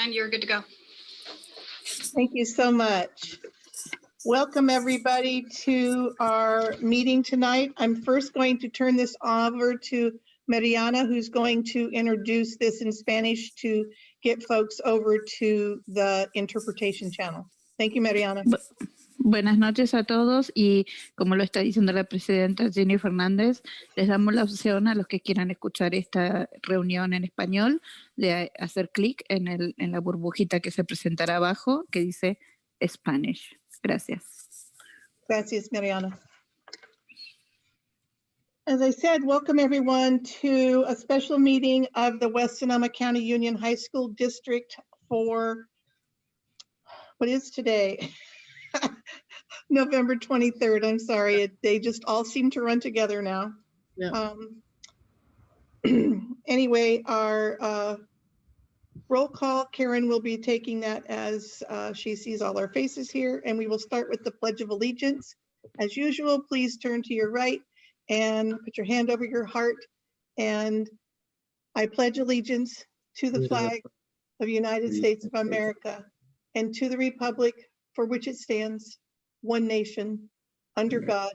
and you're good to go. Thank you so much. Welcome everybody to our meeting tonight. I'm first going to turn this over to Mariana, who's going to introduce this in Spanish to get folks over to the interpretation channel. Thank you, Mariana. Buenas noches a todos y como lo está diciendo la presidenta Jenny Fernández, les damos la opción a los que quieran escuchar esta reunión en español de hacer clic en la burbujita que se presentará abajo que dice Spanish. Gracias. Gracias, Mariana. As I said, welcome everyone to a special meeting of the West Sonoma County Union High School District for, what is today? November 23rd, I'm sorry, they just all seem to run together now. Yeah. Anyway, our roll call, Karen will be taking that as she sees all our faces here, and we will start with the Pledge of Allegiance. As usual, please turn to your right and put your hand over your heart, and I pledge allegiance to the flag of the United States of America and to the republic for which it stands, one nation, under God,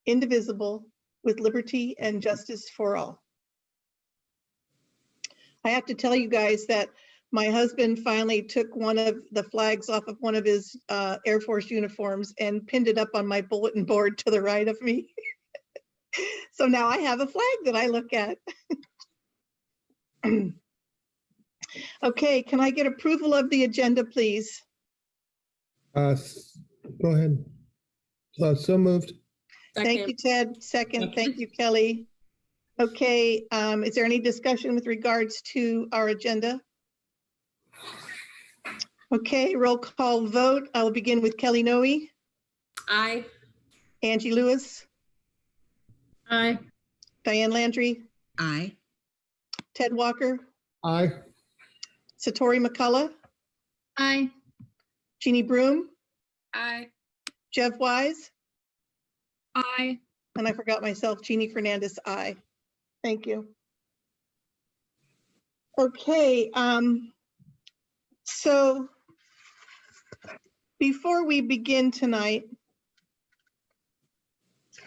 indivisible, with liberty and justice for all. I have to tell you guys that my husband finally took one of the flags off of one of his Air Force uniforms and pinned it up on my bulletin board to the right of me. So now I have a flag that I look at. Okay, can I get approval of the agenda, please? Go ahead. So moved. Thank you, Ted. Second. Thank you, Kelly. Okay, is there any discussion with regards to our agenda? Okay, roll call vote. I will begin with Kelly Noe. Aye. Angie Lewis. Aye. Diane Landry. Aye. Ted Walker. Aye. Satori McCullough. Aye. Jeannie Broom. Aye. Jeff Wise. Aye. And I forgot myself, Jeannie Fernandez, aye. Thank you. Okay, so before we begin tonight,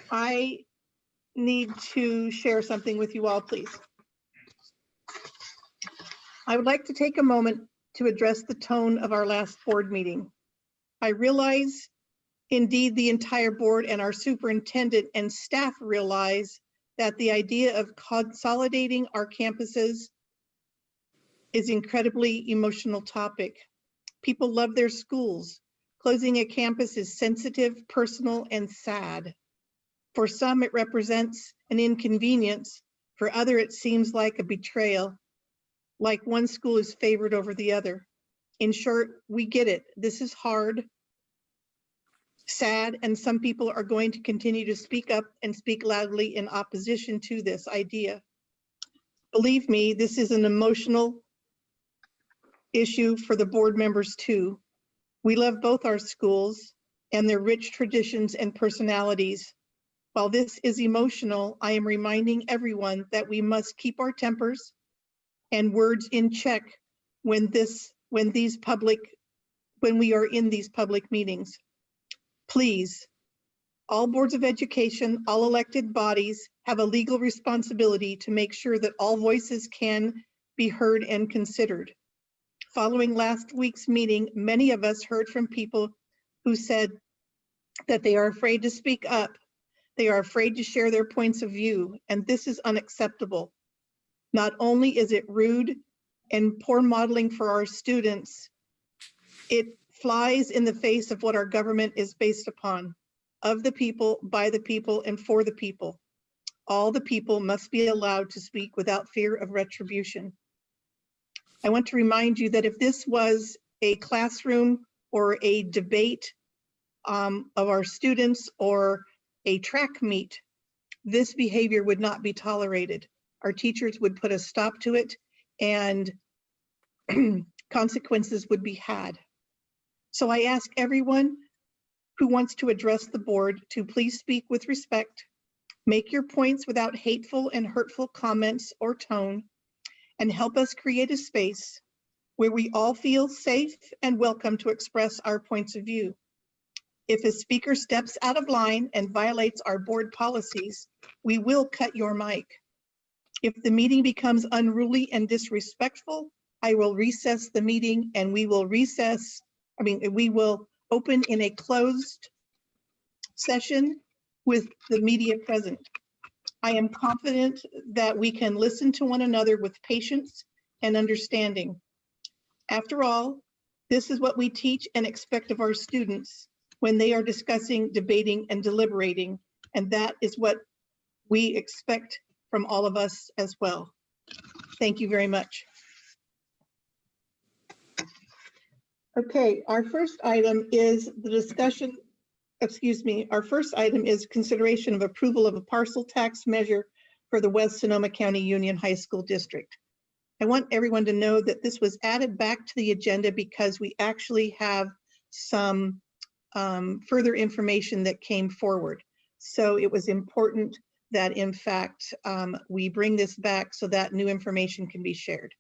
I need to share something with you all, please. I would like to take a moment to address the tone of our last board meeting. I realize, indeed, the entire board and our superintendent and staff realize that the idea of consolidating our campuses is incredibly emotional topic. People love their schools. Closing a campus is sensitive, personal, and sad. For some, it represents an inconvenience. For others, it seems like a betrayal, like one school is favored over the other. In short, we get it. This is hard, sad, and some people are going to continue to speak up and speak loudly in opposition to this idea. Believe me, this is an emotional issue for the board members too. We love both our schools and their rich traditions and personalities. While this is emotional, I am reminding everyone that we must keep our tempers and words in check when we are in these public meetings. Please, all boards of education, all elected bodies have a legal responsibility to make sure that all voices can be heard and considered. Following last week's meeting, many of us heard from people who said that they are afraid to speak up. They are afraid to share their points of view, and this is unacceptable. Not only is it rude and poor modeling for our students, it flies in the face of what our government is based upon: of the people, by the people, and for the people. All the people must be allowed to speak without fear of retribution. I want to remind you that if this was a classroom or a debate of our students or a track meet, this behavior would not be tolerated. Our teachers would put a stop to it and consequences would be had. So I ask everyone who wants to address the board to please speak with respect, make your points without hateful and hurtful comments or tone, and help us create a space where we all feel safe and welcome to express our points of view. If a speaker steps out of line and violates our board policies, we will cut your mic. If the meeting becomes unruly and disrespectful, I will recess the meeting and we will open in a closed session with the media present. I am confident that we can listen to one another with patience and understanding. After all, this is what we teach and expect of our students when they are discussing, debating, and deliberating, and that is what we expect from all of us as well. Thank you very much. Okay, our first item is consideration of approval of a parcel tax measure for the West Sonoma County Union High School District. I want everyone to know that this was added back to the agenda because we actually have some further information that came forward. So it was important that in fact, we bring this back so that new information can be shared.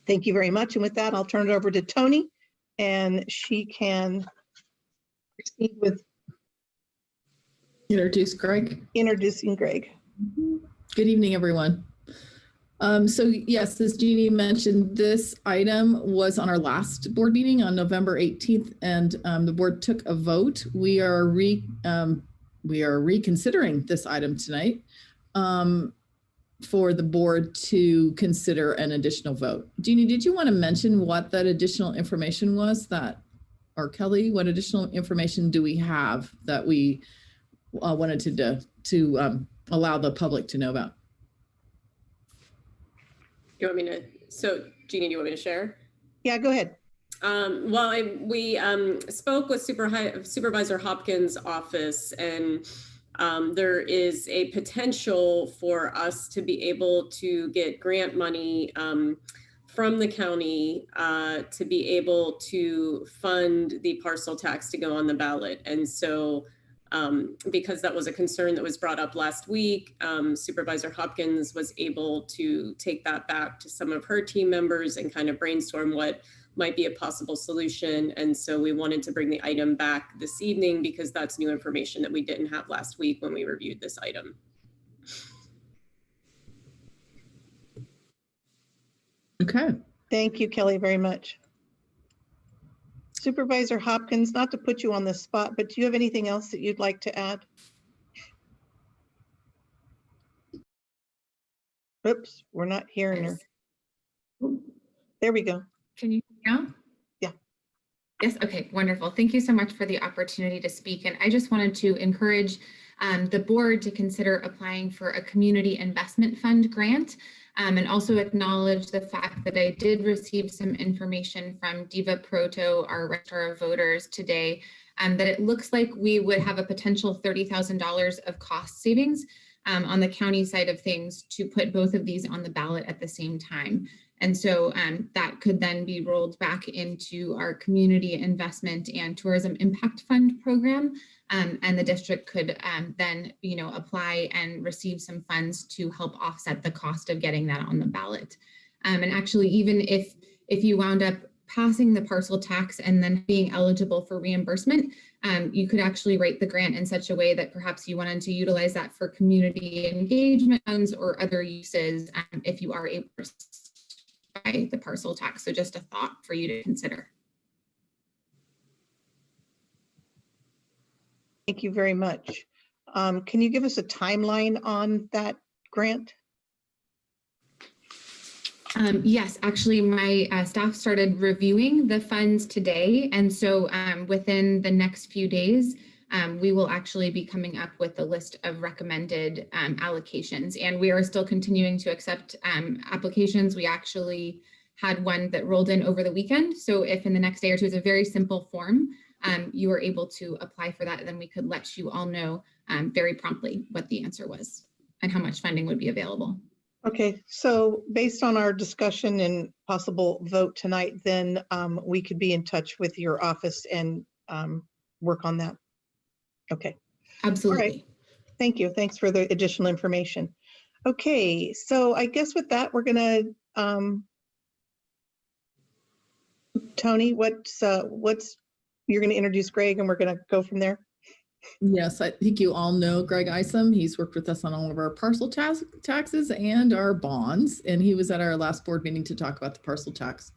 Thank you very much. And with that, I'll turn it over to Tony and she can proceed with introducing Greg. Good evening, everyone. So yes, as Jeannie mentioned, this item was on our last board meeting on November 18th, and the board took a vote. We are reconsidering this item tonight for the board to consider an additional vote. Jeannie, did you want to mention what that additional information was or Kelly, what additional information do we have that we wanted to allow the public to know about? You want me to, so Jeannie, do you want me to share? Yeah, go ahead. We spoke with Supervisor Hopkins' office, and there is a potential for us to be able to get grant money from the county to be able to fund the parcel tax to go on the ballot. And so because that was a concern that was brought up last week, Supervisor Hopkins was able to take that back to some of her team members and kind of brainstorm what might be a possible solution. And so we wanted to bring the item back this evening because that's new information that we didn't have last week when we reviewed this item. Okay. Thank you, Kelly, very much. Supervisor Hopkins, not to put you on the spot, but do you have anything else that you'd like to add? Oops, we're not hearing her. There we go. Can you hear me now? Yeah. Yes, okay, wonderful. Thank you so much for the opportunity to speak. And I just wanted to encourage the board to consider applying for a community investment fund grant, and also acknowledge the fact that I did receive some information from Diva Proto, our registrar of voters today, that it looks like we would have a potential $30,000 of cost savings on the county side of things to put both of these on the ballot at the same time. And so that could then be rolled back into our community investment and tourism impact fund program. And the district could then, apply and receive some funds to help offset the cost of getting that on the ballot. And actually, even if you wound up passing the parcel tax and then being eligible for reimbursement, you could actually write the grant in such a way that perhaps you wanted to utilize that for community engagement funds or other uses if you are able to buy the parcel tax. So just a thought for you to consider. Thank you very much. Can you give us a timeline on that grant? Yes, actually, my staff started reviewing the funds today. And so within the next few days, we will actually be coming up with a list of recommended allocations. And we are still continuing to accept applications. We actually had one that rolled in over the weekend. So if in the next day or two, it's a very simple form, you are able to apply for that, then we could let you all know very promptly what the answer was and how much funding would be available. Okay, so based on our discussion and possible vote tonight, then we could be in touch with your office and work on that. Okay. Absolutely. All right. Thank you. Thanks for the additional information. Okay, so I guess with that, we're gonna Tony, what's, you're going to introduce Greg and we're going to go from there? Yes, I think you all know Greg Isom. He's worked with us on all of our parcel taxes and our bonds, and he was at our last board meeting to talk about the parcel tax.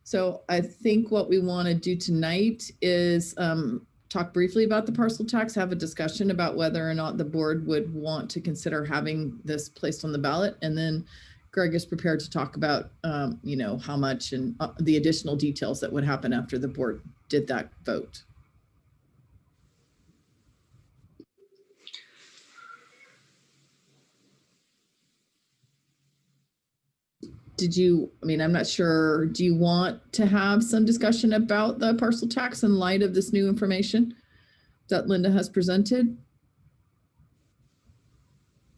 So I think what we want to do tonight is talk briefly about the parcel tax, have a discussion about whether or not the board would want to consider having this placed on the ballot, and then Greg is prepared to talk about, you know, how much and the additional details that would happen after the board did that vote. Did you, I mean, I'm not sure, do you want to have some discussion about the parcel tax in light of this new information that Linda has presented?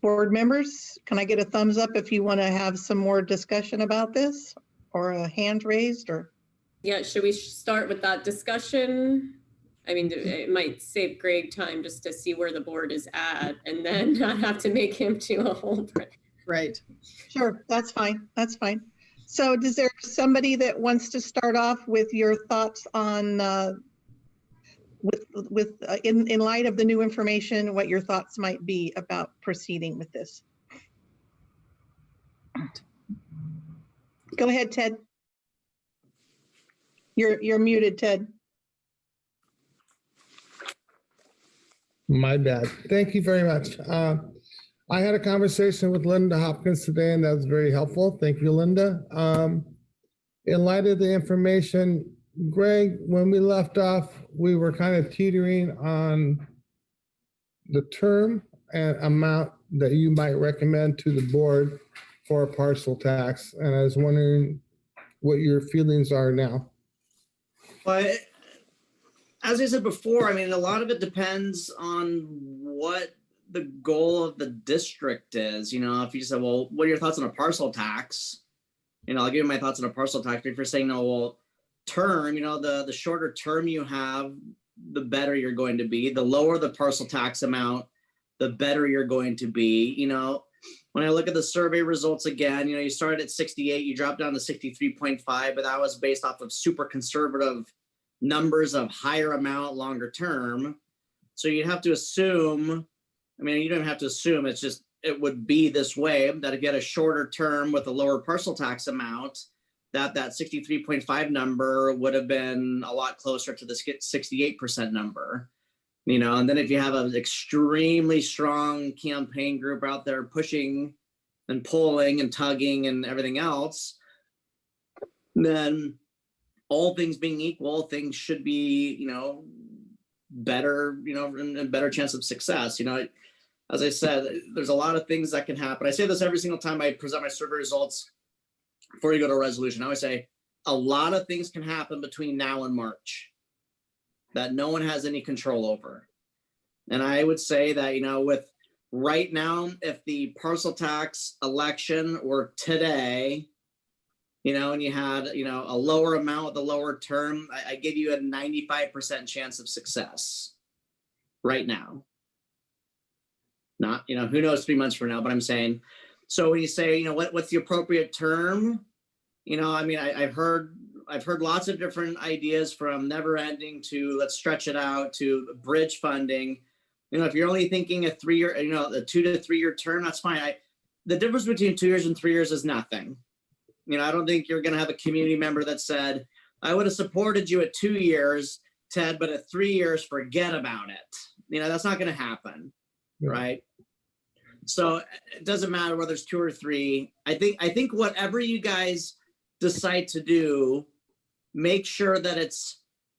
Board members, can I get a thumbs up if you want to have some more discussion about this, or a hand raised, or? Yeah, should we start with that discussion? I mean, it might save Greg time just to see where the board is at and then not have to make him do a whole. Right. Sure, that's fine. That's fine. So is there somebody that wants to start off with your thoughts on, in light of the new information, what your thoughts might be about proceeding with this? Go ahead, Ted. You're muted, Ted. My bad. Thank you very much. I had a conversation with Linda Hopkins today, and that was very helpful. Thank you, Linda. In light of the information, Greg, when we left off, we were kind of teetering on the term and amount that you might recommend to the board for a parcel tax. And I was wondering what your feelings are now. But as I said before, I mean, a lot of it depends on what the goal of the district is. You know, if you say, well, what are your thoughts on a parcel tax? You know, I'll give you my thoughts on a parcel tax. But if you're saying, no, well, term, you know, the shorter term you have, the better you're going to be. The lower the parcel tax amount, the better you're going to be. You know, when I look at the survey results again, you know, you started at 68, you dropped down to 63.5, but that was based off of super conservative numbers of higher amount, longer term. So you'd have to assume, I mean, you don't have to assume, it's just, it would be this way, that if you had a shorter term with a lower parcel tax amount, that 63.5 number would have been a lot closer to the 68% number. You know, and then if you have an extremely strong campaign group out there pushing and pulling and tugging and everything else, then all things being equal, things should be, you know, better, you know, and a better chance of success. You know, as I said, there's a lot of things that can happen. I say this every single time I present my survey results before you go to a resolution. I always say a lot of things can happen between now and March that no one has any control over. And I would say that, you know, with right now, if the parcel tax election were today, you know, and you had, you know, a lower amount with a lower term, I give you a 95% chance of success right now. Not, you know, who knows 3 months from now, but I'm saying, so when you say, you know, what's the appropriate term? You know, I mean, I've heard lots of different ideas, from never ending to let's stretch it out to bridge funding. You know, if you're only thinking a 3 year, you know, a 2 to 3 year term, that's fine. The difference between 2 years and 3 years is nothing. You know, I don't think you're going to have a community member that said, I would have supported you at 2 years, Ted, but at 3 years, forget about it. You know, that's not going to happen. Yeah. Right. So it doesn't matter whether it's 2 or 3. I think whatever you guys decide to do, make sure that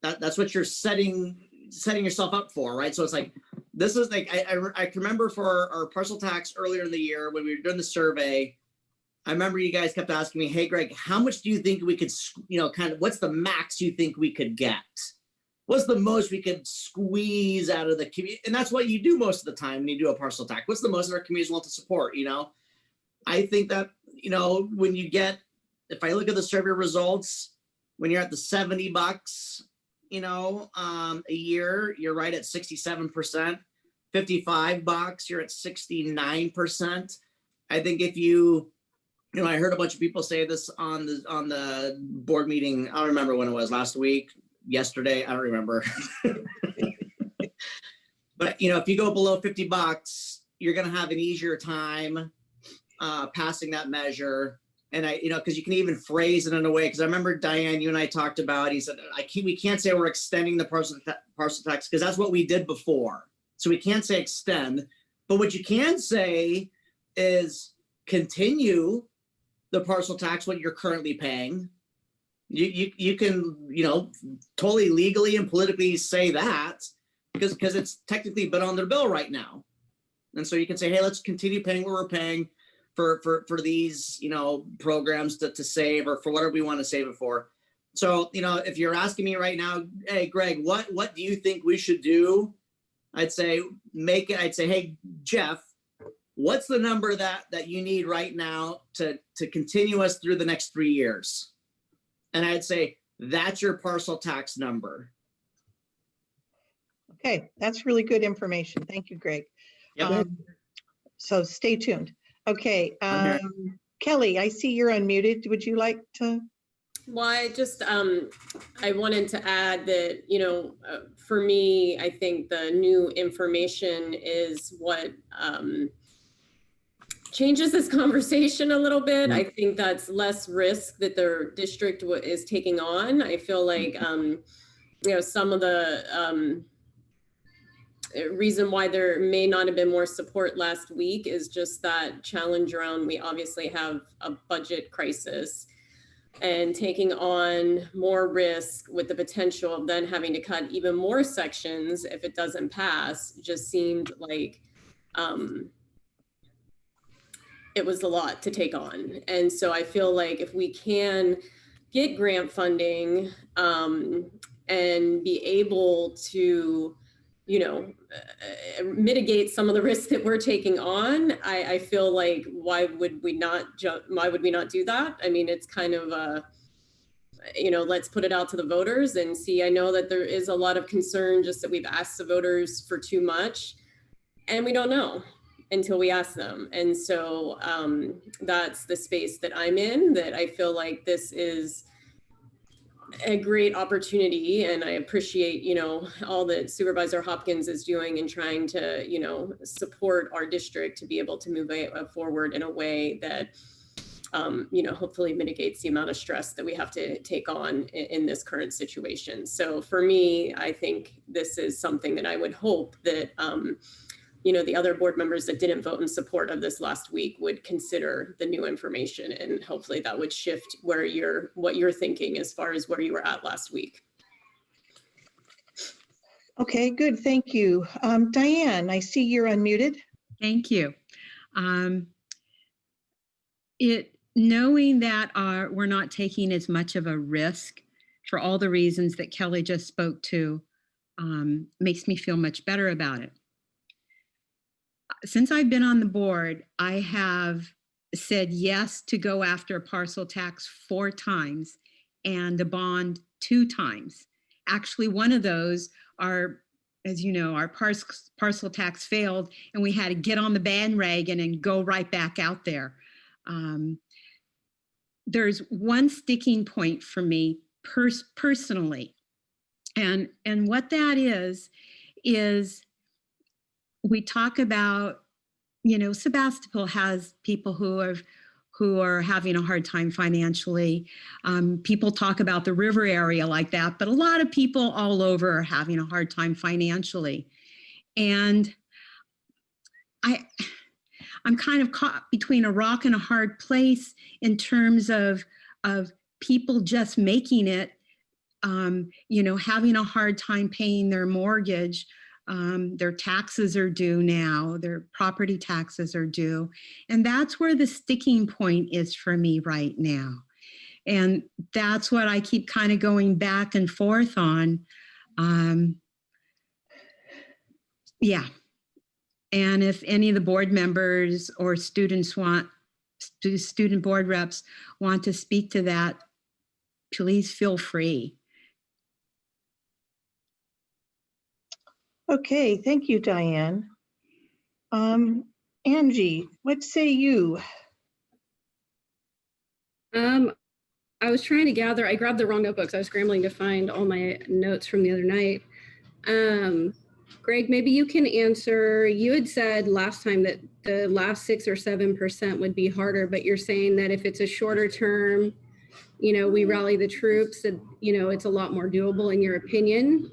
that's what you're setting yourself up for, right? So it's like, this is like, I can remember for our parcel tax earlier in the year when we were doing the survey, I remember you guys kept asking me, hey, Greg, how much do you think we could, you know, kind of, what's the max you think we could get? What's the most we could squeeze out of the community? And that's what you do most of the time when you do a parcel tax. What's the most that our communities want to support, you know? I think that, you know, when you get, if I look at the survey results, when you're at the $70, you know, a year, you're right at 67%. $55, you're at 69%. I think if you you know, I heard a bunch of people say this on the board meeting. I don't remember when it was, last week, yesterday, I don't remember. But you know, if you go below $50, you're going to have an easier time passing that measure. And you know, because you can even phrase it in a way, because I remember Diane, you and I talked about, he said, we can't say we're extending the parcel tax because that's what we did before. So we can't say extend, but what you can say is continue the parcel tax, what you're currently paying. You can, you know, totally legally and politically say that because it's technically been on their bill right now. And so you can say, hey, let's continue paying what we're paying for these, you know, programs to save, or for whatever we want to save it for. So, you know, if you're asking me right now, hey, Greg, what do you think we should do? I'd say hey, Jeff, what's the number that you need right now to continue us through the next 3 years? And I'd say, that's your parcel tax number. Okay, that's really good information. Thank you, Greg. Yep. So stay tuned. Okay, I'm Kelly, I see you're unmuted. Would you like to? Well, I just, I wanted to add that, you know, for me, I think the new information is what changes this conversation a little bit. I think that's less risk that their district is taking on. I feel like, you know, some of the reason why there may not have been more support last week is just that challenge around, we obviously have a budget crisis, and taking on more risk with the potential of then having to cut even more sections if it doesn't pass just seemed like it was a lot to take on. And so I feel like if we can get grant funding and be able to, you know, mitigate some of the risks that we're taking on, I feel like why would we not do that? I mean, it's kind of you know, let's put it out to the voters and see. I know that there is a lot of concern just that we've asked the voters for too much, and we don't know until we ask them. And so that's the space that I'm in, that I feel like this is a great opportunity, and I appreciate, you know, all that Supervisor Hopkins is doing and trying to, you know, support our district to be able to move forward in a way that, you know, hopefully mitigates the amount of stress that we have to take on in this current situation. So for me, I think this is something that I would hope that, you know, the other board members that didn't vote in support of this last week would consider the new information, and hopefully that would shift what you're thinking as far as where you were at last week. Okay, good, thank you. Diane, I see you're unmuted. Thank you. Knowing that we're not taking as much of a risk for all the reasons that Kelly just spoke to makes me feel much better about it. Since I've been on the board, I have said yes to go after a parcel tax 4 times and a bond 2 times. Actually, one of those as you know, our parcel tax failed, and we had to get on the bandwagon and go right back out there. There's one sticking point for me personally, and what that is we talk about, you know, Sebastopol has people who are having a hard time financially. People talk about the river area like that, but a lot of people all over are having a hard time financially. And I'm kind of caught between a rock and a hard place in terms of people just making it, you know, having a hard time paying their mortgage. Their taxes are due now, their property taxes are due. And that's where the sticking point is for me right now. And that's what I keep kind of going back and forth on. Yeah. And if any of the board members or student board reps want to speak to that, please feel free. Okay, thank you, Diane. Angie, what say you? I was trying to gather, I grabbed the wrong notebooks. I was scrambling to find all my notes from the other night. Greg, maybe you can answer. You had said last time that the last 6 or 7% would be harder, but you're saying that if it's a shorter term, you know, we rally the troops, and, you know, it's a lot more doable in your opinion.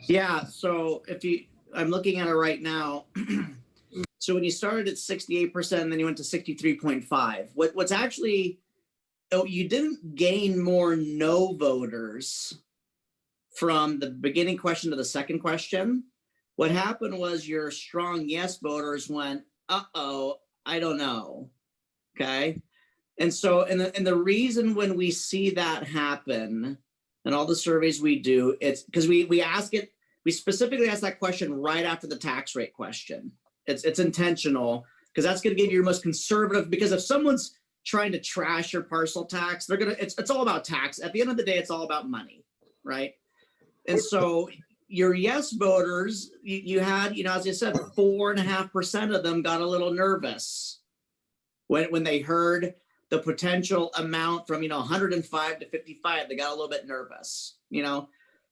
Yeah, so I'm looking at it right now. So when you started at 68%, then you went to 63.5. What's actually, you didn't gain more no voters from the beginning question to the second question. What happened was your strong yes voters went, uh-oh, I don't know. Okay. And so, and the reason when we see that happen and all the surveys we do, it's because we ask it, we specifically ask that question right after the tax rate question. It's intentional because that's going to give you your most conservative, because if someone's trying to trash your parcel tax, they're going to, it's all about tax. At the end of the day, it's all about money, right? And so your yes voters, you had, you know, as I said, 4.5% of them got a little nervous when they heard the potential amount from, you know, 105 to 55, they got a little bit nervous, you know?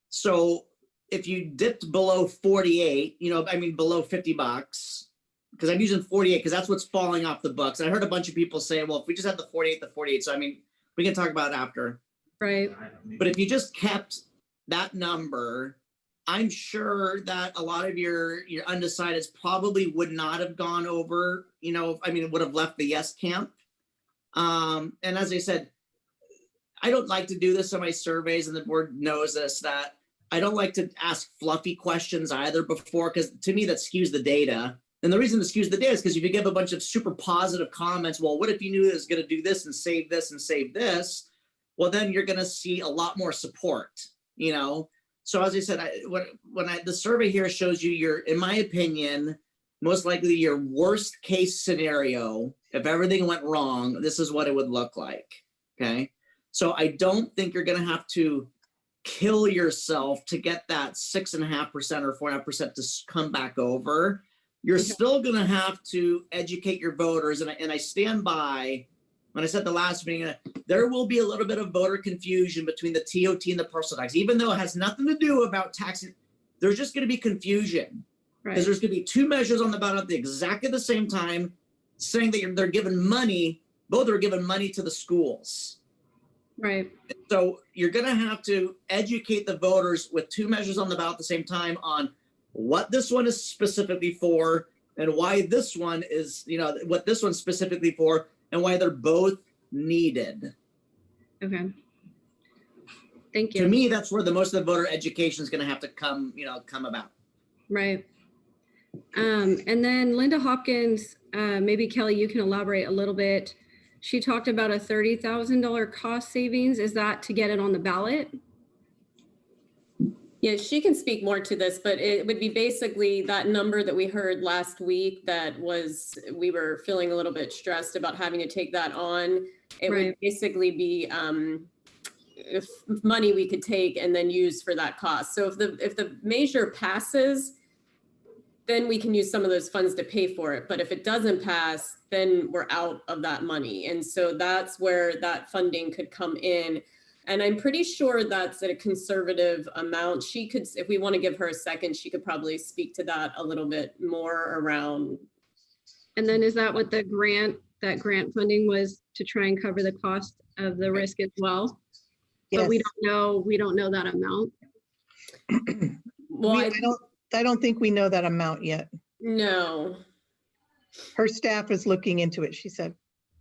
So if you dipped below 48, you know, I mean, below $50, because I'm using 48 because that's what's falling off the books. I heard a bunch of people say, well, if we just had the 48. So, I mean, we can talk about it after. Right. But if you just kept that number, I'm sure that a lot of your undecideds probably would not have gone over, you know, I mean, it would have left the yes camp. And as I said, I don't like to do this in my surveys, and the board knows this, that I don't like to ask fluffy questions either before, because to me that skews the data. And the reason it skews the data is because if you give a bunch of super positive comments, well, what if you knew it was going to do this and save this and save this? Well, then you're going to see a lot more support, you know? So as I said, the survey here shows you your, in my opinion, most likely your worst case scenario, if everything went wrong, this is what it would look like, okay? So I don't think you're going to have to kill yourself to get that 6.5% or 4.5% to come back over. You're still going to have to educate your voters. And I stand by when I said the last meeting, there will be a little bit of voter confusion between the TOT and the parcel tax, even though it has nothing to do about taxing. There's just going to be confusion because there's going to be two measures on the ballot at exactly the same time saying that they're giving money, both are giving money to the schools. Right. So you're going to have to educate the voters with two measures on the ballot at the same time on what this one is specifically for and why this one is, you know, what this one's specifically for and why they're both needed. Okay. Thank you. To me, that's where the most of the voter education is going to have to come about. Right. And then Linda Hopkins, maybe Kelly, you can elaborate a little bit. She talked about a $30,000 cost savings. Is that to get it on the ballot? Yeah, she can speak more to this, but it would be basically that number that we heard last week that was, we were feeling a little bit stressed about having to take that on. It would basically be if money we could take and then use for that cost. So if the measure passes, then we can use some of those funds to pay for it. But if it doesn't pass, then we're out of that money. And so that's where that funding could come in. And I'm pretty sure that's at a conservative amount. She could, if we want to give her a second, she could probably speak to that a little bit more around. And then is that what the grant funding was, to try and cover the cost of the risk as well? Yes. But we don't know that amount. Well, I don't think we know that amount yet. No. Her staff is looking into it, she said.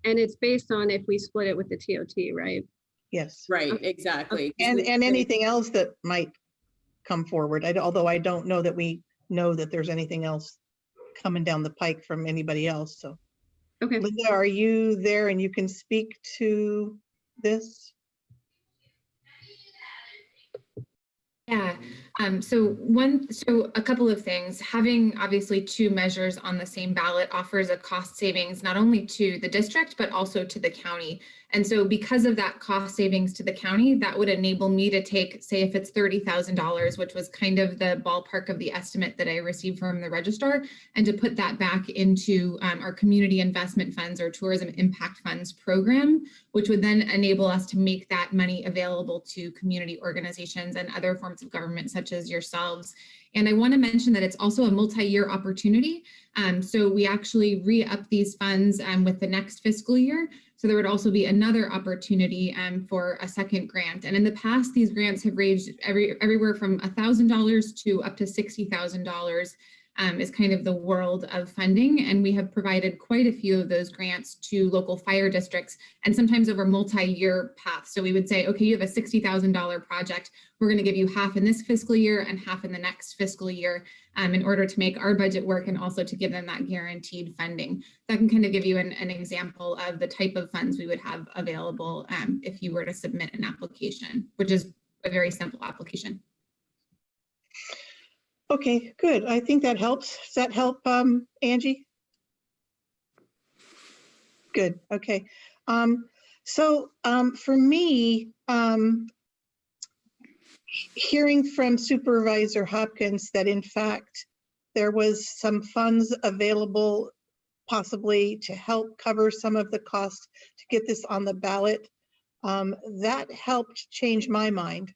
And it's based on if we split it with the TOT, right? Yes. Right, exactly. And anything else that might come forward. Although I don't know that we know that there's anything else coming down the pike from anybody else. So, okay. Linda, are you there and you can speak to this? Yeah. So a couple of things. Having obviously two measures on the same ballot offers a cost savings not only to the district but also to the county. And so because of that cost savings to the county, that would enable me to take, say, if it's $30,000, which was kind of the ballpark of the estimate that I received from the registrar, and to put that back into our community investment funds or tourism impact funds program, which would then enable us to make that money available to community organizations and other forms of government such as yourselves. And I want to mention that it's also a multi-year opportunity. So we actually re-up these funds with the next fiscal year. So there would also be another opportunity for a second grant. And in the past, these grants have ranged everywhere from $1,000 to up to $60,000 is kind of the world of funding. And we have provided quite a few of those grants to local fire districts and sometimes over multi-year paths. So we would say, okay, you have a $60,000 project. We're going to give you half in this fiscal year and half in the next fiscal year in order to make our budget work and also to give them that guaranteed funding. That can kind of give you an example of the type of funds we would have available if you were to submit an application, which is a very simple application. Okay, good. I think that helps. Does that help, Angie? Good. Okay. For me, hearing from Supervisor Hopkins that in fact there was some funds available possibly to help cover some of the costs to get this on the ballot, that helped change my mind.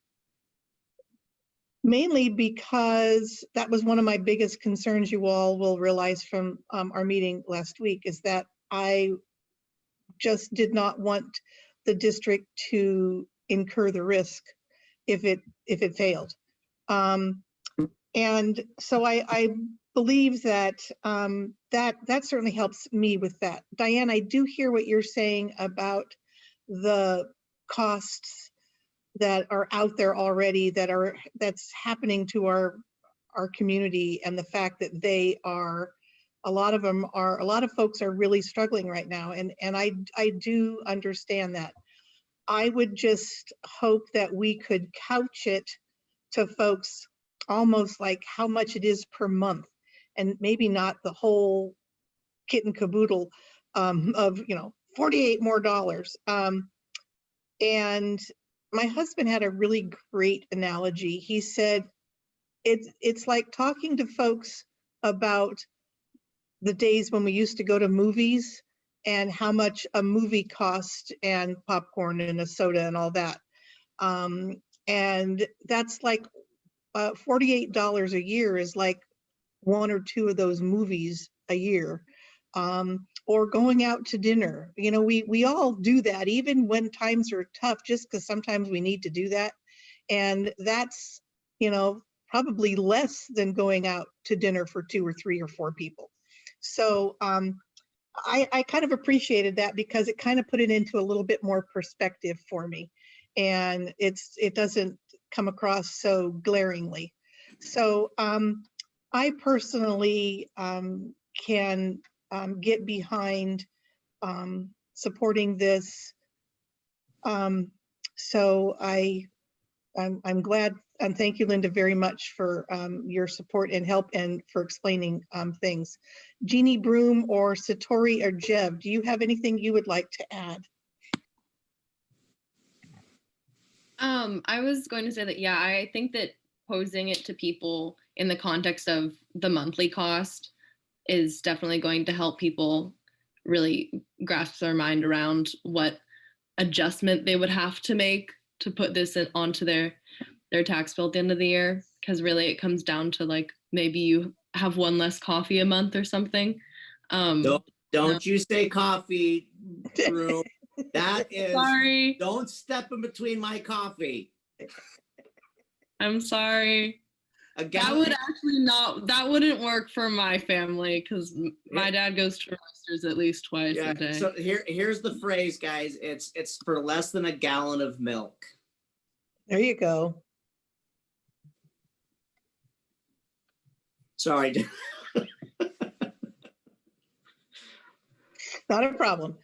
Mainly because that was one of my biggest concerns, you all will realize from our meeting last week, is that I just did not want the district to incur the risk if it failed. And so I believe that that certainly helps me with that. Diane, I do hear what you're saying about the costs that are out there already that's happening to our community, and the fact that a lot of folks are really struggling right now, and I do understand that. I would just hope that we could couch it to folks almost like how much it is per month, and maybe not the whole kit and caboodle of $48 more. And my husband had a really great analogy. He said, it's like talking to folks about the days when we used to go to movies and how much a movie cost and popcorn and a soda and all that. And that's like $48 a year is like one or two of those movies a year. Or going out to dinner. We all do that, even when times are tough, just because sometimes we need to do that. And that's, probably less than going out to dinner for 2 or 3 or 4 people. So I kind of appreciated that because it kind of put it into a little bit more perspective for me. And it doesn't come across so glaringly. So I personally can get behind supporting this. So I'm glad, and thank you, Linda, very much for your support and help and for explaining things. Jeannie Broom or Satori or Jeb, do you have anything you would like to add? I was going to say that, yeah, I think that posing it to people in the context of the monthly cost is definitely going to help people really grasp their mind around what adjustment they would have to make to put this onto their tax bill at the end of the year. Because really it comes down to like, maybe you have one less coffee a month or something. Don't you say coffee, Drew. That is, sorry. Don't step in between my coffee. I'm sorry. That wouldn't work for my family because my dad goes to Roasters at least twice a day. So here's the phrase, guys. It's for less than a gallon of milk. There you go. Sorry. Not a problem.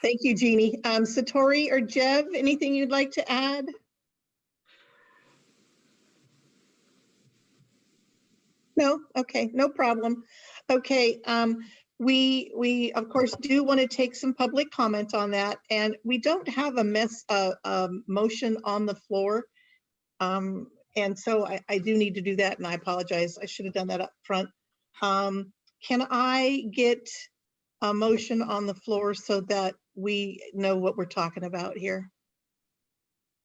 Thank you, Jeannie. Satori or Jev, anything you'd like to add? No, okay, no problem. Okay, we of course do want to take some public comment on that, and we don't have a motion on the floor. And so I do need to do that, and I apologize. I should have done that up front. Can I get a motion on the floor so that we know what we're talking about here?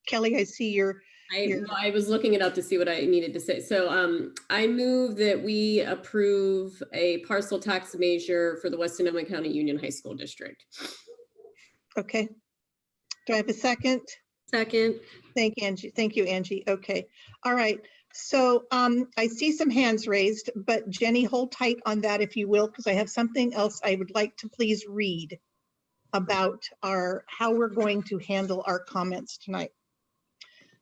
Kelly, I see your. I was looking it up to see what I needed to say. So I move that we approve a parcel tax measure for the West Sonoma County Union High School District. Okay. Do I have a second? Second. Thank Angie. Thank you, Angie. Okay. All right. So I see some hands raised, but Jenny, hold tight on that if you will, because I have something else I would like to please read about how we're going to handle our comments tonight.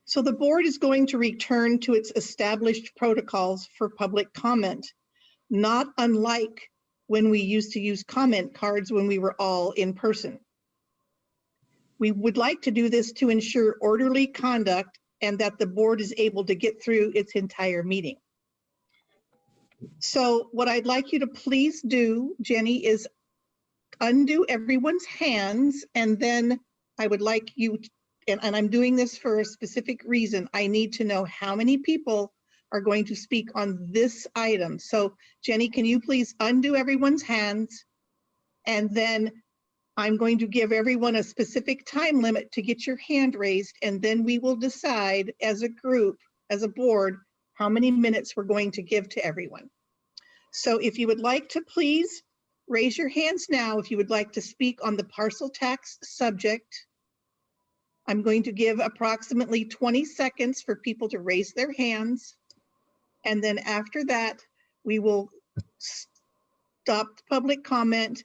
So the board is going to return to its established protocols for public comment, not unlike when we used to use comment cards when we were all in person. We would like to do this to ensure orderly conduct and that the board is able to get through its entire meeting. So what I'd like you to please do, Jenny, is undo everyone's hands, and then I would like you, and I'm doing this for a specific reason, I need to know how many people are going to speak on this item. So Jenny, can you please undo everyone's hands, and then I'm going to give everyone a specific time limit to get your hand raised, and then we will decide as a group, as a board, how many minutes we're going to give to everyone. So if you would like to please raise your hands now, if you would like to speak on the parcel tax subject. I'm going to give approximately 20 seconds for people to raise their hands. And then after that, we will stop public comment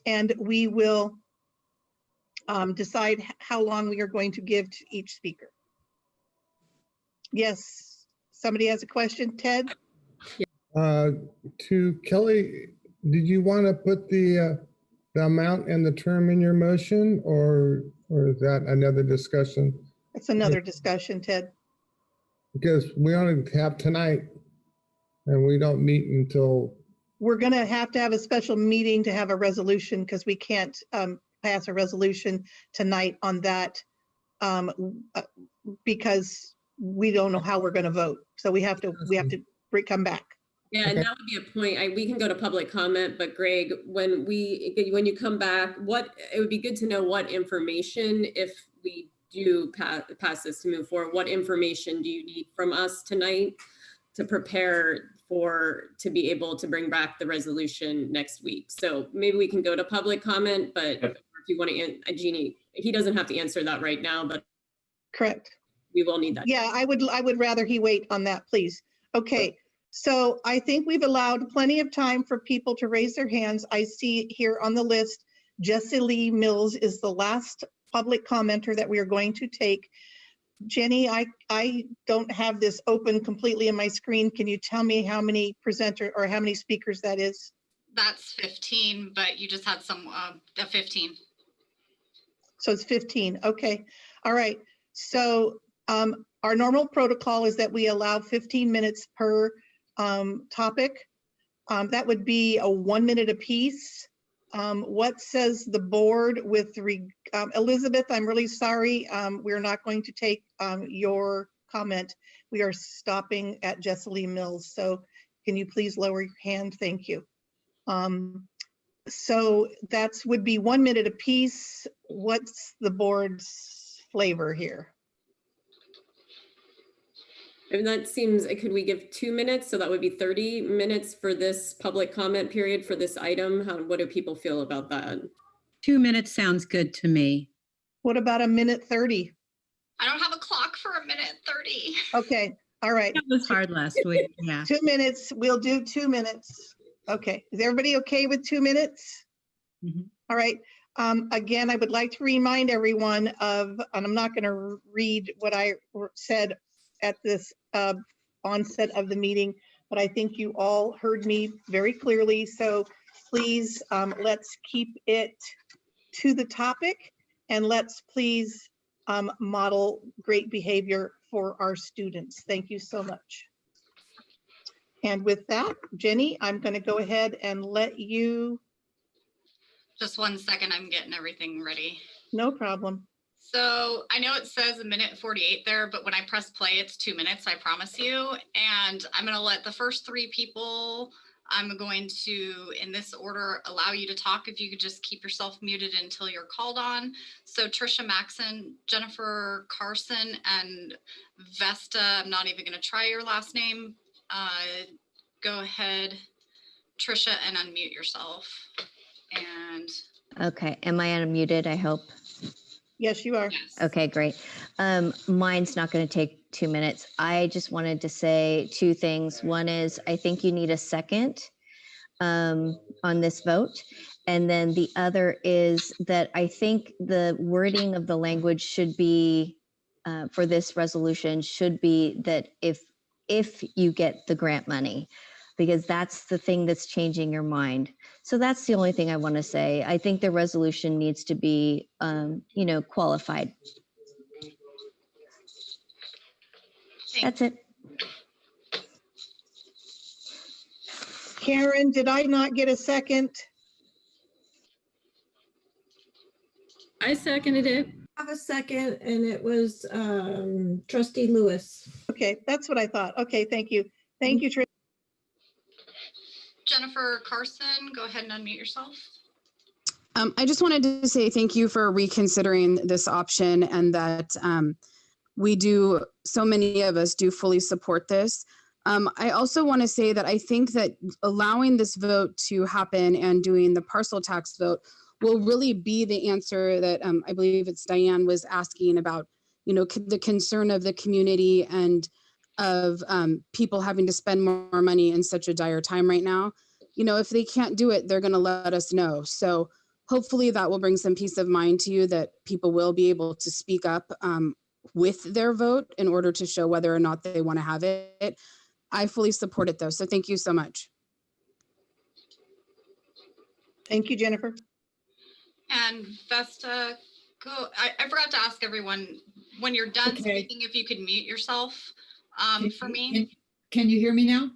and we will decide how long we are going to give to each speaker. Yes, somebody has a question, Ted? To Kelly, did you want to put the amount and the term in your motion, or is that another discussion? It's another discussion, Ted. Because we only have tonight and we don't meet until. We're going to have a special meeting to have a resolution because we can't pass a resolution tonight on that because we don't know how we're going to vote. So we have to come back. Yeah, and that would be a point. We can go to public comment, but Greg, when you come back, it would be good to know what information, if we do pass this to move forward, what information do you need from us tonight to prepare to be able to bring back the resolution next week? So maybe we can go to public comment, but if you want to, Jeannie, he doesn't have to answer that right now, but correct. We will need that. Yeah, I would rather he wait on that, please. Okay. So I think we've allowed plenty of time for people to raise their hands. I see here on the list, Jessie Lee Mills is the last public commenter that we are going to take. Jenny, I don't have this open completely in my screen. Can you tell me how many how many speakers that is? That's 15, but you just had some 15. So it's 15. Okay. All right. So our normal protocol is that we allow 15 minutes per topic. That would be a 1 minute apiece. What says the board with Elizabeth? I'm really sorry. We're not going to take your comment. We are stopping at Jessie Lee Mills. So can you please lower your hand? Thank you. So that's would be 1 minute apiece. What's the board's flavor here? And that seems, could we give 2 minutes? So that would be 30 minutes for this public comment period for this item. What do people feel about that? 2 minutes sounds good to me. What about a minute 30? I don't have a clock for a minute 30. Okay, all right. That was hard last week, yeah. 2 minutes, we'll do 2 minutes. Okay, is everybody okay with 2 minutes? Mm-hmm. All right. Again, I would like to remind everyone of, and I'm not going to read what I said at this onset of the meeting, but I think you all heard me very clearly. So please, let's keep it to the topic, and let's please model great behavior for our students. Thank you so much. And with that, Jenny, I'm going to go ahead and let you, Just 1 second, I'm getting everything ready. no problem. So I know it says 1:48 there, but when I press play, it's 2 minutes, I promise you. And I'm gonna let the first 3 people, I'm going to, in this order, allow you to talk. If you could just keep yourself muted until you're called on. So Trisha Maxon, Jennifer Carson, and Vesta, I'm not even gonna try your last name. Go ahead, Trisha, and unmute yourself. And Okay, am I unmuted, I hope? Yes, you are. yes. Okay, great. Mine's not going to take 2 minutes. I just wanted to say 2 things. One is, I think you need a second on this vote. And then the other is that I think the wording of the language should be, for this resolution, should be that if you get the grant money, because that's the thing that's changing your mind. So that's the only thing I want to say. I think the resolution needs to be, qualified. That's it. Karen, did I not get a second? I seconded it. Have a second, and it was Trustee Lewis. Okay, that's what I thought. Okay, thank you. Thank you, Trish. Jennifer Carson, go ahead and unmute yourself. I just wanted to say thank you for reconsidering this option, and that so many of us do fully support this. I also want to say that I think that allowing this vote to happen and doing the parcel tax vote will really be the answer that I believe it's Diane was asking about, the concern of the community and of people having to spend more money in such a dire time right now. If they can't do it, they're going to let us know. So hopefully that will bring some peace of mind to you, that people will be able to speak up with their vote in order to show whether or not they want to have it. I fully support it though. So thank you so much. Thank you, Jennifer. And Vesta, go. I forgot to ask everyone, when you're done speaking, if you could mute yourself for me. Can you hear me now?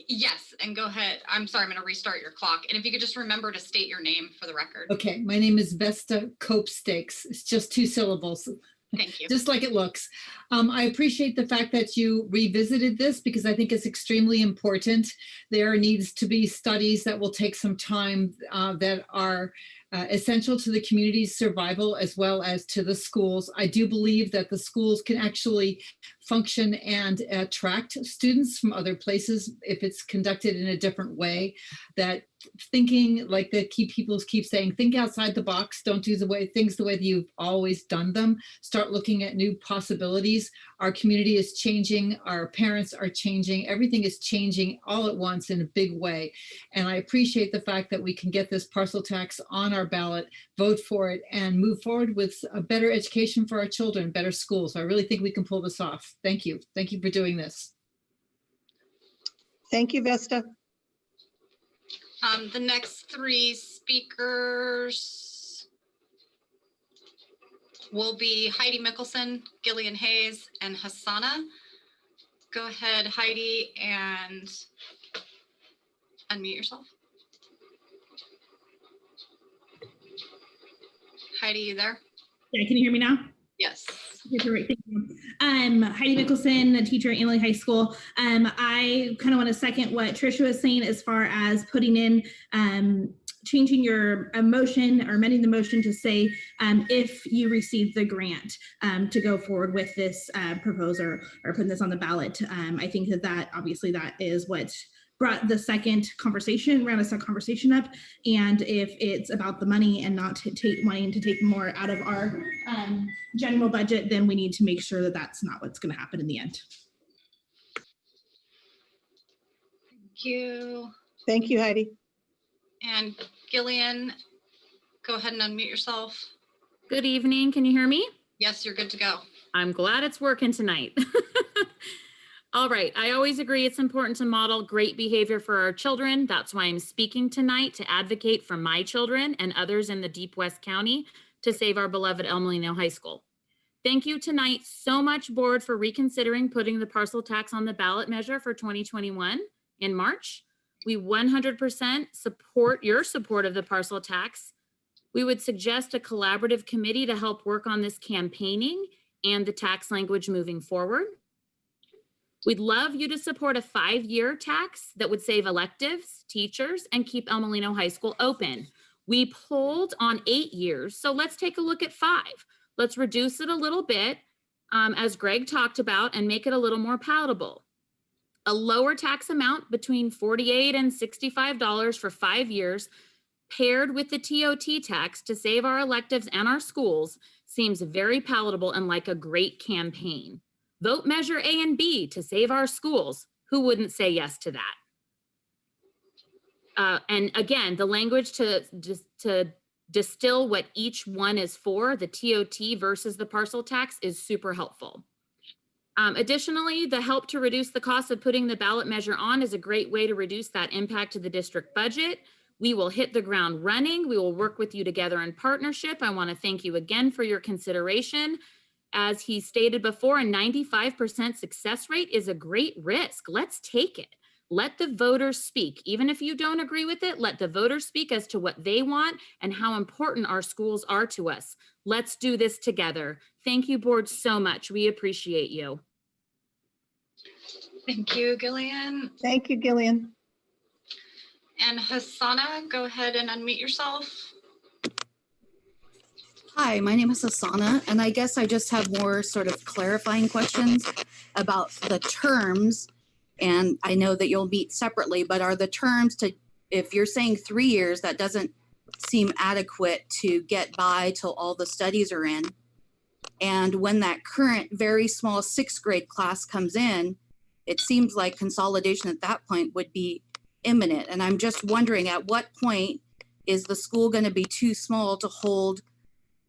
Yes, and go ahead. I'm sorry, I'm going to restart your clock. And if you could just remember to state your name for the record. Okay, my name is Vesta Copestakes. It's just 2 syllables. Thank you. Just like it looks. I appreciate the fact that you revisited this, because I think it's extremely important. There needs to be studies that will take some time that are essential to the community's survival as well as to the schools. I do believe that the schools can actually function and attract students from other places if it's conducted in a different way. That thinking, like the people keep saying, think outside the box, don't do things the way that you've always done them. Start looking at new possibilities. Our community is changing, our parents are changing, everything is changing all at once in a big way. And I appreciate the fact that we can get this parcel tax on our ballot, vote for it, and move forward with a better education for our children, better schools. I really think we can pull this off. Thank you. Thank you for doing this. Thank you, Vesta. The next 3 speakers will be Heidi Mickelson, Gillian Hayes, and Hassana. Go ahead, Heidi, and unmute yourself. Heidi, you there? Yeah, can you hear me now? Yes. Okay, great, thank you. Heidi Mickelson, a teacher at Inley High School. I kind of want to second what Trisha was saying as far as putting in, changing your motion or amending the motion to say if you receive the grant to go forward with this proposal or putting this on the ballot. I think that obviously that is what brought the second conversation up. And if it's about the money and not wanting to take more out of our general budget, then we need to make sure that that's not what's going to happen in the end. Thank you. Thank you, Heidi. And Gillian, go ahead and unmute yourself. Good evening. Can you hear me? Yes, you're good to go. I'm glad it's working tonight. All right. I always agree it's important to model great behavior for our children. That's why I'm speaking tonight, to advocate for my children and others in the Deep West County to save our beloved El Molino High School. Thank you tonight so much, board, for reconsidering putting the parcel tax on the ballot measure for 2021 in March. We 100% support your support of the parcel tax. We would suggest a collaborative committee to help work on this campaigning and the tax language moving forward. We'd love you to support a 5-year tax that would save electives, teachers, and keep El Molino High School open. We polled on 8 years, so let's take a look at 5. Let's reduce it a little bit, as Greg talked about, and make it a little more palatable. A lower tax amount between $48 and $65 for 5 years, paired with the TOT tax to save our electives and our schools, seems very palatable and like a great campaign. Vote Measure A and B to save our schools. Who wouldn't say yes to that? And again, the language to distill what each one is for, the TOT versus the parcel tax, is super helpful. Additionally, the help to reduce the cost of putting the ballot measure on is a great way to reduce that impact to the district budget. We will hit the ground running. We will work with you together in partnership. I want to thank you again for your consideration. As he stated before, a 95% success rate is a great risk. Let's take it. Let the voters speak. Even if you don't agree with it, let the voters speak as to what they want and how important our schools are to us. Let's do this together. Thank you, board, so much. We appreciate you. Thank you, Gillian. Thank you, Gillian. And Hassana, go ahead and unmute yourself. Hi, my name is Hassana, and I guess I just have more sort of clarifying questions about the terms. And I know that you'll meet separately, but are the terms to, if you're saying 3 years, that doesn't seem adequate to get by till all the studies are in. And when that current very small 6th grade class comes in, it seems like consolidation at that point would be imminent. And I'm just wondering, at what point is the school going to be too small to hold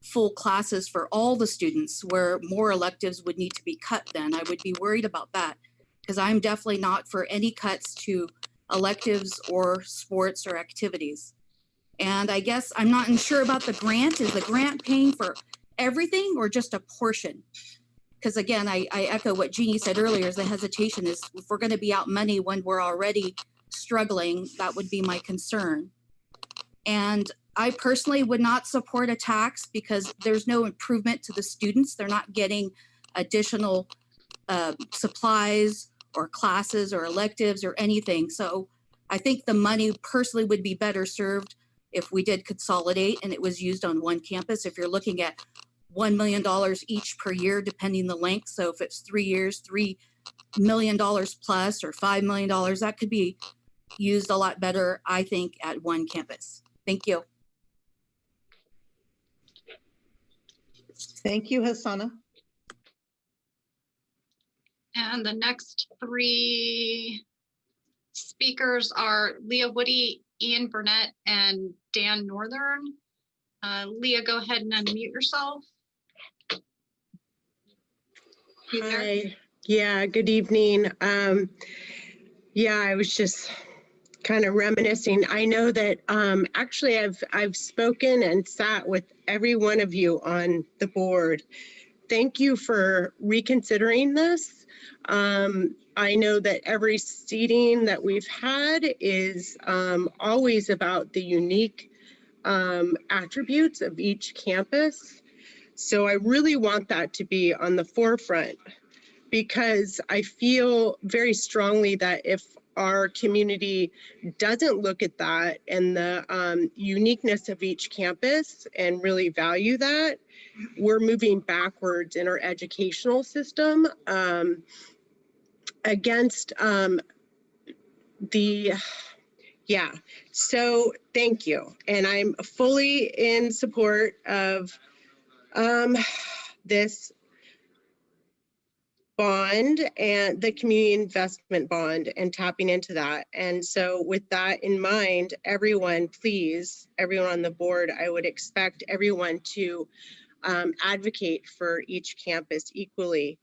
full classes for all the students, where more electives would need to be cut then? I would be worried about that, because I'm definitely not for any cuts to electives or sports or activities. And I guess I'm not sure about the grant. Is the grant paying for everything or just a portion? Because again, I echo what Jeannie said earlier, is the hesitation is if we're going to be out money when we're already struggling, that would be my concern. And I personally would not support a tax because there's no improvement to the students. They're not getting additional supplies or classes or electives or anything. So I think the money personally would be better served if we did consolidate and it was used on one campus. If you're looking at $1 million each per year, depending the length. So if it's 3 years, $3 million plus or $5 million, that could be used a lot better, I think, at one campus. Thank you. Thank you, Hassana. And the next 3 speakers are Leah Woody, Ian Burnett, and Dan Northern. Leah, go ahead and unmute yourself. Hi. Yeah, good evening. Yeah, I was just kind of reminiscing. I know that actually I've spoken and sat with every one of you on the board. Thank you for reconsidering this. I know that every seating that we've had is always about the unique attributes of each campus. So I really want that to be on the forefront, because I feel very strongly that if our community doesn't look at that and the uniqueness of each campus and really value that, we're moving backwards in our educational system against yeah. So thank you. And I'm fully in support of this bond and the community investment bond and tapping into that. And so with that in mind, everyone, please, everyone on the board, I would expect everyone to advocate for each campus equally.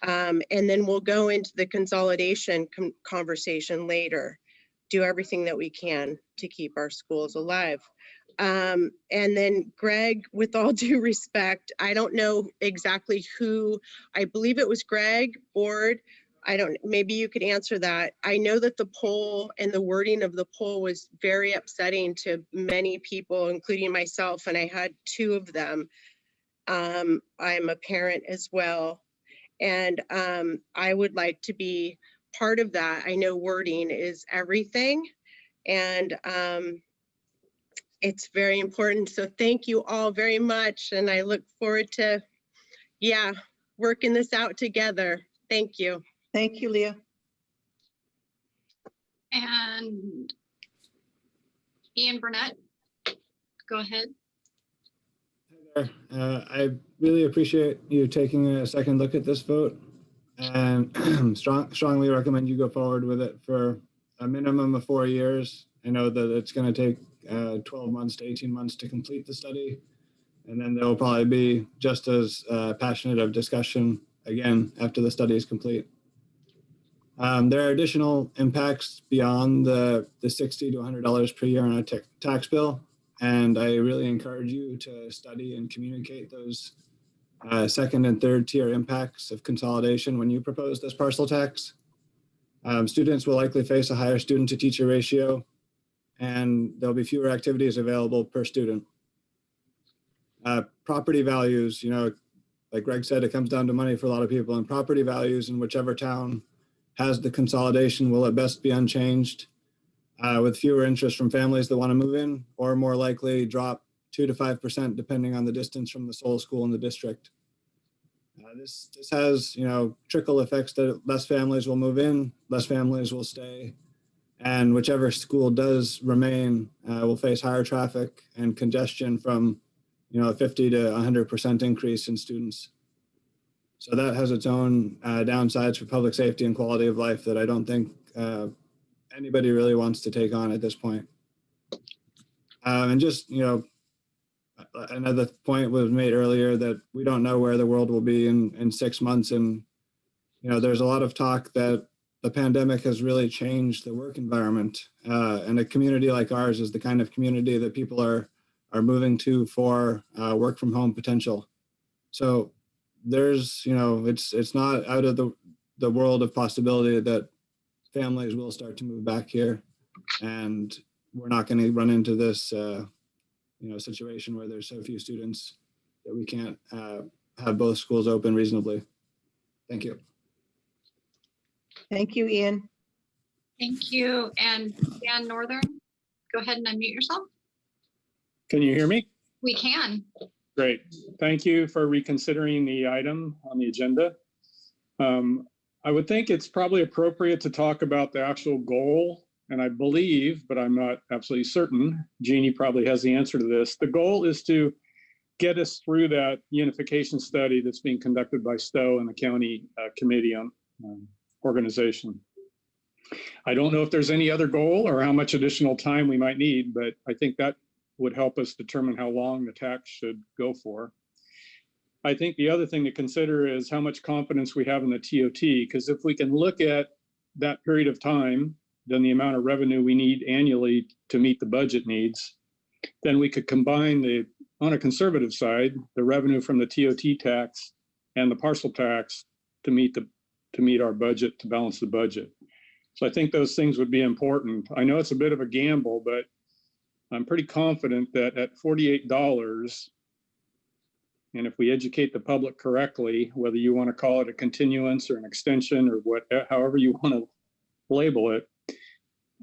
And then we'll go into the consolidation conversation later. Do everything that we can to keep our schools alive. And then Greg, with all due respect, I don't know exactly who, I believe it was Greg Board. I don't, maybe you could answer that. I know that the poll and the wording of the poll was very upsetting to many people, including myself, and I had 2 of them. I'm a parent as well. And I would like to be part of that. I know wording is everything. And it's very important. So thank you all very much. And I look forward to, yeah, working this out together. Thank you. Thank you, Leah. And Ian Burnett, go ahead. I really appreciate you taking a second look at this vote, and strongly recommend you go forward with it for a minimum of 4 years. I know that it's going to take 12 months to 18 months to complete the study, and then there will probably be just as passionate of discussion again after the study is complete. There are additional impacts beyond the $60 to $100 per year on a tax bill, and I really encourage you to study and communicate those second and third tier impacts of consolidation when you propose this parcel tax. Students will likely face a higher student to teacher ratio, and there'll be fewer activities available per student. Property values, like Greg said, it comes down to money for a lot of people, and property values in whichever town has the consolidation will at best be unchanged, with fewer interest from families that want to move in, or more likely drop 2 to 5% depending on the distance from the sole school in the district. This has, trickle effects that less families will move in, less families will stay, and whichever school does remain will face higher traffic and congestion from, a 50 to 100% increase in students. So that has its own downsides for public safety and quality of life that I don't think anybody really wants to take on at this point. And just, another point was made earlier that we don't know where the world will be in 6 months. And, there's a lot of talk that the pandemic has really changed the work environment. And a community like ours is the kind of community that people are moving to for work from home potential. So there's, it's not out of the world of possibility that families will start to move back here, and we're not going to run into this, situation where there's so few students that we can't have both schools open reasonably. Thank you. Thank you, Ian. Thank you. And Dan Northern, go ahead and unmute yourself. Can you hear me? We can. Great. Thank you for reconsidering the item on the agenda. I would think it's probably appropriate to talk about the actual goal. And I believe, but I'm not absolutely certain, Jeannie probably has the answer to this. The goal is to get us through that unification study that's being conducted by Stowe and the county committee on organization. I don't know if there's any other goal or how much additional time we might need, but I think that would help us determine how long the tax should go for. I think the other thing to consider is how much confidence we have in the TOT, because if we can look at that period of time, then the amount of revenue we need annually to meet the budget needs, then we could combine on a conservative side, the revenue from the TOT tax and the parcel tax to meet our budget, to balance the budget. So I think those things would be important. I know it's a bit of a gamble, but I'm pretty confident that at $48, and if we educate the public correctly, whether you want to call it a continuance or an extension or however you want to label it,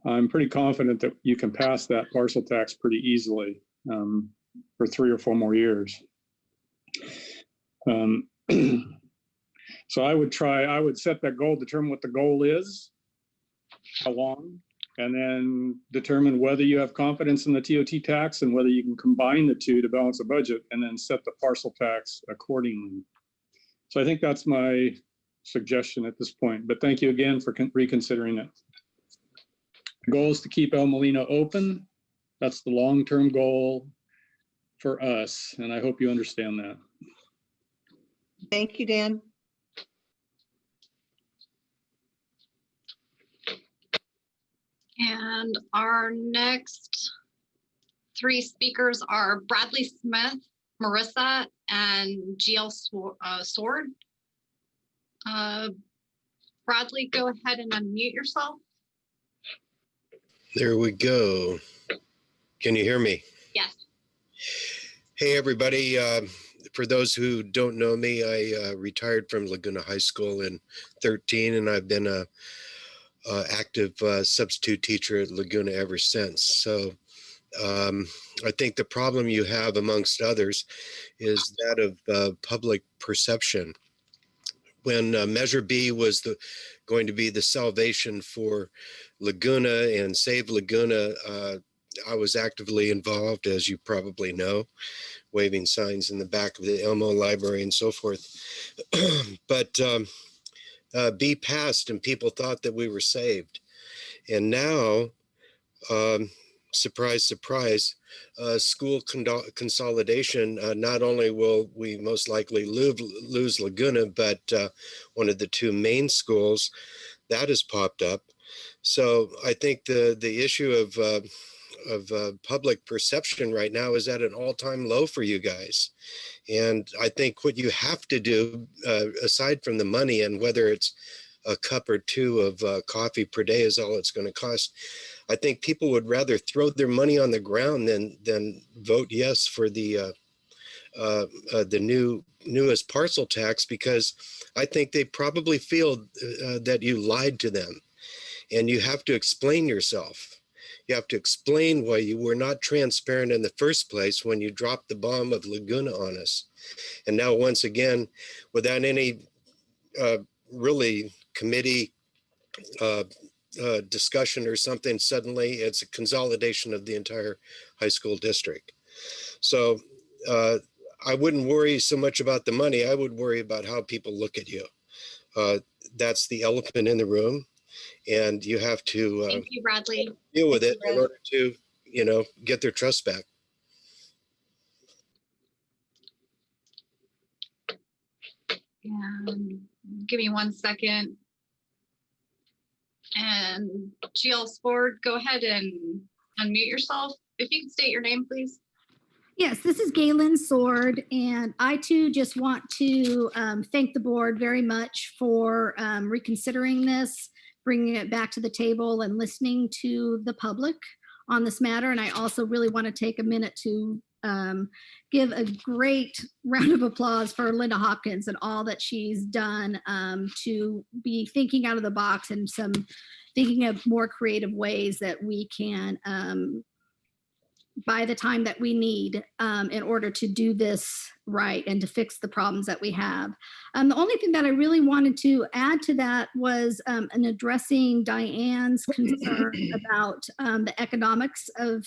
I'm pretty confident that you can pass that parcel tax pretty easily for 3 or 4 more years. So I would set that goal, determine what the goal is, how long, and then determine whether you have confidence in the TOT tax and whether you can combine the two to balance the budget, and then set the parcel tax accordingly. So I think that's my suggestion at this point, but thank you again for reconsidering it. The goal is to keep El Molino open. That's the long-term goal for us, and I hope you understand that. Thank you, Dan. And our next three speakers are Bradley Smith, Marissa, and GL Sword. Bradley, go ahead and unmute yourself. There we go. Can you hear me? Yes. Hey, everybody. For those who don't know me, I retired from Laguna High School in 2013, and I've been a active substitute teacher at Laguna ever since. So I think the problem you have, amongst others, is that of public perception. When Measure B was going to be the salvation for Laguna and Save Laguna, I was actively involved, as you probably know, waving signs in the back of the Elmo Library and so forth. But B passed and people thought that we were saved. And now, surprise, surprise, school consolidation, not only will we most likely lose Laguna, but one of the two main schools, that has popped up. So I think the issue of public perception right now is at an all-time low for you guys. And I think what you have to do, aside from the money and whether it's a cup or two of coffee per day is all it's going to cost, I think people would rather throw their money on the ground than vote yes for the newest parcel tax, because I think they probably feel that you lied to them, and you have to explain yourself. You have to explain why you were not transparent in the first place when you dropped the bomb of Laguna on us. And now, once again, without any really committee discussion or something, suddenly it's a consolidation of the entire high school district. So I wouldn't worry so much about the money. I would worry about how people look at you. That's the elephant in the room, and you have to Thank you, Bradley. deal with it in order to, get their trust back. Give me 1 second. And GL Sport, go ahead and unmute yourself. If you could state your name, please. Yes, this is Galen Sword, and I too just want to thank the board very much for reconsidering this, bringing it back to the table and listening to the public on this matter. And I also really want to take a minute to give a great round of applause for Linda Hopkins and all that she's done to be thinking out of the box and thinking of more creative ways that we can buy the time that we need in order to do this right and to fix the problems that we have. The only thing that I really wanted to add to that was in addressing Diane's concern about the economics of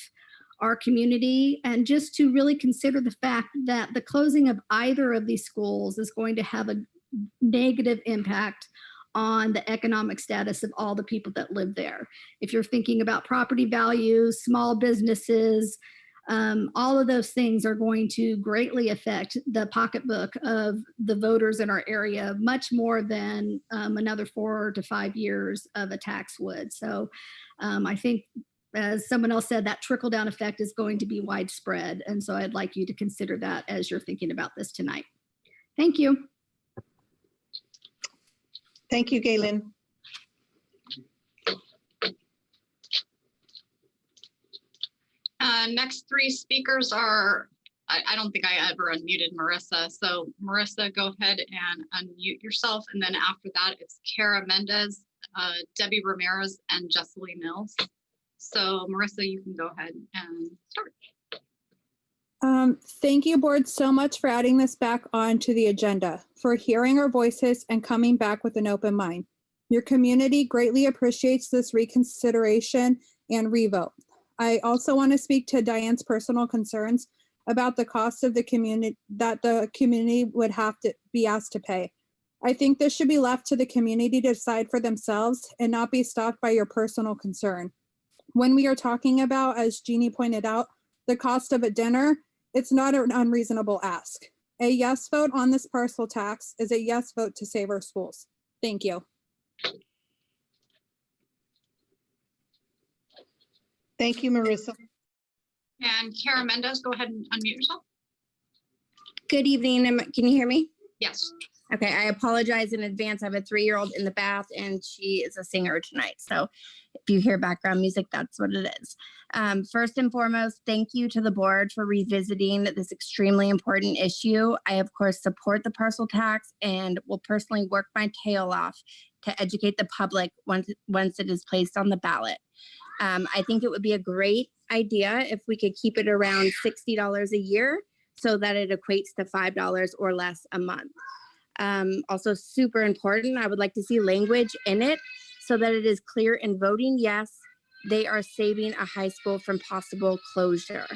our community, and just to really consider the fact that the closing of either of these schools is going to have a negative impact on the economic status of all the people that live there. If you're thinking about property values, small businesses, all of those things are going to greatly affect the pocketbook of the voters in our area, much more than another 4 to 5 years of a tax would. So I think, as someone else said, that trickle-down effect is going to be widespread. And so I'd like you to consider that as you're thinking about this tonight. Thank you. Thank you, Galen. Next three speakers are, I don't think I ever unmuted Marissa. So Marissa, go ahead and unmute yourself. And then after that, it's Kara Mendez, Debbie Ramirez, and Jesselie Mills. So Marissa, you can go ahead and start. Thank you, board, so much for adding this back onto the agenda, for hearing our voices and coming back with an open mind. Your community greatly appreciates this reconsideration and revote. I also want to speak to Diane's personal concerns about the cost of the community that the community would have to be asked to pay. I think this should be left to the community to decide for themselves and not be stopped by your personal concern. When we are talking about, as Jeannie pointed out, the cost of a dinner, it's not an unreasonable ask. A yes vote on this parcel tax is a yes vote to save our schools. Thank you. Thank you, Marissa. And Kara Mendez, go ahead and unmute yourself. Good evening. Can you hear me? Yes. Okay, I apologize in advance. I have a 3-year-old in the bath and she is a singer tonight. So if you hear background music, that's what it is. First and foremost, thank you to the board for revisiting this extremely important issue. I, of course, support the parcel tax and will personally work my tail off to educate the public once it is placed on the ballot. I think it would be a great idea if we could keep it around $60 a year so that it equates to $5 or less a month. Also super important, I would like to see language in it so that it is clear in voting yes, they are saving a high school from possible closure.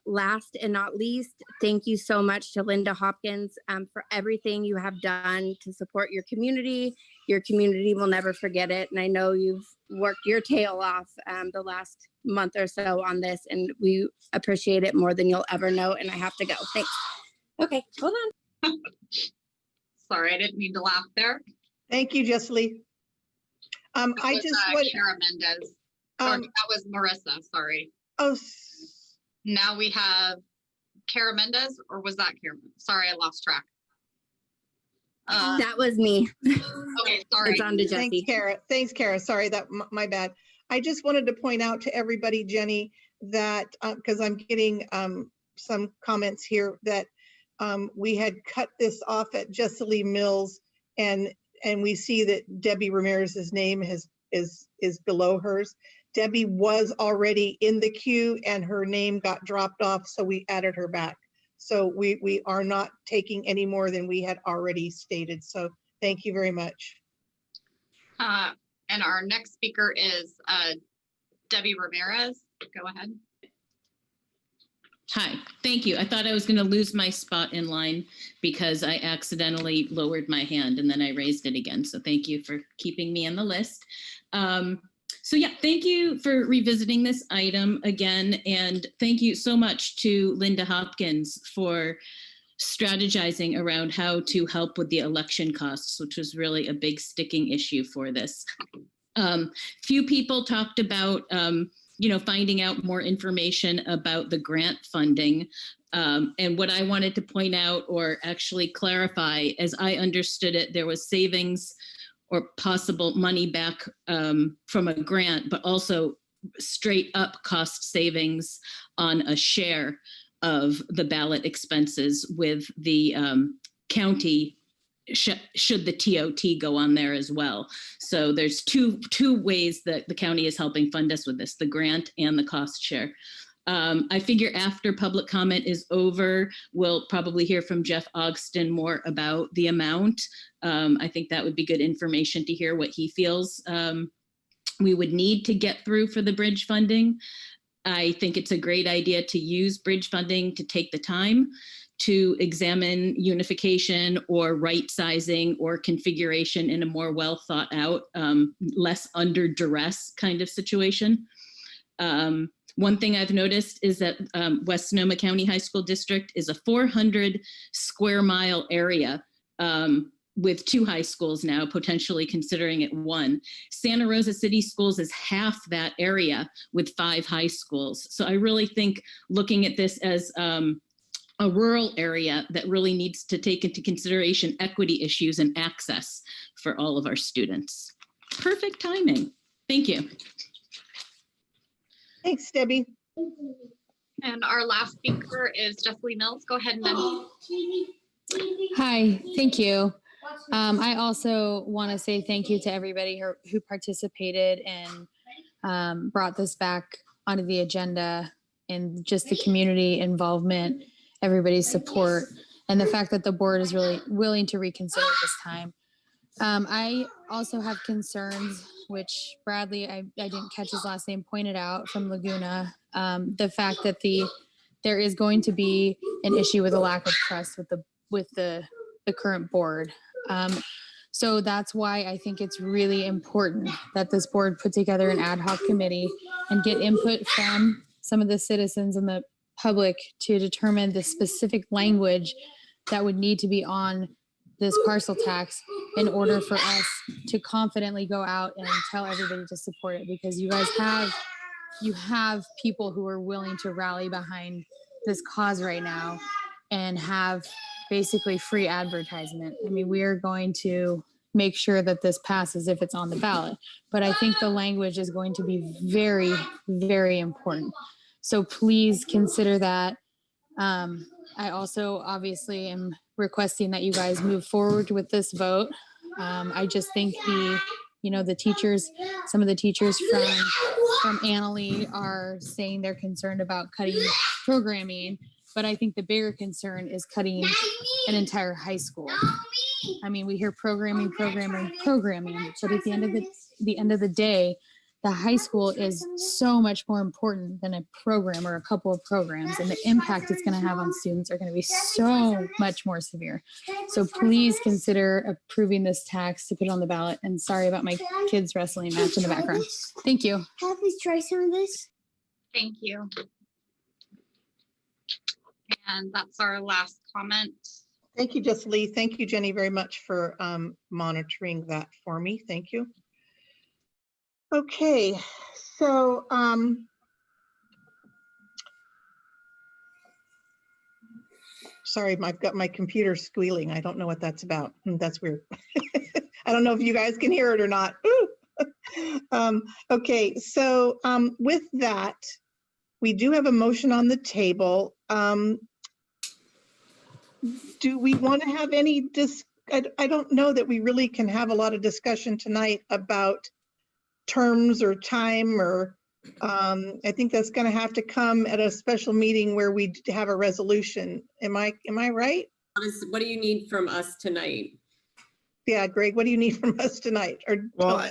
Last and not least, thank you so much to Linda Hopkins for everything you have done to support your community. Your community will never forget it. And I know you've worked your tail off the last month or so on this, and we appreciate it more than you'll ever know. And I have to go. Thanks. Okay, hold on. Sorry, I didn't mean to laugh there. Thank you, Jessie. I just want Kara Mendez. Or that was Marissa, sorry. Oh, now we have Kara Mendez, or was that Kara? Sorry, I lost track. That was me. Okay, sorry. It's on to Jessie. Thanks, Kara. Thanks, Kara. Sorry, that my bad. I just wanted to point out to everybody, Jenny, that because I'm getting some comments here that we had cut this off at Jessie Mills, and we see that Debbie Ramirez's name is below hers. Debbie was already in the queue and her name got dropped off, so we added her back. So we are not taking any more than we had already stated. So thank you very much. And our next speaker is Debbie Ramirez. Go ahead. Hi, thank you. I thought I was going to lose my spot in line because I accidentally lowered my hand and then I raised it again. So thank you for keeping me on the list. So yeah, thank you for revisiting this item again. And thank you so much to Linda Hopkins for strategizing around how to help with the election costs, which was really a big sticking issue for this. Few people talked about finding out more information about the grant funding. And what I wanted to point out or actually clarify, as I understood it, there was savings or possible money back from a grant, but also straight up cost savings on a share of the ballot expenses with the county should the TOT go on there as well. So there's two ways that the county is helping fund us with this, the grant and the cost share. I figure after public comment is over, we'll probably hear from Jeff Ogston more about the amount. I think that would be good information to hear what he feels we would need to get through for the bridge funding. I think it's a great idea to use bridge funding to take the time to examine unification or right sizing or configuration in a more well thought out, less under duress kind of situation. One thing I've noticed is that West Sonoma County High School District is a 400 square mile area with 2 high schools now, potentially considering it 1. Santa Rosa City Schools is half that area with 5 high schools. So I really think looking at this as a rural area that really needs to take into consideration equity issues and access for all of our students. Perfect timing. Thank you. Thanks, Debbie. And our last speaker is Jessie Mills. Go ahead and then. Hi, thank you. I also want to say thank you to everybody who participated and brought this back onto the agenda, and just the community involvement, everybody's support, and the fact that the board is really willing to reconsider at this time. I also have concerns, which Bradley, I didn't catch his last name, pointed out from Laguna, the fact that there is going to be an issue with a lack of trust with the current board. So that's why I think it's really important that this board put together an ad hoc committee and get input from some of the citizens and the public to determine the specific language that would need to be on this parcel tax in order for us to confidently go out and tell everybody to support it, because you guys have you have people who are willing to rally behind this cause right now and have basically free advertisement. I mean, we are going to make sure that this passes if it's on the ballot, but I think the language is going to be very, very important. So please consider that. I also obviously am requesting that you guys move forward with this vote. I just think the teachers, some of the teachers from Annalee are saying they're concerned about cutting programming, but I think the bigger concern is cutting an entire high school. I mean, we hear programming, but at the end of the day, the high school is so much more important than a program or a couple of programs, and the impact it's going to have on students are going to be so much more severe. So please consider approving this tax to put on the ballot. And sorry about my kids' wrestling match in the background. Thank you. Can I please try some of this? Thank you. And that's our last comment. Thank you, Just Lee. Thank you, Jenny, very much for monitoring that for me. Thank you. Okay, so sorry, I've got my computer squealing. I don't know what that's about. That's weird. I don't know if you guys can hear it or not. Okay, so with that, we do have a motion on the table. Do we want to have any I don't know that we really can have a lot of discussion tonight about terms or time, or I think that's going to have to come at a special meeting where we have a resolution. Am I right? What do you need from us tonight? Yeah, Greg, what do you need from us tonight? Or well,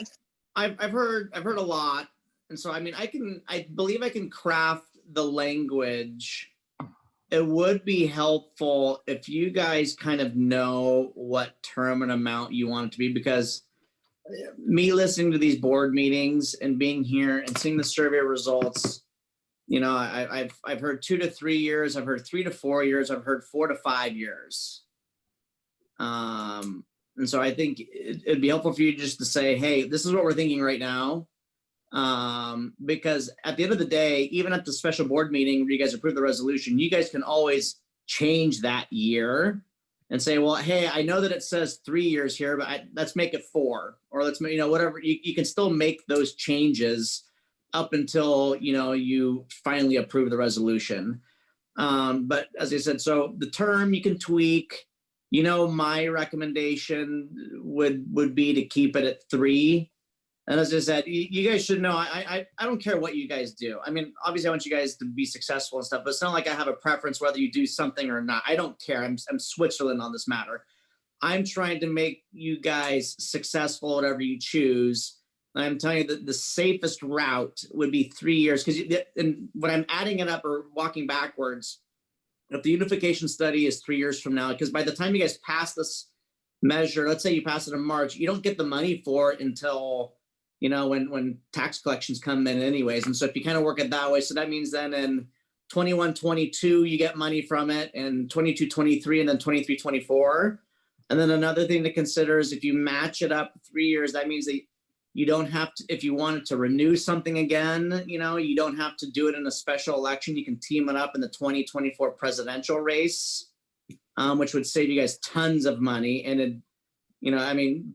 I've heard a lot, and so I mean, I believe I can craft the language. It would be helpful if you guys kind of know what term and amount you want it to be, because me listening to these board meetings and being here and seeing the survey results, you know, I've heard 2 to 3 years, I've heard 3 to 4 years, I've heard 4 to 5 years. And so I think it'd be helpful for you just to say, hey, this is what we're thinking right now. Because at the end of the day, even at the special board meeting where you guys approve the resolution, you guys can always change that year and say, well, hey, I know that it says 3 years here, but let's make it 4, or let's make, whatever. You can still make those changes up until, you finally approve the resolution. But as I said, so the term you can tweak. My recommendation would be to keep it at 3. And as I said, you guys should know, I don't care what you guys do. I mean, obviously I want you guys to be successful and stuff, but it's not like I have a preference whether you do something or not. I don't care. I'm Switzerland on this matter. I'm trying to make you guys successful, whatever you choose. And I'm telling you that the safest route would be 3 years, because and when I'm adding it up or walking backwards, if the unification study is 3 years from now, because by the time you guys pass this measure, let's say you pass it in March, you don't get the money for it until when tax collections come in anyways. And so if you kind of work it that way, so that means then in 21, 22, you get money from it, and 22, 23, and then 23, 24. And then another thing to consider is if you match it up 3 years, that means that you don't have to, if you wanted to renew something again, you don't have to do it in a special election. You can team it up in the 2024 presidential race, which would save you guys tons of money. And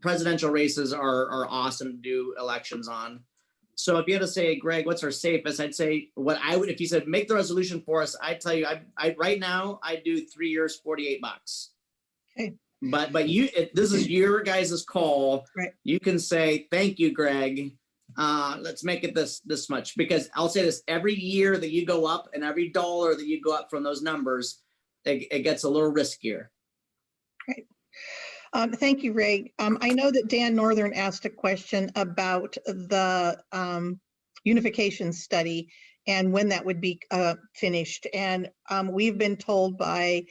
presidential races are awesome to do elections on. So if you had to say, Greg, what's our safest? I'd say if you said, make the resolution for us, I'd tell you, I right now, I do 3 years, $48. Okay. But this is your guys' call. Right. You can say, thank you, Greg. Let's make it this much, because I'll say this, every year that you go up and every dollar that you go up from those numbers, it gets a little riskier. Great. Thank you, Ray. I know that Dan Northern asked a question about the unification study and when that would be finished. And we've been told by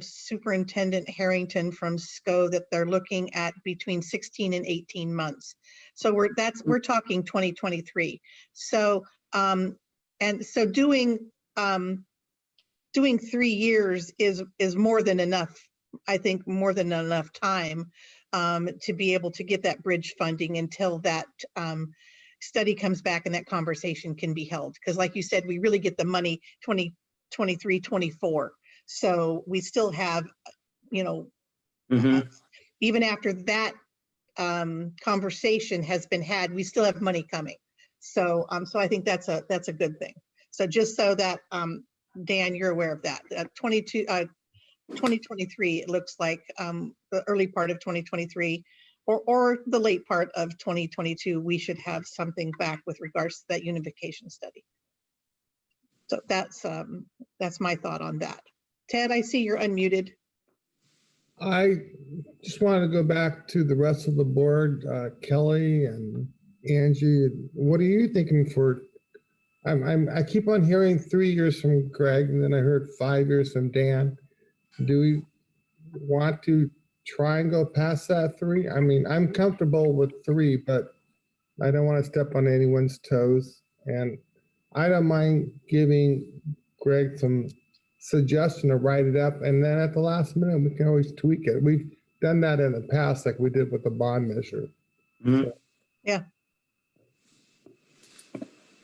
Superintendent Harrington from SCO that they're looking at between 16 and 18 months. So we're talking 2023. So so doing 3 years is more than enough. I think more than enough time to be able to get that bridge funding until that study comes back and that conversation can be held. Because like you said, we really get the money 2023, 24. So we still have, you know, even after that conversation has been had, we still have money coming. So, so I think that's a good thing. So just so that, Dan, you're aware of that. 2023, it looks like the early part of 2023 or the late part of 2022, we should have something back with regards to that unification study. So that's my thought on that. Ted, I see you're unmuted. I just wanted to go back to the rest of the board, Kelly and Angie. What are you thinking for? I keep on hearing 3 years from Greg, and then I heard 5 years from Dan. Do we want to try and go past that 3? I mean, I'm comfortable with 3, but I don't want to step on anyone's toes. And I don't mind giving Greg some suggestion to write it up, and then at the last minute we can always tweak it. We've done that in the past, like we did with the bond measure. So. Yeah.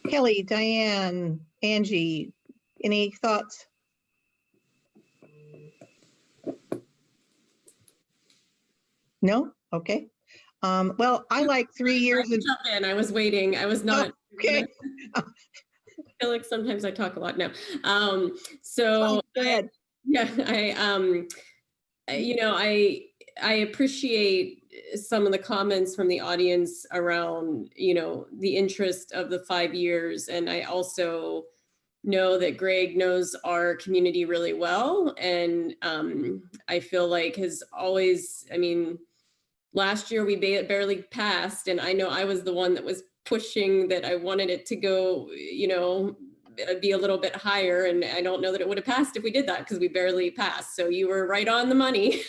Kelly, Diane, Angie, any thoughts? No? Okay. Well, I like 3 years. And I was waiting. I was not. Oh, okay. I feel like sometimes I talk a lot now. So go ahead. I appreciate some of the comments from the audience around, the interest of the 5 years. And I also know that Greg knows our community really well. And I feel like has always, last year we barely passed, and I know I was the one that was pushing that I wanted it to go, be a little bit higher. And I don't know that it would have passed if we did that because we barely passed. So you were right on the money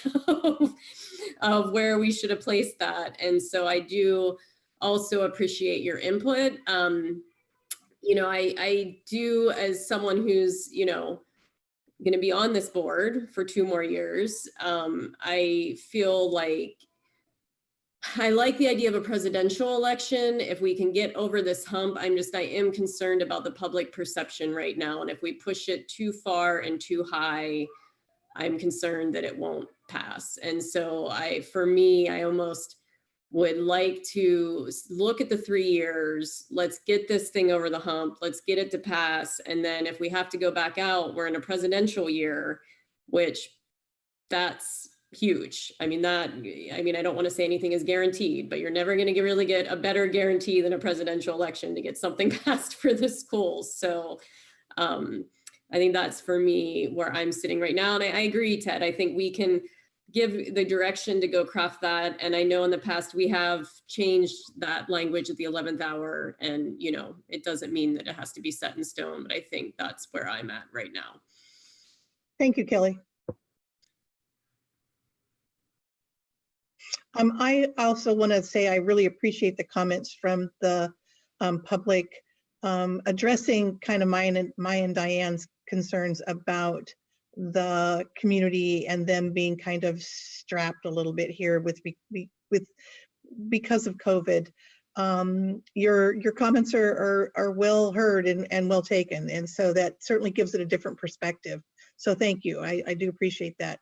of where we should have placed that. And so I do also appreciate your input. I do, as someone who's, going to be on this board for 2 more years, I feel like I like the idea of a presidential election. If we can get over this hump, I am concerned about the public perception right now. And if we push it too far and too high, I'm concerned that it won't pass. And so for me, I almost would like to look at the 3 years. Let's get this thing over the hump. Let's get it to pass. And then if we have to go back out, we're in a presidential year, which that's huge. I don't want to say anything is guaranteed, but you're never going to really get a better guarantee than a presidential election to get something passed for the schools. So I think that's for me where I'm sitting right now. And I agree, Ted. I think we can give the direction to go craft that. And I know in the past we have changed that language at the 11th hour, and it doesn't mean that it has to be set in stone, but I think that's where I'm at right now. Thank you, Kelly. I also want to say I really appreciate the comments from the public addressing kind of mine and Diane's concerns about the community and them being kind of strapped a little bit here because of COVID. Your comments are well heard and well taken, and so that certainly gives it a different perspective. So thank you. I do appreciate that.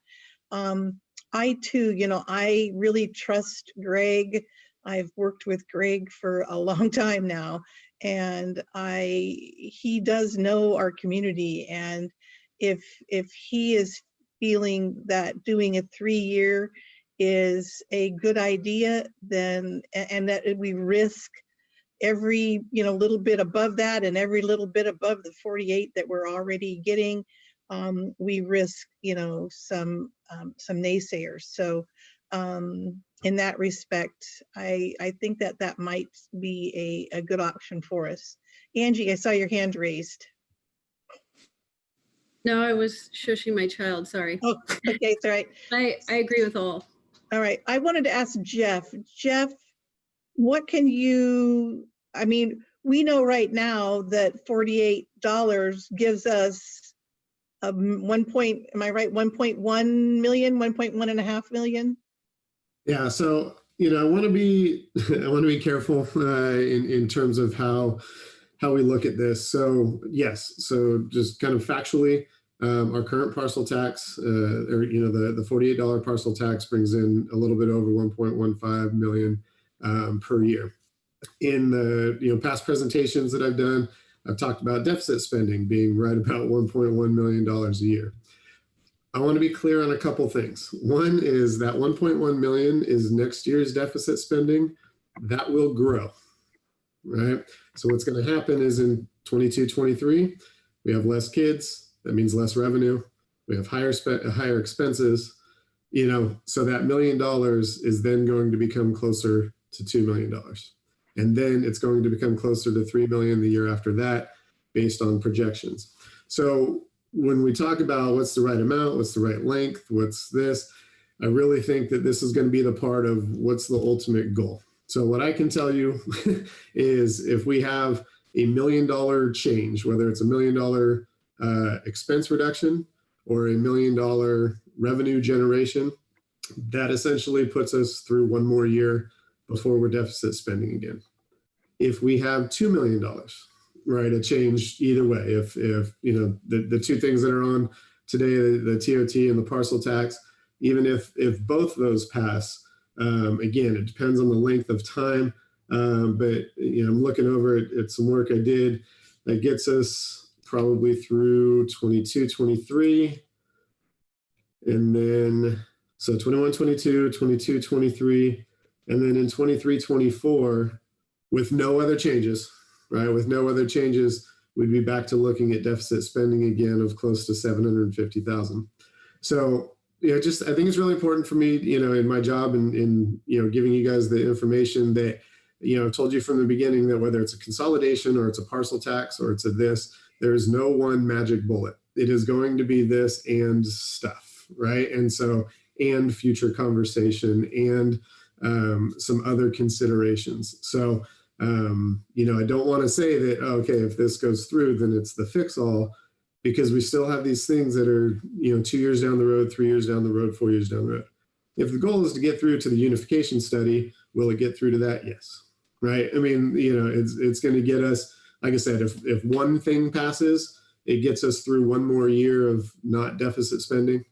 I too, I really trust Greg. I've worked with Greg for a long time now, and he does know our community. And if he is feeling that doing a 3-year is a good idea, then, and that we risk every, little bit above that and every little bit above the 48 that we're already getting, we risk, some naysayers. So in that respect, I think that might be a good option for us. Angie, I saw your hand raised. No, I was shushing my child, sorry. Oh, okay, it's all right. I agree with all. All right, I wanted to ask Jeff. Jeff, what can you, we know right now that $48 gives us am I right, 1.1 million, 1.1.5 million? Yeah, so I want to be careful in terms of how we look at this. So yes, so just kind of factually, our current parcel tax, or the $48 parcel tax brings in a little bit over 1.15 million per year. In the past presentations that I've done, I've talked about deficit spending being right about $1.1 million a year. I want to be clear on a couple things. One is that 1.1 million is next year's deficit spending. That will grow, right? So what's going to happen is in 22-23, we have less kids. That means less revenue. We have higher expenses, so that $1 million is then going to become closer to $2 million. And then it's going to become closer to 3 million the year after that, based on projections. So when we talk about what's the right amount, what's the right length, what's this, I really think that this is going to be the part of what's the ultimate goal. So what I can tell you is if we have $1 million change, whether it's $1 million expense reduction or $1 million revenue generation, that essentially puts us through one more year before we're deficit spending again. If we have $2 million, right, a change either way, if the two things that are on today, the TOT and the parcel tax, even if both of those pass, again, it depends on the length of time, but I'm looking over at some work I did that gets us probably through 22-23, and then so 21-22, 22-23, and then in 23-24, with no other changes, right? With no other changes, we'd be back to looking at deficit spending again of close to 750,000. So, I think it's really important for me, in my job and in giving you guys the information that, I've told you from the beginning that whether it's a consolidation or it's a parcel tax or it's a this, there is no one magic bullet. It is going to be this and stuff, right? And so, and future conversation and some other considerations. So, I don't want to say that, okay, if this goes through, then it's the fix all, because we still have these things that are, 2 years down the road, 3 years down the road, 4 years down the road. If the goal is to get through to the unification study, will it get through to that? Yes. Right. I mean, it's going to get us, like I said, if one thing passes, it gets us through one more year of not deficit spending.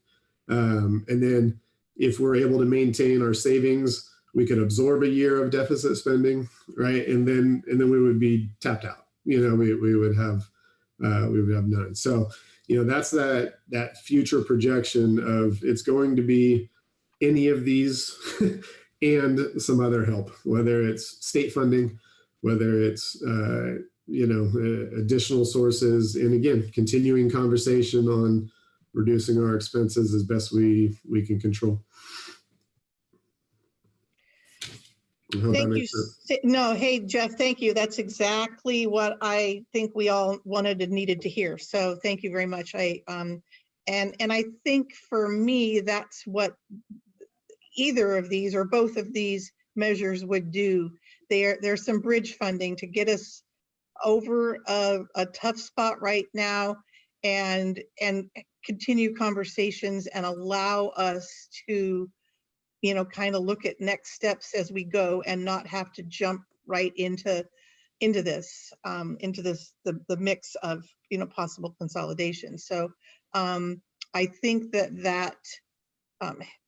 And then if we're able to maintain our savings, we could absorb a year of deficit spending, right? And then we would be tapped out. We would have none. So, that's that future projection of it's going to be any of these and some other help, whether it's state funding, whether it's additional sources, and again, continuing conversation on reducing our expenses as best we can control. Thank you. No, hey, Jeff, thank you. That's exactly what I think we all wanted and needed to hear. So thank you very much. And I think for me, that's what either of these or both of these measures would do. There's some bridge funding to get us over a tough spot right now and continue conversations and allow us to kind of look at next steps as we go and not have to jump right into this, the mix of, possible consolidation. So I think that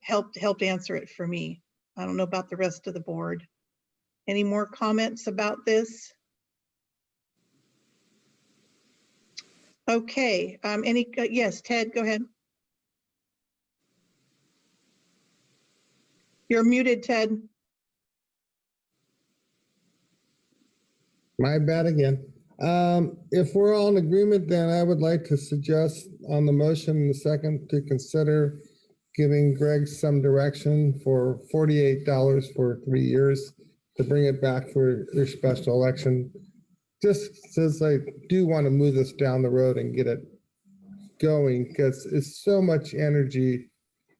helped answer it for me. I don't know about the rest of the board. Any more comments about this? Okay, yes, Ted, go ahead. You're muted, Ted. My bad again. If we're all in agreement, then I would like to suggest on the motion in the second to consider giving Greg some direction for $48 for 3 years to bring it back for your special election. Just since I do want to move this down the road and get it going, because it's so much energy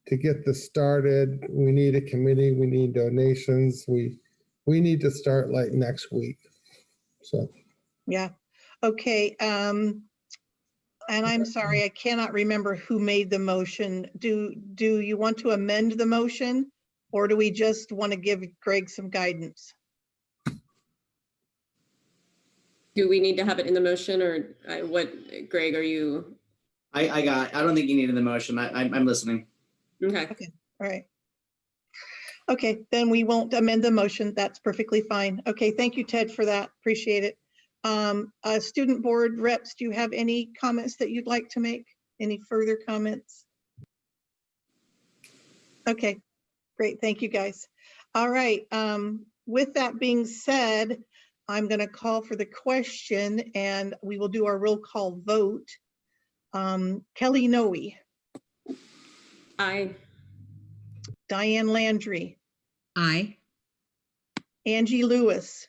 to get this started. We need a committee, we need donations, we need to start like next week. So yeah, okay. And I'm sorry, I cannot remember who made the motion. Do you want to amend the motion Or do we just want to give Greg some guidance? Do we need to have it in the motion or what, Greg, are you? I don't think you needed the motion. I'm listening. Okay. Okay, all right. Okay, then we won't amend the motion. That's perfectly fine. Okay, thank you, Ted, for that. Appreciate it. Student board reps, do you have any comments that you'd like to make? Any further comments? Okay, great. Thank you, guys. All right. With that being said, I'm going to call for the question and we will do our roll call vote. Kelly Noe. Aye. Diane Landry. Aye. Angie Lewis.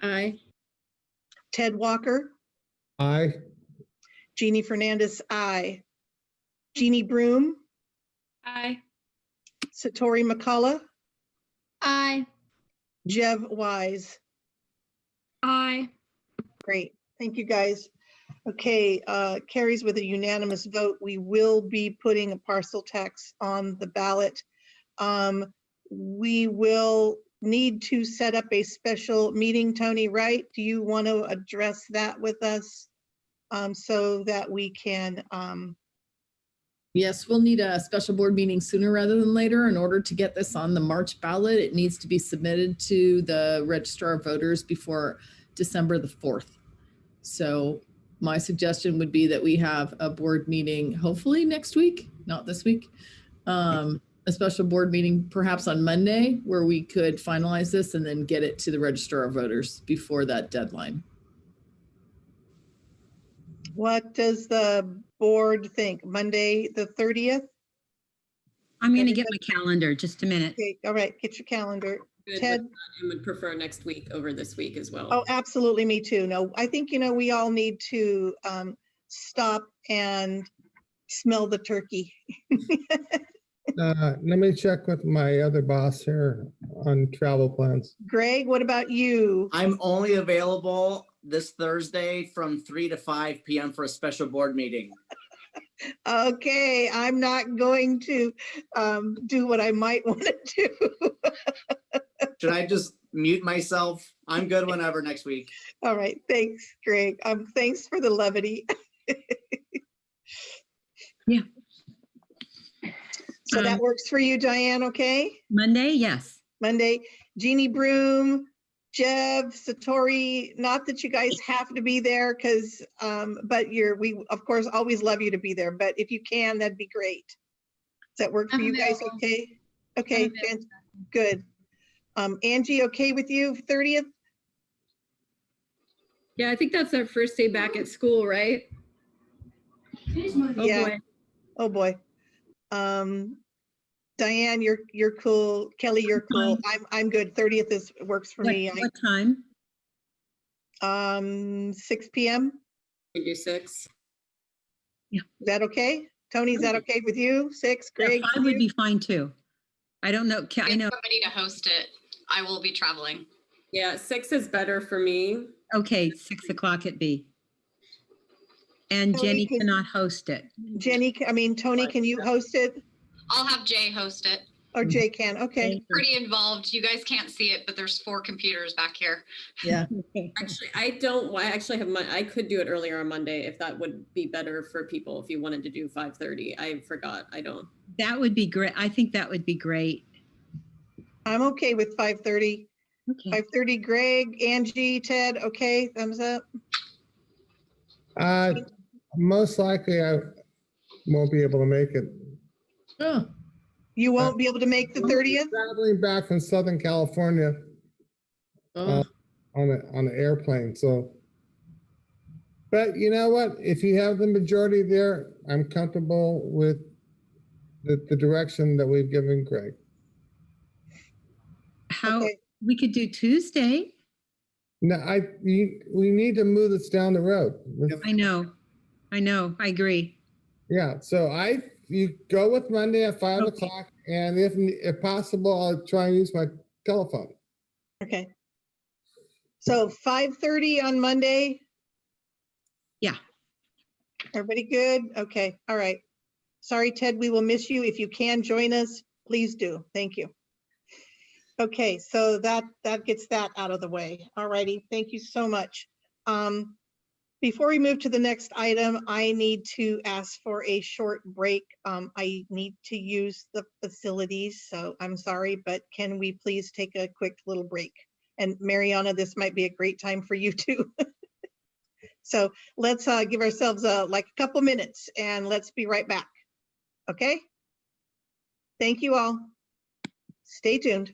Aye. Ted Walker. Aye. Jeannie Fernandez, aye. Jeannie Broom. Aye. Satori McCullough. Aye. Jev Wise. Aye. Great. Thank you, guys. Okay, carries with a unanimous vote. We will be putting a parcel tax on the ballot. We will need to set up a special meeting, Tony, right? Do you want to address that with us so that we can? Yes, we'll need a special board meeting sooner rather than later. In order to get this on the March ballot, it needs to be submitted to the Registrar of Voters before December the 4th. So my suggestion would be that we have a board meeting, hopefully next week, not this week. A special board meeting perhaps on Monday where we could finalize this and then get it to the Registrar of Voters before that deadline. What does the board think? Monday, the 30th? I'm going to get my calendar, just a minute. Okay, all right, get your calendar. Good Ted? with that and would prefer next week over this week as well. Oh, absolutely, me too. No, I think, we all need to stop and smell the turkey. Let me check with my other boss here on travel plans. Greg, what about you? I'm only available this Thursday from 3 to 5 p.m. for a special board meeting. Okay, I'm not going to do what I might want to do. Should I just mute myself? I'm good whenever next week. All right, thanks, Greg. Thanks for the levity. Yeah. So that works for you, Diane, okay? Monday, yes. Monday, Jeannie Broom, Jev, Satori, not that you guys have to be there because, but we of course always love you to be there, but if you can, that'd be great. Does that work for you guys okay? Okay, good. Angie, okay with you, 30th? Yeah, I think that's our first day back at school, right? Yeah. Boy. Oh boy. Diane, you're cool. Kelly, you're cool. I'm good. 30th works for me. What time? 6 p.m. We do 6. Yeah. Is that okay? Tony, is that okay with you? 6, Greg? Yeah, 5 would be fine too. I don't know. I know. Somebody to host it. I will be traveling. Yeah, 6 is better for me. Okay, 6 o'clock it be. And Tony, Jenny cannot host it. Tony, can you host it? I'll have Jay host it. Or Jay can, okay. Pretty involved. You guys can't see it, but there's 4 computers back here. Yeah. Actually, I actually have I could do it earlier on Monday if that would be better for people if you wanted to do 5:30. I forgot. I don't. That would be great. I think that would be great. I'm okay with 5:30. Okay. 5:30, Greg, Angie, Ted, okay, thumbs up. Most likely I won't be able to make it. Oh. You won't be able to make the 30th? Traveling back from Southern California on an airplane. So, but you know what? If you have the majority there, I'm comfortable with the direction that we've given Greg. How we could do Tuesday? No, we need to move this down the road. I know. I agree. Yeah. So you go with Monday at 5 o'clock, and if possible, I'll try and use my telephone. Okay. So 5:30 on Monday? Yeah. Everybody good? Okay. All right. Sorry, Ted, we will miss you. If you can join us, Please do. Thank you. Okay, so that gets that out of the way. All righty, thank you so much. Before we move to the next item, I need to ask for a short break. I need to use the facilities, so I'm sorry, but can we please take a quick little break? And Mariana, this might be a great time for you too. So let's give ourselves like a couple minutes and let's be right back. Okay? Thank you all. Stay tuned.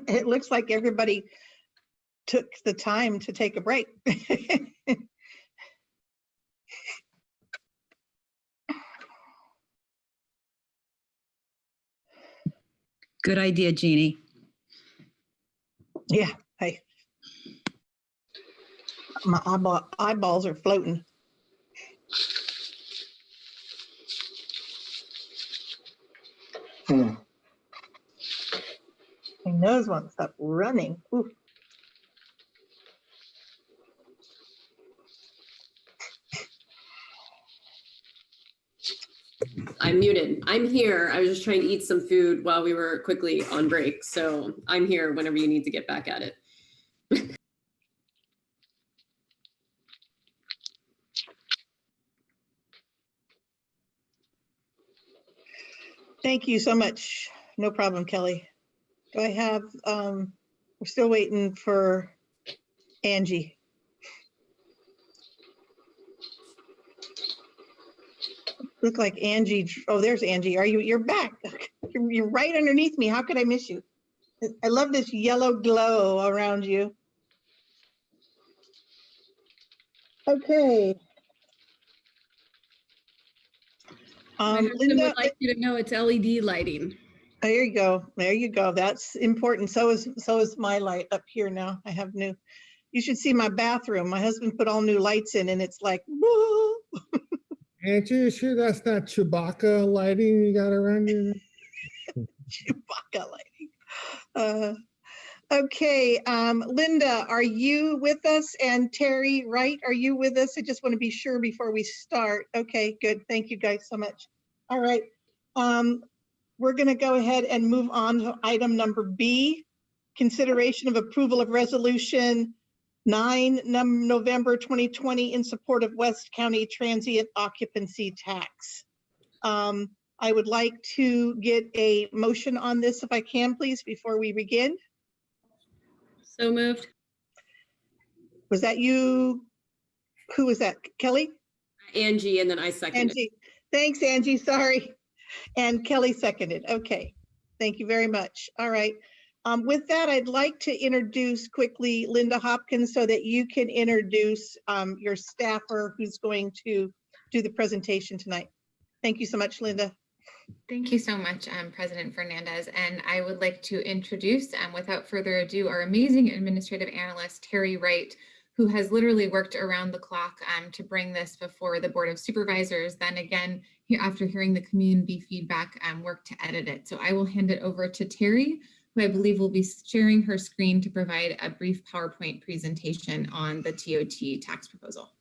It looks like everybody took the time to take a break. Good idea, Jeannie. Yeah, hey. My eyeballs are floating. My nose won't stop running. Ooh. I'm muted. I'm here. I was just trying to eat some food while we were quickly on break. So I'm here whenever you need to get back at it. Thank you so much. No problem, Kelly. Do I have, we're still waiting for Angie. Look like Angie, oh, there's Angie. You're back. You're right underneath me. How could I miss you? I love this yellow glow around you. Okay. My husband Linda, would like you to know it's LED lighting. there you go. There you go. That's important. So is my light up here now. I have new. You should see my bathroom. My husband put all new lights in, and it's like, woo. Ain't you sure that's not Chewbacca lighting you got around you? Chewbacca lighting. Okay, Linda, are you with us? And Terry, Wright, are you with us? I just want to be sure before we start. Okay, good. Thank you guys so much. All right. We're going to go ahead and move on to item number B, consideration of approval of resolution November 2020 in support of West County transient occupancy tax. I would like to get a motion on this if I can, please, before we begin. So moved. Was that you? Who was that? Kelly? Angie, and then I seconded. Angie. Thanks, Angie. Sorry. And Kelly seconded. Okay. Thank you very much. All right. With that, I'd like to introduce quickly Linda Hopkins so that you can introduce your staffer who's going to do the presentation tonight. Thank you so much, Linda. Thank you so much, President Fernandez. And I would like to introduce, without further ado, our amazing administrative analyst, Terry Wright, who has literally worked around the clock to bring this before the Board of Supervisors. Then again, after hearing the community feedback, worked to edit it. So I will hand it over to Terry, who I believe will be sharing her screen to provide a brief PowerPoint presentation on the TOT tax proposal.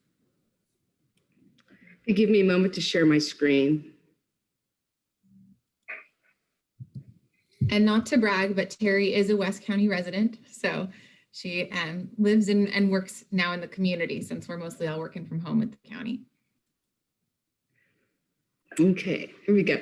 Give me a moment to share my screen. And not to brag, but Terry is a West County resident. So she lives and works now in the community since we're mostly all working from home with the county. Okay, here we go.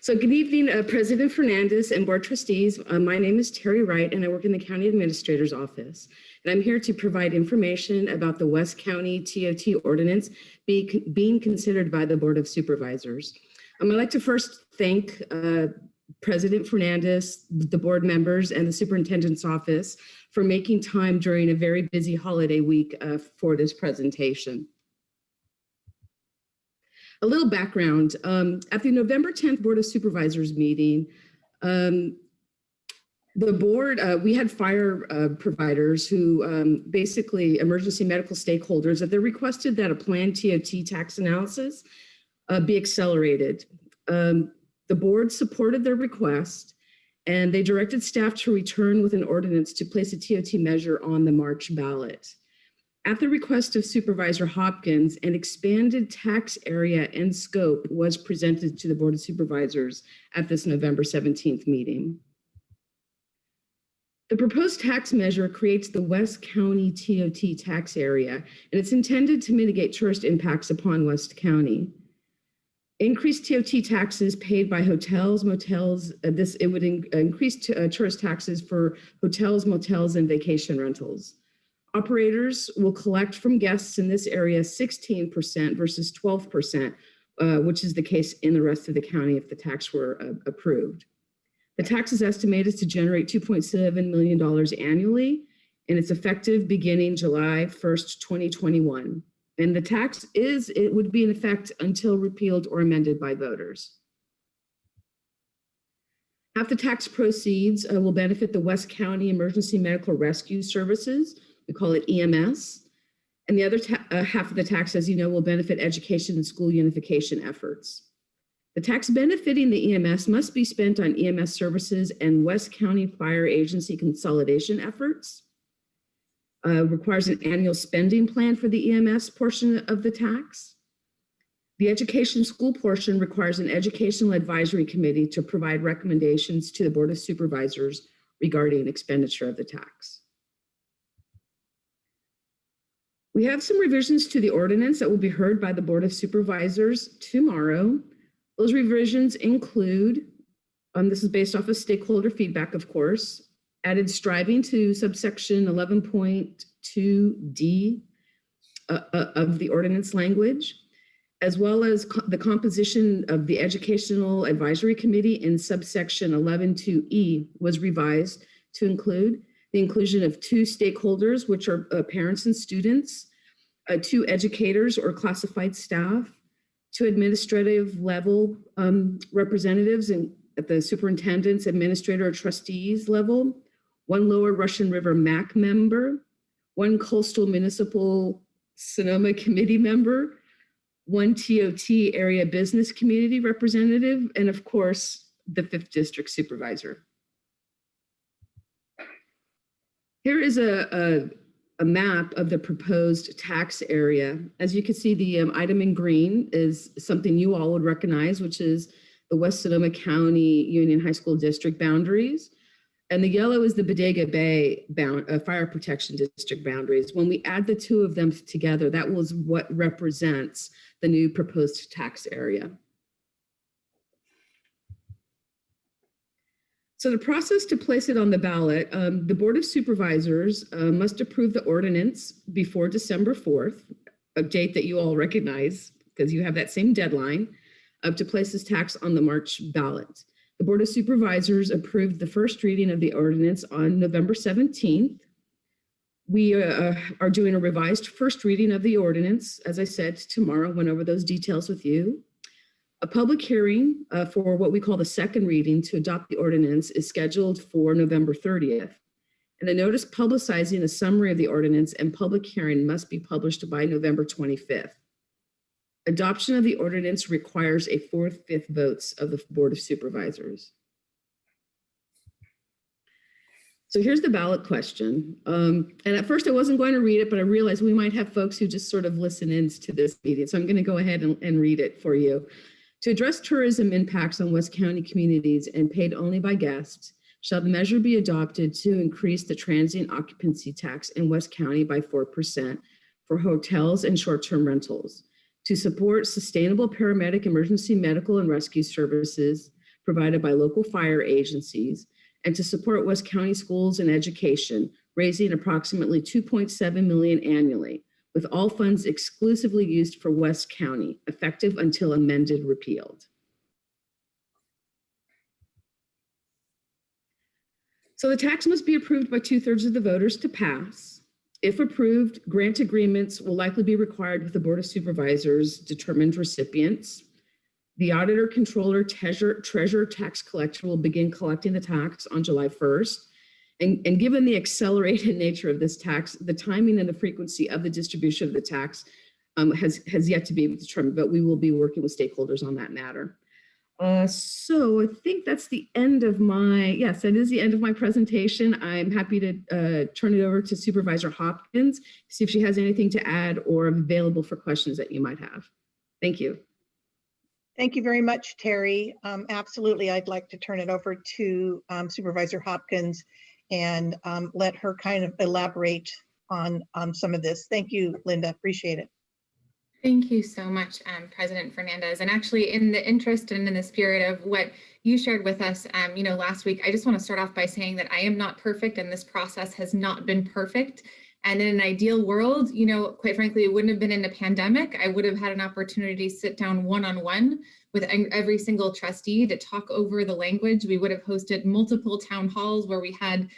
So good evening, President Fernandez and Board Trustees. My name is Terry Wright and I work in the County Administrator's Office. And I'm here to provide information about the West County TOT ordinance being considered by the Board of Supervisors. I'd like to first thank President Fernandez, the board members, and the Superintendent's Office for making time during a very busy holiday week for this presentation. A little background, at the November 10th Board of Supervisors meeting, the board, we had fire providers who basically emergency medical stakeholders that they requested that a planned TOT tax analysis be accelerated. The board supported their request and they directed staff to return with an ordinance to place a TOT measure on the March ballot. At the request of Supervisor Hopkins, an expanded tax area and scope was presented to the Board of Supervisors at this November 17th meeting. The proposed tax measure creates the West County TOT tax area, and it's intended to mitigate tourist impacts upon West County. Increased TOT taxes paid by hotels, motels, it would increase tourist taxes for hotels, motels, and vacation rentals. Operators will collect from guests in this area 16% versus 12%, which is the case in the rest of the county if the tax were approved. The tax is estimated to generate $2.7 million annually, and it's effective beginning July 1st, 2021. And the tax it would be in effect until repealed or amended by voters. Half the tax proceeds will benefit the West County Emergency Medical Rescue Services. We call it EMS. And the other half of the tax, as you know, will benefit education and school unification efforts. The tax benefiting the EMS must be spent on EMS services and West County Fire Agency consolidation efforts. Requires an annual spending plan for the EMS portion of the tax. The education school portion requires an educational advisory committee to provide recommendations to the Board of Supervisors regarding expenditure of the tax. We have some revisions to the ordinance that will be heard by the Board of Supervisors tomorrow. Those revisions include, this is based off of stakeholder feedback, of course, added striving to subsection 11.2D of the ordinance language, as well as the composition of the Educational Advisory Committee in subsection 11.2E was revised to include the inclusion of 2 stakeholders, which are parents and students, 2 educators or classified staff, 2 administrative level representatives at the superintendent's, administrator, or trustees level, 1 Lower Russian River MAC member, 1 Coastal Municipal Sonoma Committee member, 1 TOT Area Business Community representative, and of course, the 5th District Supervisor. Here is a map of the proposed tax area. As you can see, the item in green is something you all would recognize, which is the West Sonoma County Union High School District boundaries. And the yellow is the Bodega Bay Fire Protection District boundaries. When we add the two of them together, that was what represents the new proposed tax area. So the process to place it on the ballot, the Board of Supervisors must approve the ordinance before December 4th, a date that you all recognize because you have that same deadline to place this tax on the March ballot. The Board of Supervisors approved the first reading of the ordinance on November 17th. We are doing a revised first reading of the ordinance, as I said, tomorrow. Went over those details with you. A public hearing for what we call the second reading to adopt the ordinance is scheduled for November 30th. And the notice publicizing a summary of the ordinance and public hearing must be published by November 25th. Adoption of the ordinance requires a 4/5 votes of the Board of Supervisors. So here's the ballot question. And at first I wasn't going to read it, but I realized we might have folks who just sort of listen in to this meeting. So I'm going to go ahead and read it for you. To address tourism impacts on West County communities and paid only by guests, shall the measure be adopted to increase the transient occupancy tax in West County by 4% for hotels and short-term rentals, to support sustainable paramedic emergency medical and rescue services provided by local fire agencies, and to support West County schools and education, raising approximately $2.7 million annually, with all funds exclusively used for West County, effective until amended repealed. So the tax must be approved by 2/3 of the voters to pass. If approved, grant agreements will likely be required with the Board of Supervisors determined recipients. The auditor, controller, treasurer, tax collector will begin collecting the tax on July 1st. And given the accelerated nature of this tax, the timing and the frequency of the distribution of the tax has yet to be determined, but we will be working with stakeholders on that matter. So I think that's the end of yes, that is the end of my presentation. I'm happy to turn it over to Supervisor Hopkins, see if she has anything to add or available for questions that you might have. Thank you. Thank you very much, Terry. Absolutely, I'd like to turn it over to Supervisor Hopkins and let her kind of elaborate on some of this. Thank you, Linda, appreciate it. Thank you so much, President Fernandez. And actually, in the interest and in the spirit of what you shared with us, last week, I just want to start off by saying that I am not perfect and this process has not been perfect. And in an ideal world, quite frankly, it wouldn't have been in a pandemic. I would have had an opportunity to sit down one-on-one with every single trustee to talk over the language. We would have hosted multiple town halls where we had,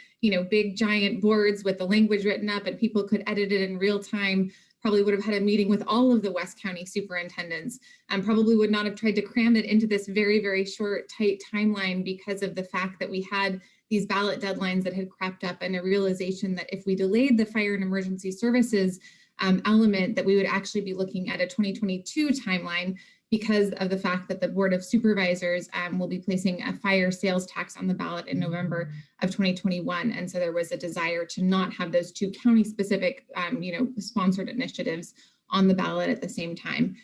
big giant boards with the language written up and people could edit it in real time. Probably would have had a meeting with all of the West County superintendents, and probably would not have tried to cram it into this very, very short, tight timeline because of the fact that we had these ballot deadlines that had crept up and a realization that if we delayed the fire and emergency services element, that we would actually be looking at a 2022 timeline because of the fact that the Board of Supervisors will be placing a fire sales tax on the ballot in November of 2021. And so there was a desire to not have those two county-specific, sponsored initiatives on the ballot at the same time.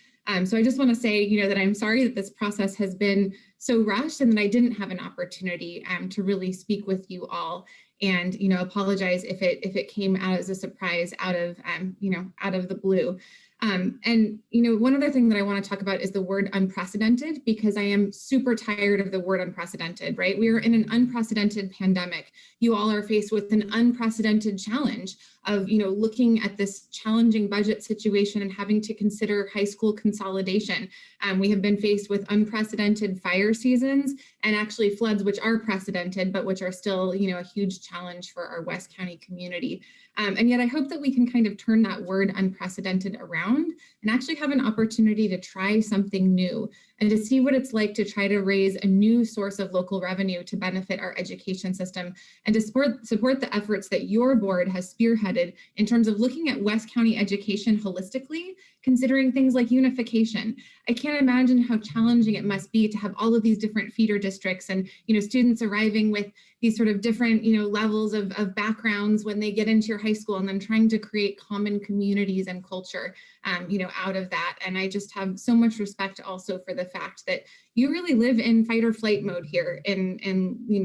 So I just want to say, that I'm sorry that this process has been so rushed and that I didn't have an opportunity to really speak with you all, and apologize if it came out as a surprise out of the blue. One other thing that I want to talk about is the word unprecedented, because I am super tired of the word unprecedented, right? We are in an unprecedented pandemic. You all are faced with an unprecedented challenge of, looking at this challenging budget situation and having to consider high school consolidation. We have been faced with unprecedented fire seasons and actually floods, which are precedented, but which are still, a huge challenge for our West County community. And yet I hope that we can kind of turn that word unprecedented around and actually have an opportunity to try something new and to see what it's like to try to raise a new source of local revenue to benefit our education system and to support the efforts that your board has spearheaded in terms of looking at West County education holistically considering things like unification. I can't imagine how challenging it must be to have all of these different feeder districts and, students arriving with these sort of different, levels of backgrounds when they get into your high school, and then trying to create common communities and culture, out of that. And I just have so much respect also for the fact that you really live in fight or flight mode here in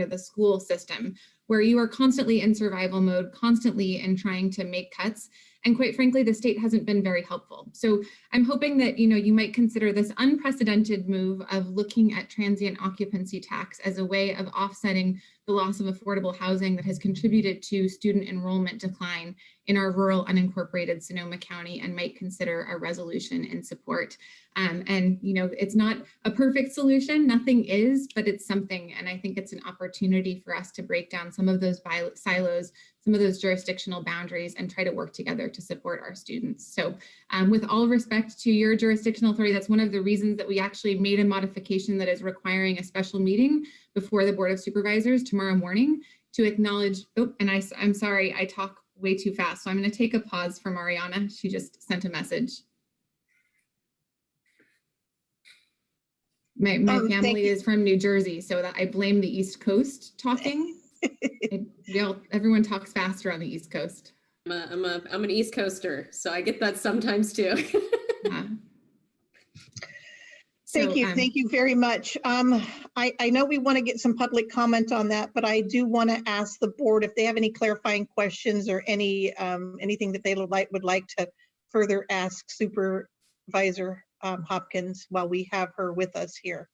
the school system, where you are constantly in survival mode, constantly in trying to make cuts. And quite frankly, the state hasn't been very helpful. So I'm hoping that, you might consider this unprecedented move of looking at transient occupancy tax as a way of offsetting the loss of affordable housing that has contributed to student enrollment decline in our rural unincorporated Sonoma County, and might consider a resolution in support. And it's not a perfect solution, nothing is, but it's something. And I think it's an opportunity for us to break down some of those silos, some of those jurisdictional boundaries, and try to work together to support our students. So with all respect to your jurisdictional authority, that's one of the reasons that we actually made a modification that is requiring a special meeting before the Board of Supervisors tomorrow morning to acknowledge, I'm sorry, I talk way too fast. So I'm going to take a pause for Mariana. She just sent a message. My family is from New Jersey, so that I blame the East Coast talking. Everyone talks faster on the East Coast. I'm an East Coaster, so I get that sometimes too. Thank you very much. I know we want to get some public comment on that, but I do want to ask the board if they have any clarifying questions or anything that they would like to further ask Supervisor Hopkins while we have her with us here.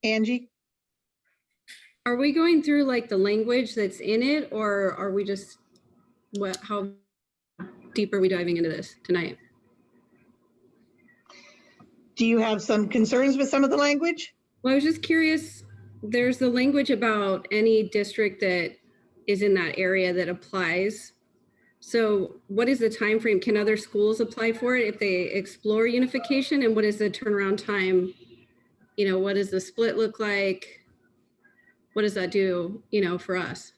Angie? Are we going through like the language that's in it, or are we just, how deep are we diving into this tonight? Do you have some concerns with some of the language? Well, I was just curious, there's the language about any district that is in that area that applies. So what is the time frame? Can other schools apply for it if they explore unification? And what is the turnaround time? What does the split look like? What does that do, for us?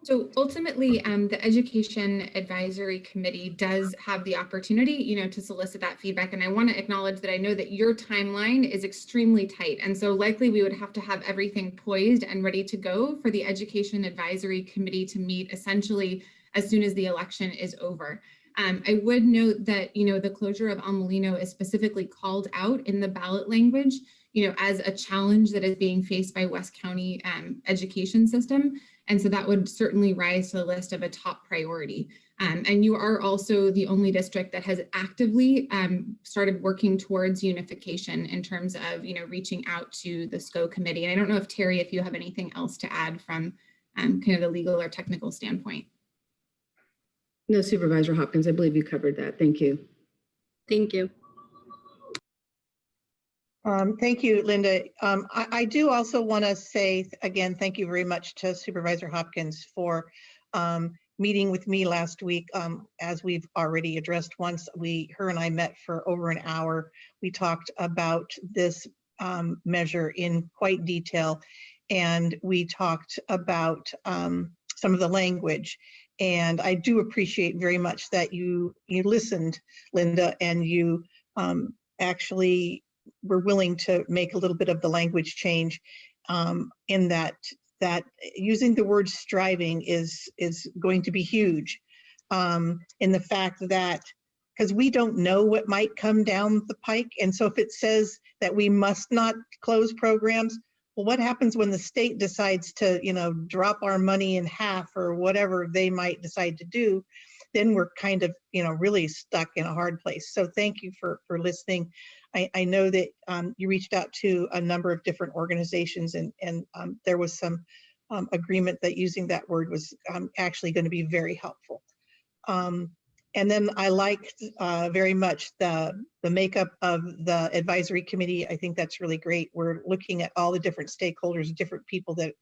So ultimately, the Education Advisory Committee does have the opportunity, to solicit that feedback. And I want to acknowledge that I know that your timeline is extremely tight. And so likely we would have to have everything poised and ready to go for the Education Advisory Committee to meet essentially as soon as the election is over. I would note that, the closure of El Molino is specifically called out in the ballot language, as a challenge that is being faced by West County education system. And so that would certainly rise to the list of a top priority. And you are also the only district that has actively started working towards unification in terms of, reaching out to the SCO committee. And I don't know if Terry, if you have anything else to add from kind of the legal or technical standpoint. No, Supervisor Hopkins, I believe you covered that. Thank you. Thank you. Thank you, Linda. I do also want to say, again, thank you very much to Supervisor Hopkins for meeting with me last week. As we've already addressed once, her and I met for over an hour. We talked about this measure in quite detail, and we talked about some of the language. And I do appreciate very much that you listened, Linda, and you actually were willing to make a little bit of the language change in that using the word striving is going to be huge in the fact that, because we don't know what might come down the pike. And so if it says that we must not close programs, well, what happens when the state decides to, drop our money in half or whatever they might decide to do? Then we're kind of, really stuck in a hard place. So thank you for listening. I know that you reached out to a number of different organizations, and there was some agreement that using that word was actually going to be very helpful. And then I liked very much the makeup of the advisory committee. I think that's really great. We're looking at all the different stakeholders, different people that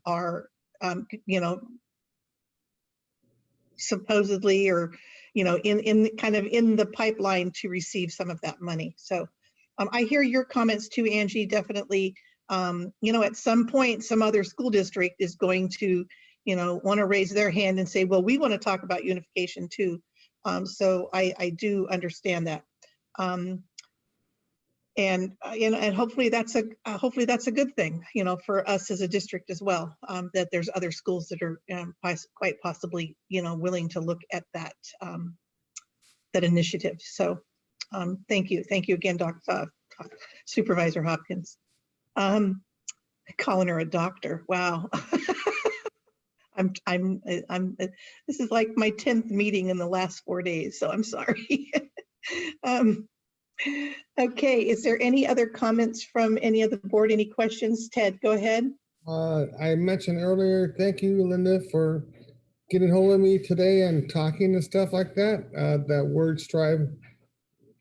are, supposedly or, in kind of in the pipeline to receive some of that money. So I hear your comments too, Angie. Definitely, at some point, some other school district is going to, want to raise their hand and say, well, we want to talk about unification too. So I do understand that. And hopefully that's a good thing, for us as a district as well, that there's other schools that are quite possibly, willing to look at that, that initiative. So thank you again, Supervisor Hopkins. Calling her a doctor, wow. This is like my 10th meeting in the last 4 days, so I'm sorry. Okay, is there any other comments from any of the board? Any questions? Ted, go ahead. I mentioned earlier, thank you, Linda, for getting hold of me today and talking and stuff like that. That word strive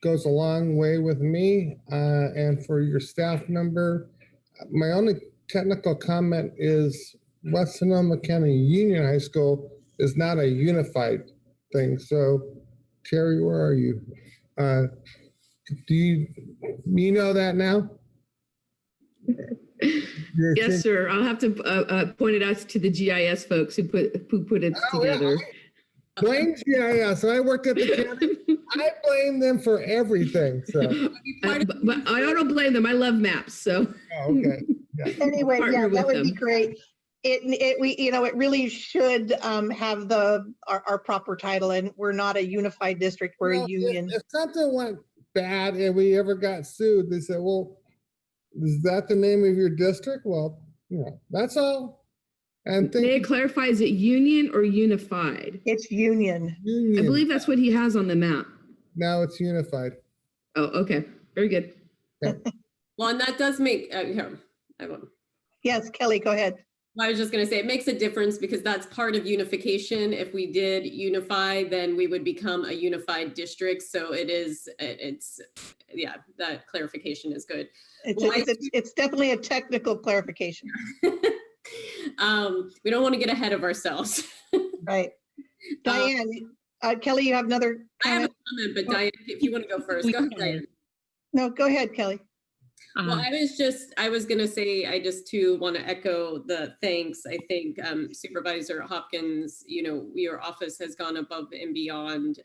goes a long way with me, and for your staff member. My only technical comment is West Sonoma County Union High School is not a unified thing. So Terry, where are you? Do you know that now? Yes, sir. I'll have to point it out to the GIS folks who put it together. Yeah. Blame GIS. I worked at the county. I blame them for everything. So, but I don't blame them. I love maps. So. Oh, okay. Yeah. Anyway, yeah, that would be great. It really should have our proper title, and we're not a unified district. We're a union. If something went bad and we ever got sued, they said, well, is that the name of your district? Well, that's all. And may I clarify, is it union or unified? It's union. I believe that's what he has on the map. Now it's unified. Oh, okay. Very good. Yeah. Well, and that does make, yes, Kelly, go ahead. I was just going to say it makes a difference because that's part of unification. If we did unify, then we would become a unified district. So yeah, that clarification is good. It's definitely a technical clarification. We don't want to get ahead of ourselves. Right. Diane, Kelly, you have another comment? I have a comment, but Diane, if you want to go first, go ahead, Diane. No, go ahead, Kelly. Well, I was going to say, I just too want to echo the thanks. I think Supervisor Hopkins, your office has gone above and beyond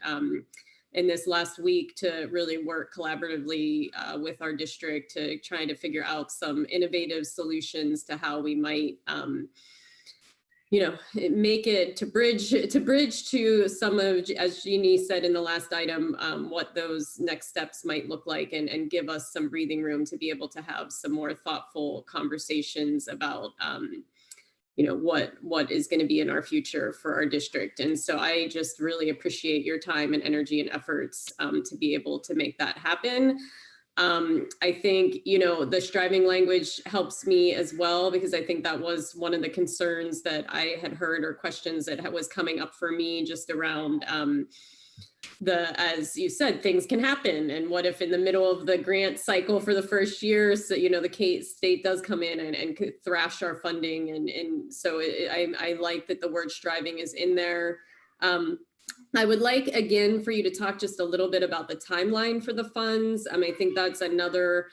in this last week to really work collaboratively with our district to try to figure out some innovative solutions to how we might make it to bridge to some of, as Jeannie said in the last item, what those next steps might look like and give us some breathing room to be able to have some more thoughtful conversations about, what is going to be in our future for our district. And so I just really appreciate your time and energy and efforts to be able to make that happen. I think, the striving language helps me as well, because I think that was one of the concerns that I had heard or questions that was coming up for me just around as you said, things can happen. And what if in the middle of the grant cycle for the first year, so, the state does come in and could thrash our funding. And so I like that the word striving is in there. I would like, again, for you to talk just a little bit about the timeline for the funds. I think that's another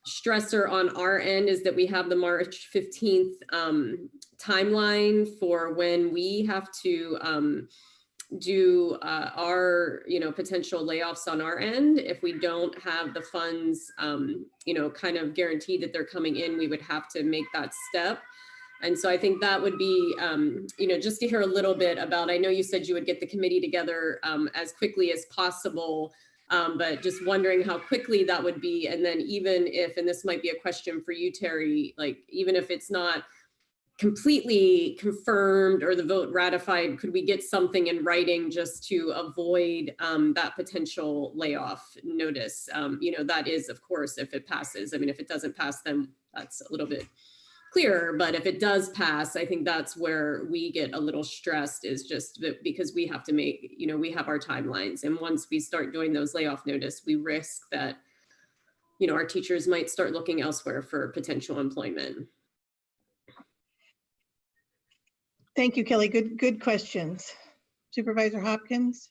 stressor on our end, is that we have the March 15th timeline for when we have to do our, potential layoffs on our end. If we don't have the funds, kind of guaranteed that they're coming in, we would have to make that step. And so I think that would be, just to hear a little bit about, I know you said you would get the committee together as quickly as possible, but just wondering how quickly that would be. And then even if, and this might be a question for you, Terry, like, even if it's not completely confirmed or the vote ratified, could we get something in writing just to avoid that potential layoff notice? That is, of course, if it passes. If it doesn't pass, then that's a little bit clearer, but if it does pass, I think that's where we get a little stressed, is just that because we have to make, we have our timelines. And once we start doing those layoff notice, we risk that, our teachers might start looking elsewhere for potential employment. Thank you, Kelly. Good questions. Supervisor Hopkins?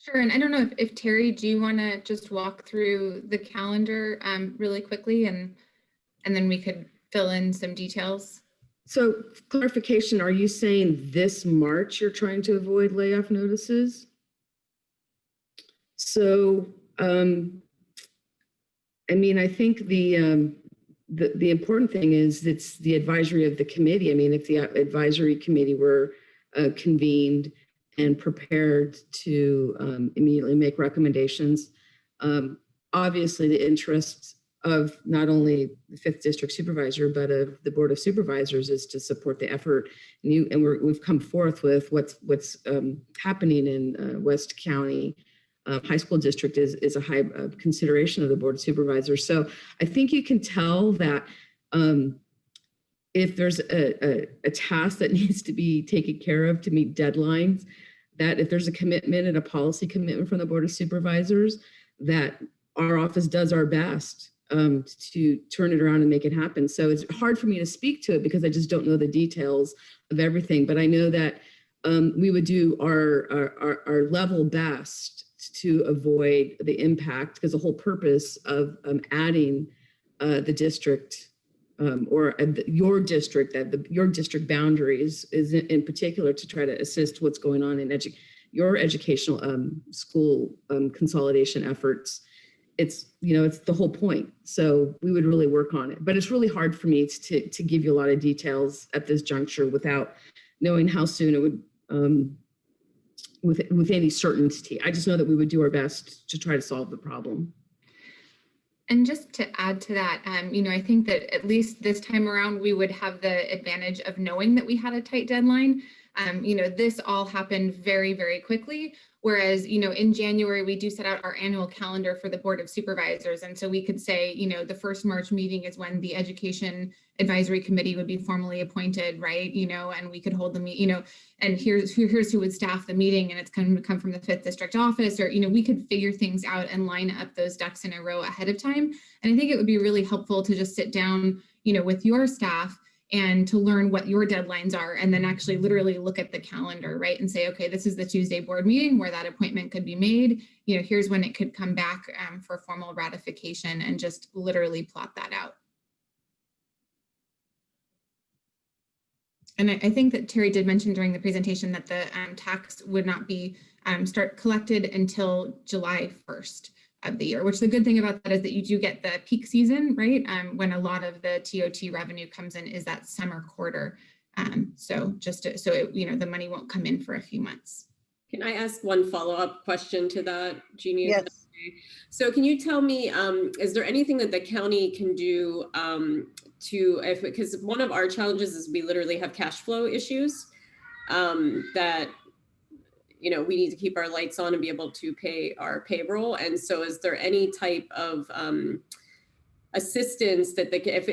Sure, and I don't know if Terry, do you want to just walk through the calendar really quickly, and then we could fill in some details? So clarification, are you saying this March you're trying to avoid layoff notices? So, I mean, I think the important thing is it's the advisory of the committee. I mean, if the advisory committee were convened and prepared to immediately make recommendations, obviously the interests of not only the 5th District Supervisor, but of the Board of Supervisors is to support the effort. And we've come forth with what's happening in West County High School District is a high consideration of the Board of Supervisors. So I think you can tell that if there's a task that needs to be taken care of to meet deadlines, that if there's a commitment and a policy commitment from the Board of Supervisors, that our office does our best to turn it around and make it happen. So it's hard for me to speak to it because I just don't know the details of everything. But I know that we would do our level best to avoid the impact, because the whole purpose of adding the district or your district, your district boundaries is in particular to try to assist what's going on in your educational school consolidation efforts. It's the whole point. So we would really work on it, but it's really hard for me to give you a lot of details at this juncture without knowing how soon it would, with any certainty. I just know that we would do our best to try to solve the problem. And just to add to that, I think that at least this time around, we would have the advantage of knowing that we had a tight deadline. This all happened very, very quickly. Whereas, in January, we do set out our annual calendar for the Board of Supervisors. And so we could say, the first March meeting is when the Education Advisory Committee would be formally appointed, right? And we could hold the meeting, and here's who would staff the meeting, and it's going to come from the 5th District Office, or, we could figure things out and line up those ducks in a row ahead of time. And I think it would be really helpful to just sit down, with your staff and to learn what your deadlines are, and then actually literally look at the calendar, right? And say, okay, this is the Tuesday board meeting where that appointment could be made. Here's when it could come back for formal ratification, and just literally plot that out. And I think that Terry did mention during the presentation that the tax would not be start collected until July 1st. Of the year, which the good thing about that is that you do get the peak season, right? When a lot of the TOT revenue comes in is that summer quarter. So the money won't come in for a few months. Can I ask one follow-up question to that, Jeannie? Yes. So can you tell me, is there anything that the county can do because one of our challenges is we literally have cash flow issues that we need to keep our lights on and be able to pay our payroll. And so is there any type of assistance that if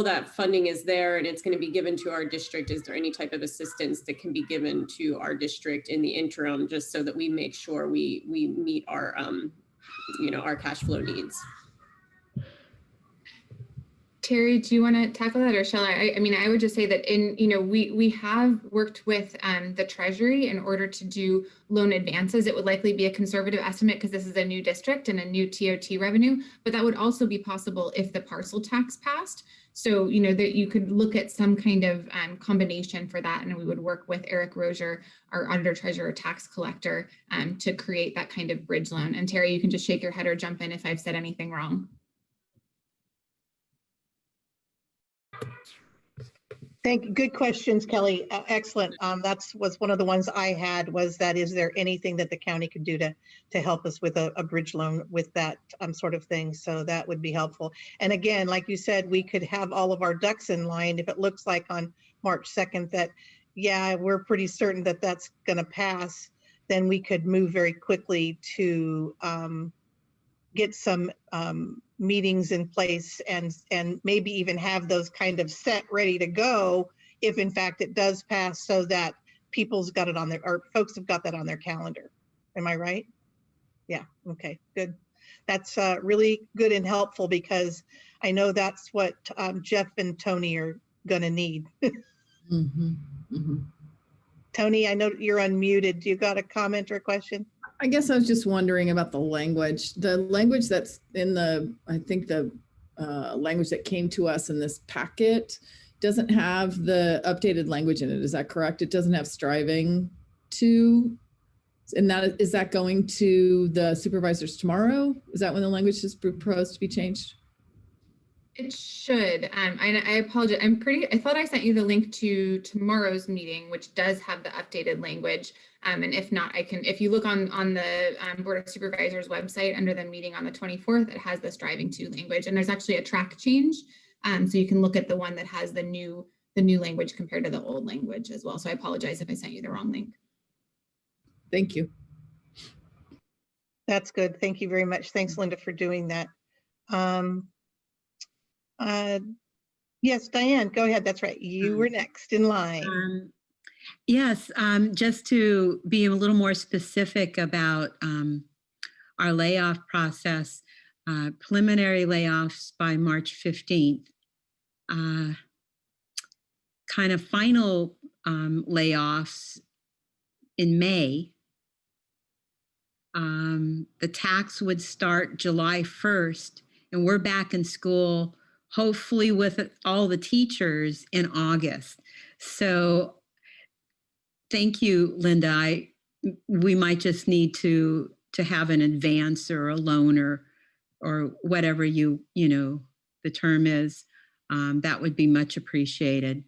that funding is there and it's going to be given to our district, is there any type of assistance that can be given to our district in the interim, just so that we make sure we meet our, our cash flow needs? Terry, do you want to tackle that, or shall I? I mean, I would just say that we have worked with the Treasury in order to do loan advances. It would likely be a conservative estimate because this is a new district and a new TOT revenue, but that would also be possible if the parcel tax passed. So, that you could look at some kind of combination for that, and we would work with Eric Rozier, our auditor, treasurer, tax collector, to create that kind of bridge loan. And Terry, you can just shake your head or jump in if I've said anything wrong. Good questions, Kelly. Excellent. Was one of the ones I had, was that, is there anything that the county could do to help us with a bridge loan with that sort of thing? So that would be helpful. And again, like you said, we could have all of our ducks in line if it looks like on March 2nd that, yeah, we're pretty certain that that's going to pass, then we could move very quickly to get some meetings in place and maybe even have those kind of set ready to go if in fact it does pass, so that people's got it on their, or folks have got that on their calendar. Am I right? Yeah, okay, good. That's really good and helpful, because I know that's what Jeff and Tony are gonna need. Tony, I know you're unmuted. Do you got a comment or a question? I guess I was just wondering about the language. The language that's in I think the language that came to us in this packet doesn't have the updated language in it. Is that correct? It doesn't have striving to, and that is that going to the supervisors tomorrow? Is that when the language is proposed to be changed? It should. I apologize. I thought I sent you the link to tomorrow's meeting, which does have the updated language. And if not, if you look on the Board of Supervisors website under the meeting on the 24th, it has the striving to language. And there's actually a track change. So you can look at the one that has the new language compared to the old language as well. So I apologize if I sent you the wrong link. Thank you. That's good. Thank you very much. Thanks, Linda, for doing that. Yes, Diane, go ahead. That's right. You were next in line. Yes, just to be a little more specific about our layoff process, preliminary layoffs by March 15th, kind of final layoffs in May. The tax would start July 1st, and we're back in school, hopefully with all the teachers in August. So thank you, Linda. We might just need to have an advance or a loan or whatever the term is. That would be much appreciated.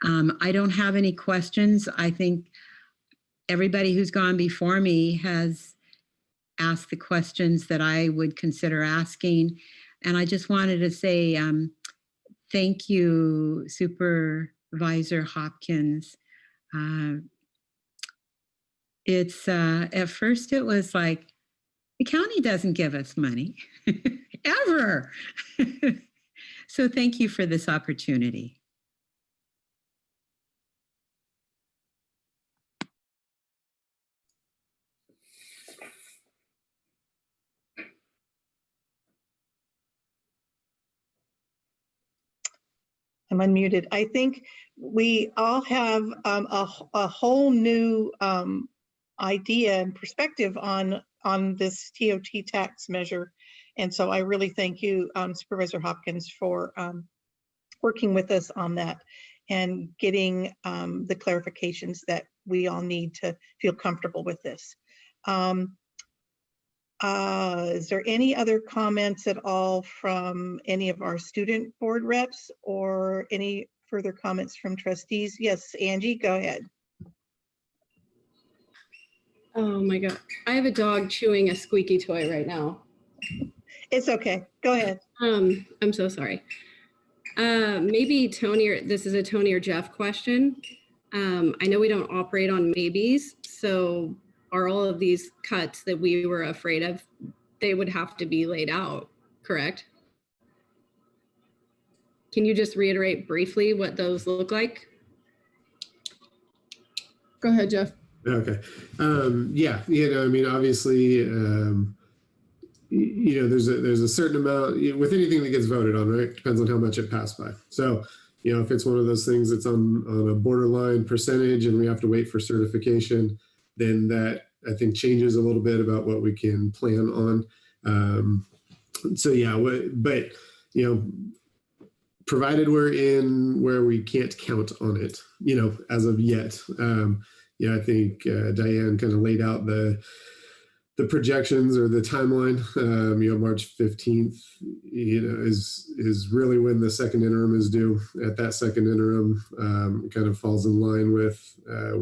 I don't have any questions. I think everybody who's gone before me has asked the questions that I would consider asking. And I just wanted to say thank you, Supervisor Hopkins. It's at first it was like, the county doesn't give us money, ever. So thank you for this opportunity. I'm unmuted. I think we all have a whole new idea and perspective on this TOT tax measure. And so I really thank you, Supervisor Hopkins, for working with us on that and getting the clarifications that we all need to feel comfortable with this. Is there any other comments at all from any of our student board reps or any further comments from trustees? Yes, Angie, go ahead. Oh my God. I have a dog chewing a squeaky toy right now. It's okay. Go ahead. I'm so sorry. Maybe Tony, or this is a Tony or Jeff question. I know we don't operate on maybes, so are all of these cuts that we were afraid of, they would have to be laid out, correct? Can you just reiterate briefly what those look like? Go ahead, Jeff. Okay. Yeah, I mean, obviously, there's a certain amount with anything that gets voted on, right? Depends on how much it passed by. So, if it's one of those things that's on a borderline percentage and we have to wait for certification, then that I think changes a little bit about what we can plan on. So yeah, but provided we're in where we can't count on it, as of yet. I think Diane kind of laid out the projections or the timeline. March 15th, is really when the second interim is due. At that second interim, it kind of falls in line with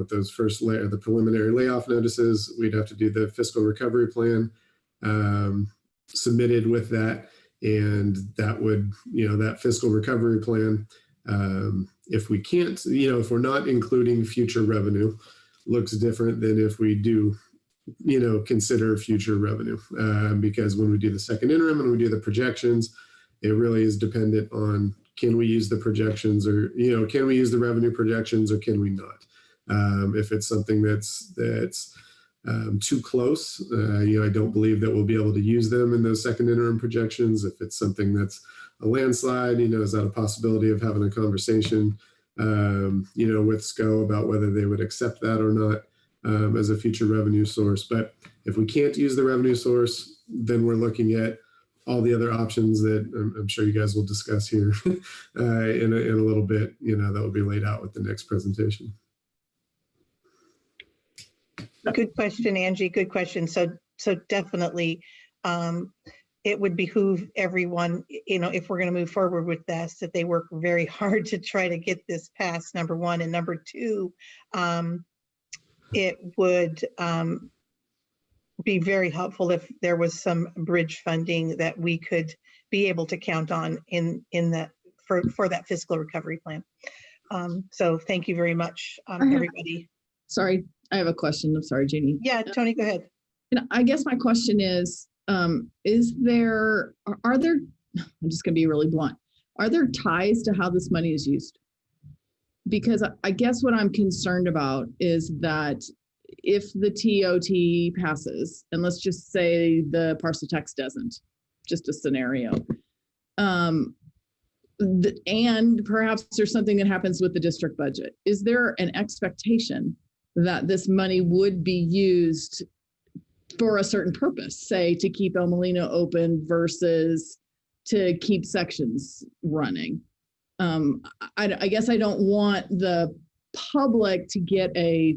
those first the preliminary layoff notices. We'd have to do the fiscal recovery plan submitted with that, and that would, that fiscal recovery plan, if we can't, if we're not including future revenue, looks different than if we do consider future revenue, because when we do the second interim and we do the projections, it really is dependent on, can we use the projections, or can we use the revenue projections, or can we not? If it's something that's too close, I don't believe that we'll be able to use them in those second interim projections. If it's something that's a landslide, is that a possibility of having a conversation with SCO about whether they would accept that or not as a future revenue source. But if we can't use the revenue source, then we're looking at all the other options that I'm sure you guys will discuss here in a little bit, that will be laid out with the next presentation. Good question, Angie. Good question. So definitely, it would behoove everyone, if we're going to move forward with this, that they work very hard to try to get this passed, number one. And number two, it would be very helpful if there was some bridge funding that we could be able to count on in that for that fiscal recovery plan. So thank you very much, everybody. Sorry, I have a question. I'm sorry, Jeannie. Yeah, Tony, go ahead. I guess my question is I'm just going to be really blunt. Are there ties to how this money is used? Because I guess what I'm concerned about is that if the TOT passes, and let's just say the parcel tax doesn't, just a scenario, and perhaps there's something that happens with the district budget, is there an expectation that this money would be used for a certain purpose, say to keep El Molino open versus to keep sections running? I guess I don't want the public to get to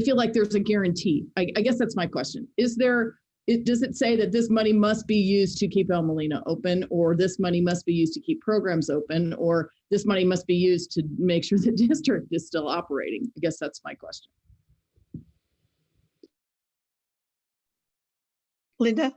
feel like there's a guarantee. I guess that's my question. Does it say that this money must be used to keep El Molino open, or this money must be used to keep programs open, or this money must be used to make sure the district is still operating? I guess that's my question. Linda?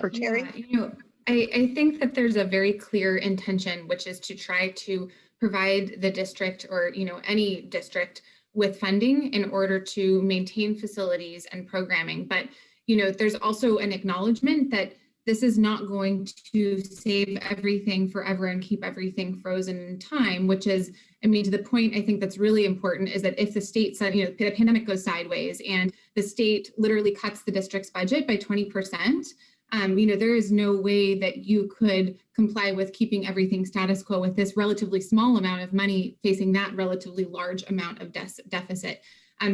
Or Terry? Yeah, I think that there's a very clear intention, which is to try to provide the district or, any district with funding in order to maintain facilities and programming. But, there's also an acknowledgement that this is not going to save everything forever and keep everything frozen in time, which is, to the point I think that's really important is that if the state said, the pandemic goes sideways and the state literally cuts the district's budget by 20%, there is no way that you could comply with keeping everything status quo with this relatively small amount of money facing that relatively large amount of deficit.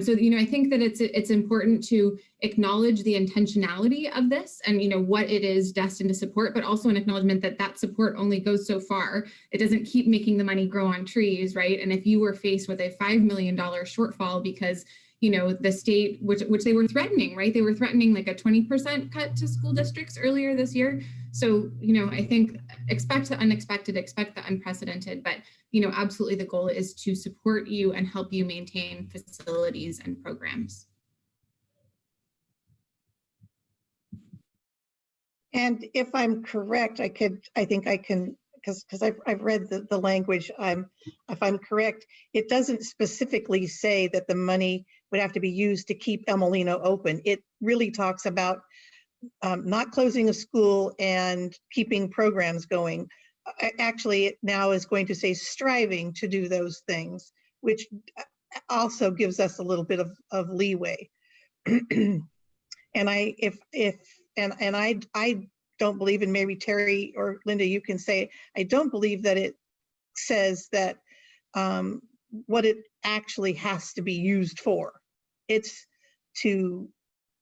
So, I think that it's important to acknowledge the intentionality of this and, what it is destined to support, but also an acknowledgement that that support only goes so far. It doesn't keep making the money grow on trees, right? And if you were faced with a $5 million shortfall because the state, which they were threatening, right? They were threatening like a 20% cut to school districts earlier this year. So, I think expect the unexpected, expect the unprecedented, but, absolutely the goal is to support you and help you maintain facilities and programs. And if I'm correct, I think I can, because I've read the language. If I'm correct, it doesn't specifically say that the money would have to be used to keep El Molino open. It really talks about not closing a school and keeping programs going. Actually, it now is going to say striving to do those things, which also gives us a little bit of leeway. And I don't believe, and maybe Terry or Linda, you can say, I don't believe that it says that what it actually has to be used for. It's to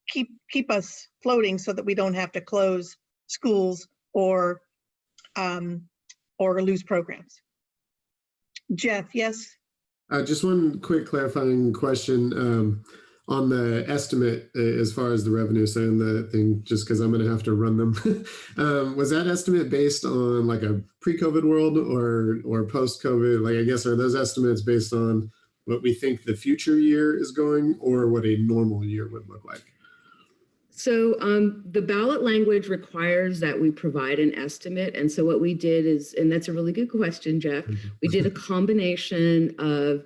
keep us floating so that we don't have to close schools or lose programs. Jeff, yes? Just one quick clarifying question on the estimate as far as the revenue side of the thing, just because I'm going to have to run them. Was that estimate based on like a pre-COVID world or post-COVID? Like, I guess, are those estimates based on what we think the future year is going or what a normal year would look like? So the ballot language requires that we provide an estimate. And so what we did is, and that's a really good question, Jeff, we did a combination of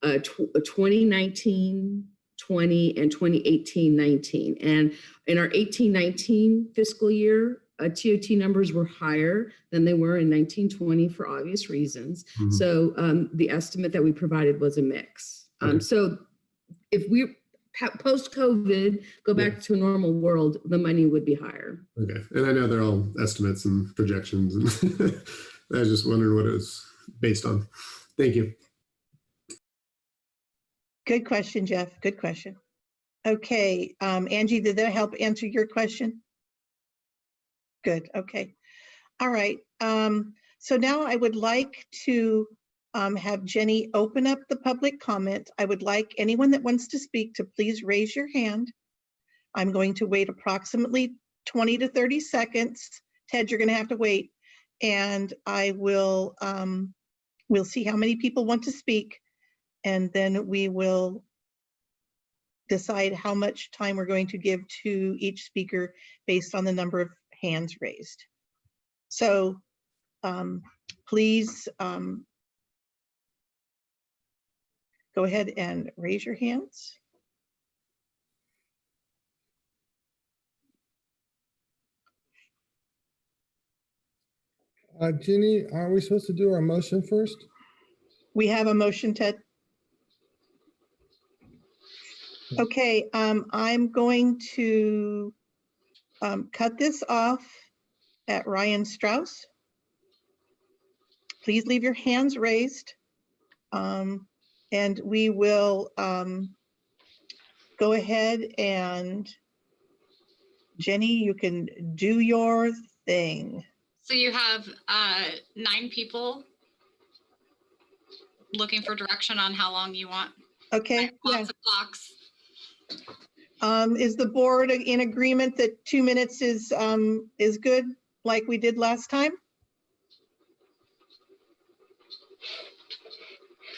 2019, 20, and 2018-19. And in our 18-19 fiscal year, TOT numbers were higher than they were in 19-20 for obvious reasons. Mm-hmm. So the estimate that we provided was a mix. Okay. So if we post-COVID go back to a normal world, the money would be higher. Okay, and I know they're all estimates and projections, and I was just wondering what it was based on. Thank you. Good question, Jeff. Good question. Okay, Angie, did that help answer your question? Good, okay. All right, so now I would like to have Jenny open up the public comment. I would like anyone that wants to speak to please raise your hand. I'm going to wait approximately 20 to 30 seconds. Ted, you're gonna have to wait. And I will, we'll see how many people want to speak. And then we will decide how much time we're going to give to each speaker based on the number of hands raised. So please go ahead and raise your hands. Ginny, are we supposed to do our motion first? We have a motion, Ted. Okay, I'm going to cut this off at Ryan Strauss. Please leave your hands raised. And we will go ahead and Jenny, you can do your thing. So you have 9 people looking for direction on how long you want. Okay. Lots of clocks. Is the board in agreement that 2 minutes is good, like we did last time?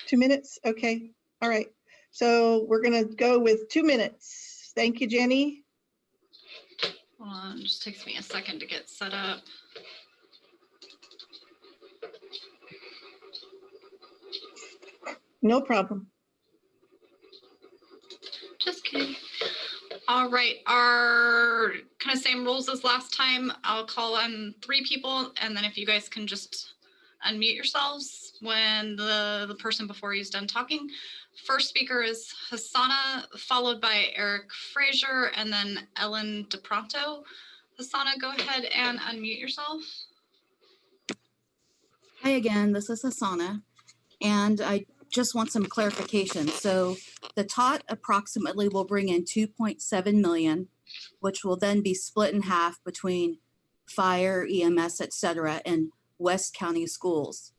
2 minutes, okay, all right. So we're gonna go with 2 minutes. Thank you, Jenny. Hold on, it just takes me a second to get set up. No problem. Just kidding. All right, our kind of same rules as last time. I'll call on 3 people, and then if you guys can just unmute yourselves when the person before you is done talking. First speaker is Hassana, followed by Eric Frazier, and then Ellen DePronto. Hassana, go ahead and unmute yourself. Hi again, this is Hassana, and I just want some clarification. So the TOT approximately will bring in 2.7 million, which will then be split in half between fire, EMS, et cetera, and West County schools.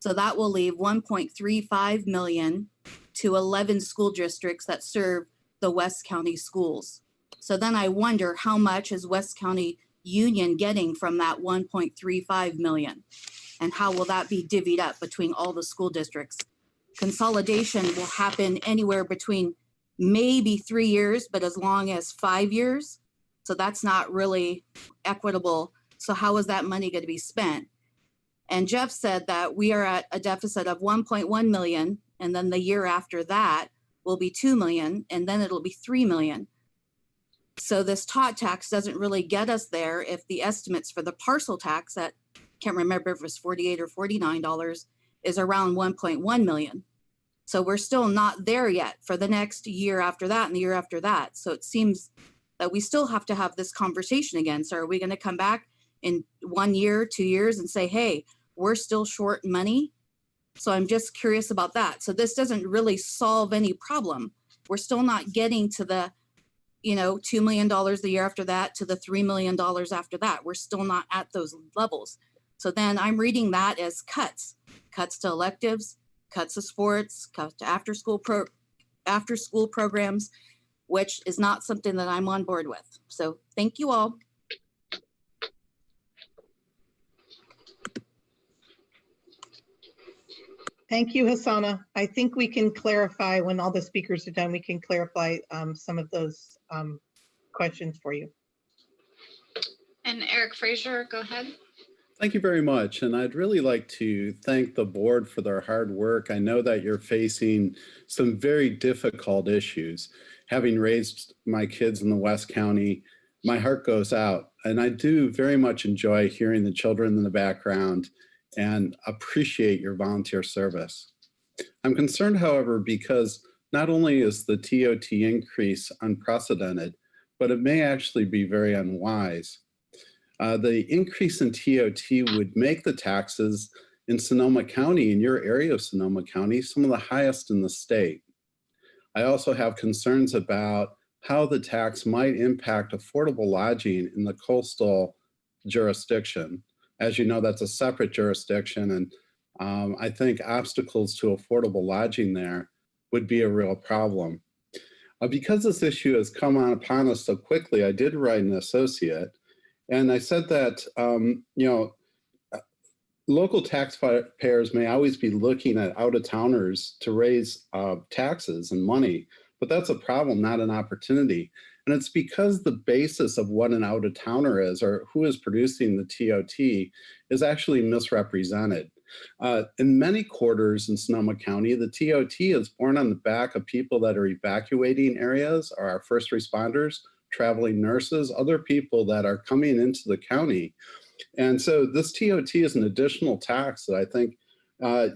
So that will leave 1.35 million to 11 school districts that serve the West County schools. So then I wonder how much is West County Union getting from that 1.35 million? And how will that be divvied up between all the school districts? Consolidation will happen anywhere between maybe 3 years, but as long as 5 years. So that's not really equitable. So how is that money going to be spent? And Jeff said that we are at a deficit of 1.1 million, and then the year after that will be 2 million, and then it'll be 3 million. So this TOT tax doesn't really get us there if the estimates for the parcel tax at, can't remember if it was $48 or $49, is around 1.1 million. So we're still not there yet for the next year after that and the year after that. So it seems that we still have to have this conversation again. So are we going to come back in 1 year, 2 years and say, hey, we're still short money? So I'm just curious about that. So this doesn't really solve any problem. We're still not getting to the, $2 million the year after that to the $3 million after that. We're still not at those levels. So then I'm reading that as cuts to electives, cuts to sports, cuts to after school programs, which is not something that I'm on board with. So thank you all. Thank you, Hassana. I think we can clarify when all the speakers are done, we can clarify some of those questions for you. And Eric Frazier, go ahead. Thank you very much. And I'd really like to thank the board for their hard work. I know that you're facing some very difficult issues. Having raised my kids in the West County, my heart goes out. And I do very much enjoy hearing the children in the background and appreciate your volunteer service. I'm concerned, however, because not only is the TOT increase unprecedented, but it may actually be very unwise. The increase in TOT would make the taxes in Sonoma County, in your area of Sonoma County, some of the highest in the state. I also have concerns about how the tax might impact affordable lodging in the coastal jurisdiction. As you know, that's a separate jurisdiction, and I think obstacles to affordable lodging there would be a real problem. Because this issue has come upon us so quickly, I did write an associate, and I said that, local taxpayers may always be looking at out-of-towners to raise taxes and money, but that's a problem, not an opportunity. And it's because the basis of what an out-of-towner is, or who is producing the TOT, is actually misrepresented. In many quarters in Sonoma County, the TOT is borne on the back of people that are evacuating areas, or our first responders, traveling nurses, other people that are coming into the county. And so this TOT is an additional tax that I think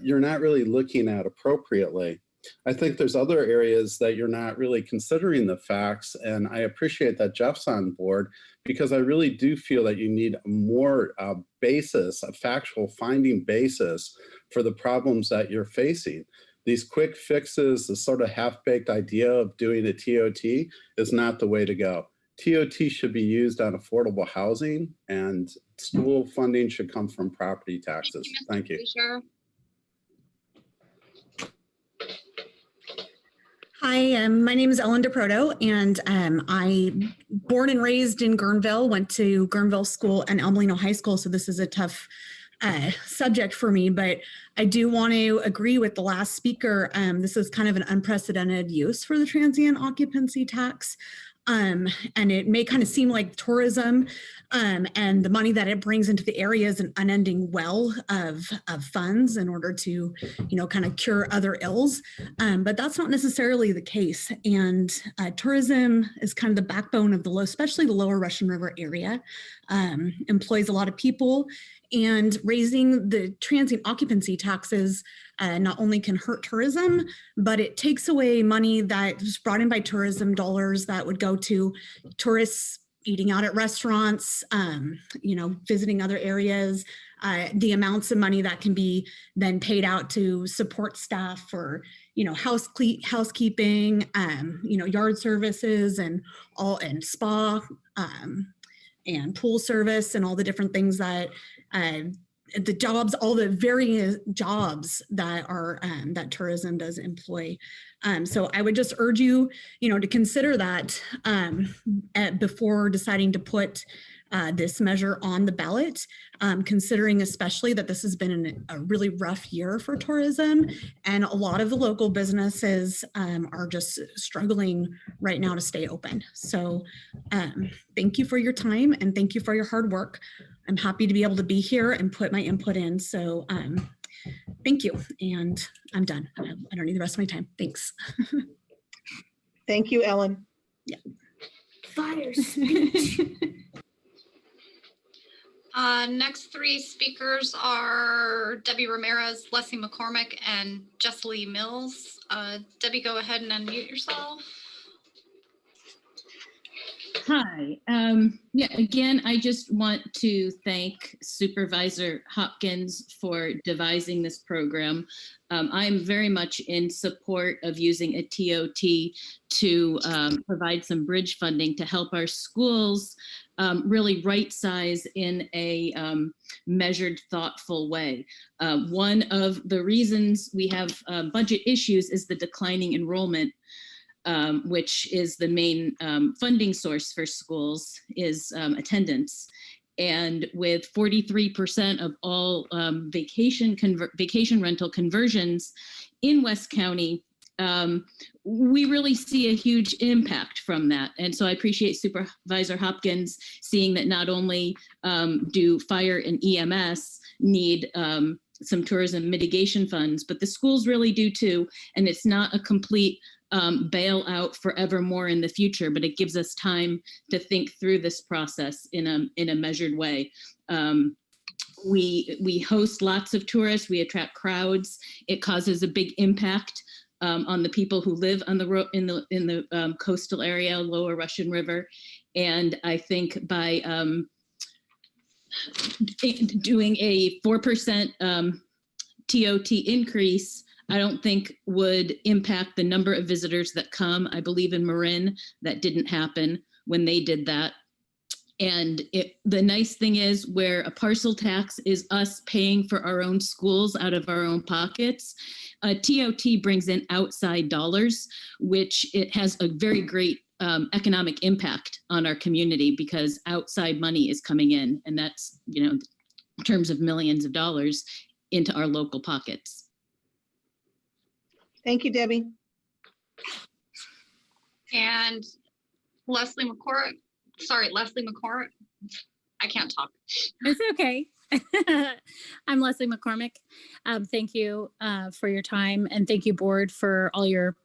you're not really looking at appropriately. I think there's other areas that you're not really considering the facts, and I appreciate that Jeff's on board, because I really do feel that you need a more basis, a factual finding basis for the problems that you're facing. These quick fixes, the sort of half-baked idea of doing a TOT is not the way to go. TOT should be used on affordable housing, and school funding should come from property taxes. Thank you. Hi, my name is Ellen DeProto, and I'm born and raised in Guerneville, went to Guerneville School and Elmolino High School, so this is a tough subject for me, but I do want to agree with the last speaker. This is kind of an unprecedented use for the transient occupancy tax. And it may kind of seem like tourism and the money that it brings into the area is an unending well of funds in order to, kind of cure other ills. But that's not necessarily the case. And tourism is kind of the backbone of especially the lower Russian River area, employs a lot of people. And raising the transient occupancy taxes not only can hurt tourism, but it takes away money that was brought in by tourism dollars that would go to tourists eating out at restaurants, visiting other areas, the amounts of money that can be then paid out to support staff for, housekeeping, yard services and spa and pool service and all the different things that the jobs, all the various jobs that are that tourism does employ. So I would just urge you, to consider that before deciding to put this measure on the ballot, considering especially that this has been a really rough year for tourism, and a lot of the local businesses are just struggling right now to stay open. So thank you for your time and thank you for your hard work. I'm happy to be able to be here and put my input in. So thank you. And I'm done. I don't need the rest of my time. Thanks. Thank you, Ellen. Yeah. Fire speech. Next three speakers are Debbie Ramirez, Leslie McCormick, and Jesselie Mills. Debbie, go ahead and unmute yourself. Hi. Again, I just want to thank Supervisor Hopkins for devising this program. I'm very much in support of using a TOT to provide some bridge funding to help our schools really right size in a measured, thoughtful way. One of the reasons we have budget issues is the declining enrollment, which is the main funding source for schools, is attendance. And with 43% of all vacation rental conversions in West County, we really see a huge impact from that. And so I appreciate Supervisor Hopkins seeing that not only do fire and EMS need some tourism mitigation funds, but the schools really do too. And it's not a complete bailout forevermore in the future, but it gives us time to think through this process in a measured way. We host lots of tourists, we attract crowds. It causes a big impact on the people who live on the in the coastal area, lower Russian River. And I think by doing a 4% TOT increase, I don't think would impact the number of visitors that come. I believe in Marin, that didn't happen when they did that. And the nice thing is, where a parcel tax is us paying for our own schools out of our own pockets, TOT brings in outside dollars, which it has a very great economic impact on our community, because outside money is coming in, and that's, in terms of millions of dollars into our local pockets. Thank you, Debbie. And Leslie McCourt. I can't talk. It's okay. I'm Leslie McCormick. Thank you for your time, and thank you, board, for all your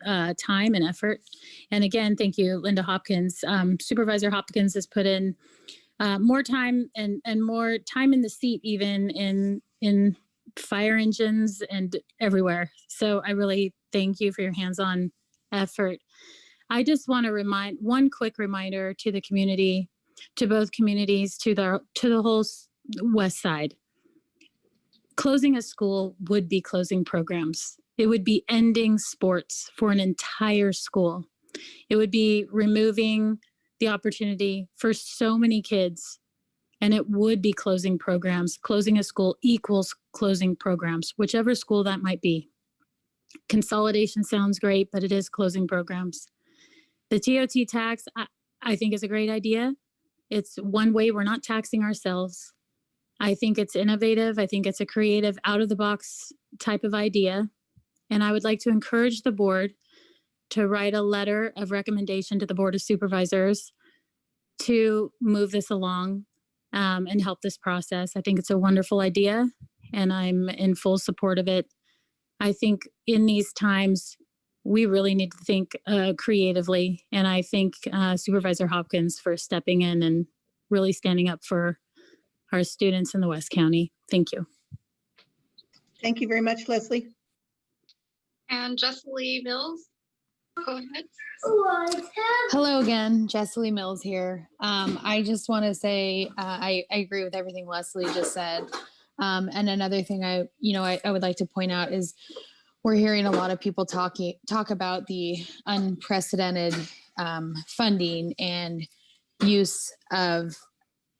time and effort. And again, thank you, Linda Hopkins. Supervisor Hopkins has put in more time and more time in the seat, even in fire engines and everywhere. So I really thank you for your hands-on effort. I just want to remind, one quick reminder to the community, to both communities, to the whole West Side. Closing a school would be closing programs. It would be ending sports for an entire school. It would be removing the opportunity for so many kids, and it would be closing programs. Closing a school equals closing programs, whichever school that might be. Consolidation sounds great, but it is closing programs. The TOT tax, I think, is a great idea. It's one way we're not taxing ourselves. I think it's innovative. I think it's a creative, out-of-the-box type of idea. And I would like to encourage the board to write a letter of recommendation to the Board of Supervisors to move this along and help this process. I think it's a wonderful idea, and I'm in full support of it. I think in these times, we really need to think creatively. And I thank Supervisor Hopkins for stepping in and really standing up for our students in the West County. Thank you. Thank you very much, Leslie. And Jessie Mills, go ahead. Hello again, Jessie Mills here. I just want to say I agree with everything Leslie just said. And another thing I would like to point out is we're hearing a lot of people talk about the unprecedented funding and use of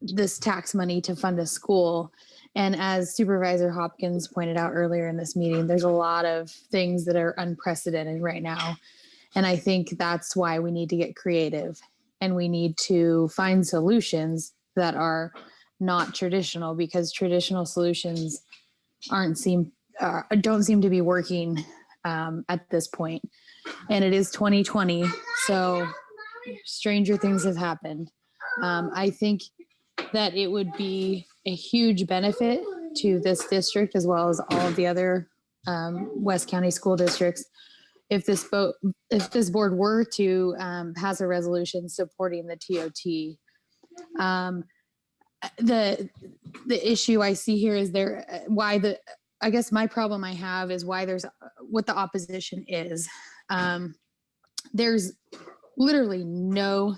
this tax money to fund a school. And as Supervisor Hopkins pointed out earlier in this meeting, there's a lot of things that are unprecedented right now. And I think that's why we need to get creative, and we need to find solutions that are not traditional, because traditional solutions don't seem to be working at this point. And it is 2020, so stranger things have happened. I think that it would be a huge benefit to this district, as well as all of the other West County school districts, if this board were to pass a resolution supporting the TOT. The issue I see here is I guess my problem I have is what the opposition is. There's literally no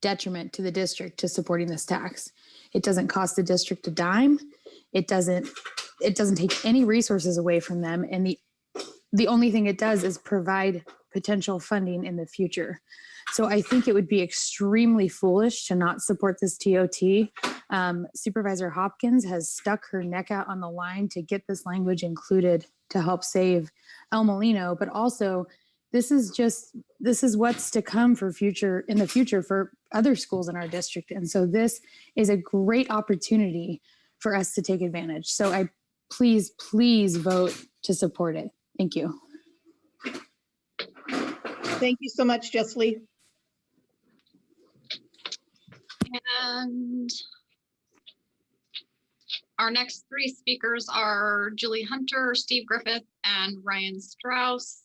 detriment to the district to supporting this tax. It doesn't cost the district a dime. It doesn't take any resources away from them. And the only thing it does is provide potential funding in the future. So I think it would be extremely foolish to not support this TOT. Supervisor Hopkins has stuck her neck out on the line to get this language included to help save El Molino, but also this is what's to come in the future for other schools in our district. And so this is a great opportunity for us to take advantage. So please vote to support it. Thank you. Thank you so much, Jessie. And our next three speakers are Julie Hunter, Steve Griffith, and Ryan Strauss.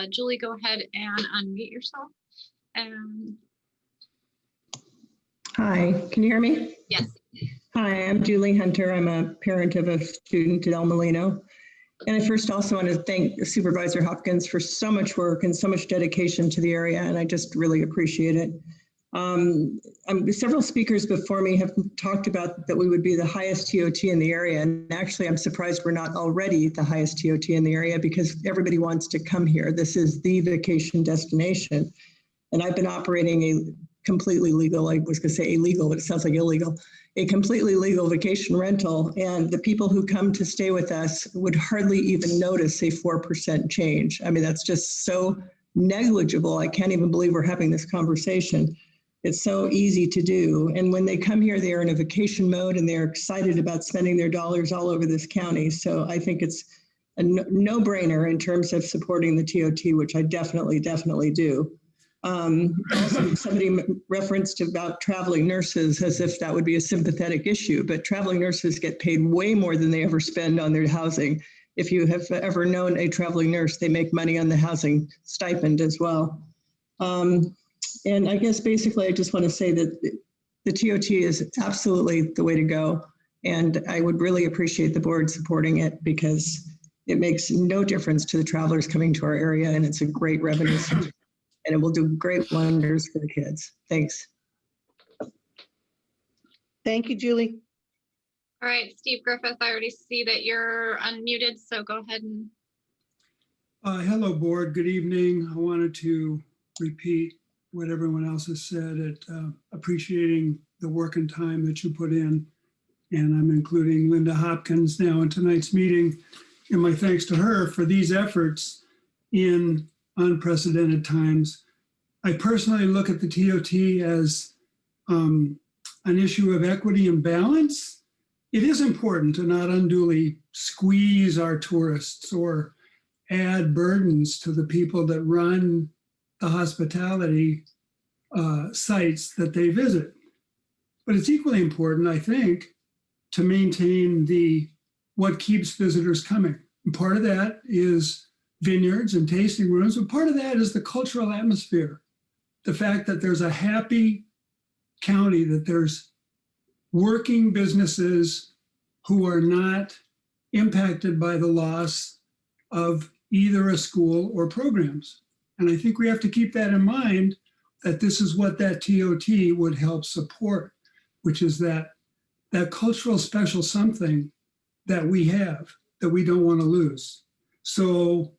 Julie, go ahead and unmute yourself. Hi, can you hear me? Yes. Hi, I'm Julie Hunter. I'm a parent of a student at El Molino. And I first also want to thank Supervisor Hopkins for so much work and so much dedication to the area, and I just really appreciate it. Several speakers before me have talked about that we would be the highest TOT in the area. And actually, I'm surprised we're not already the highest TOT in the area because everybody wants to come here. This is the vacation destination. And I've been operating a completely legal, I was going to say illegal, but it sounds like illegal, a completely legal vacation rental. And the people who come to stay with us would hardly even notice a 4% change. I mean, that's just so negligible. I can't even believe we're having this conversation. It's so easy to do. And when they come here, they are in a vacation mode and they're excited about spending their dollars all over this county. So I think it's a no-brainer in terms of supporting the TOT, which I definitely do. Also, somebody referenced about traveling nurses as if that would be a sympathetic issue, but traveling nurses get paid way more than they ever spend on their housing. If you have ever known a traveling nurse, they make money on the housing stipend as well. And I guess basically I just want to say that the TOT is absolutely the way to go. And I would really appreciate the board supporting it because it makes no difference to the travelers coming to our area and it's a great revenue source. And it will do great wonders for the kids. Thanks. Thank you, Julie. All right, Steve Griffith, I already see that you're unmuted, so go ahead and. Hello, board. Good evening. I wanted to repeat what everyone else has said, appreciating the work and time that you put in. And I'm including Linda Hopkins now in tonight's meeting. And my thanks to her for these efforts in unprecedented times. I personally look at the TOT as an issue of equity and balance. It is important to not unduly squeeze our tourists or add burdens to the people that run the hospitality sites that they visit. But it's equally important, I think, to maintain what keeps visitors coming. And part of that is vineyards and tasting rooms, and part of that is the cultural atmosphere. The fact that there's a happy county, that there's working businesses who are not impacted by the loss of either a school or programs. And I think we have to keep that in mind, that this is what that TOT would help support, which is that cultural special something that we have that we don't want to lose. So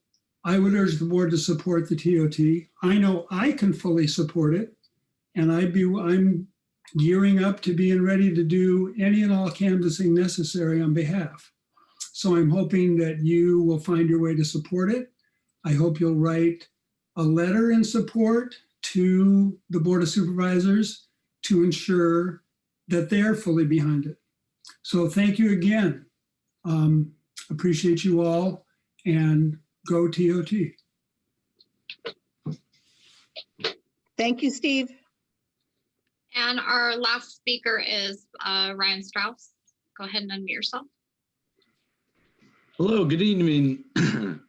I would urge the board to support the TOT. I know I can fully support it, and I'm gearing up to being ready to do any and all canvassing necessary on behalf. So I'm hoping that you will find your way to support it. I hope you'll write a letter in support to the Board of Supervisors to ensure that they're fully behind it. So thank you again. Appreciate you all, and go TOT. Thank you, Steve. And our last speaker is Ryan Strauss. Go ahead and unmute yourself. Hello, good evening.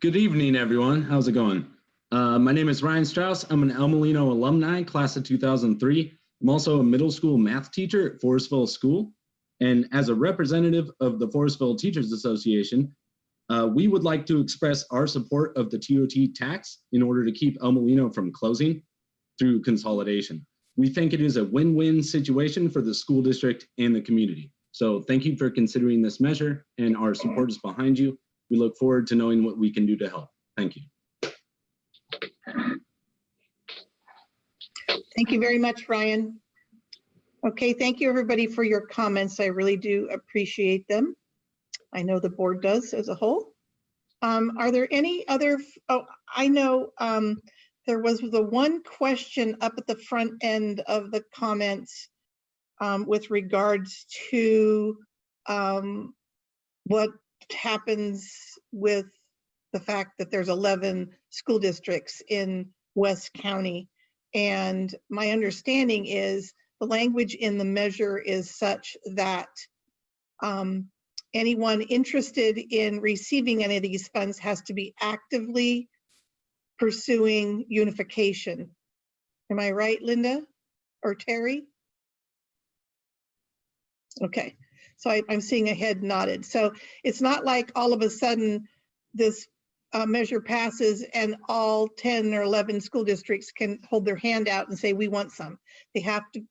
Good evening, everyone. How's it going? My name is Ryan Strauss. I'm an El Molino alumni, class of 2003. I'm also a middle school math teacher at Forestville School. And as a representative of the Forestville Teachers Association, we would like to express our support of the TOT tax in order to keep El Molino from closing through consolidation. We think it is a win-win situation for the school district and the community. So thank you for considering this measure, and our support is behind you. We look forward to knowing what we can do to help. Thank you. Thank you very much, Ryan. Okay, thank you everybody for your comments. I really do appreciate them. I know the board does as a whole. Are there any other, I know there was the one question up at the front end of the comments with regards to what happens with the fact that there's 11 school districts in West County. And my understanding is the language in the measure is such that anyone interested in receiving any of these funds has to be actively pursuing unification. Am I right, Linda or Terry? Okay, so I'm seeing a head nodded. So it's not like all of a sudden this measure passes and all 10 or 11 school districts can hold their hand out and say, we want some. They have to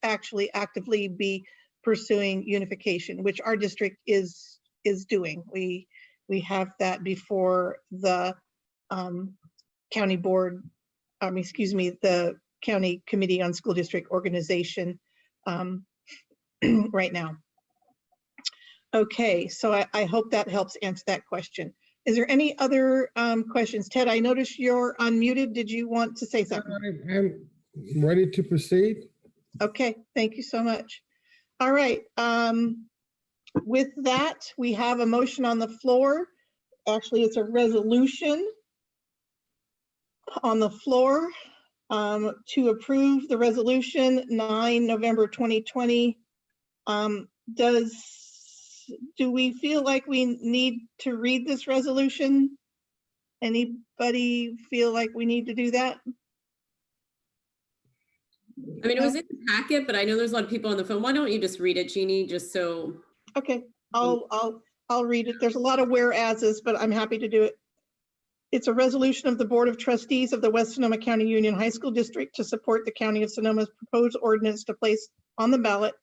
actually actively be pursuing unification, which our district is doing. We have that before the county board, the County Committee on School District Organization right now. Okay, so I hope that helps answer that question. Is there any other questions? Ted, I noticed you're unmuted. Did you want to say something? I'm ready to proceed. Okay, thank you so much. All right, with that, we have a motion on the floor. Actually, it's a resolution on the floor to approve the resolution 9 November 2020. Do we feel like we need to read this resolution? Anybody feel like we need to do that? I mean, it was in the packet, but I know there's a lot of people on the phone. Why don't you just read it, Jeannie, just so. Okay, I'll read it. There's a lot of whereases, but I'm happy to do it. It's a resolution of the Board of Trustees of the West Sonoma County Union High School District to support the County of Sonoma's proposed ordinance to place on the ballot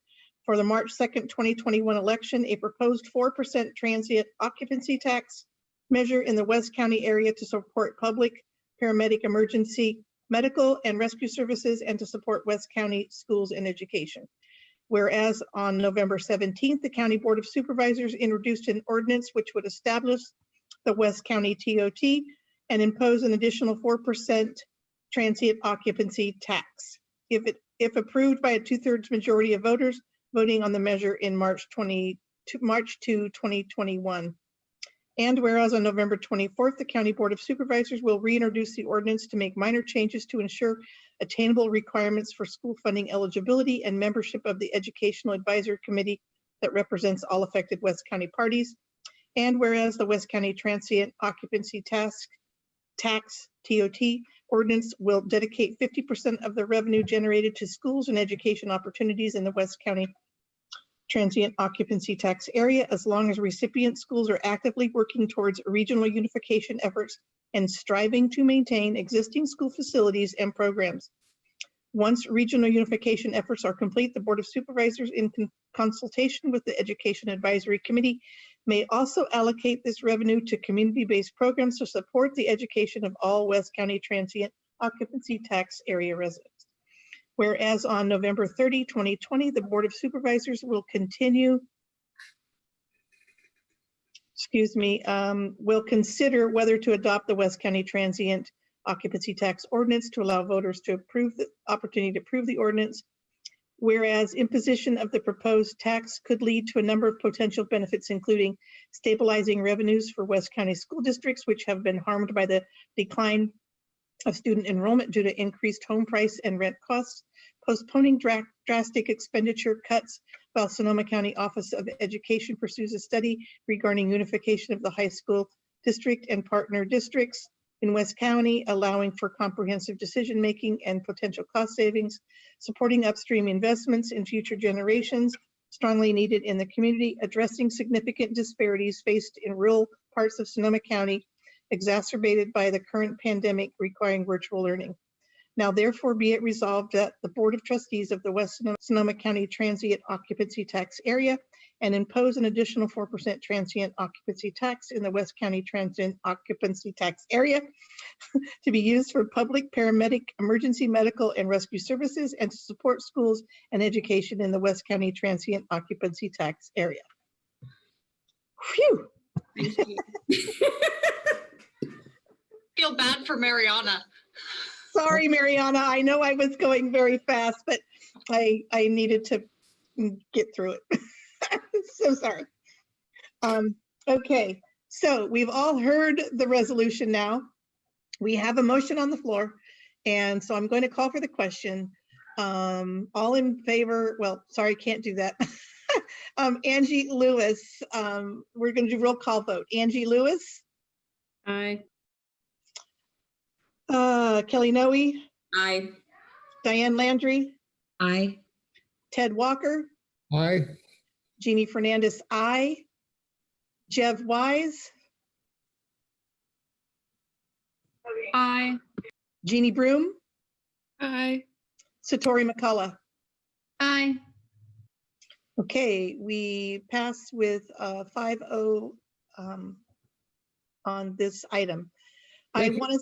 for the March 2nd, 2021 election, a proposed 4% transient occupancy tax measure in the West County area to support public, paramedic, emergency, medical, and rescue services, and to support West County schools and education. Whereas on November 17th, the County Board of Supervisors introduced an ordinance which would establish the West County TOT and impose an additional 4% transient occupancy tax. If approved by a 2/3 majority of voters voting on the measure in March 2, 2021. And whereas on November 24th, the County Board of Supervisors will reintroduce the ordinance to make minor changes to ensure attainable requirements for school funding eligibility and membership of the Educational Advisory Committee that represents all affected West County parties. And whereas the West County Transient Occupancy Tax TOT ordinance will dedicate 50% of the revenue generated to schools and education opportunities in the West County Transient Occupancy Tax area, as long as recipient schools are actively working towards regional unification efforts and striving to maintain existing school facilities and programs. Once regional unification efforts are complete, the Board of Supervisors, in consultation with the Education Advisory Committee, may also allocate this revenue to community-based programs to support the education of all West County Transient Occupancy Tax area residents. Whereas on November 30, 2020, the Board of Supervisors will consider whether to adopt the West County Transient Occupancy Tax Ordinance to allow voters to approve the opportunity to approve the ordinance. Whereas imposition of the proposed tax could lead to a number of potential benefits, including stabilizing revenues for West County school districts, which have been harmed by the decline of student enrollment due to increased home price and rent costs, postponing drastic expenditure cuts while Sonoma County Office of Education pursues a study regarding unification of the high school district and partner districts in West County, allowing for comprehensive decision-making and potential cost savings, supporting upstream investments in future generations, strongly needed in the community, addressing significant disparities faced in rural parts of Sonoma County, exacerbated by the current pandemic requiring virtual learning. Now therefore be it resolved that the Board of Trustees of the West Sonoma County Transient Occupancy Tax area and impose an additional 4% transient occupancy tax in the West County Transient Occupancy Tax area to be used for public, paramedic, emergency medical, and rescue services, and to support schools and education in the West County Transient Occupancy Tax area. Phew. Feel bad for Mariana. Sorry, Mariana. I know I was going very fast, but I needed to get through it. So sorry. Okay, so we've all heard the resolution now. We have a motion on the floor, and so I'm going to call for the question. All in favor? Well, sorry, can't do that. Angie Lewis, we're going to do roll call vote. Angie Lewis? Aye. Kelly Noe? Aye. Diane Landry? Aye. Ted Walker? Aye. Jeannie Fernandez, aye. Jeff Wise? Aye. Jeannie Broom, Aye. Satori McCullough. Aye. Okay, we pass with 5-0 on this item. I want to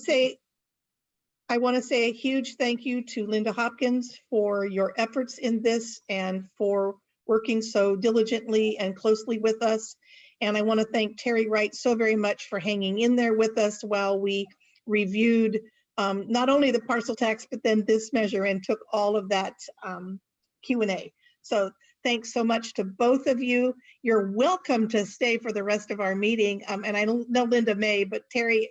say a huge thank you to Linda Hopkins for your efforts in this and for working so diligently and closely with us. And I want to thank Terry Wright so very much for hanging in there with us while we reviewed not only the parcel tax, but then this measure and took all of that Q&A. So thanks so much to both of you. You're welcome to stay for the rest of our meeting. And I don't know Linda may, but Terry,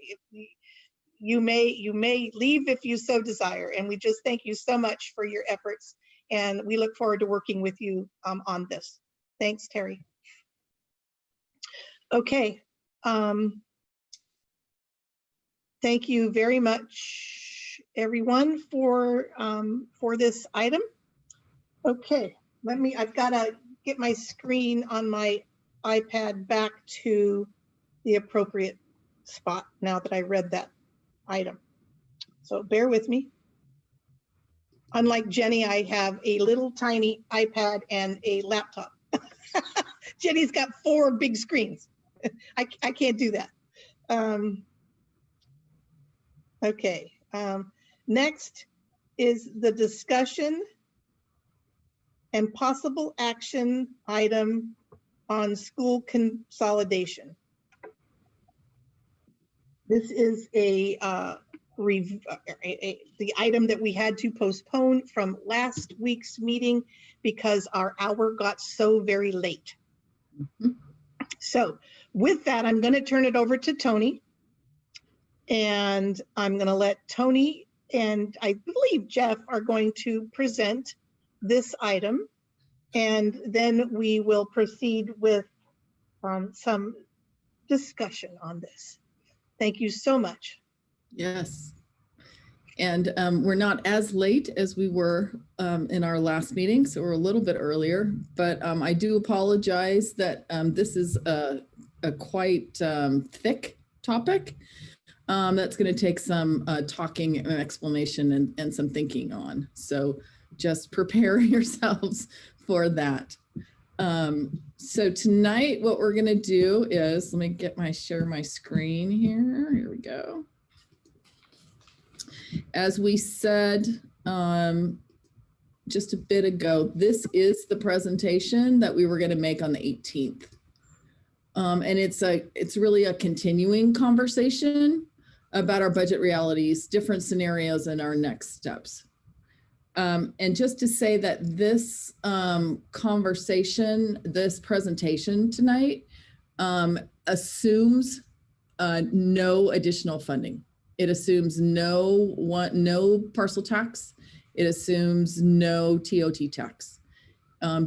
you may leave if you so desire. And we just thank you so much for your efforts. And we look forward to working with you on this. Thanks, Terry. Okay. Thank you very much, everyone, for this item. Okay, I've got to get my screen on my iPad back to the appropriate spot now that I read that item. So bear with me. Unlike Jenny, I have a little tiny iPad and a laptop. Jenny's got 4 big screens. I can't do that. Okay, next is the discussion and possible action item on school consolidation. This is the item that we had to postpone from last week's meeting because our hour got so very late. So with that, I'm going to turn it over to Tony. And I'm going to let Tony and I believe Jeff are going to present this item. And then we will proceed with some discussion on this. Thank you so much. Yes. And we're not as late as we were in our last meeting, so we're a little bit earlier. But I do apologize that this is a quite thick topic. That's going to take some talking and explanation and some thinking on. So just prepare yourselves for that. So tonight, what we're going to do is, let me share my screen here. Here we go. As we said just a bit ago, this is the presentation that we were going to make on the 18th. And it's really a continuing conversation about our budget realities, different scenarios, and our next steps. And just to say that this this presentation tonight assumes no additional funding. It assumes no parcel tax. It assumes no TOT tax.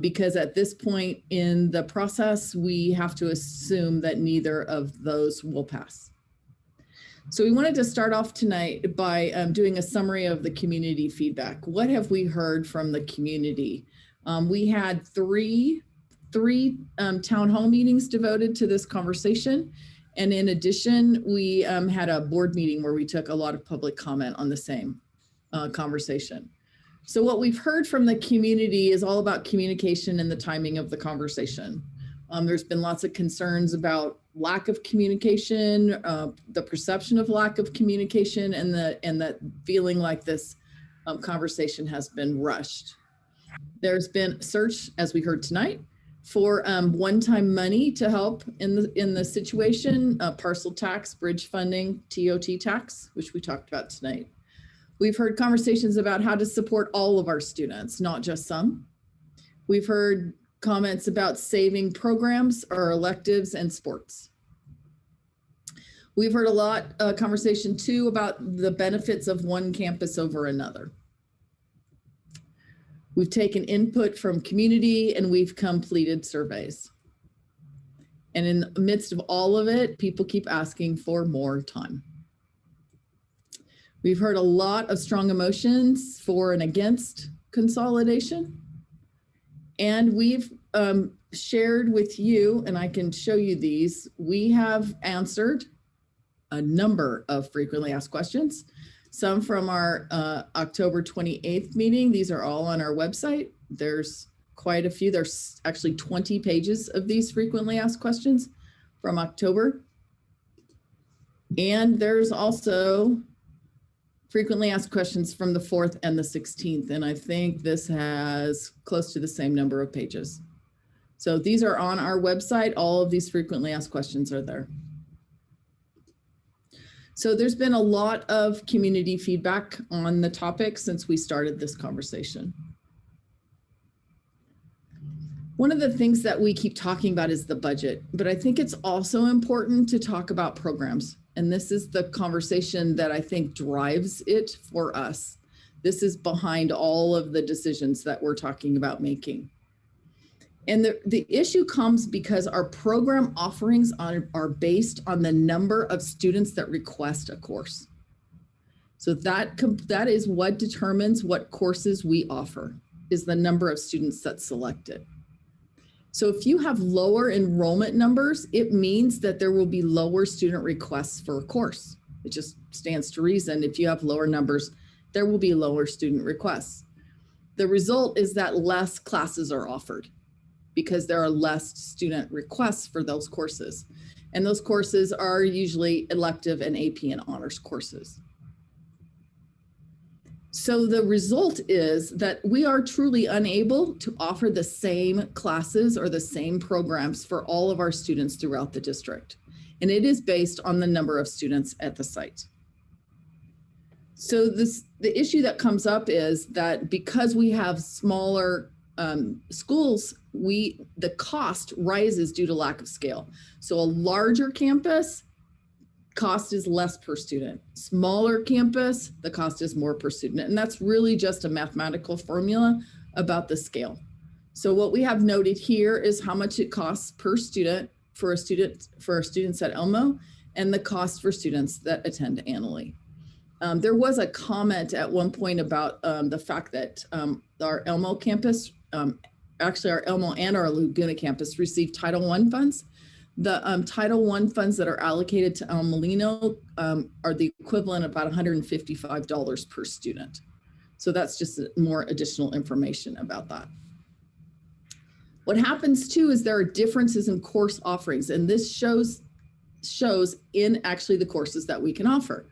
Because at this point in the process, we have to assume that neither of those will pass. So we wanted to start off tonight by doing a summary of the community feedback. What have we heard from the community? We had three town hall meetings devoted to this conversation. And in addition, we had a board meeting where we took a lot of public comment on the same conversation. So what we've heard from the community is all about communication and the timing of the conversation. There's been lots of concerns about lack of communication, the perception of lack of communication, and that feeling like this conversation has been rushed. There's been search, as we heard tonight, for one-time money to help in the situation, parcel tax, bridge funding, TOT tax, which we talked about tonight. We've heard conversations about how to support all of our students, not just some. We've heard comments about saving programs or electives and sports. We've heard a lot of conversation too about the benefits of one campus over another. We've taken input from community and we've completed surveys. And in the midst of all of it, people keep asking for more time. We've heard a lot of strong emotions for and against consolidation. And we've shared with you, and I can show you these, we have answered a number of frequently asked questions. Some from our October 28th meeting. These are all on our website. There's quite a few. There's actually 20 pages of these frequently asked questions from October. And there's also frequently asked questions from the 4th and the 16th. And I think this has close to the same number of pages. So these are on our website. All of these frequently asked questions are there. So there's been a lot of community feedback on the topic since we started this conversation. One of the things that we keep talking about is the budget, but I think it's also important to talk about programs. And this is the conversation that I think drives it for us. This is behind all of the decisions that we're talking about making. And the issue comes because our program offerings are based on the number of students that request a course. So that is what determines what courses we offer, is the number of students that select it. So if you have lower enrollment numbers, it means that there will be lower student requests for a course. It just stands to reason. If you have lower numbers, there will be lower student requests. The result is that less classes are offered because there are less student requests for those courses. And those courses are usually elective and AP and honors courses. So the result is that we are truly unable to offer the same classes or the same programs for all of our students throughout the district. And it is based on the number of students at the site. So the issue that comes up is that because we have smaller schools, the cost rises due to lack of scale. So a larger campus, cost is less per student. Smaller campus, the cost is more per student. And that's really just a mathematical formula about the scale. So what we have noted here is how much it costs per student for our students at Elmo, and the cost for students that attend annually. There was a comment at one point about the fact that our Elmo campus, actually our Elmo and our Laguna campus, receive Title I funds. The Title I funds that are allocated to El Molino are the equivalent of about $155 per student. So that's just more additional information about that. What happens too is there are differences in course offerings, and this shows in actually the courses that we can offer.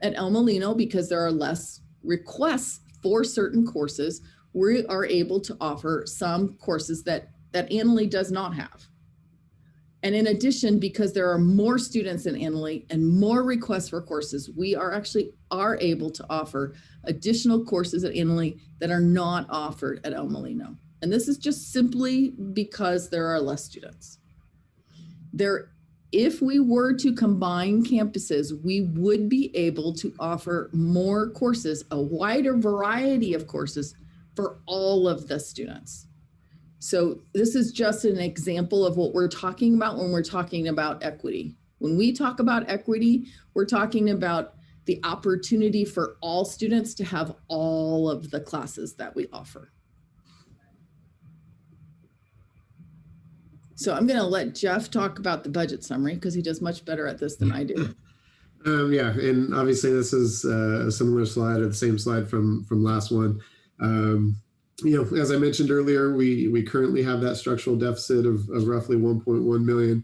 At El Molino, because there are less requests for certain courses, we are able to offer some courses that annually does not have. And in addition, because there are more students in annually and more requests for courses, we are able to offer additional courses at annually that are not offered at El Molino. And this is just simply because there are less students. If we were to combine campuses, we would be able to offer more courses, a wider variety of courses for all of the students. So this is just an example of what we're talking about when we're talking about equity. When we talk about equity, we're talking about the opportunity for all students to have all of the classes that we offer. So I'm going to let Jeff talk about the budget summary because he does much better at this than I do. Yeah, and obviously this is a similar slide or the same slide from last one. As I mentioned earlier, we currently have that structural deficit of roughly 1.1 million.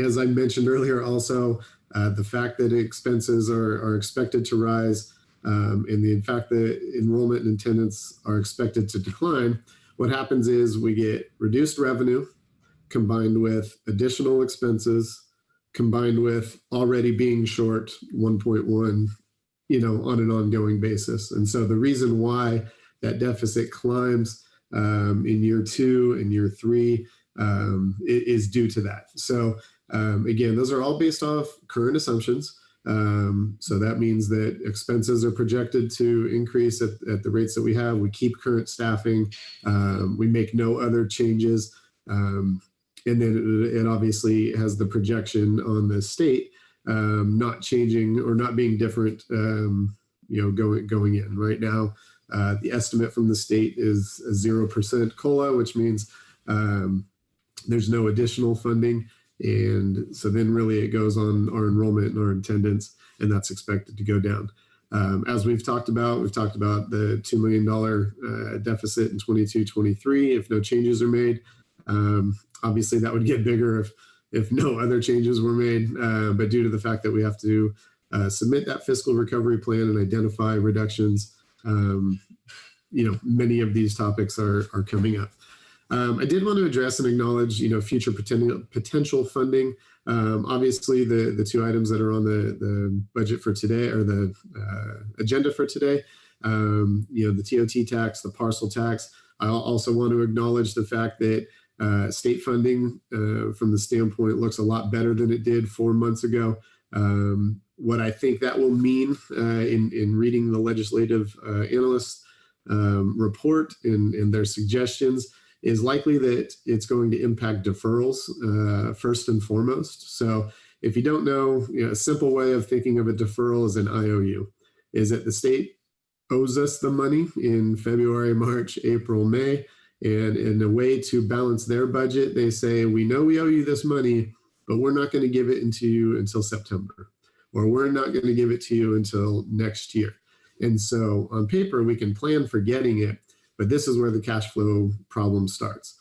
As I mentioned earlier, also the fact that expenses are expected to rise and the fact that enrollment and attendance are expected to decline, what happens is we get reduced revenue combined with additional expenses combined with already being short 1.1, on an ongoing basis. And so the reason why that deficit climbs in year 2 and year 3 is due to that. So again, those are all based off current assumptions. So that means that expenses are projected to increase at the rates that we have. We keep current staffing. We make no other changes. And then it obviously has the projection on the state not changing or not being different, going in. Right now, the estimate from the state is a 0% COLA, which means there's no additional funding. And so then really it goes on our enrollment and our attendance, and that's expected to go down. As we've talked about the $2 million deficit in 22-23 if no changes are made. Obviously, that would get bigger if no other changes were made. But due to the fact that we have to submit that fiscal recovery plan and identify reductions, many of these topics are coming up. I did want to address and acknowledge, future potential funding. Obviously, the two items that are on the budget for today, or the agenda for today, the TOT tax, the parcel tax. I also want to acknowledge the fact that state funding, from the standpoint, looks a lot better than it did 4 months ago. What I think that will mean in reading the legislative analyst report and their suggestions is likely that it's going to impact deferrals first and foremost. So if you don't know, a simple way of thinking of a deferral is an IOU, is that the state owes us the money in February, March, April, May, and in a way to balance their budget, they say, we know we owe you this money, but we're not going to give it to you until September, or we're not going to give it to you until next year. And so on paper, we can plan for getting it, but this is where the cash flow problem starts.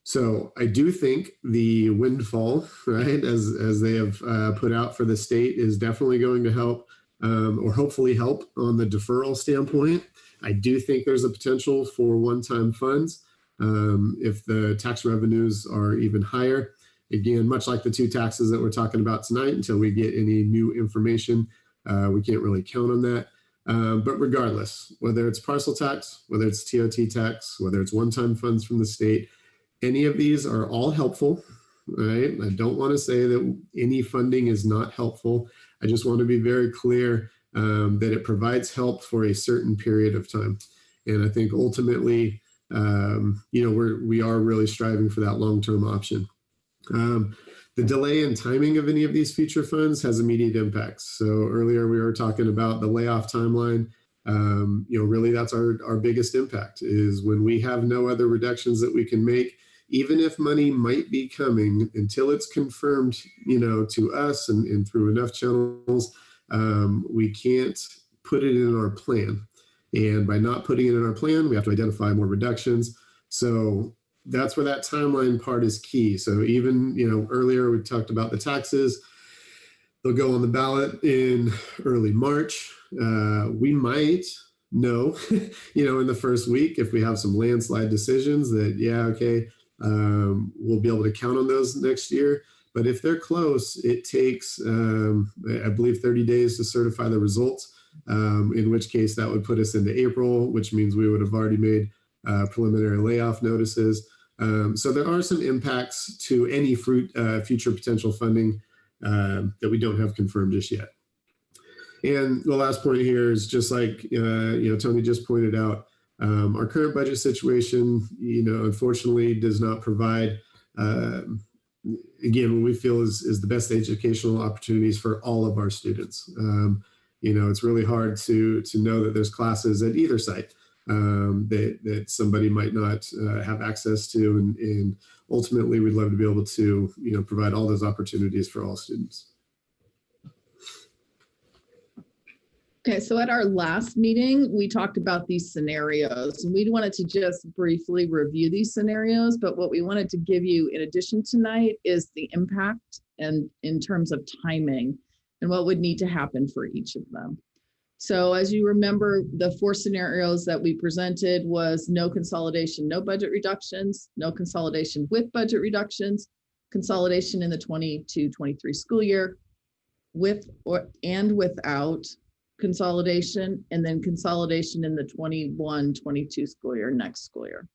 So I do think the windfall, right, as they have put out for the state, is definitely going to help, or hopefully help on the deferral standpoint. I do think there's a potential for one-time funds if the tax revenues are even higher. Again, much like the two taxes that we're talking about tonight, until we get any new information, we can't really count on that. But regardless, whether it's parcel tax, whether it's TOT tax, whether it's one-time funds from the state, any of these are all helpful, right? I don't want to say that any funding is not helpful. I just want to be very clear that it provides help for a certain period of time. And I think ultimately, we are really striving for that long-term option. The delay in timing of any of these future funds has immediate impacts. So earlier we were talking about the layoff timeline. Really that's our biggest impact, is when we have no other reductions that we can make, even if money might be coming, until it's confirmed, to us and through enough channels, we can't put it in our plan. And by not putting it in our plan, we have to identify more reductions. So that's where that timeline part is key. So even, earlier we talked about the taxes. They'll go on the ballot in early March. We might know, in the first week, if we have some landslide decisions, that, we'll be able to count on those next year. But if they're close, it takes, I believe, 30 days to certify the results, in which case that would put us into April, which means we would have already made preliminary layoff notices. So there are some impacts to any future potential funding that we don't have confirmed just yet. And the last point here is just like, Tony just pointed out, our current budget situation, unfortunately does not provide, again, what we feel is the best educational opportunities for all of our students. It's really hard to know that there's classes at either site that somebody might not have access to. And ultimately, we'd love to be able to, provide all those opportunities for all students. Okay, so at our last meeting, we talked about these scenarios, and we wanted to just briefly review these scenarios, but what we wanted to give you in addition tonight is the impact and in terms of timing and what would need to happen for each of them. So as you remember, the 4 scenarios that we presented was no consolidation, no budget reductions, no consolidation with budget reductions, consolidation in the 22-23 school year, with and without consolidation, and then consolidation in the 21-22 school year, next school year.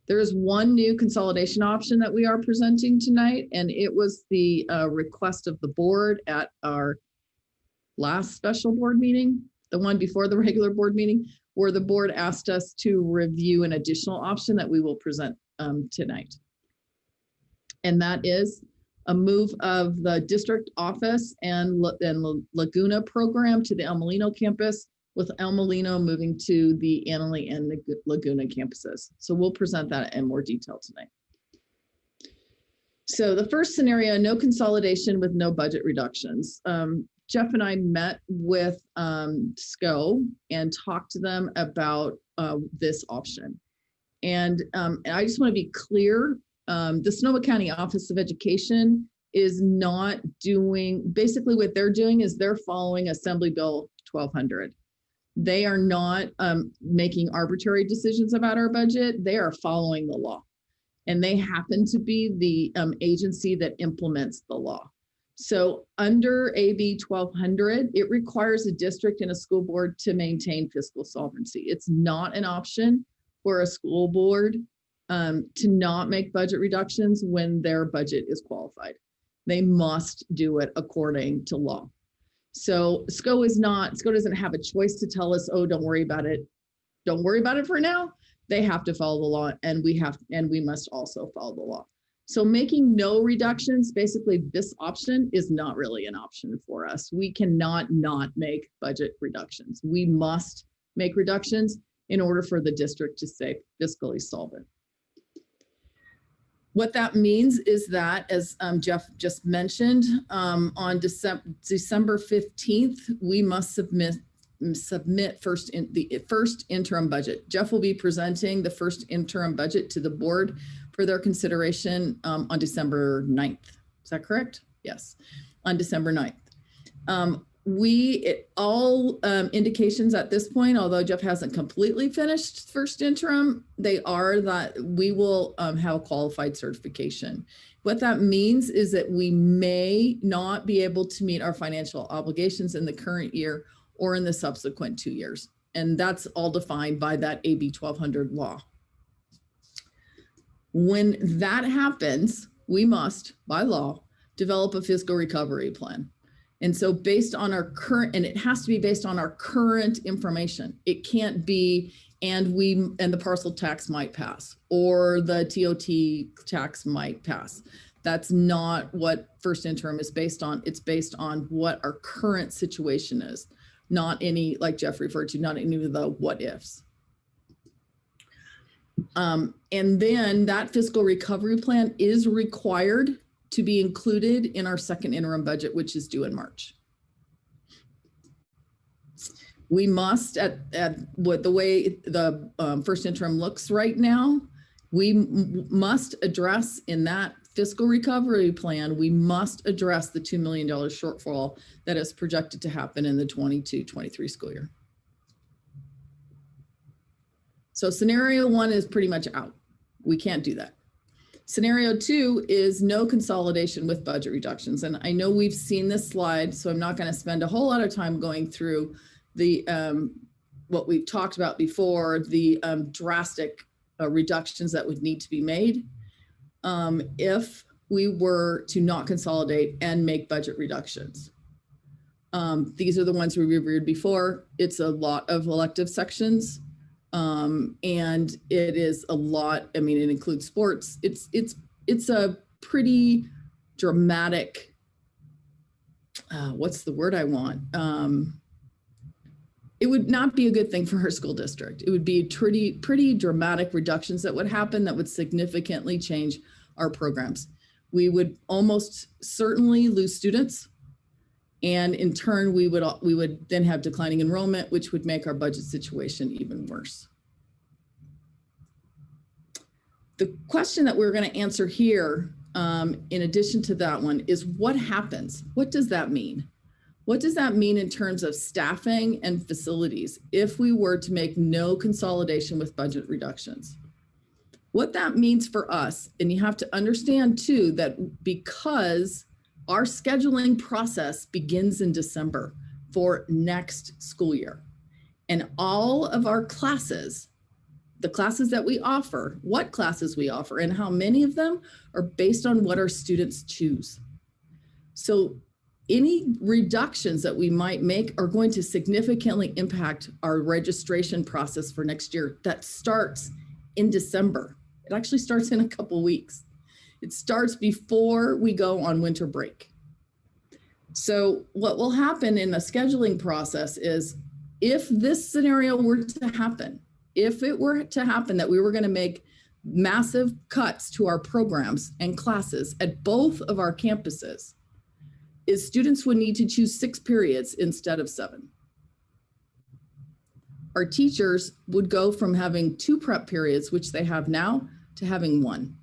There is one new consolidation option that we are presenting tonight, and it was the request of the board at our last special board meeting, the one before the regular board meeting, where the board asked us to review an additional option that we will present tonight. And that is a move of the district office and Laguna program to the El Molino campus, with El Molino moving to the Annalee and the Laguna campuses. So we'll present that in more detail tonight. So the first scenario, no consolidation with no budget reductions. Jeff and I met with SCO and talked to them about this option. And I just want to be clear, the Sonoma County Office of Education is not doing, basically what they're doing is they're following Assembly Bill 1200. They are not making arbitrary decisions about our budget. They are following the law. And they happen to be the agency that implements the law. So under AB 1200, it requires a district and a school board to maintain fiscal solvency. It's not an option for a school board to not make budget reductions when their budget is qualified. They must do it according to law. So SCO doesn't have a choice to tell us, oh, don't worry about it. Don't worry about it for now. They have to follow the law, and we must also follow the law. So making no reductions, basically this option is not really an option for us. We cannot not make budget reductions. We must make reductions in order for the district to stay fiscally solvent. What that means is that, as Jeff just mentioned, on December 15th, we must submit the first interim budget. Jeff will be presenting the first interim budget to the board for their consideration on December 9th. Is that correct? Yes, on December 9th. All indications at this point, although Jeff hasn't completely finished first interim, they are that we will have a qualified certification. What that means is that we may not be able to meet our financial obligations in the current year or in the subsequent 2 years. And that's all defined by that AB 1200 law. When that happens, we must, by law, develop a fiscal recovery plan. And so based on our current, and it has to be based on our current information. It can't be, and the parcel tax might pass, or the TOT tax might pass. That's not what first interim is based on. It's based on what our current situation is, not any, like Jeff referred to, not any of the what ifs. And then that fiscal recovery plan is required to be included in our second interim budget, which is due in March. We must, at what the way the first interim looks right now, we must address in that fiscal recovery plan, we must address the $2 million shortfall that is projected to happen in the 22-23 school year. So scenario one is pretty much out. We can't do that. Scenario two is no consolidation with budget reductions. And I know we've seen this slide, so I'm not going to spend a whole lot of time going through the what we've talked about before, the drastic reductions that would need to be made if we were to not consolidate and make budget reductions. These are the ones we reviewed before. It's a lot of elective sections. And it is a lot, I mean, it includes sports. It's a pretty dramatic, what's the word I want? It would not be a good thing for our school district. It would be pretty dramatic reductions that would happen that would significantly change our programs. We would almost certainly lose students. And in turn, we would then have declining enrollment, which would make our budget situation even worse. The question that we're going to answer here, in addition to that one, is what happens? What does that mean? What does that mean in terms of staffing and facilities if we were to make no consolidation with budget reductions? What that means for us, and you have to understand too, that because our scheduling process begins in December for next school year. And all of our classes, the classes that we offer, what classes we offer, and how many of them are based on what our students choose. So any reductions that we might make are going to significantly impact our registration process for next year that starts in December. It actually starts in a couple weeks. It starts before we go on winter break. So what will happen in the scheduling process is if this scenario were to happen, if it were to happen that we were going to make massive cuts to our programs and classes at both of our campuses is students would need to choose 6 periods instead of 7. Our teachers would go from having 2 prep periods, which they have now, to having 1.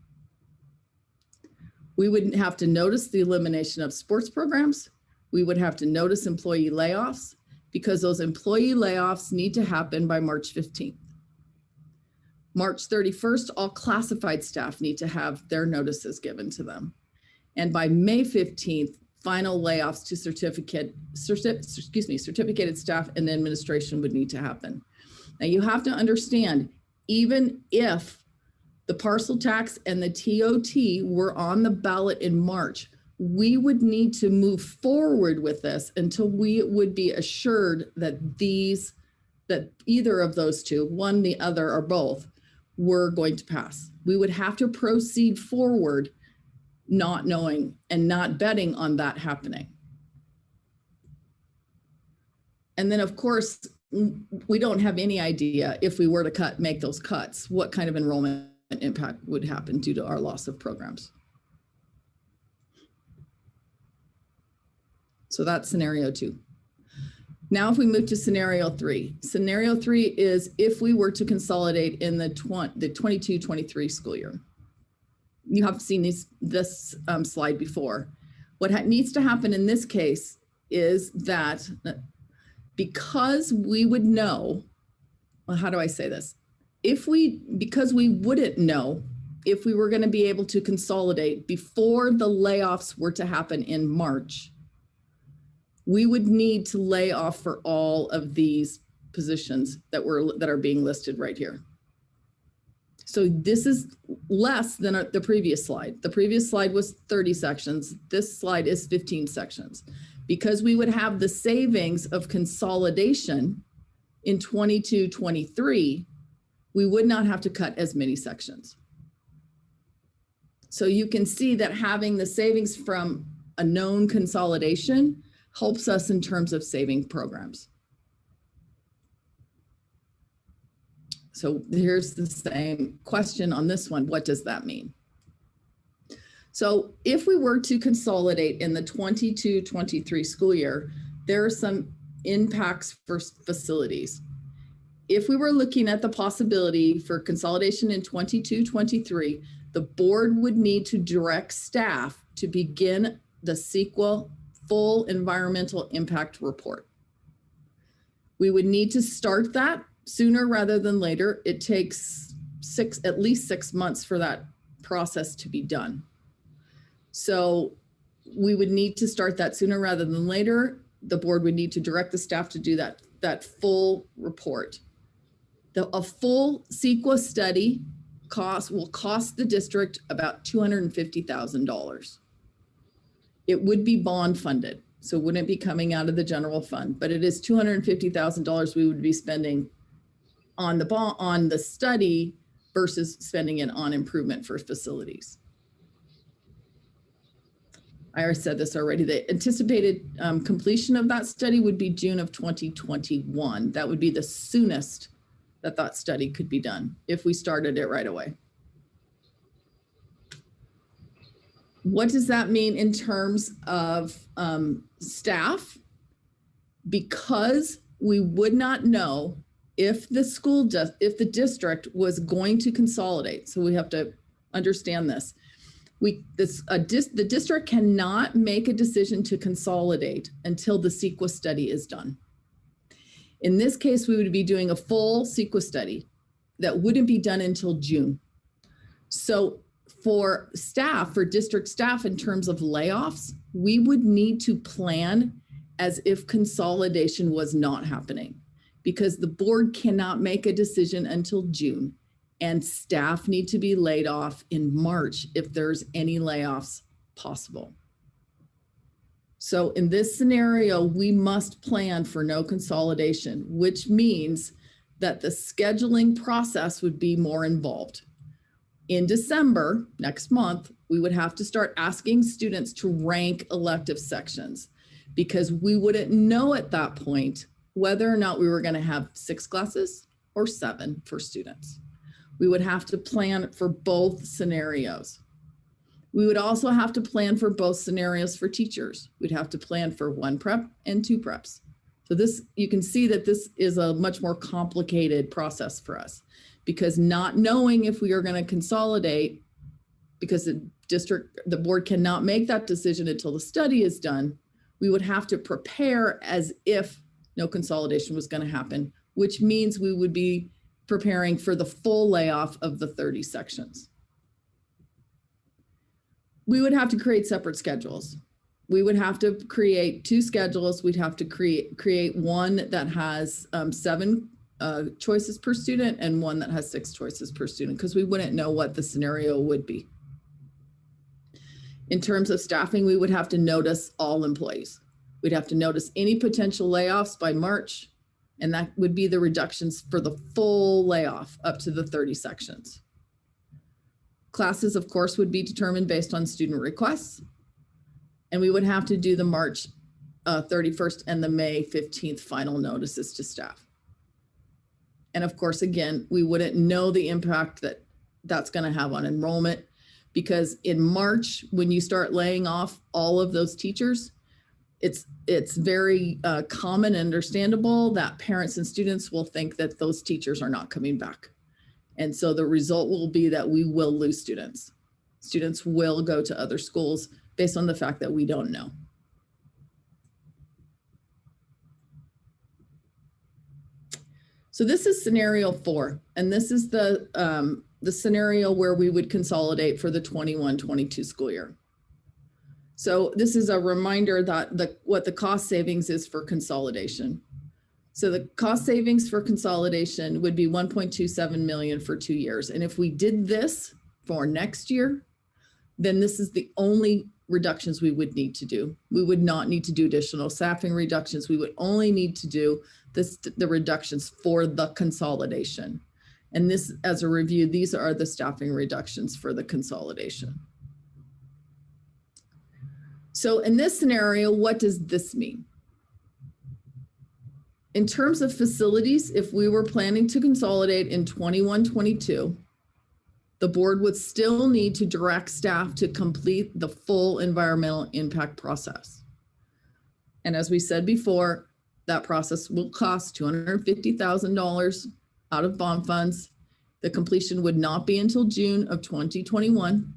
We wouldn't have to notice the elimination of sports programs. We would have to notice employee layoffs because those employee layoffs need to happen by March 15th. March 31st, all classified staff need to have their notices given to them. And by May 15th, final layoffs to certificated staff and administration would need to happen. Now you have to understand, even if the parcel tax and the TOT were on the ballot in March, we would need to move forward with this until we would be assured that either of those two, one, the other, or both, were going to pass. We would have to proceed forward not knowing and not betting on that happening. And then of course, we don't have any idea if we were to make those cuts, what kind of enrollment impact would happen due to our loss of programs. So that's scenario 2. Now, if we move to scenario 3, scenario 3 is if we were to consolidate in the 22-23 school year. You have seen this slide before. What needs to happen in this case is that because we would know, well, how do I say this? Because we wouldn't know if we were going to be able to consolidate before the layoffs were to happen in March, we would need to lay off for all of these positions that are being listed right here. So this is less than the previous slide. The previous slide was 30 sections. This slide is 15 sections. Because we would have the savings of consolidation in 22-23, we would not have to cut as many sections. So you can see that having the savings from a known consolidation helps us in terms of saving programs. So here's the same question on this one. What does that mean? So if we were to consolidate in the 22-23 school year, there are some impacts for facilities. If we were looking at the possibility for consolidation in 22-23, the board would need to direct staff to begin the CEQA full environmental impact report. We would need to start that sooner rather than later. It takes at least 6 months for that process to be done. So we would need to start that sooner rather than later. The board would need to direct the staff to do that full report. A full CEQA study will cost the district about $250,000. It would be bond funded, so it wouldn't be coming out of the general fund, but it is $250,000 we would be spending on the study versus spending it on improvement for facilities. I already said this already. The anticipated completion of that study would be June of 2021. That would be the soonest that study could be done if we started it right away. What does that mean in terms of staff? Because we would not know if the district was going to consolidate. So we have to understand this. The district cannot make a decision to consolidate until the CEQA study is done. In this case, we would be doing a full CEQA study that wouldn't be done until June. So for district staff in terms of layoffs, we would need to plan as if consolidation was not happening, because the board cannot make a decision until June, and staff need to be laid off in March if there's any layoffs possible. So in this scenario, we must plan for no consolidation, which means that the scheduling process would be more involved. In December, next month, we would have to start asking students to rank elective sections, because we wouldn't know at that point whether or not we were going to have 6 classes or 7 for students. We would have to plan for both scenarios. We would also have to plan for both scenarios for teachers. We'd have to plan for 1 prep and 2 preps. So this, you can see that this is a much more complicated process for us, because not knowing if we are going to consolidate, because the board cannot make that decision until the study is done, we would have to prepare as if no consolidation was going to happen, which means we would be preparing for the full layoff of the 30 sections. We would have to create separate schedules. We would have to create 2 schedules. We'd have to create one that has 7 choices per student and one that has 6 choices per student, because we wouldn't know what the scenario would be. In terms of staffing, we would have to notice all employees. We'd have to notice any potential layoffs by March, and that would be the reductions for the full layoff up to the 30 sections. Classes, of course, would be determined based on student requests, and we would have to do the March 31st and the May 15th final notices to staff. And of course, again, we wouldn't know the impact that that's going to have on enrollment, because in March, when you start laying off all of those teachers, it's very common and understandable that parents and students will think that those teachers are not coming back. And so the result will be that we will lose students. Students will go to other schools based on the fact that we don't know. So this is scenario 4, and this is the scenario where we would consolidate for the 21-22 school year. So this is a reminder that what the cost savings is for consolidation. So the cost savings for consolidation would be 1.27 million for 2 years. And if we did this for next year, then this is the only reductions we would need to do. We would not need to do additional staffing reductions. We would only need to do the reductions for the consolidation. And this, as a review, these are the staffing reductions for the consolidation. So in this scenario, what does this mean? In terms of facilities, if we were planning to consolidate in 21-22, the board would still need to direct staff to complete the full environmental impact process. And as we said before, that process will cost $250,000 out of bond funds. The completion would not be until June of 2021.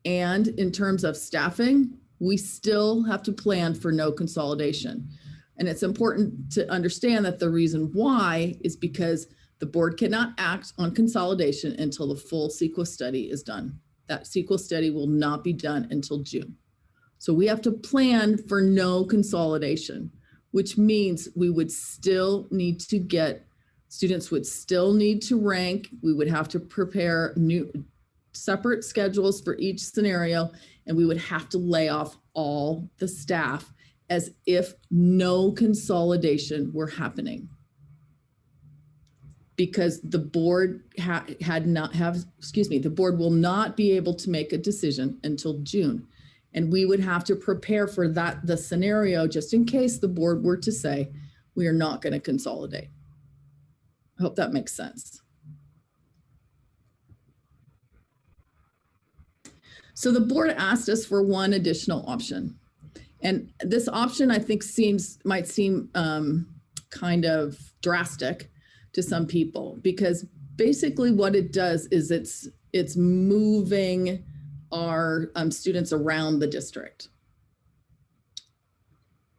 And in terms of staffing, we still have to plan for no consolidation. And it's important to understand that the reason why is because the board cannot act on consolidation until the full CEQA study is done. That CEQA study will not be done until June. So we have to plan for no consolidation, which means we would still need to students would still need to rank. We would have to prepare new separate schedules for each scenario, and we would have to lay off all the staff as if no consolidation were happening. Because the board the board will not be able to make a decision until June. And we would have to prepare for the scenario just in case the board were to say, we are not going to consolidate. I hope that makes sense. So the board asked us for one additional option. And this option, I think, might seem kind of drastic to some people, because basically what it does is it's moving our students around the district.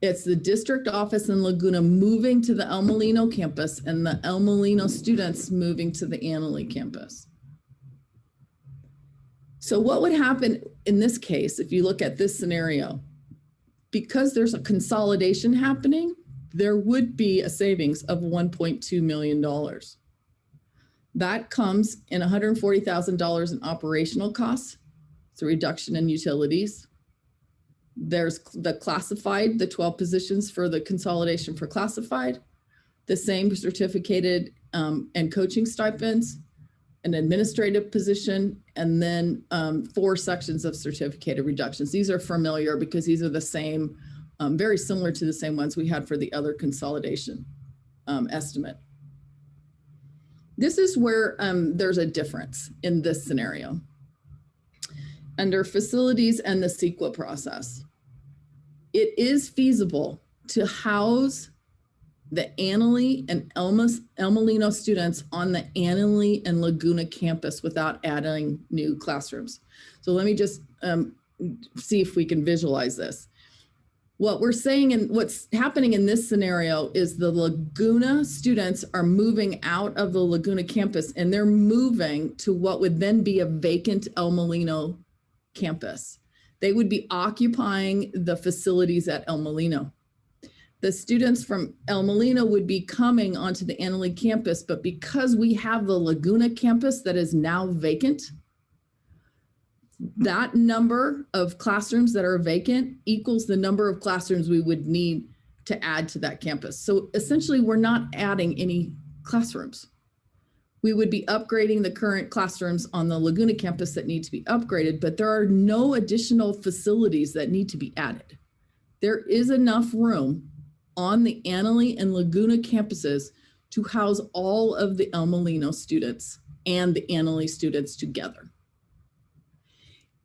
It's the district office in Laguna moving to the El Molino campus and the El Molino students moving to the Annalee campus. So what would happen in this case, if you look at this scenario, because there's a consolidation happening, there would be a savings of $1.2 million. That comes in $140,000 in operational costs. It's a reduction in utilities. There's the classified, the 12 positions for the consolidation for classified, the same certificated and coaching stipends, an administrative position, and then 4 sections of certificated reductions. These are familiar because these are the same, very similar to the same ones we had for the other consolidation estimate. This is where there's a difference in this scenario. Under facilities and the CEQA process, it is feasible to house the Annalee and El Molino students on the Annalee and Laguna campus without adding new classrooms. So let me just see if we can visualize this. What we're saying and what's happening in this scenario is the Laguna students are moving out of the Laguna campus and they're moving to what would then be a vacant El Molino campus. They would be occupying the facilities at El Molino. The students from El Molino would be coming onto the Annalee campus, but because we have the Laguna campus that is now vacant, that number of classrooms that are vacant equals the number of classrooms we would need to add to that campus. So essentially, we're not adding any classrooms. We would be upgrading the current classrooms on the Laguna campus that need to be upgraded, but there are no additional facilities that need to be added. There is enough room on the Annalee and Laguna campuses to house all of the El Molino students and the Annalee students together.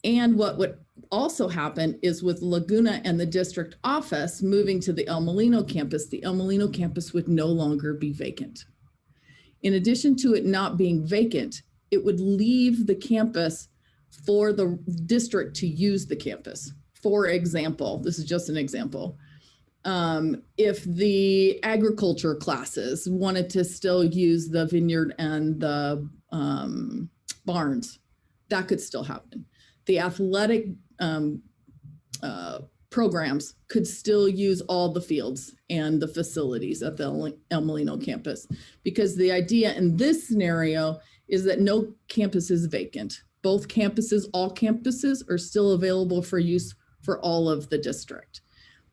And what would also happen is with Laguna and the district office moving to the El Molino campus, the El Molino campus would no longer be vacant. In addition to it not being vacant, it would leave the campus for the district to use the campus. For example, this is just an example. If the agriculture classes wanted to still use the vineyard and the barns, that could still happen. The athletic programs could still use all the fields and the facilities at the El Molino campus, because the idea in this scenario is that no campus is vacant. Both campuses, all campuses are still available for use for all of the district.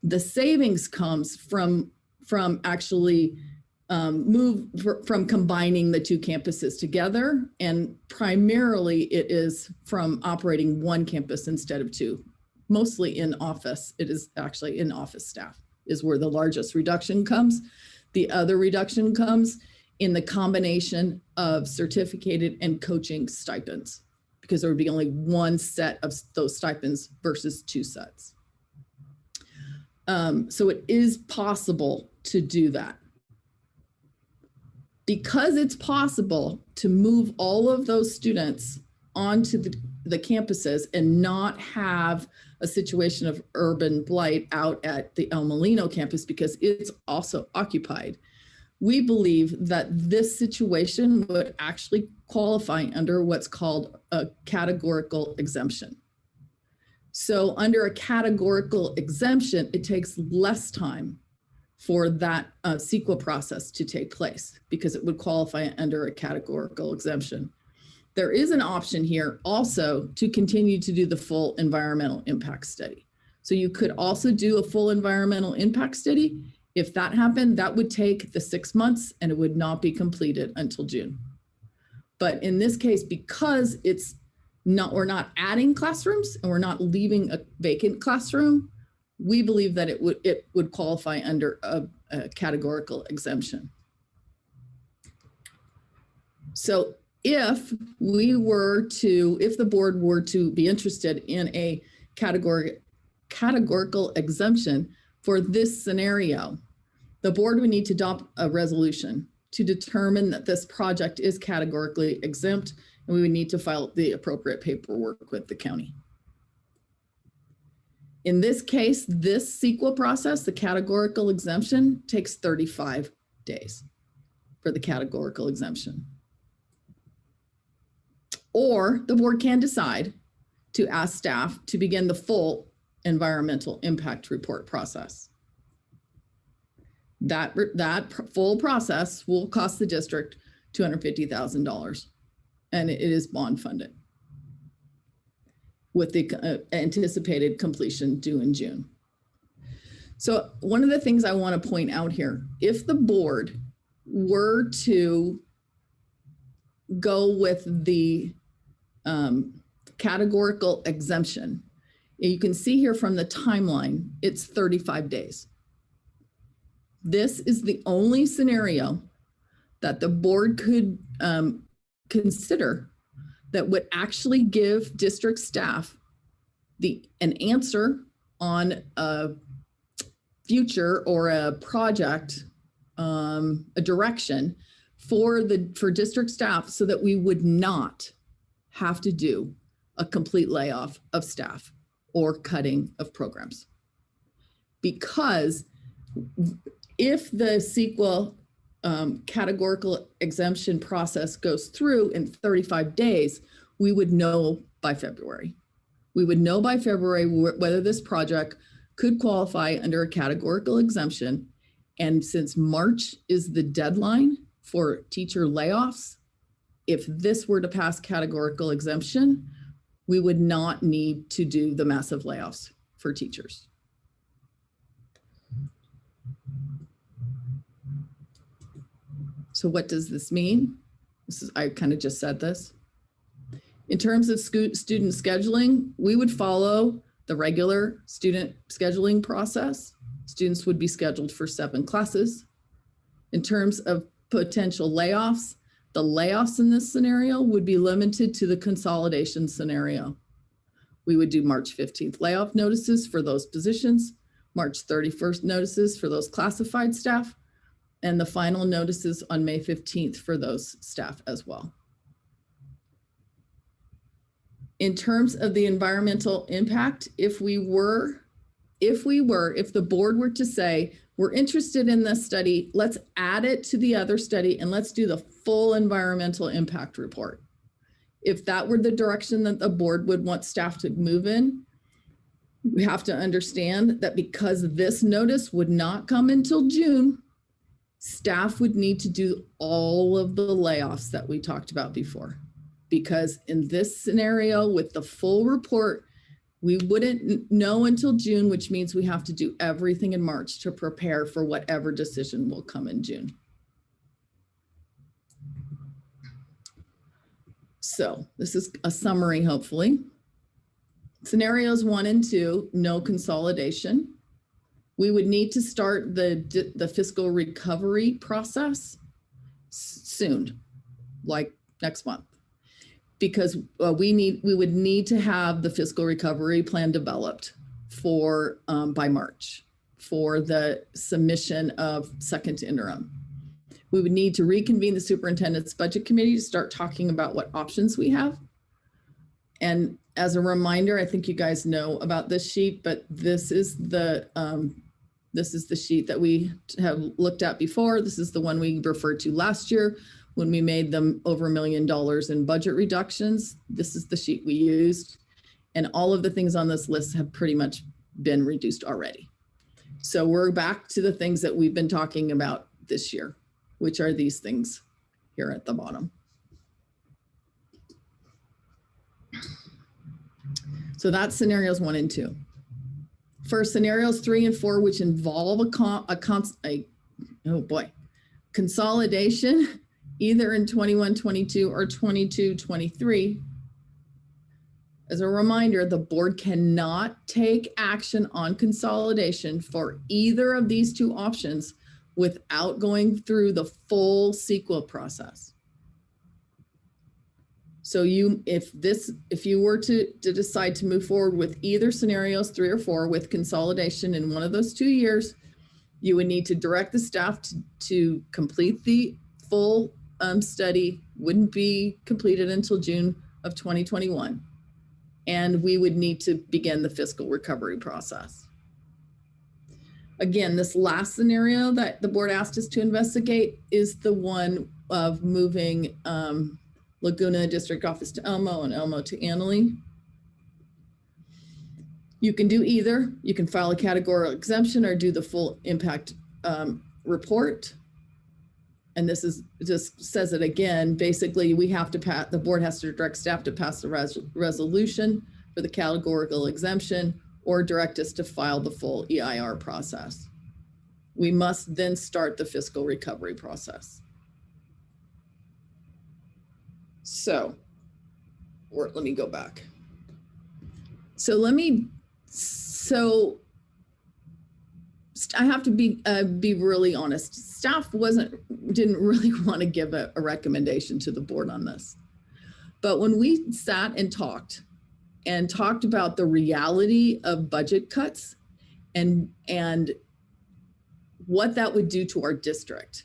The savings comes from actually from combining the two campuses together, and primarily it is from operating one campus instead of two. Mostly in office, it is actually in office staff is where the largest reduction comes. The other reduction comes in the combination of certificated and coaching stipends, because there would be only one set of those stipends versus two sets. So it is possible to do that. Because it's possible to move all of those students onto the campuses and not have a situation of urban blight out at the El Molino campus because it's also occupied, we believe that this situation would actually qualify under what's called a categorical exemption. So under a categorical exemption, it takes less time for that CEQA process to take place because it would qualify under a categorical exemption. There is an option here also to continue to do the full environmental impact study. So you could also do a full environmental impact study. If that happened, that would take the 6 months and it would not be completed until June. But in this case, because it's not, we're not adding classrooms and we're not leaving a vacant classroom, we believe that it would qualify under a categorical exemption. So if the board were to be interested in a categorical exemption for this scenario, the board would need to adopt a resolution to determine that this project is categorically exempt, and we would need to file the appropriate paperwork with the county. In this case, this CEQA process, the categorical exemption, takes 35 days for the categorical exemption. Or the board can decide to ask staff to begin the full environmental impact report process. That full process will cost the district $250,000, and it is bond funded, with the anticipated completion due in June. So one of the things I want to point out here, if the board were to go with the categorical exemption, you can see here from the timeline, it's 35 days. This is the only scenario that the board could consider that would actually give district staff an answer on a future or a project, a direction for district staff, so that we would not have to do a complete layoff of staff or cutting of programs. Because if the CEQA categorical exemption process goes through in 35 days, we would know by February. We would know by February whether this project could qualify under a categorical exemption. And since March is the deadline for teacher layoffs, if this were to pass categorical exemption, we would not need to do the massive layoffs for teachers. So what does this mean? I kind of just said this. In terms of student scheduling, we would follow the regular student scheduling process. Students would be scheduled for 7 classes. In terms of potential layoffs, the layoffs in this scenario would be limited to the consolidation scenario. We would do March 15th layoff notices for those positions, March 31st notices for those classified staff, and the final notices on May 15th for those staff as well. In terms of the environmental impact, if the board were to say, we're interested in this study, let's add it to the other study and let's do the full environmental impact report. If that were the direction that the board would want staff to move in, we have to understand that because this notice would not come until June, staff would need to do all of the layoffs that we talked about before. Because in this scenario with the full report, we wouldn't know until June, which means we have to do everything in March to prepare for whatever decision will come in June. So this is a summary, hopefully. Scenarios 1 and 2, no consolidation. We would need to start the fiscal recovery process soon, like next month, because we would need to have the fiscal recovery plan developed for by March for the submission of second interim. We would need to reconvene the superintendent's budget committee to start talking about what options we have. And as a reminder, I think you guys know about this sheet, but this is the sheet that we have looked at before. This is the one we referred to last year when we made them over $1 million in budget reductions. This is the sheet we used. And all of the things on this list have pretty much been reduced already. So we're back to the things that we've been talking about this year, which are these things here at the bottom. So that's scenarios 1 and 2. For scenarios 3 and 4, which involve consolidation, either in 21-22 or 22-23. As a reminder, the board cannot take action on consolidation for either of these 2 options without going through the full CEQA process. So if you were to decide to move forward with either scenarios 3 or 4 with consolidation in one of those 2 years, you would need to direct the staff to complete the full study. Wouldn't be completed until June of 2021. And we would need to begin the fiscal recovery process. Again, this last scenario that the board asked us to investigate is the one of moving Laguna District Office to Elmo and Elmo to Annalee. You can do either. You can file a categorical exemption or do the full impact report. And this is just says it again. Basically, we have to the board has to direct staff to pass the resolution for the categorical exemption or direct us to file the full EIR process. We must then start the fiscal recovery process. So, let me go back. So I have to be really honest. Staff didn't really want to give a recommendation to the board on this. But when we sat and talked about the reality of budget cuts and what that would do to our district,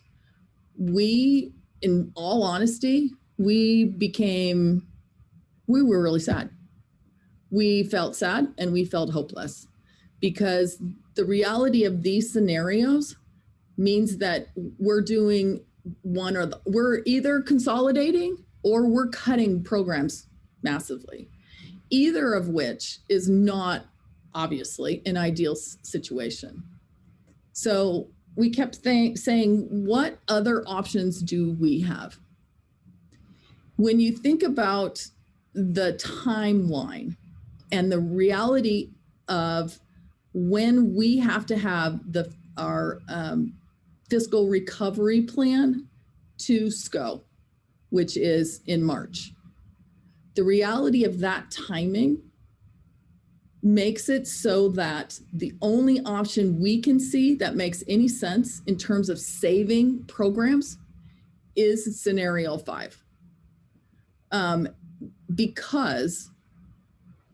we, in all honesty, we were really sad. We felt sad and we felt hopeless, because the reality of these scenarios means that we're doing we're either consolidating or we're cutting programs massively, either of which is not obviously an ideal situation. So we kept saying, what other options do we have? When you think about the timeline and the reality of when we have to have our fiscal recovery plan to SCO, which is in March, the reality of that timing makes it so that the only option we can see that makes any sense in terms of saving programs is scenario 5. Because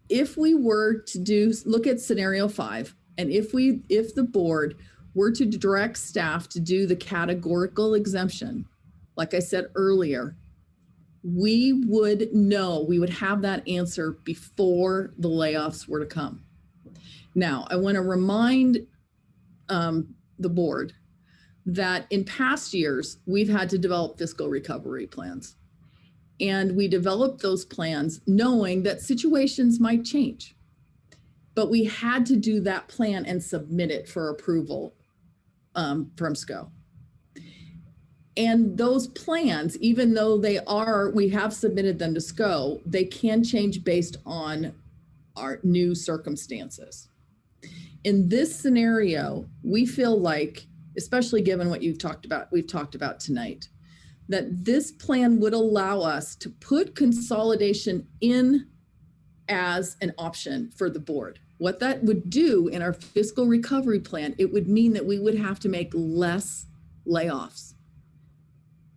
if we were to look at scenario 5, and if the board were to direct staff to do the categorical exemption, like I said earlier, we would have that answer before the layoffs were to come. Now, I want to remind the board that in past years, we've had to develop fiscal recovery plans. And we developed those plans knowing that situations might change. But we had to do that plan and submit it for approval from SCO. And those plans, even though we have submitted them to SCO, they can change based on our new circumstances. In this scenario, we feel like, especially given what we've talked about tonight, that this plan would allow us to put consolidation in as an option for the board. What that would do in our fiscal recovery plan, it would mean that we would have to make less layoffs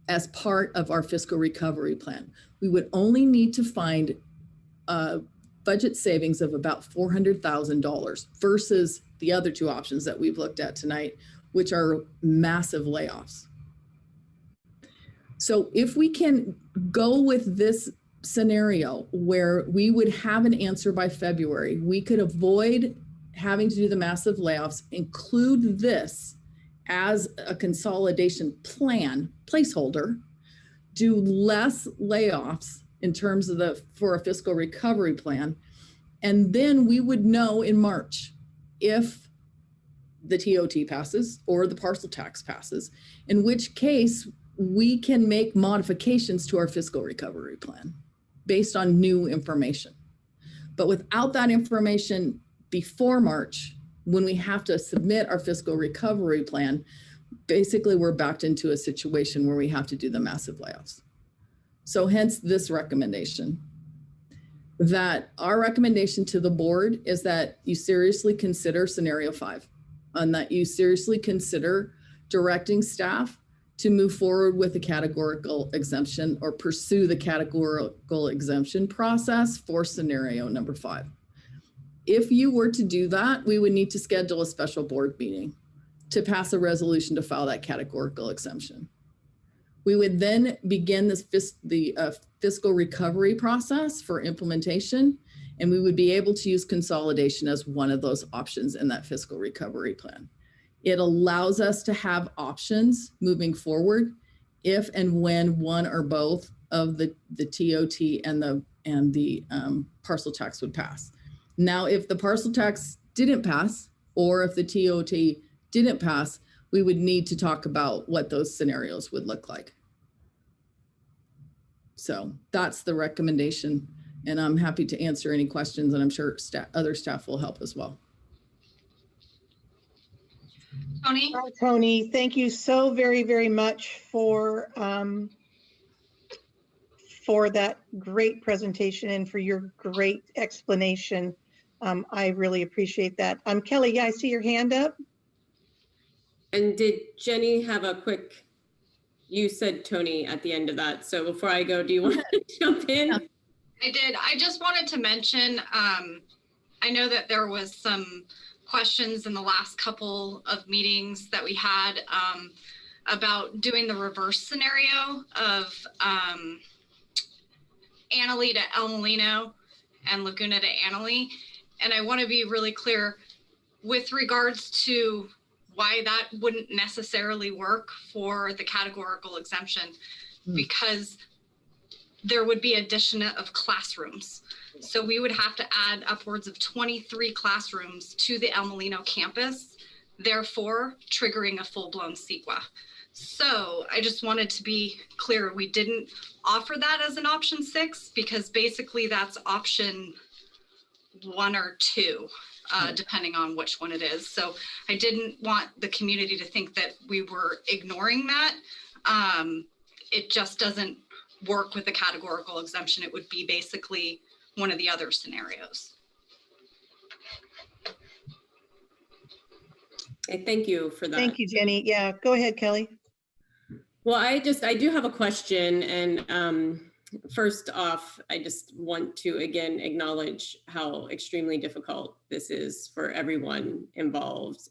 as part of our fiscal recovery plan. We would only need to find budget savings of about $400,000 versus the other two options that we've looked at tonight, which are massive layoffs. So if we can go with this scenario where we would have an answer by February, we could avoid having to do the massive layoffs, include this as a consolidation plan placeholder, do less layoffs in terms of for a fiscal recovery plan. And then we would know in March if the TOT passes or the parcel tax passes, in which case we can make modifications to our fiscal recovery plan based on new information. But without that information before March, when we have to submit our fiscal recovery plan, basically we're backed into a situation where we have to do the massive layoffs. So hence this recommendation. That our recommendation to the board is that you seriously consider scenario 5, and that you seriously consider directing staff to move forward with the categorical exemption or pursue the categorical exemption process for scenario number 5. If you were to do that, we would need to schedule a special board meeting to pass a resolution to file that categorical exemption. We would then begin the fiscal recovery process for implementation, and we would be able to use consolidation as one of those options in that fiscal recovery plan. It allows us to have options moving forward if and when one or both of the TOT and the parcel tax would pass. Now, if the parcel tax didn't pass, or if the TOT didn't pass, we would need to talk about what those scenarios would look like. So that's the recommendation, and I'm happy to answer any questions, and I'm sure other staff will help as well. Tony? Hi, Tony, thank you so very, very much for that great presentation and for your great explanation. I really appreciate that. Kelly, yeah, I see your hand up. And did Jenny have a quick, you said Tony at the end of that. So before I go, do you want to jump in? I did. I just wanted to mention, I know that there was some questions in the last couple of meetings that we had about doing the reverse scenario of Annalee to El Molino and Laguna to Annalee. And I want to be really clear with regards to why that wouldn't necessarily work for the categorical exemption, because there would be addition of classrooms. So we would have to add upwards of 23 classrooms to the El Molino campus, therefore triggering a full-blown CEQA. So I just wanted to be clear, we didn't offer that as an option 6 because basically that's option 1 or 2, depending on which one it is. So I didn't want the community to think that we were ignoring that. It just doesn't work with the categorical exemption. It would be basically one of the other scenarios. Okay, thank you for that. Thank you, Jenny. Yeah, go ahead, Kelly. Well, I do have a question, and first off, I just want to again acknowledge how extremely difficult this is for everyone involved.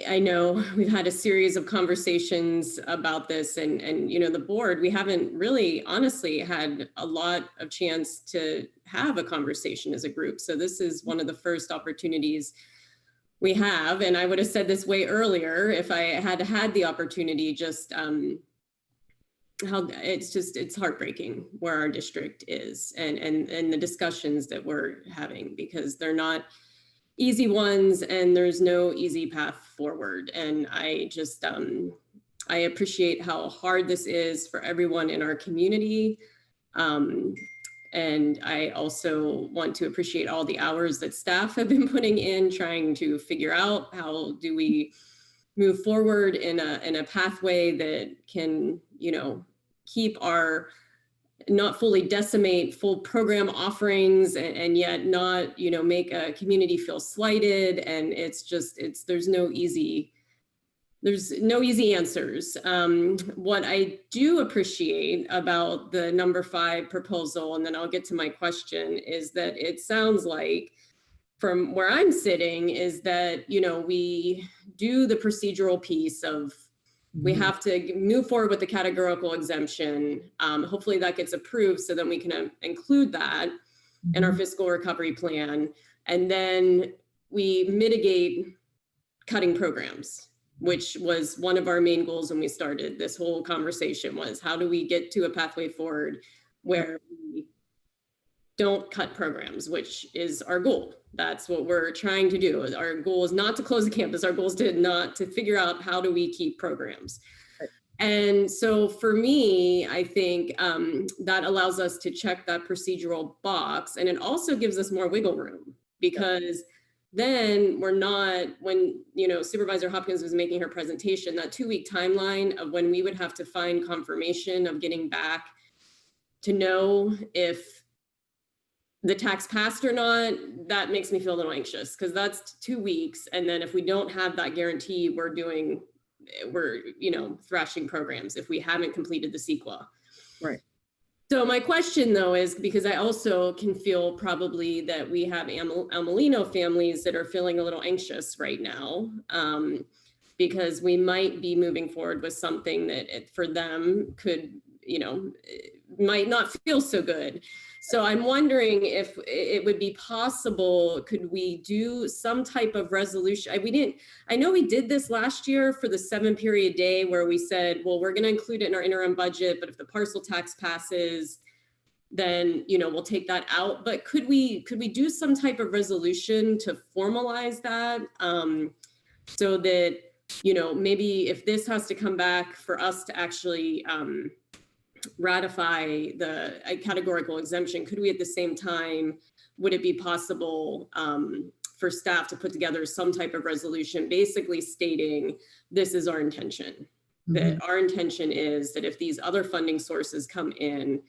I know we've had a series of conversations about this, and you know, the board, we haven't really honestly had a lot of chance to have a conversation as a group. So this is one of the first opportunities we have, and I would have said this way earlier if I had had the opportunity, just how it's heartbreaking where our district is and the discussions that we're having, because they're not easy ones and there's no easy path forward. And I just, I appreciate how hard this is for everyone in our community. And I also want to appreciate all the hours that staff have been putting in trying to figure out how do we move forward in a pathway that can, you know, keep our, not fully decimate full program offerings and yet not, you know, make a community feel slighted. And it's just, there's no easy answers. What I do appreciate about the number 5 proposal, and then I'll get to my question, is that it sounds like from where I'm sitting is that, you know, we do the procedural piece of we have to move forward with the categorical exemption. Hopefully that gets approved so then we can include that in our fiscal recovery plan. And then we mitigate cutting programs, which was one of our main goals when we started this whole conversation, was how do we get to a pathway forward where we don't cut programs, which is our goal. That's what we're trying to do. Our goal is not to close the campus. Our goal is to figure out how do we keep programs. Right. And so for me, I think that allows us to check that procedural box, and it also gives us more wiggle room, because then we're not, when, you know, Supervisor Hopkins was making her presentation, that 2-week timeline of when we would have to find confirmation of getting back to know if the tax passed or not, that makes me feel a little anxious, because that's 2 weeks. And then if we don't have that guarantee, we're you know, thrashing programs if we haven't completed the CEQA. Right. So my question though is, because I also can feel probably that we have El Molino families that are feeling a little anxious right now, because we might be moving forward with something that for them could, you know, might not feel so good. So I'm wondering if it would be possible, could we do some type of resolution? I know we did this last year for the 7-period day where we said, well, we're going to include it in our interim budget, but if the parcel tax passes, then, you know, we'll take that out. But could we do some type of resolution to formalize that, so that, you know, maybe if this has to come back for us to actually ratify the categorical exemption, could we at the same time, would it be possible for staff to put together some type of resolution basically stating this is our intention, that our intention is that if these other funding sources come in,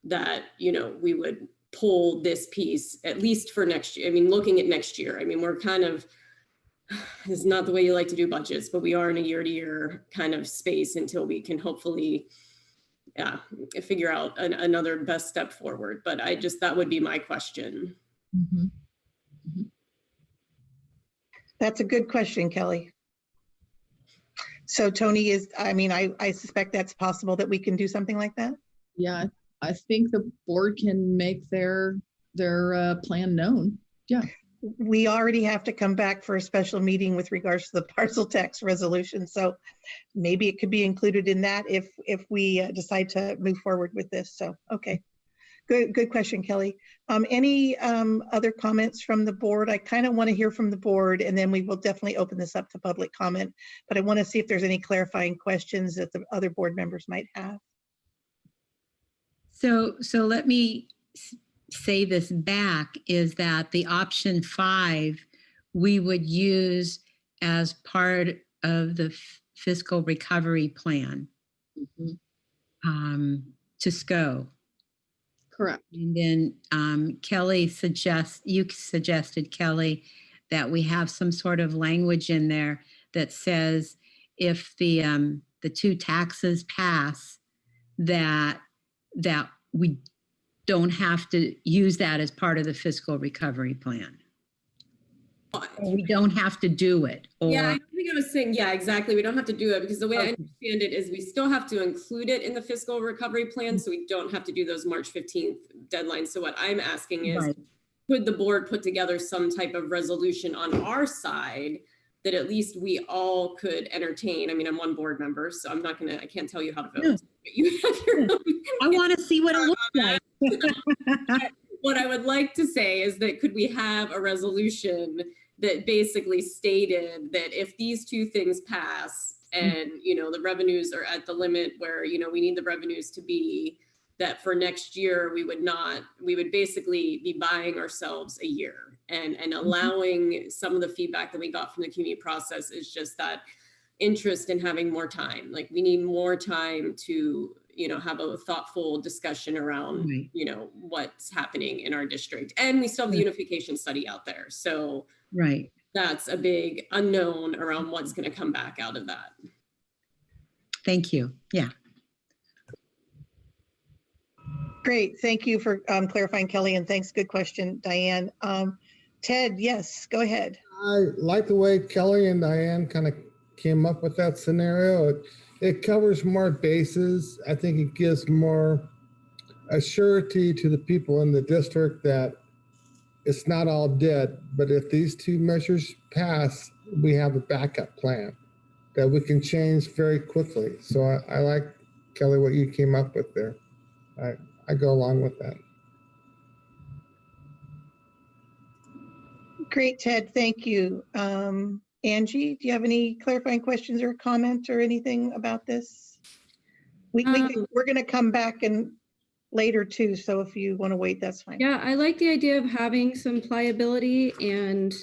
that, you know, we would pull this piece at least for next year. I mean, looking at next year, I mean, we're kind of, this is not the way you like to do budgets, but we are in a year-to-year kind of space until we can hopefully figure out another best step forward. But that would be my question. That's a good question, Kelly. So Tony, I suspect that's possible that we can do something like that. Yeah, I think the board can make their plan known. Yeah. We already have to come back for a special meeting with regards to the parcel tax resolution. So maybe it could be included in that if we decide to move forward with this. So, okay. Good question, Kelly. Any other comments from the board? I kind of want to hear from the board, and then we will definitely open this up to public comment. But I want to see if there's any clarifying questions that the other board members might have. So let me say this back, is that the option 5 we would use as part of the fiscal recovery plan to SCO. Correct. And then Kelly suggested, Kelly, that we have some sort of language in there that says if the 2 taxes pass, that we don't have to use that as part of the fiscal recovery plan. Or we don't have to do it. Or, yeah, I don't think I was saying, yeah, exactly. We don't have to do it, because the way I understand it is we still have to include it in the fiscal recovery plan, so we don't have to do those March 15th deadlines. So what I'm asking is, could the board put together some type of resolution on our side that at least we all could entertain? I mean, I'm one board member, so I can't tell you how to vote. No. You have your own. I want to see what it looks like. What I would like to say is that could we have a resolution that basically stated that if these 2 things pass and, the revenues are at the limit where, we need the revenues to be, that for next year, we would basically be buying ourselves a year and allowing some of the feedback that we got from the community process is just that interest in having more time. Like, we need more time to, have a thoughtful discussion around, what's happening in our district. And we still have the unification study out there. So that's a big unknown around what's going to come back out of that. Thank you. Yeah. Great. Thank you for clarifying, Kelly, and thanks. Good question, Diane. Ted, yes, go ahead. I like the way Kelly and Diane kind of came up with that scenario. It covers more bases. I think it gives more assurity to the people in the district that it's not all dead, but if these 2 measures pass, we have a backup plan that we can change very quickly. So I like, Kelly, what you came up with there. I go along with that. Great, Ted. Thank you. Angie, do you have any clarifying questions or comment or anything about this? We're going to come back and later too, so if you want to wait, that's fine. Yeah, I like the idea of having some pliability, and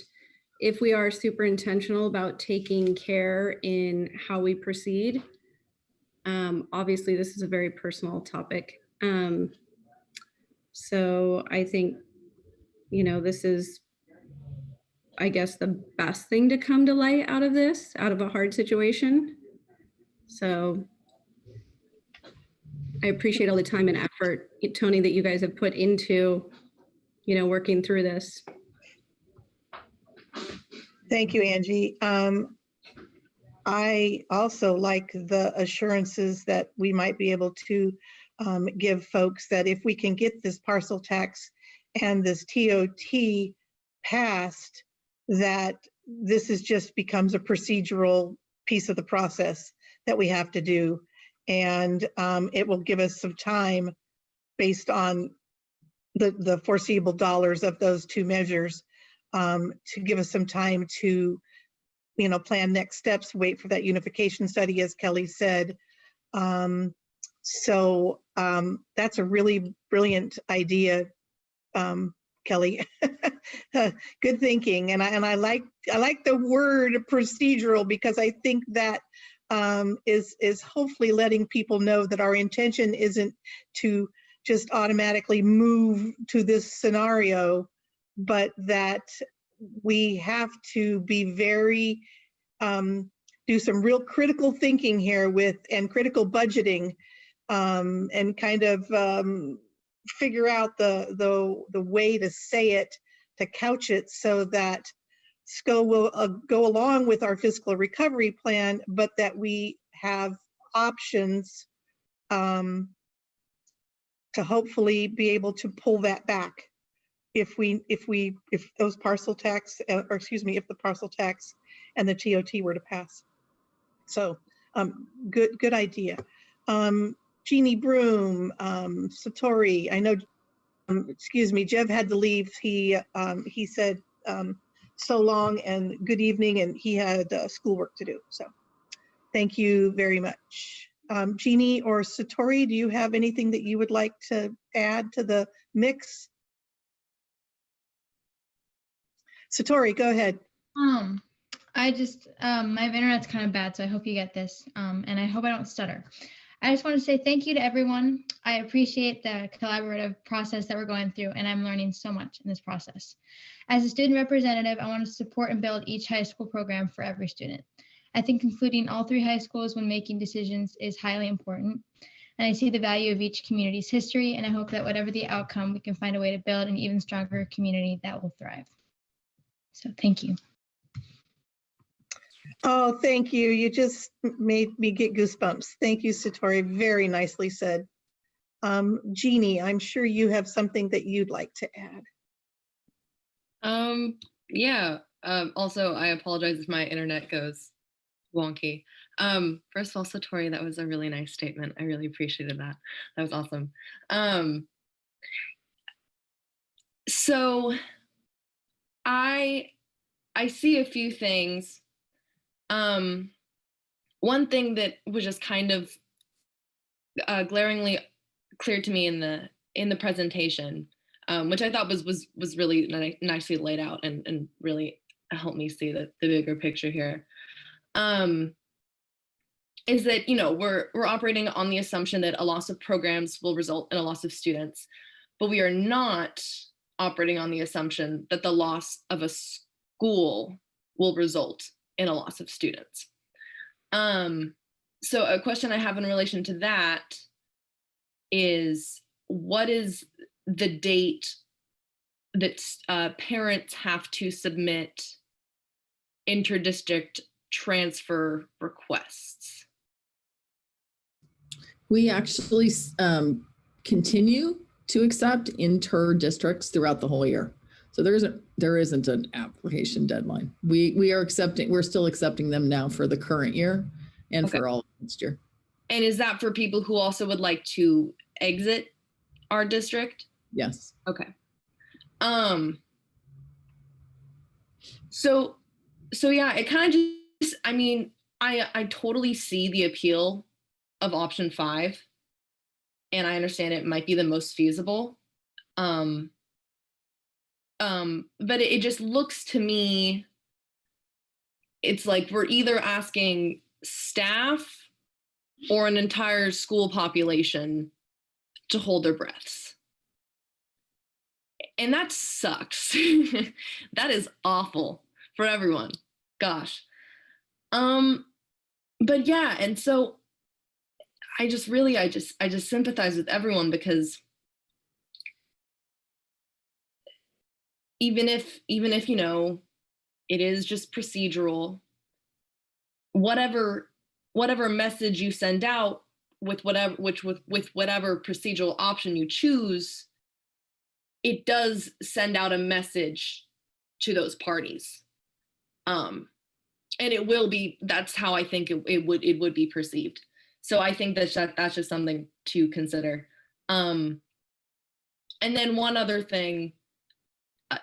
if we are super intentional about taking care in how we proceed. Obviously, this is a very personal topic. So I think, this is, I guess, the best thing to come to light out of this, out of a hard situation. So I appreciate all the time and effort, Tony, that you guys have put into, working through this. Thank you, Angie. I also like the assurances that we might be able to give folks that if we can get this parcel tax and this TOT passed, that this is just becomes a procedural piece of the process that we have to do. And it will give us some time based on the foreseeable dollars of those 2 measures to give us some time to, plan next steps, wait for that unification study, as Kelly said. So that's a really brilliant idea, Kelly. Good thinking, and I like the word procedural, because I think that is hopefully letting people know that our intention isn't to just automatically move to this scenario, but that we have to be very, do some real critical thinking here and critical budgeting, and kind of figure out the way to say it, to couch it so that SCO will go along with our fiscal recovery plan, but that we have options to hopefully be able to pull that back if those parcel tax, or excuse me, if the parcel tax and the TOT were to pass. So good idea. Jeannie Broom, Satori, I know, excuse me, Jeff had to leave. He said so long and good evening, and he had schoolwork to do. So thank you very much. Jeannie or Satori, do you have anything that you would like to add to the mix? Satori, go ahead. I just, my internet's kind of bad, so I hope you get this, and I hope I don't stutter. I just want to say thank you to everyone. I appreciate the collaborative process that we're going through, and I'm learning so much in this process. As a student representative, I want to support and build each high school program for every student. I think including all 3 high schools when making decisions is highly important. And I see the value of each community's history, and I hope that whatever the outcome, we can find a way to build an even stronger community that will thrive. So thank you. Oh, thank you. You just made me get goosebumps. Thank you, Satori. Very nicely said. Jeannie, I'm sure you have something that you'd like to add. Yeah. Also, I apologize if my internet goes wonky. First of all, Satori, that was a really nice statement. I really appreciated that. That was awesome. So I see a few things. One thing that was just kind of glaringly clear to me in the presentation, which I thought was really nicely laid out and really helped me see the bigger picture here, is that, you know, we're operating on the assumption that a loss of programs will result in a loss of students, but we are not operating on the assumption that the loss of a school will result in a loss of students. So a question I have in relation to that is, what is the date that parents have to submit interdistrict transfer requests? We actually continue to accept inter-districts throughout the whole year. So there isn't an application deadline. We're still accepting them now for the current year and for all of next year. And is that for people who also would like to exit our district? Yes. Okay. So yeah, it kind of just, I mean, I totally see the appeal of option 5, and I understand it might be the most feasible. But it just looks to me, it's like we're either asking staff or an entire school population to hold their breaths. And that sucks. That is awful for everyone. Gosh. But yeah, and so I just sympathize with everyone, because even if, you know, it is just procedural, whatever message you send out with whatever procedural option you choose, it does send out a message to those parties. And it will be, that's how I think it would be perceived. So I think that's just something to consider. And then one other thing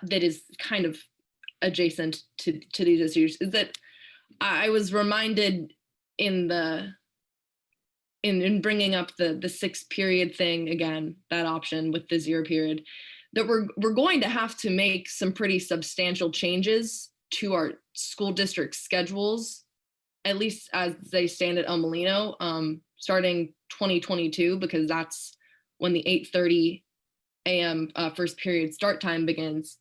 that is kind of adjacent to these issues is that I was reminded in bringing up the 6th period thing again, that option with the 0 period, that we're going to have to make some pretty substantial changes to our school district schedules, at least as they stand at El Molino, starting 2022, because that's when the 8:30 a.m. First period start time begins.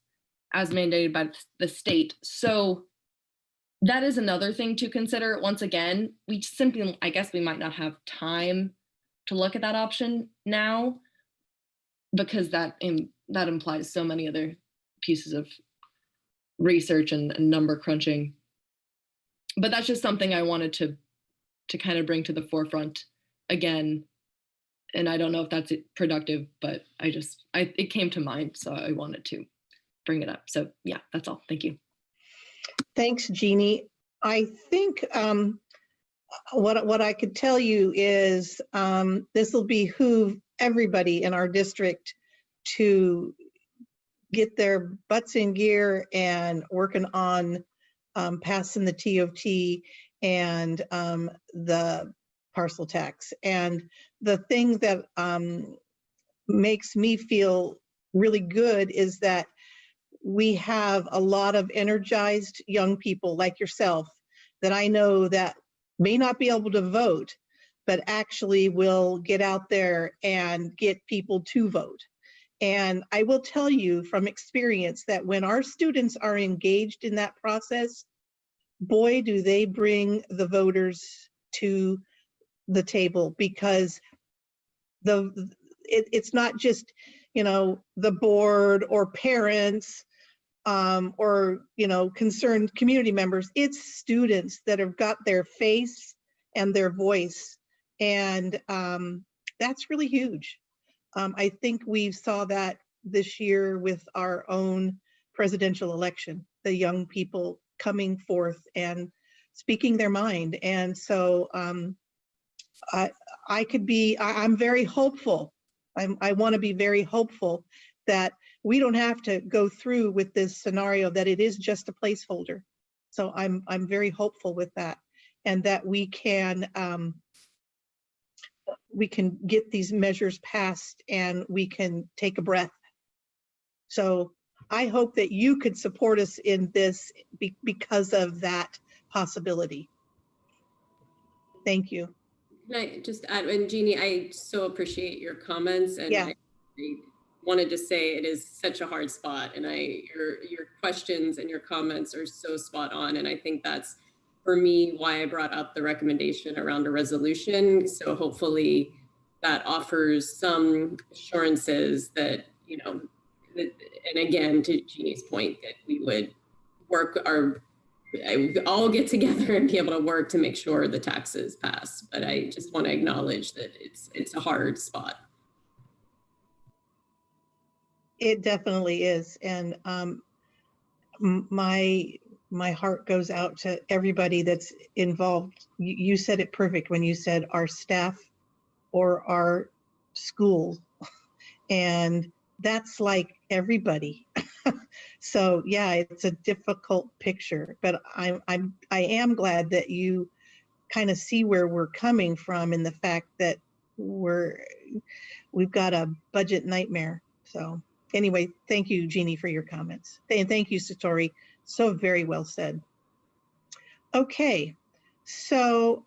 as mandated by the state. So that is another thing to consider. Once again, we simply, I guess we might not have time to look at that option now, because that implies so many other pieces of research and number crunching. But that's just something I wanted to kind of bring to the forefront again. And I don't know if that's productive, but it came to mind, so I wanted to bring it up. So yeah, that's all. Thank you. Thanks, Jeannie. I think what I could tell you is this will behoove everybody in our district to get their butts in gear and working on passing the TOT and the parcel tax. And the thing that makes me feel really good is that we have a lot of energized young people like yourself that I know that may not be able to vote, but actually will get out there and get people to vote. And I will tell you from experience that when our students are engaged in that process, boy, do they bring the voters to the table, because it's not just, you know, the board or parents or, you know, concerned community members. It's students that have got their face and their voice. And that's really huge. I think we saw that this year with our own presidential election, the young people coming forth and speaking their mind. And so I'm very hopeful. I want to be very hopeful that we don't have to go through with this scenario, that it is just a placeholder. So I'm very hopeful with that, and that we can get these measures passed and we can take a breath. So I hope that you could support us in this because of that possibility. Thank you. Can I just add, and Jeannie, I so appreciate your comments, and yeah. I wanted to say it is such a hard spot, and your questions and your comments are so spot on, and I think that's, for me, why I brought up the recommendation around a resolution. So hopefully that offers some assurances that, you know, and again, to Jeannie's point, that we would all get together and be able to work to make sure the taxes pass. But I just want to acknowledge that it's a hard spot. It definitely is. And my heart goes out to everybody that's involved. You said it perfect when you said our staff or our school, and that's like everybody. So yeah, it's a difficult picture, but I am glad that you kind of see where we're coming from, in the fact that we've got a budget nightmare. So anyway, thank you, Jeannie, for your comments. And thank you, Satori. So very well said. Okay, so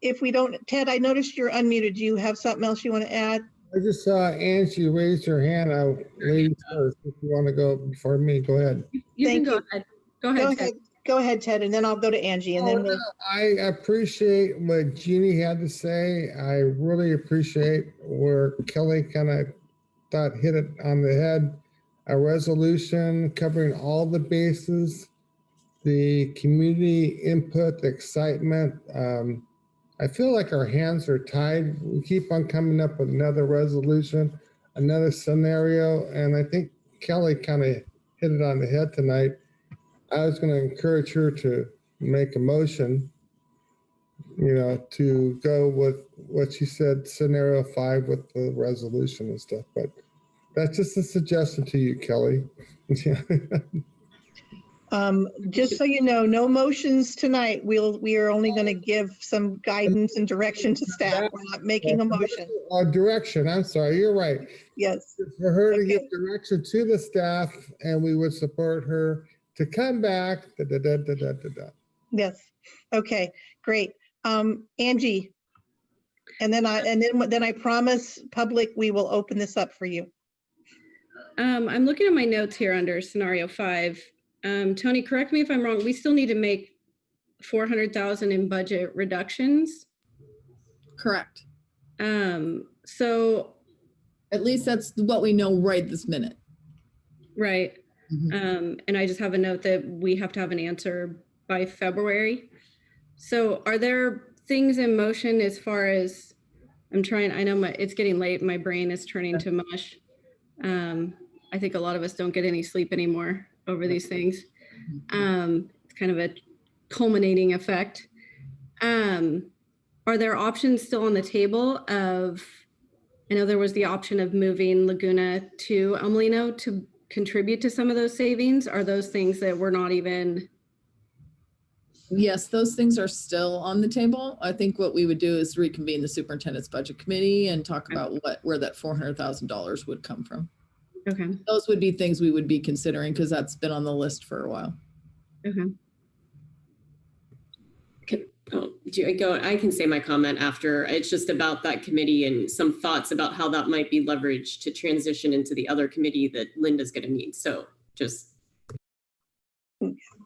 if we don't, Ted, I noticed you're unmuted. Do you have something else you want to add? I just saw Angie raise her hand. Ladies first, if you want to go before me, go ahead. You can go ahead. Go ahead, Ted. Go ahead, Ted, and then I'll go to Angie, and then I appreciate what Jeannie had to say. I really appreciate where Kelly kind of hit it on the head. A resolution covering all the bases, the community input, the excitement. I feel like our hands are tied. We keep on coming up with another resolution, another scenario, and I think Kelly kind of hit it on the head tonight. I was going to encourage her to make a motion, you know, to go with what she said, scenario 5 with the resolution and stuff. But that's just a suggestion to you, Kelly. Just so you know, no motions tonight. We are only going to give some guidance and direction to staff. We're not making a motion. Direction. I'm sorry. You're right. Yes. For her to give direction to the staff, and we would support her to come back. Yes. Okay. Great. Angie, and then I promise public we will open this up for you. I'm looking at my notes here under scenario 5. Tony, correct me if I'm wrong. We still need to make 400,000 in budget reductions. Correct. So at least that's what we know right this minute. Right. And I just have a note that we have to have an answer by February. So are there things in motion as far as I know it's getting late. My brain is turning to mush. I think a lot of us don't get any sleep anymore over these things. It's kind of a culminating effect. Are there options still on the table of, I know there was the option of moving Laguna to Elmolino to contribute to some of those savings? Are those things that we're not even? Yes, those things are still on the table. I think what we would do is reconvene the superintendent's budget committee and talk about where that $400,000 would come from. Okay. Those would be things we would be considering because that's been on the list for a while. Okay. I can say my comment after. It's just about that committee and some thoughts about how that might be leveraged to transition into the other committee that Linda's going to need. So just.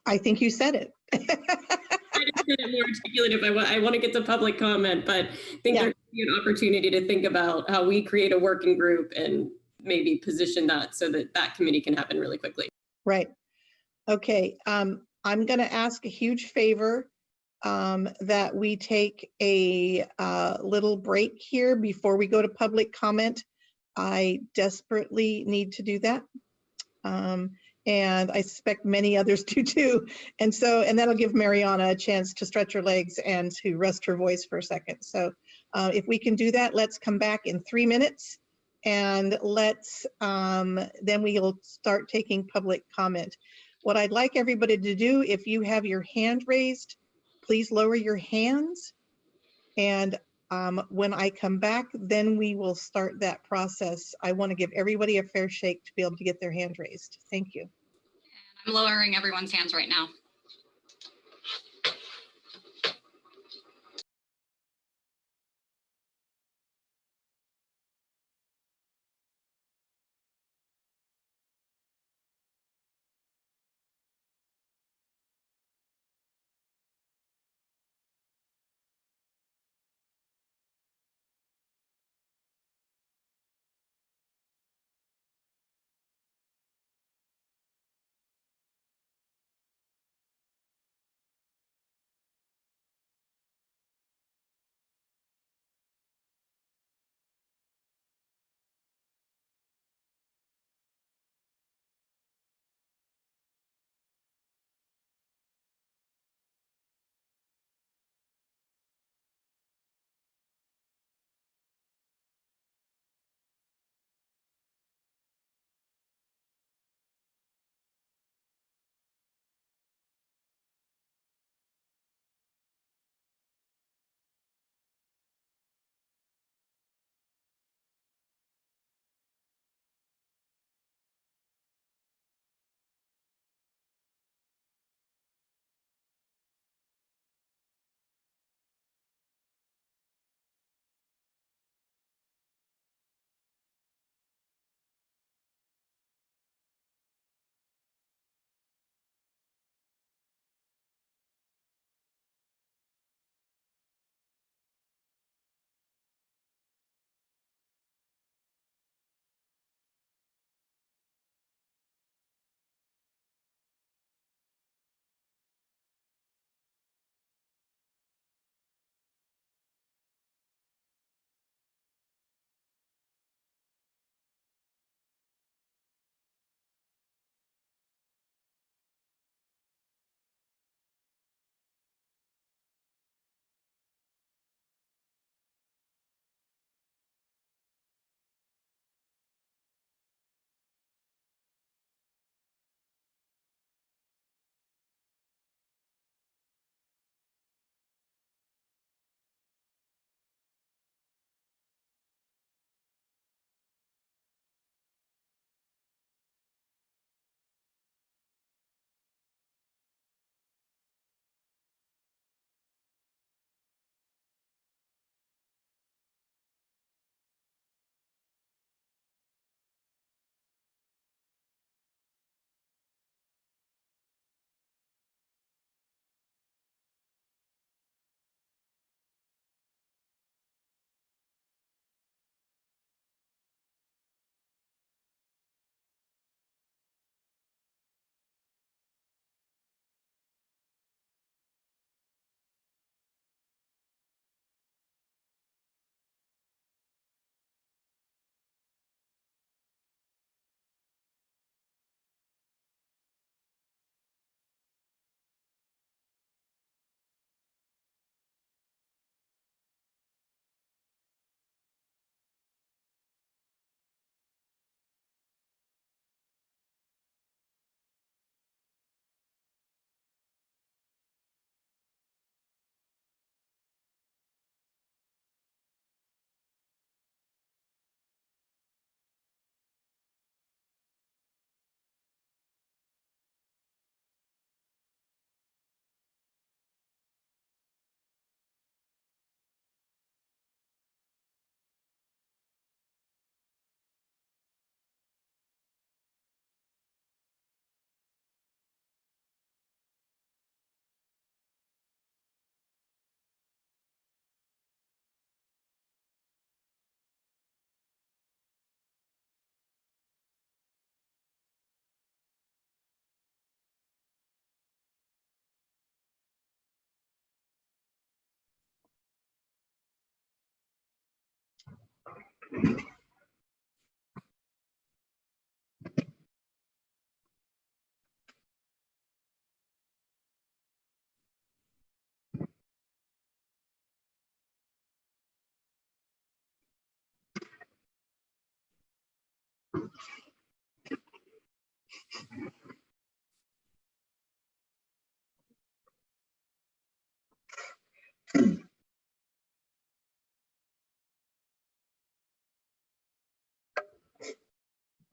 I think you said it. I just said it more articulative. I want to get to public comment, but I think there could be an opportunity to think about how we create a working group and maybe position that so that that committee can happen really quickly. Right. Okay. I'm going to ask a huge favor that we take a little break here before we go to public comment. I desperately need to do that. And I suspect many others do too. And that'll give Mariana a chance to stretch her legs and to rest her voice for a second. So if we can do that, let's come back in 3 minutes and then we'll start taking public comment. What I'd like everybody to do, if you have your hand raised, please lower your hands. And when I come back, then we will start that process. I want to give everybody a fair shake to be able to get their hand raised. Thank you. I'm lowering everyone's hands right now.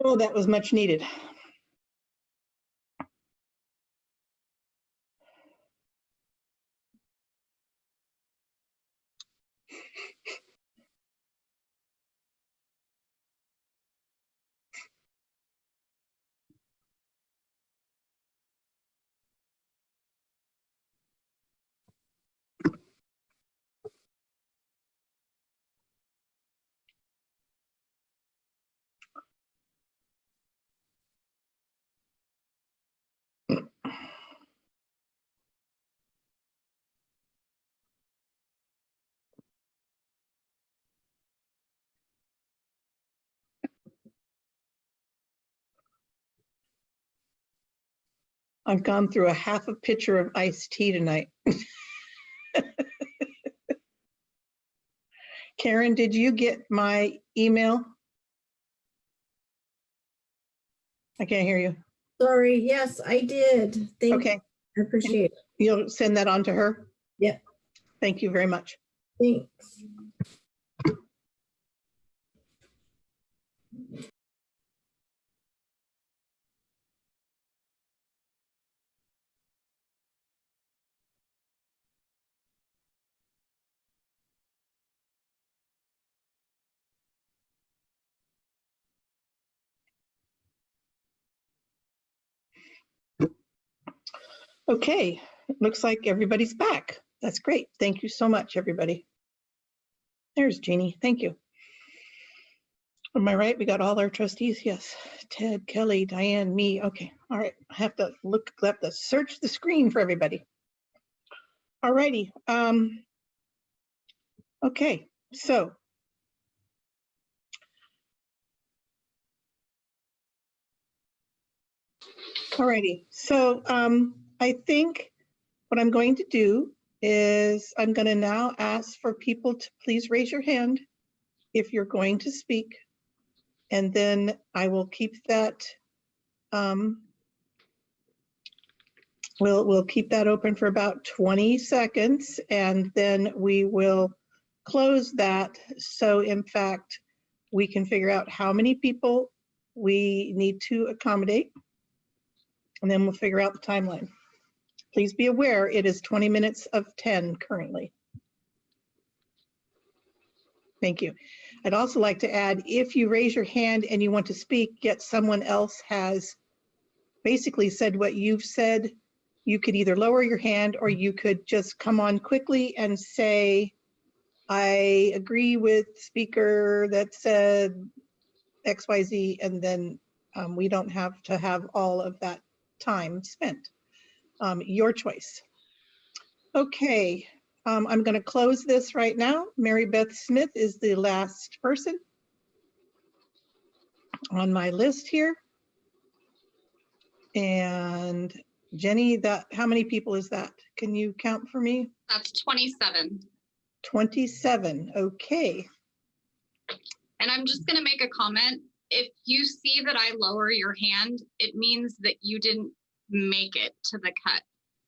Oh, that was much needed. I've gone through a half a pitcher of iced tea tonight. Karen, did you get my email? I can't hear you. Sorry, yes, I did. Thank Okay. you. I appreciate it. You'll send that on to her? Yeah. Thank you very much. Thanks. Okay, looks like everybody's back. That's great. Thank you so much, everybody. There's Jeannie. Thank you. Am I right? We got all our trustees? Yes. Ted, Kelly, Diane, me. Okay. All right. I have to search the screen for everybody. All righty. Okay. So all righty. So I think what I'm going to do is I'm going to now ask for people to please raise your hand if you're going to speak. And then I will keep that, we'll keep that open for about 20 seconds, and then we will close that. So in fact, we can figure out how many people we need to accommodate, and then we'll figure out the timeline. Please be aware, it is 20 minutes of 10 currently. Thank you. I'd also like to add, if you raise your hand and you want to speak, yet someone else has basically said what you've said, you could either lower your hand or you could just come on quickly and say, I agree with speaker that said XYZ, and then we don't have to have all of that time spent. Your choice. Okay. I'm going to close this right now. Mary Beth Smith is the last person on my list here. And Jenny, how many people is that? Can you count for me? That's 27. 27. Okay. And I'm just going to make a comment. If you see that I lower your hand, it means that you didn't make it to the cut.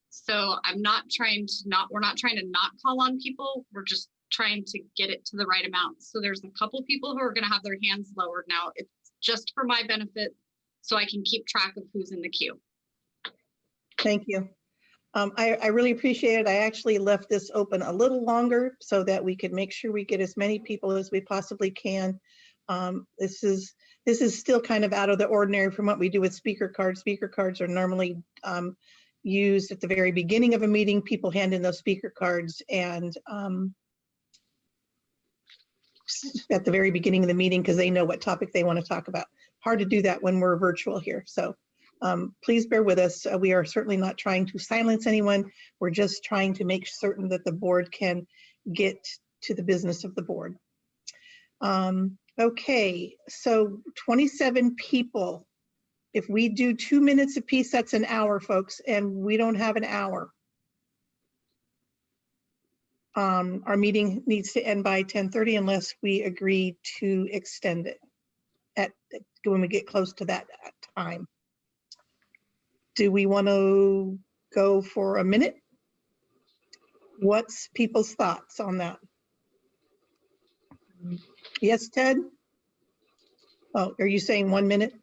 So we're not trying to not call on people. We're just trying to get it to the right amount. So there's a couple people who are going to have their hands lowered now. It's just for my benefit, so I can keep track of who's in the queue. Thank you. I really appreciate it. I actually left this open a little longer so that we could make sure we get as many people as we possibly can. This is still kind of out of the ordinary from what we do with speaker cards. Speaker cards are normally used at the very beginning of a meeting. People hand in those speaker cards, and at the very beginning of the meeting, because they know what topic they want to talk about. Hard to do that when we're virtual here. So please bear with us. We are certainly not trying to silence anyone. We're just trying to make certain that the board can get to the business of the board. Okay, so 27 people. If we do 2 minutes apiece, that's an hour, folks, and we don't have an hour. Our meeting needs to end by 10:30 unless we agree to extend it when we get close to that time. Do we want to go for a minute? What's people's thoughts on that? Yes, Ted? Oh, are you saying 1 minute?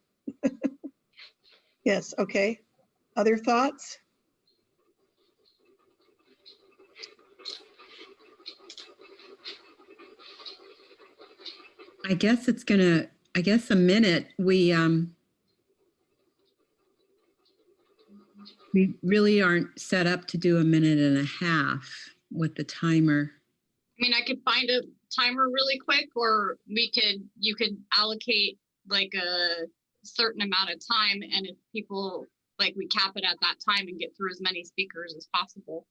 Yes, okay. Other thoughts? I guess a minute. We really aren't set up to do a minute and a half with the timer. I mean, I could find a timer really quick, or you could allocate like a certain amount of time, and if people, like, we cap it at that time and get through as many speakers as possible.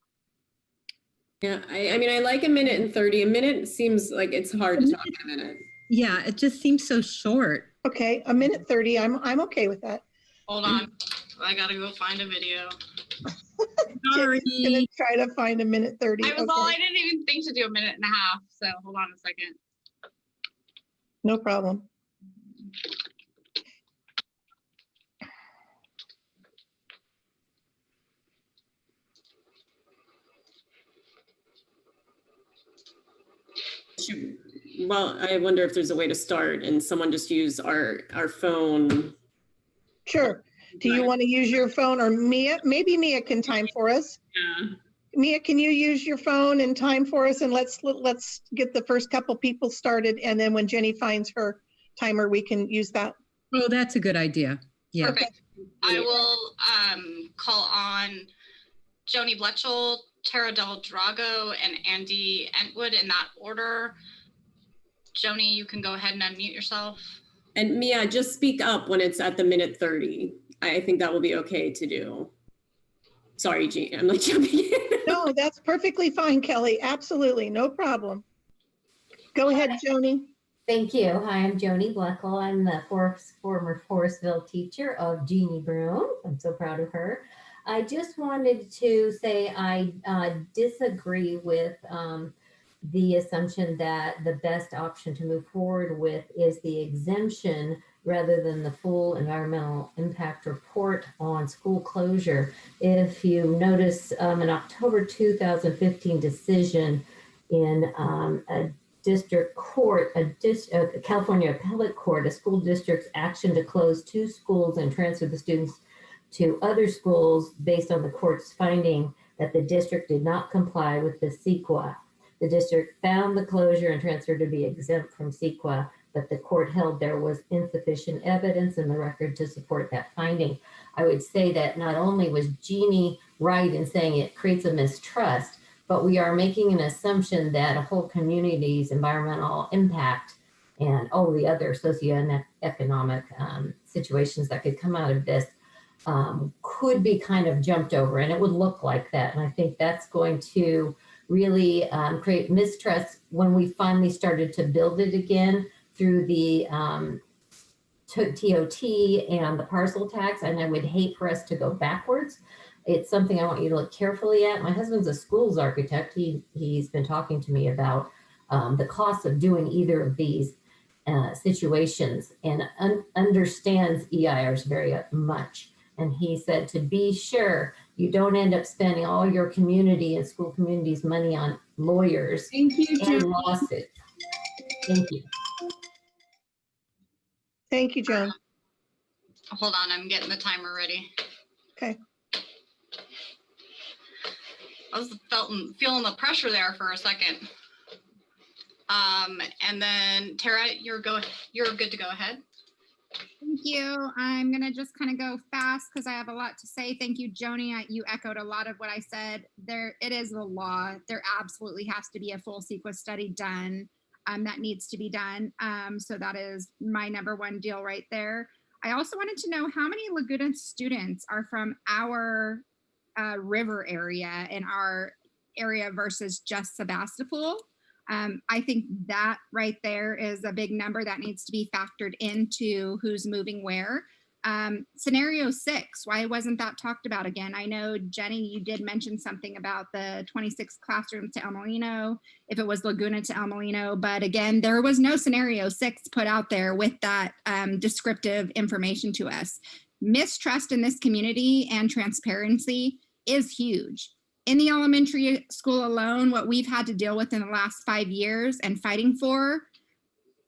Yeah, I mean, I like a minute and 30. A minute seems like it's hard to talk in a minute. Yeah, it just seems so short. Okay, a minute 30. I'm okay with that. Hold on, I gotta go find a video. Sorry. Gonna try to find a minute 30. I didn't even think to do a minute and a half, so hold on a second. No problem. Well, I wonder if there's a way to start and someone just use our phone. Sure. Do you want to use your phone, or Mia? Maybe Mia can time for us. Yeah. Mia, can you use your phone and time for us? And let's get the first couple people started. And then when Jenny finds her timer, we can use that. Oh, that's a good idea. Yeah. Perfect. I will call on Joni Bletchell, Tara Del Drago, and Andy Entwood in that order. Joni, you can go ahead and unmute yourself. And Mia, just speak up when it's at the minute 30. I think that will be okay to do. Sorry, Jean, I'm like jumping in. No, that's perfectly fine, Kelly. Absolutely, no problem. Go ahead, Joni. Thank you. Hi, I'm Joni Bleckel. I'm the former Forestville teacher of Jeannie Broom. I'm so proud of her. I just wanted to say I disagree with the assumption that the best option to move forward with is the exemption rather than the full environmental impact report on school closure. If you notice an October 2015 decision in a district court, a California appellate court, a school district's action to close 2 schools and transfer the students to other schools based on the court's finding that the district did not comply with the CEQA. The district found the closure and transfer to be exempt from CEQA, but the court held there was insufficient evidence in the record to support that finding. I would say that not only was Jeannie right in saying it creates a mistrust, but we are making an assumption that a whole community's environmental impact and all the other socioeconomic situations that could come out of this could be kind of jumped over, and it would look like that. And I think that's going to really create mistrust when we finally started to build it again through the TOT and the parcel tax. And I would hate for us to go backwards. It's something I want you to look carefully at. My husband's a schools architect. He's been talking to me about the cost of doing either of these situations and understands EIRs very much. And he said, to be sure you don't end up spending all your community and school community's money on lawyers and lawsuits. Thank you. Thank you, Joan. Hold on, I'm getting the timer ready. Okay. I was feeling the pressure there for a second. And then Tara, you're good to go ahead. Thank you. I'm going to just kind of go fast because I have a lot to say. Thank you, Joni. You echoed a lot of what I said. It is the law. There absolutely has to be a full CEQA study done. That needs to be done. So that is my #1 deal right there. I also wanted to know how many Laguna students are from our river area in our area versus just Sebastopol. I think that right there is a big number that needs to be factored into who's moving where. Scenario 6, why wasn't that talked about again? I know, Jenny, you did mention something about the 26 classrooms to El Molino, if it was Laguna to El Molino, but again, there was no scenario 6 put out there with that descriptive information to us. Mistrust in this community and transparency is huge. In the elementary school alone, what we've had to deal with in the last 5 years and fighting for,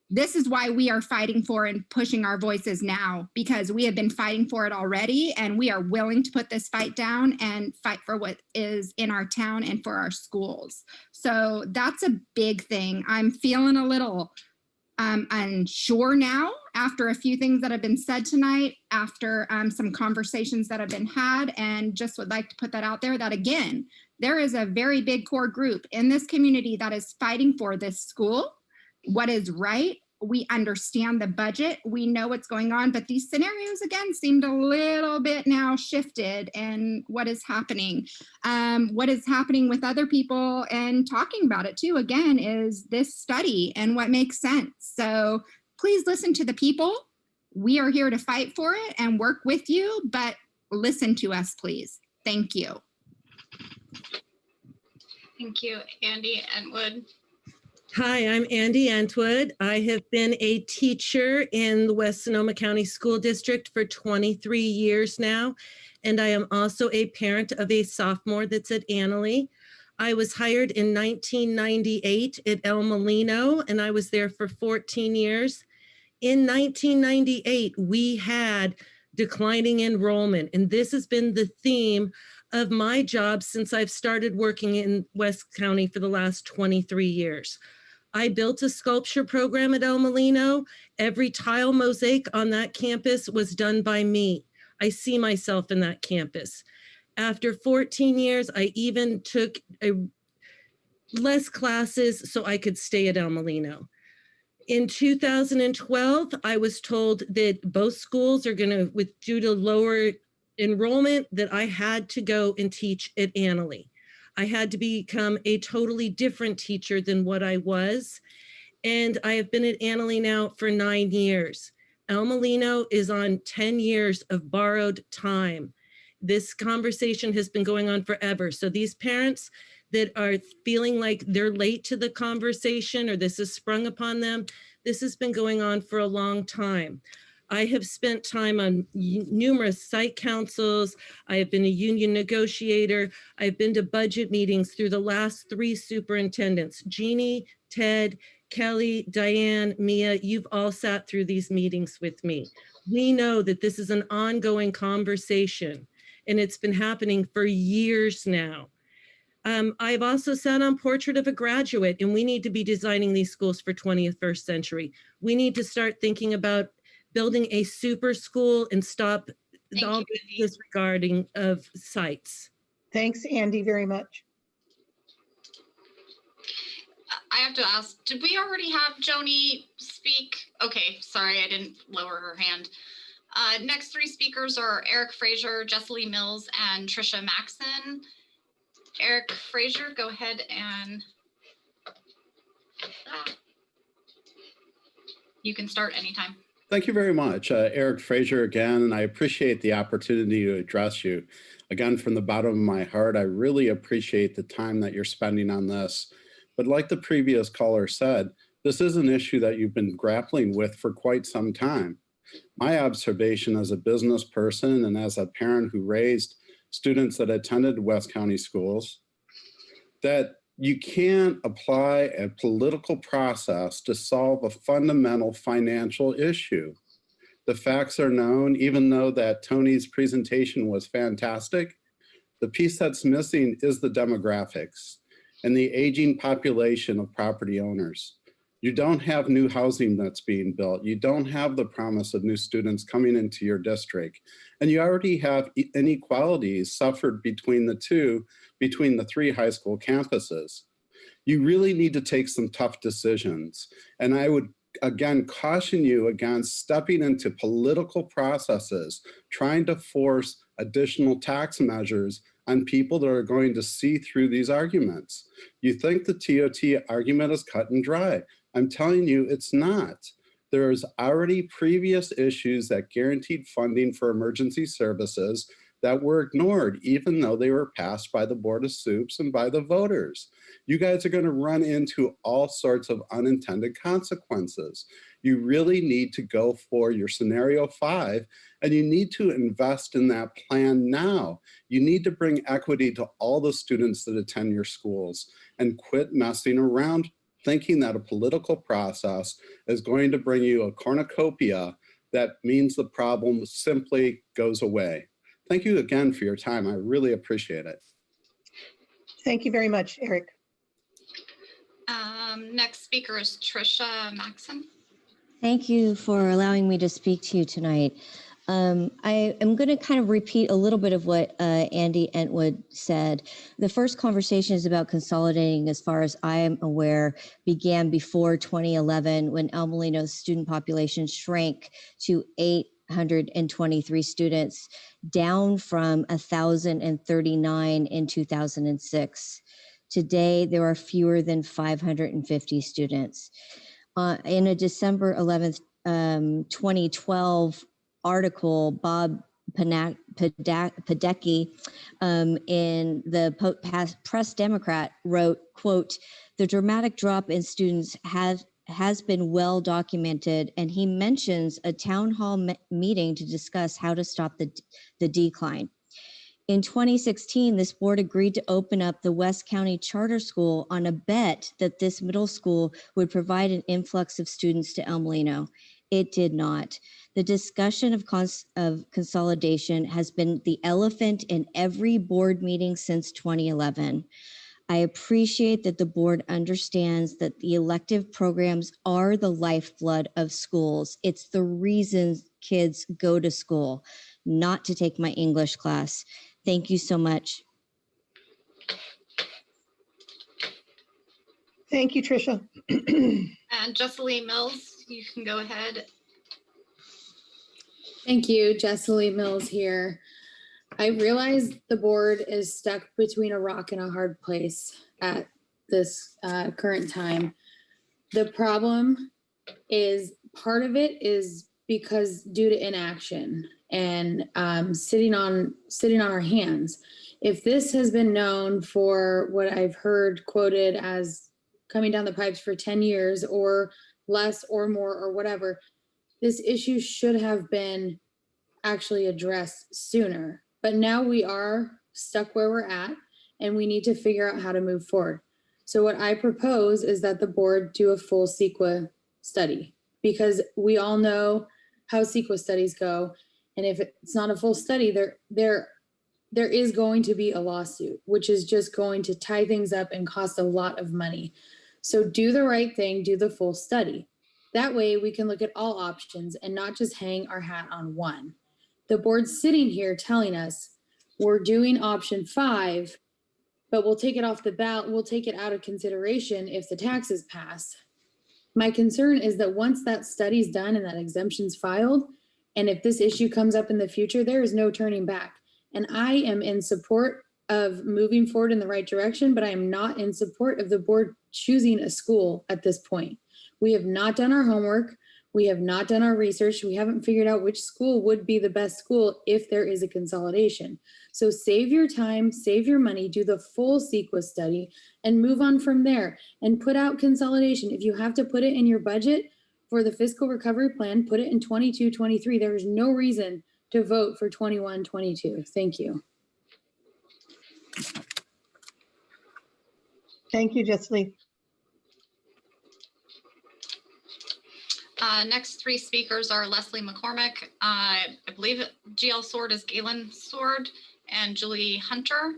this is why we are fighting for and pushing our voices now, because we have been fighting for it already, and we are willing to put this fight down and fight for what is in our town and for our schools. So that's a big thing. I'm feeling a little unsure now after a few things that have been said tonight, after some conversations that have been had, and just would like to put that out there that, again, there is a very big core group in this community that is fighting for this school, what is right. We understand the budget, we know what's going on, but these scenarios again seemed a little bit now shifted, and what is happening with other people and talking about it too, again, is this study and what makes sense. So please listen to the people. We are here to fight for it and work with you, but listen to us, please. Thank you. Thank you, Andy Entwood. Hi, I'm Andy Entwood. I have been a teacher in the West Sonoma County School District for 23 years now, and I am also a parent of a sophomore that's at Annalee. I was hired in 1998 at El Molino, and I was there for 14 years. In 1998, we had declining enrollment, and this has been the theme of my job since I've started working in West County for the last 23 years. I built a sculpture program at El Molino. Every tile mosaic on that campus was done by me. I see myself in that campus. After 14 years, I even took less classes so I could stay at El Molino. In 2012, I was told that both schools are due to lower enrollment, that I had to go and teach at Annalee. I had to become a totally different teacher than what I was. And I have been at Annalee now for 9 years. El Molino is on 10 years of borrowed time. This conversation has been going on forever. So these parents that are feeling like they're late to the conversation or this is sprung upon them, this has been going on for a long time. I have spent time on numerous site councils. I have been a union negotiator. I've been to budget meetings through the last 3 superintendents, Jeannie, Ted, Kelly, Diane, Mia, you've all sat through these meetings with me. We know that this is an ongoing conversation, and it's been happening for years now. I've also sat on Portrait of a Graduate, and we need to be designing these schools for 21st century. We need to start thinking about building a super school and stop all disregarding of sites. Thanks, Andy, very much. I have to ask, did we already have Joni speak? Okay, sorry, I didn't lower her hand. Next 3 speakers are Eric Fraser, Jesselie Mills, and Trisha Maxon. Eric Fraser, go ahead and you can start anytime. Thank you very much. Eric Fraser again, and I appreciate the opportunity to address you. Again, from the bottom of my heart, I really appreciate the time that you're spending on this. But like the previous caller said, this is an issue that you've been grappling with for quite some time. My observation as a business person and as a parent who raised students that attended West County schools, that you can't apply a political process to solve a fundamental financial issue. The facts are known, even though that Tony's presentation was fantastic. The piece that's missing is the demographics and the aging population of property owners. You don't have new housing that's being built. You don't have the promise of new students coming into your district. And you already have inequalities suffered between the 3 high school campuses. You really need to take some tough decisions. And I would again caution you against stepping into political processes, trying to force additional tax measures on people that are going to see through these arguments. You think the TOT argument is cut and dry. I'm telling you, it's not. There's already previous issues that guaranteed funding for emergency services that were ignored, even though they were passed by the Board of Supes and by the voters. You guys are going to run into all sorts of unintended consequences. You really need to go for your scenario 5, and you need to invest in that plan now. You need to bring equity to all the students that attend your schools and quit messing around thinking that a political process is going to bring you a cornucopia that means the problem simply goes away. Thank you again for your time. I really appreciate it. Thank you very much, Eric. Next speaker is Trisha Maxon. Thank you for allowing me to speak to you tonight. I am going to kind of repeat a little bit of what Andy Entwood said. The first conversation is about consolidating, as far as I am aware, began before 2011 when El Molino's student population shrank to 823 students, down from 1,039 in 2006. Today, there are fewer than 550 students. In a December 11th, 2012 article, Bob Padecki in the Press Democrat wrote, quote, "The dramatic drop in students has been well documented," and he mentions a town hall meeting to discuss how to stop the decline. In 2016, this board agreed to open up the West County Charter School on a bet that this middle school would provide an influx of students to El Molino. It did not. The discussion of consolidation has been the elephant in every board meeting since 2011. I appreciate that the board understands that the elective programs are the lifeblood of schools. It's the reason kids go to school, not to take my English class. Thank you so much. Thank you, Trisha. And Jesseline Mills, you can go ahead. Thank you, Jesseline Mills here. I realize the board is stuck between a rock and a hard place at this current time. The problem is, part of it is because due to inaction and sitting on our hands. If this has been known for what I've heard quoted as coming down the pipes for 10 years or less or more or whatever, this issue should have been actually addressed sooner. But now we are stuck where we're at, and we need to figure out how to move forward. So what I propose is that the board do a full CEQA study, because we all know how CEQA studies go. And if it's not a full study, there is going to be a lawsuit, which is just going to tie things up and cost a lot of money. So do the right thing, do the full study. That way we can look at all options and not just hang our hat on one. The board's sitting here telling us we're doing option 5, but we'll take it off the ballot, we'll take it out of consideration if the taxes pass. My concern is that once that study's done and that exemption's filed, and if this issue comes up in the future, there is no turning back. And I am in support of moving forward in the right direction, but I am not in support of the board choosing a school at this point. We have not done our homework. We have not done our research. We haven't figured out which school would be the best school if there is a consolidation. So save your time, save your money, do the full CEQA study, and move on from there and put out consolidation. If you have to put it in your budget for the fiscal recovery plan, put it in 22-23. There is no reason to vote for 21-22. Thank you. Thank you, Jesseline. Next 3 speakers are Leslie McCormick. I believe GL Sword is Galen Sword, and Julie Hunter.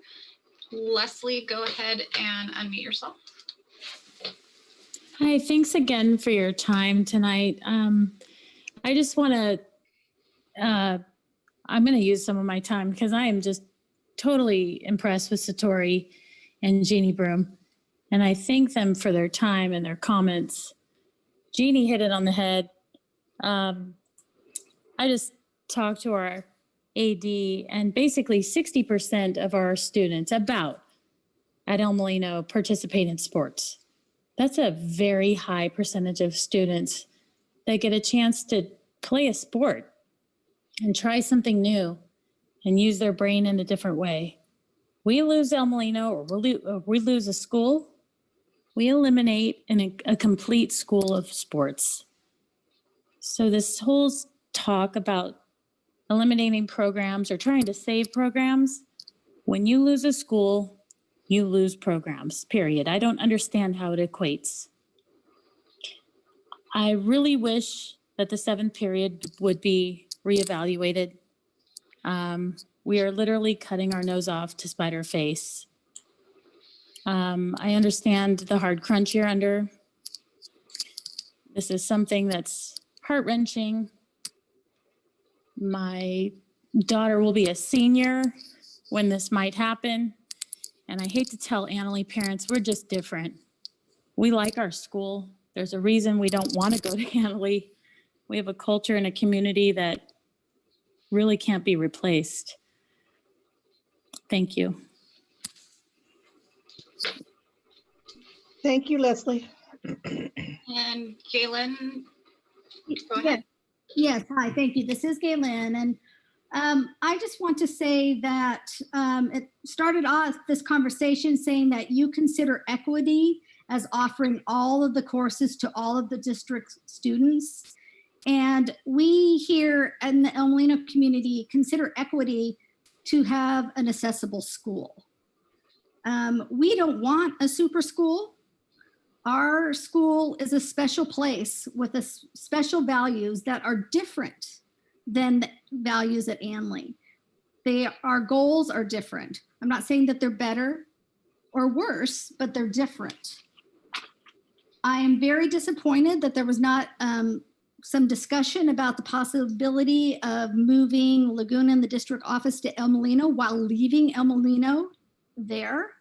Leslie, go ahead and unmute yourself. Hi, thanks again for your time tonight. I just want to, I'm going to use some of my time because I am just totally impressed with Satori and Jeannie Broom. And I thank them for their time and their comments. Jeannie hit it on the head. I just talked to our AD, and basically 60% of our students at El Molino participate in sports. That's a very high percentage of students that get a chance to play a sport and try something new and use their brain in a different way. We lose El Molino, or we lose a school, we eliminate a complete school of sports. So this whole talk about eliminating programs or trying to save programs, when you lose a school, you lose programs, period. I don't understand how it equates. I really wish that the 7th period would be reevaluated. We are literally cutting our nose off to spite our face. I understand the hard crunch you're under. This is something that's heart-wrenching. My daughter will be a senior when this might happen. And I hate to tell Annalee parents, we're just different. We like our school. There's a reason we don't want to go to Annalee. We have a culture and a community that really can't be replaced. Thank you. Thank you, Leslie. And Galen, go Yeah. ahead. Yes, hi, thank you. This is Galen, and I just want to say that it started off this conversation saying that you consider equity as offering all of the courses to all of the district students. And we here in the El Molino community consider equity to have an accessible school. We don't want a super school. Our school is a special place with special values that are different than the values at Annalee. Our goals are different. I'm not saying that they're better or worse, but they're different. I am very disappointed that there was not some discussion about the possibility of moving Laguna and the district office to El Molino while leaving El Molino there.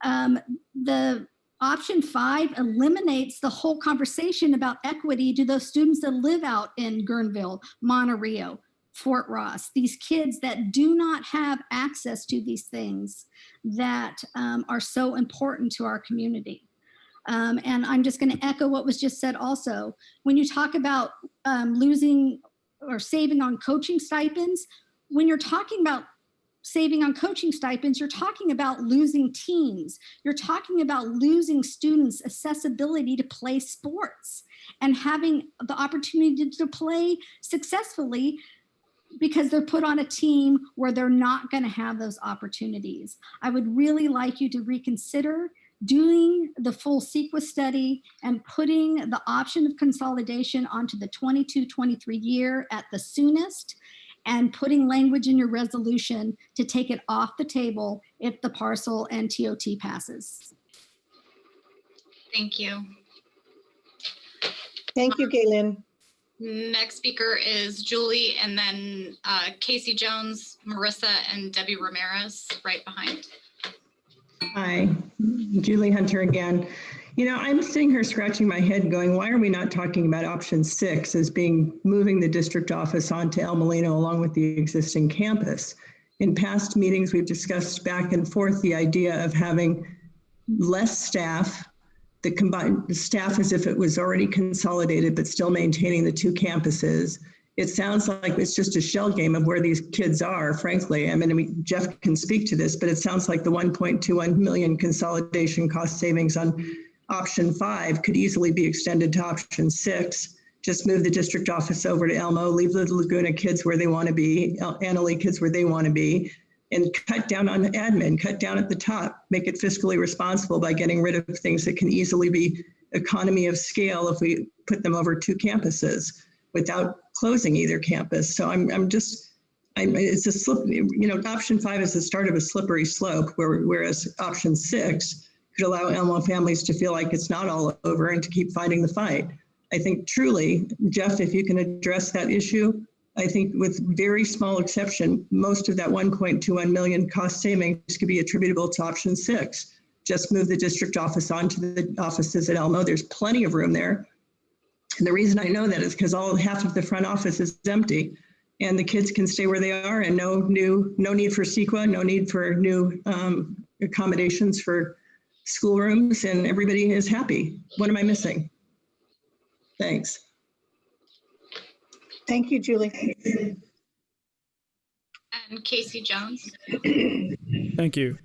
The option 5 eliminates the whole conversation about equity to those students that live out in Guerneville, Monterey, Fort Ross, these kids that do not have access to these things that are so important to our community. And I'm just going to echo what was just said also. When you talk about losing or saving on coaching stipends, when you're talking about saving on coaching stipends, you're talking about losing teams. You're talking about losing students' accessibility to play sports and having the opportunity to play successfully because they're put on a team where they're not going to have those opportunities. I would really like you to reconsider doing the full CEQA study and putting the option of consolidation onto the 22-23 year at the soonest, and putting language in your resolution to take it off the table if the parcel and TOT passes. Thank you. Thank you, Galen. Next speaker is Julie, and then Casey Jones, Marissa, and Debbie Ramirez right behind. Hi, Julie Hunter again. You know, I'm sitting here scratching my head going, why are we not talking about option 6 as being moving the district office onto El Molino along with the existing campus? In past meetings, we've discussed back and forth the idea of having less staff, the combined staff as if it was already consolidated, but still maintaining the 2 campuses. It sounds like it's just a shell game of where these kids are, frankly. I mean, Jeff can speak to this, but it sounds like the 1.21 million consolidation cost savings on option 5 could easily be extended to option 6. Just move the district office over to Elmo, leave the Laguna kids where they want to be, Annalee kids where they want to be, and cut down on admin, cut down at the top, make it fiscally responsible by getting rid of things that can easily be economy of scale if we put them over 2 campuses without closing either campus. So it's a slip, you know, option 5 is the start of a slippery slope, whereas option 6 could allow Elmo families to feel like it's not all over and to keep fighting the fight. I think truly, Jeff, if you can address that issue, I think with very small exception, most of that 1.21 million cost savings could be attributable to option 6. Just move the district office onto the offices at Elmo. There's plenty of room there. And the reason I know that is because half of the front office is empty, and the kids can stay where they are, and no need for CEQA, no need for new accommodations for schoolrooms, and everybody is happy. What am I missing? Thanks. Thank you, Julie. And Casey Jones. Thank you.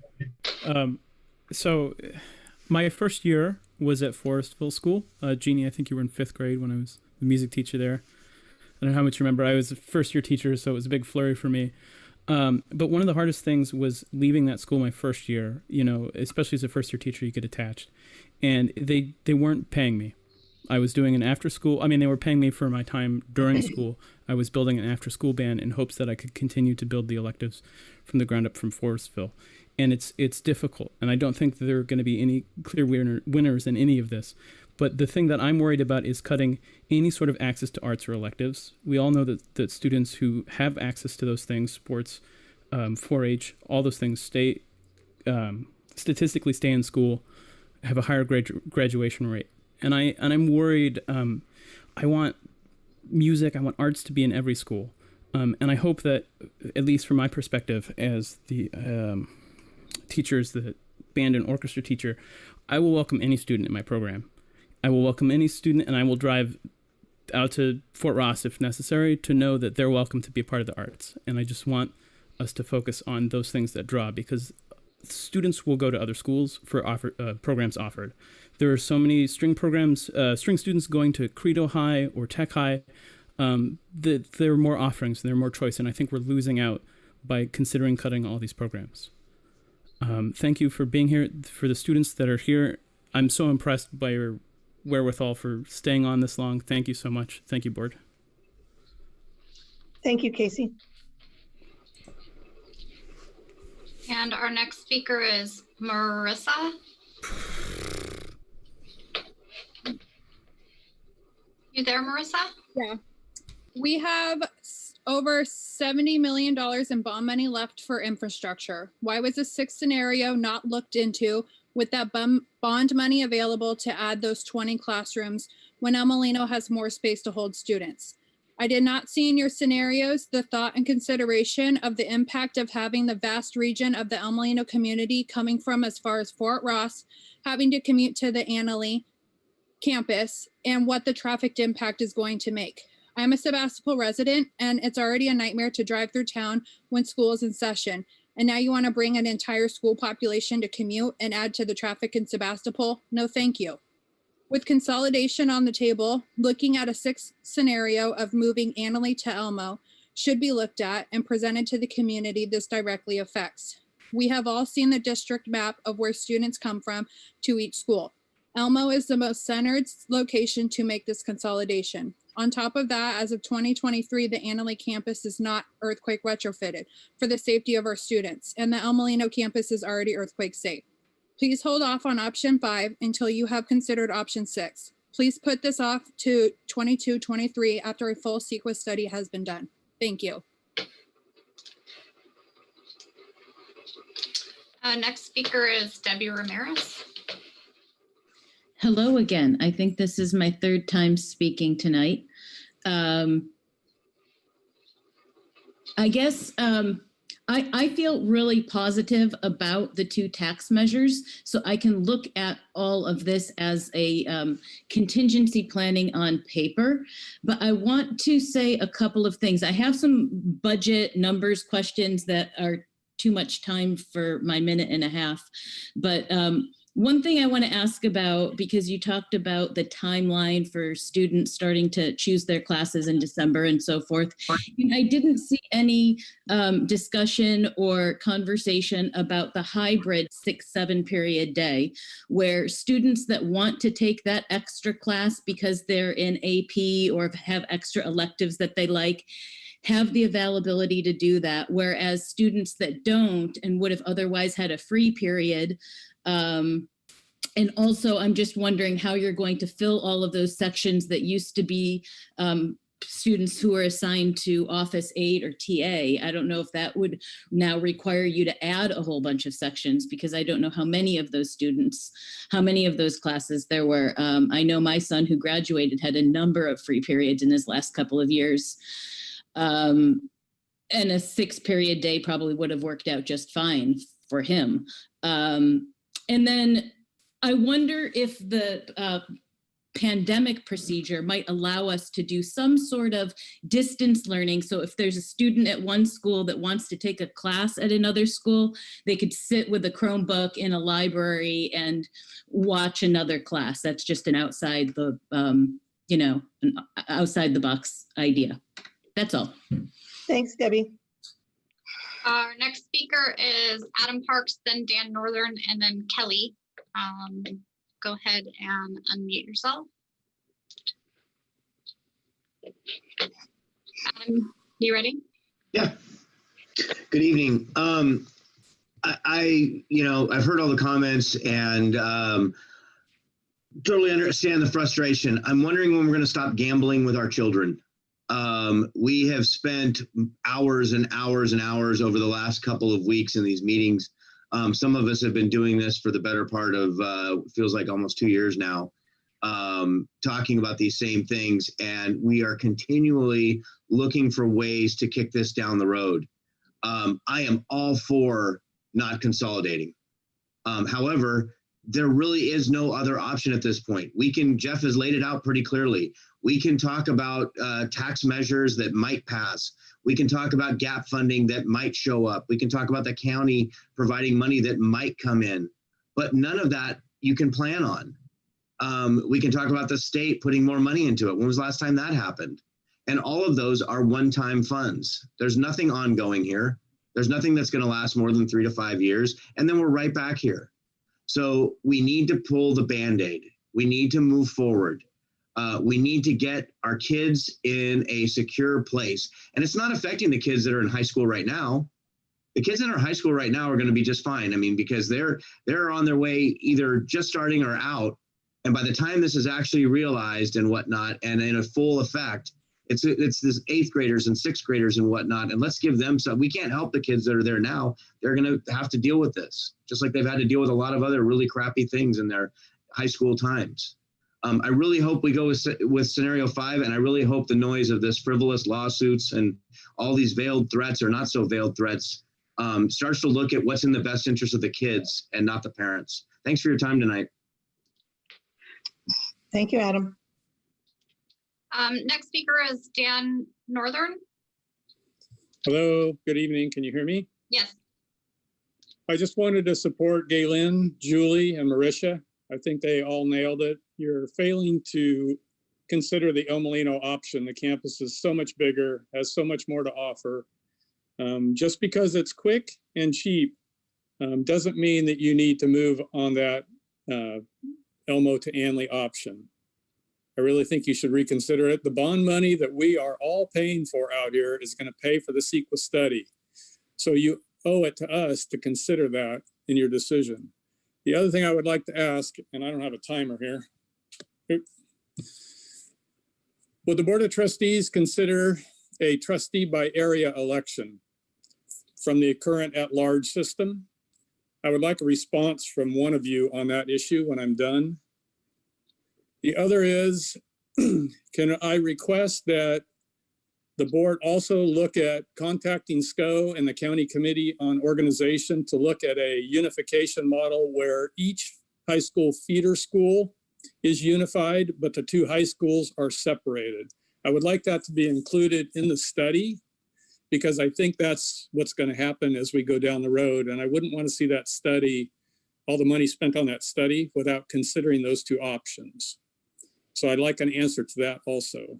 So my first year was at Forestville School. Jeannie, I think you were in 5th grade when I was the music teacher there. I don't know how much you remember. I was a first-year teacher, so it was a big flurry for me. But one of the hardest things was leaving that school my first year. You know, especially as a first-year teacher, you get attached. And they weren't paying me. I was doing an after-school. I mean, they were paying me for my time during school. I was building an after-school band in hopes that I could continue to build the electives from the ground up from Forestville. And it's difficult. And I don't think that there are going to be any clear winners in any of this. But the thing that I'm worried about is cutting any sort of access to arts or electives. We all know that students who have access to those things, sports, 4-H, all those things, statistically stay in school, have a higher graduation rate. And I'm worried. I want music, I want arts to be in every school. And I hope that, at least from my perspective as the teachers, the band and orchestra teacher, I will welcome any student in my program. I will welcome any student, and I will drive out to Fort Ross if necessary to know that they're welcome to be a part of the arts. And I just want us to focus on those things that draw, because students will go to other schools for programs offered. There are so many string programs, string students going to Credo High or Tech High, that there are more offerings and there are more choice. And I think we're losing out by considering cutting all these programs. Thank you for being here. For the students that are here, I'm so impressed by your wherewithal for staying on this long. Thank you so much. Thank you, board. Thank you, Casey. And our next speaker is Marissa. You there, Marissa? Yeah. We have over $70 million in bond money left for infrastructure. Why was the 6th scenario not looked into with that bond money available to add those 20 classrooms when El Molino has more space to hold students? I did not see in your scenarios the thought and consideration of the impact of having the vast region of the El Molino community coming from as far as Fort Ross, having to commute to the Annalee campus, and what the traffic impact is going to make. I'm a Sebastopol resident, and it's already a nightmare to drive through town when school is in session. And now you want to bring an entire school population to commute and add to the traffic in Sebastopol? No, thank you. With consolidation on the table, looking at a 6th scenario of moving Annalee to Elmo should be looked at and presented to the community this directly affects. We have all seen the district map of where students come from to each school. Elmo is the most centered location to make this consolidation. On top of that, as of 2023, the Annalee campus is not earthquake retrofitted for the safety of our students, and the El Molino campus is already earthquake safe. Please hold off on option 5 until you have considered option 6. Please put this off to 22-23 after a full CEQA study has been done. Thank you. Next speaker is Debbie Ramirez. Hello again. I think this is my 3rd time speaking tonight. I guess I feel really positive about the 2 tax measures, so I can look at all of this as a contingency planning on paper. But I want to say a couple of things. I have some budget numbers questions that are too much time for my minute and a half. But one thing I want to ask about, because you talked about the timeline for students starting to choose their classes in December and so forth. I didn't see any discussion or conversation about the hybrid 6-7 period day, where students that want to take that extra class because they're in AP or have extra electives that they like, have the availability to do that, whereas students that don't and would have otherwise had a free period. And also, I'm just wondering how you're going to fill all of those sections that used to be students who are assigned to Office 8 or TA. I don't know if that would now require you to add a whole bunch of sections, because I don't know how many of those students, how many of those classes there were. I know my son who graduated had a number of free periods in his last couple of years. And a 6-period day probably would have worked out just fine for him. And then I wonder if the pandemic procedure might allow us to do some sort of distance learning. So if there's a student at one school that wants to take a class at another school, they could sit with a Chromebook in a library and watch another class. That's just an outside the, an outside the box idea. That's all. Thanks, Debbie. Our next speaker is Adam Parks, then Dan Northern, and then Kelly. Go ahead and unmute yourself. Adam, you ready? Yeah. Good evening. I've heard all the comments and totally understand the frustration. I'm wondering when we're going to stop gambling with our children. We have spent hours and hours and hours over the last couple of weeks in these meetings. Some of us have been doing this for the better part of, feels like almost 2 years now, talking about these same things. And we are continually looking for ways to kick this down the road. I am all for not consolidating. However, there really is no other option at this point. Jeff has laid it out pretty clearly. We can talk about tax measures that might pass. We can talk about gap funding that might show up. We can talk about the county providing money that might come in, but none of that you can plan on. We can talk about the state putting more money into it. When was the last time that happened? And all of those are one-time funds. There's nothing ongoing here. There's nothing that's going to last more than 3 to 5 years. And then we're right back here. So we need to pull the Band-Aid. We need to move forward. We need to get our kids in a secure place. And it's not affecting the kids that are in high school right now. The kids that are in high school right now are going to be just fine. I mean, because they're on their way either just starting or out. And by the time this is actually realized and whatnot, and in a full effect, it's this 8th graders and 6th graders and whatnot. And let's give them some. We can't help the kids that are there now. They're going to have to deal with this, just like they've had to deal with a lot of other really crappy things in their high school times. I really hope we go with scenario 5, and I really hope the noise of this frivolous lawsuits and all these veiled threats or not so veiled threats starts to look at what's in the best interest of the kids and not the parents. Thanks for your time tonight. Thank you, Adam. Next speaker is Dan Northern. Hello, good evening. Can you hear me? Yes. I just wanted to support Galen, Julie, and Marisha. I think they all nailed it. You're failing to consider the El Molino option. The campus is so much bigger, has so much more to offer. Just because it's quick and cheap doesn't mean that you need to move on that Elmo to Anley option. I really think you should reconsider it. The bond money that we are all paying for out here is going to pay for the CEQA study. So you owe it to us to consider that in your decision. The other thing I would like to ask, and I don't have a timer here, would the Board of Trustees consider a trustee by area election from the current at-large system? I would like a response from one of you on that issue when I'm done. The other is, can I request that the board also look at contacting SCO and the County Committee on Organization to look at a unification model where each high school feeder school is unified, but the 2 high schools are separated. I would like that to be included in the study because I think that's what's going to happen as we go down the road. And I wouldn't want to see that study, all the money spent on that study without considering those 2 options. So I'd like an answer to that also.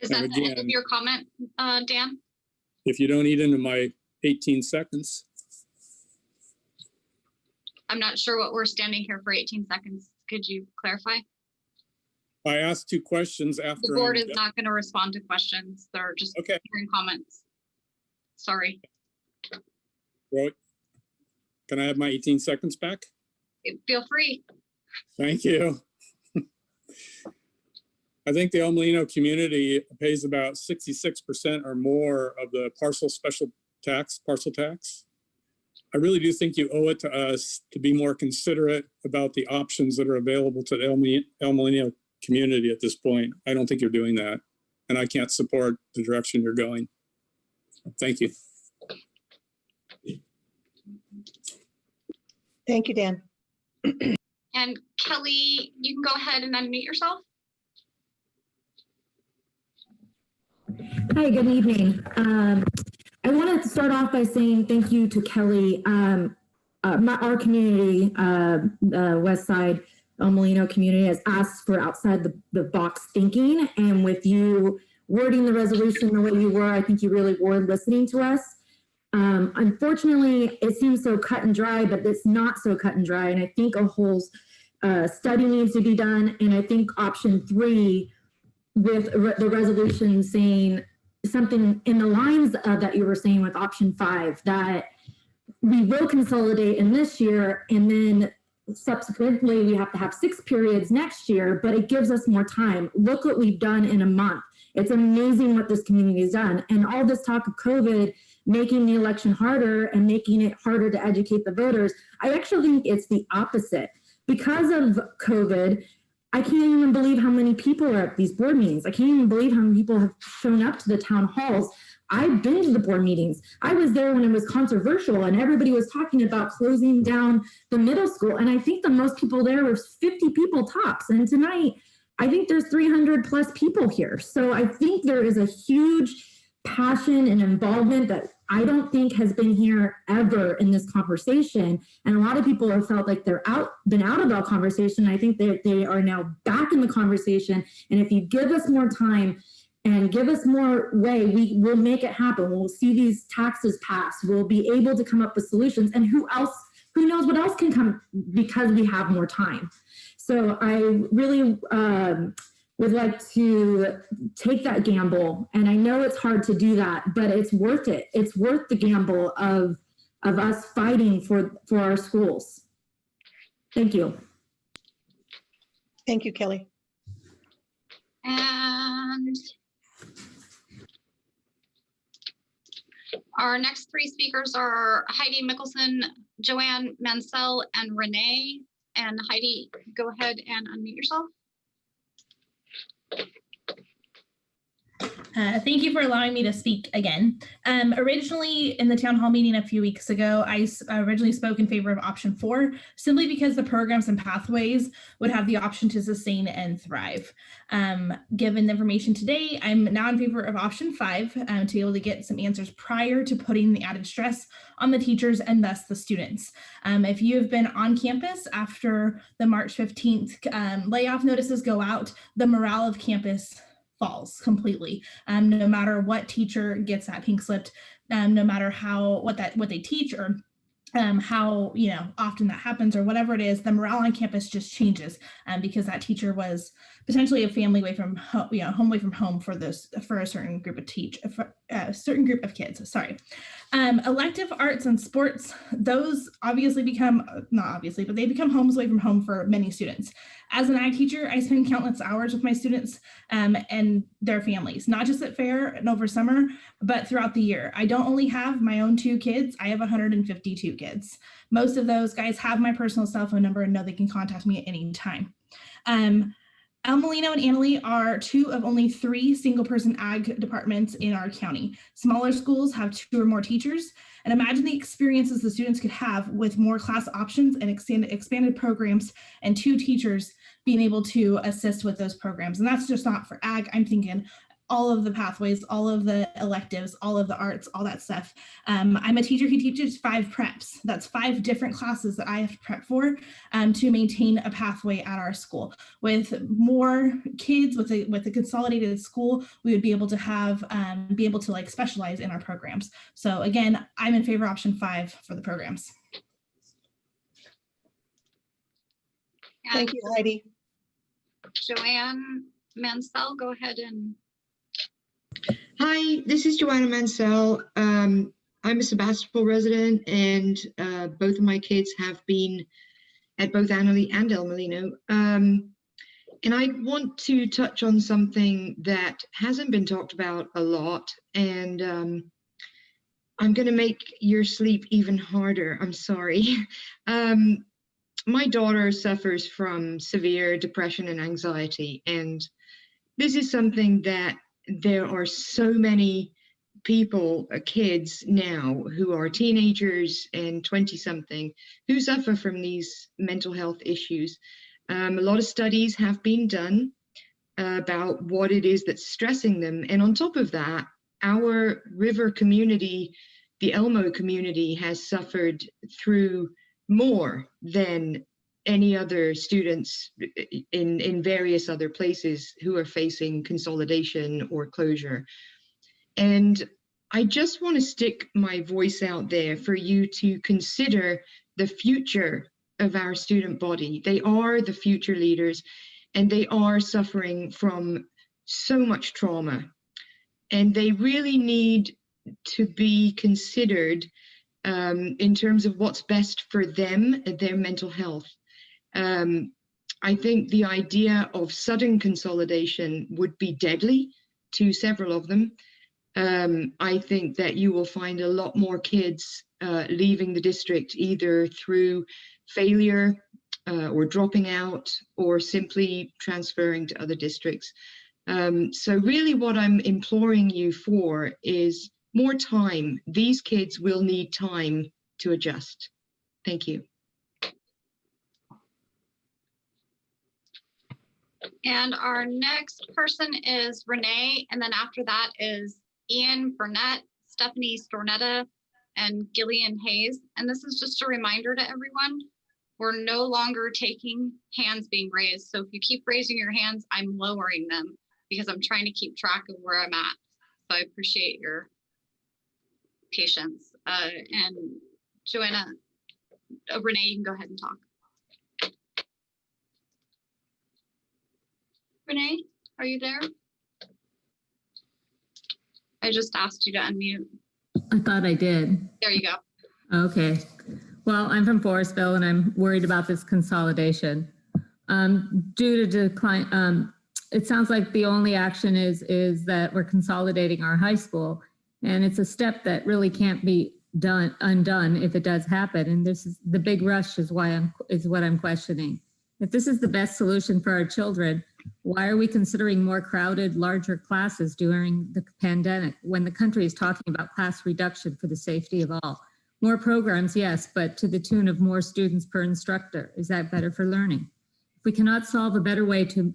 Is that the end of your comment, Dan? If you don't eat into my 18 seconds. I'm not sure what we're standing here for 18 seconds. Could you clarify? I asked 2 questions after. The board is not going to respond to questions. They're just hearing comments. Sorry. Well, can I have my 18 seconds back? Feel free. Thank you. I think the El Molino community pays about 66% or more of the parcel tax. I really do think you owe it to us to be more considerate about the options that are available to the El Molino community at this point. I don't think you're doing that, and I can't support the direction you're going. Thank you. Thank you, Dan. And Kelly, you can go ahead and unmute yourself. Hi, good evening. I wanted to start off by saying thank you to Kelly. Our community, the West Side El Molino community, has asked for outside the box thinking, and with you wording the resolution the way you were, I think you really were listening to us. Unfortunately, it seems so cut and dry, but it's not so cut and dry, and I think a whole study needs to be done, and I think option 3 with the resolution saying something in the lines that you were saying with option 5, that we will consolidate in this year, and then subsequently we have to have 6 periods next year, but it gives us more time. Look what we've done in a month. It's amazing what this community has done. And all this talk of COVID making the election harder and making it harder to educate the voters, I actually think it's the opposite. Because of COVID, I can't even believe how many people are at these board meetings. I can't even believe how many people have shown up to the town halls. I've been to the board meetings. I was there when it was controversial and everybody was talking about closing down the middle school. And I think the most people there were 50 people tops. And tonight, I think there's 300 plus people here. So I think there is a huge passion and involvement that I don't think has been here ever in this conversation. And a lot of people have felt like they're been out of that conversation. I think that they are now back in the conversation. And if you give us more time and give us more way, we will make it happen. We'll see these taxes pass. We'll be able to come up with solutions. And who knows what else can come because we have more time. So I really would like to take that gamble. And I know it's hard to do that, but it's worth it. It's worth the gamble of us fighting for our schools. Thank you. Thank you, Kelly. And our next 3 speakers are Heidi Mickelson, Joanne Mansell, and Renee. And Heidi, go ahead and unmute yourself. Thank you for allowing me to speak again. Originally in the town hall meeting a few weeks ago, I originally spoke in favor of option 4, simply because the programs and pathways would have the option to sustain and thrive. Given the information today, I'm now in favor of option 5 to be able to get some answers prior to putting the added stress on the teachers and thus the students. If you have been on campus after the March 15th layoff notices go out, the morale of campus falls completely. No matter what teacher gets that pink slipped, no matter what they teach or how often that happens or whatever it is, the morale on campus just changes because that teacher was potentially a family away from home, home away from home for a certain group of kids. Sorry. Elective arts and sports, those obviously but they become homes away from home for many students. As an ag teacher, I spend countless hours with my students and their families, not just at fair and over summer, but throughout the year. I don't only have my own 2 kids, I have 152 kids. Most of those guys have my personal cell phone number and know they can contact me at any time. El Molino and Annalee are 2 of only 3 single-person ag departments in our county. Smaller schools have 2 or more teachers, and imagine the experiences the students could have with more class options and expanded programs and 2 teachers being able to assist with those programs. And that's just not for ag. I'm thinking all of the pathways, all of the electives, all of the arts, all that stuff. I'm a teacher who teaches 5 preps. That's 5 different classes that I have to prep for to maintain a pathway at our school. With more kids, with a consolidated school, we would be able to have, specialize in our programs. So again, I'm in favor of option 5 for the programs. Thank you, Heidi. Joanne Mansell, go ahead and. Hi, this is Joanna Mansell. I'm a Sebastopol resident, and both of my kids have been at both Annalee and El Molino. And I want to touch on something that hasn't been talked about a lot, and I'm going to make your sleep even harder. I'm sorry. My daughter suffers from severe depression and anxiety, and this is something that there are so many people, kids now who are teenagers and 20-something who suffer from these mental health issues. A lot of studies have been done about what it is that's stressing them. And on top of that, our river community, the Elmo community, has suffered through more than any other students in various other places who are facing consolidation or closure. And I just want to stick my voice out there for you to consider the future of our student body. They are the future leaders, and they are suffering from so much trauma. And they really need to be considered in terms of what's best for them and their mental health. I think the idea of sudden consolidation would be deadly to several of them. I think that you will find a lot more kids leaving the district either through failure or dropping out or simply transferring to other districts. So really what I'm imploring you for is more time. These kids will need time to adjust. Thank you. And our next person is Renee, and then after that is Ian Burnett, Stephanie Stornetta, and Gillian Hayes. And this is just a reminder to everyone, we're no longer taking hands being raised. So if you keep raising your hands, I'm lowering them because I'm trying to keep track of where I'm at. So I appreciate your patience. And Joanna, Renee, you can go ahead and talk. Renee, are you there? I just asked you to unmute. I thought I did. There you go. Okay. Well, I'm from Forestville and I'm worried about this consolidation. Due to decline, it sounds like the only action is that we're consolidating our high school, and it's a step that really can't be undone if it does happen. And this is the big rush is what I'm questioning. If this is the best solution for our children, why are we considering more crowded, larger classes during the pandemic when the country is talking about class reduction for the safety of all? More programs, yes, but to the tune of more students per instructor. Is that better for learning? If we cannot solve a better way to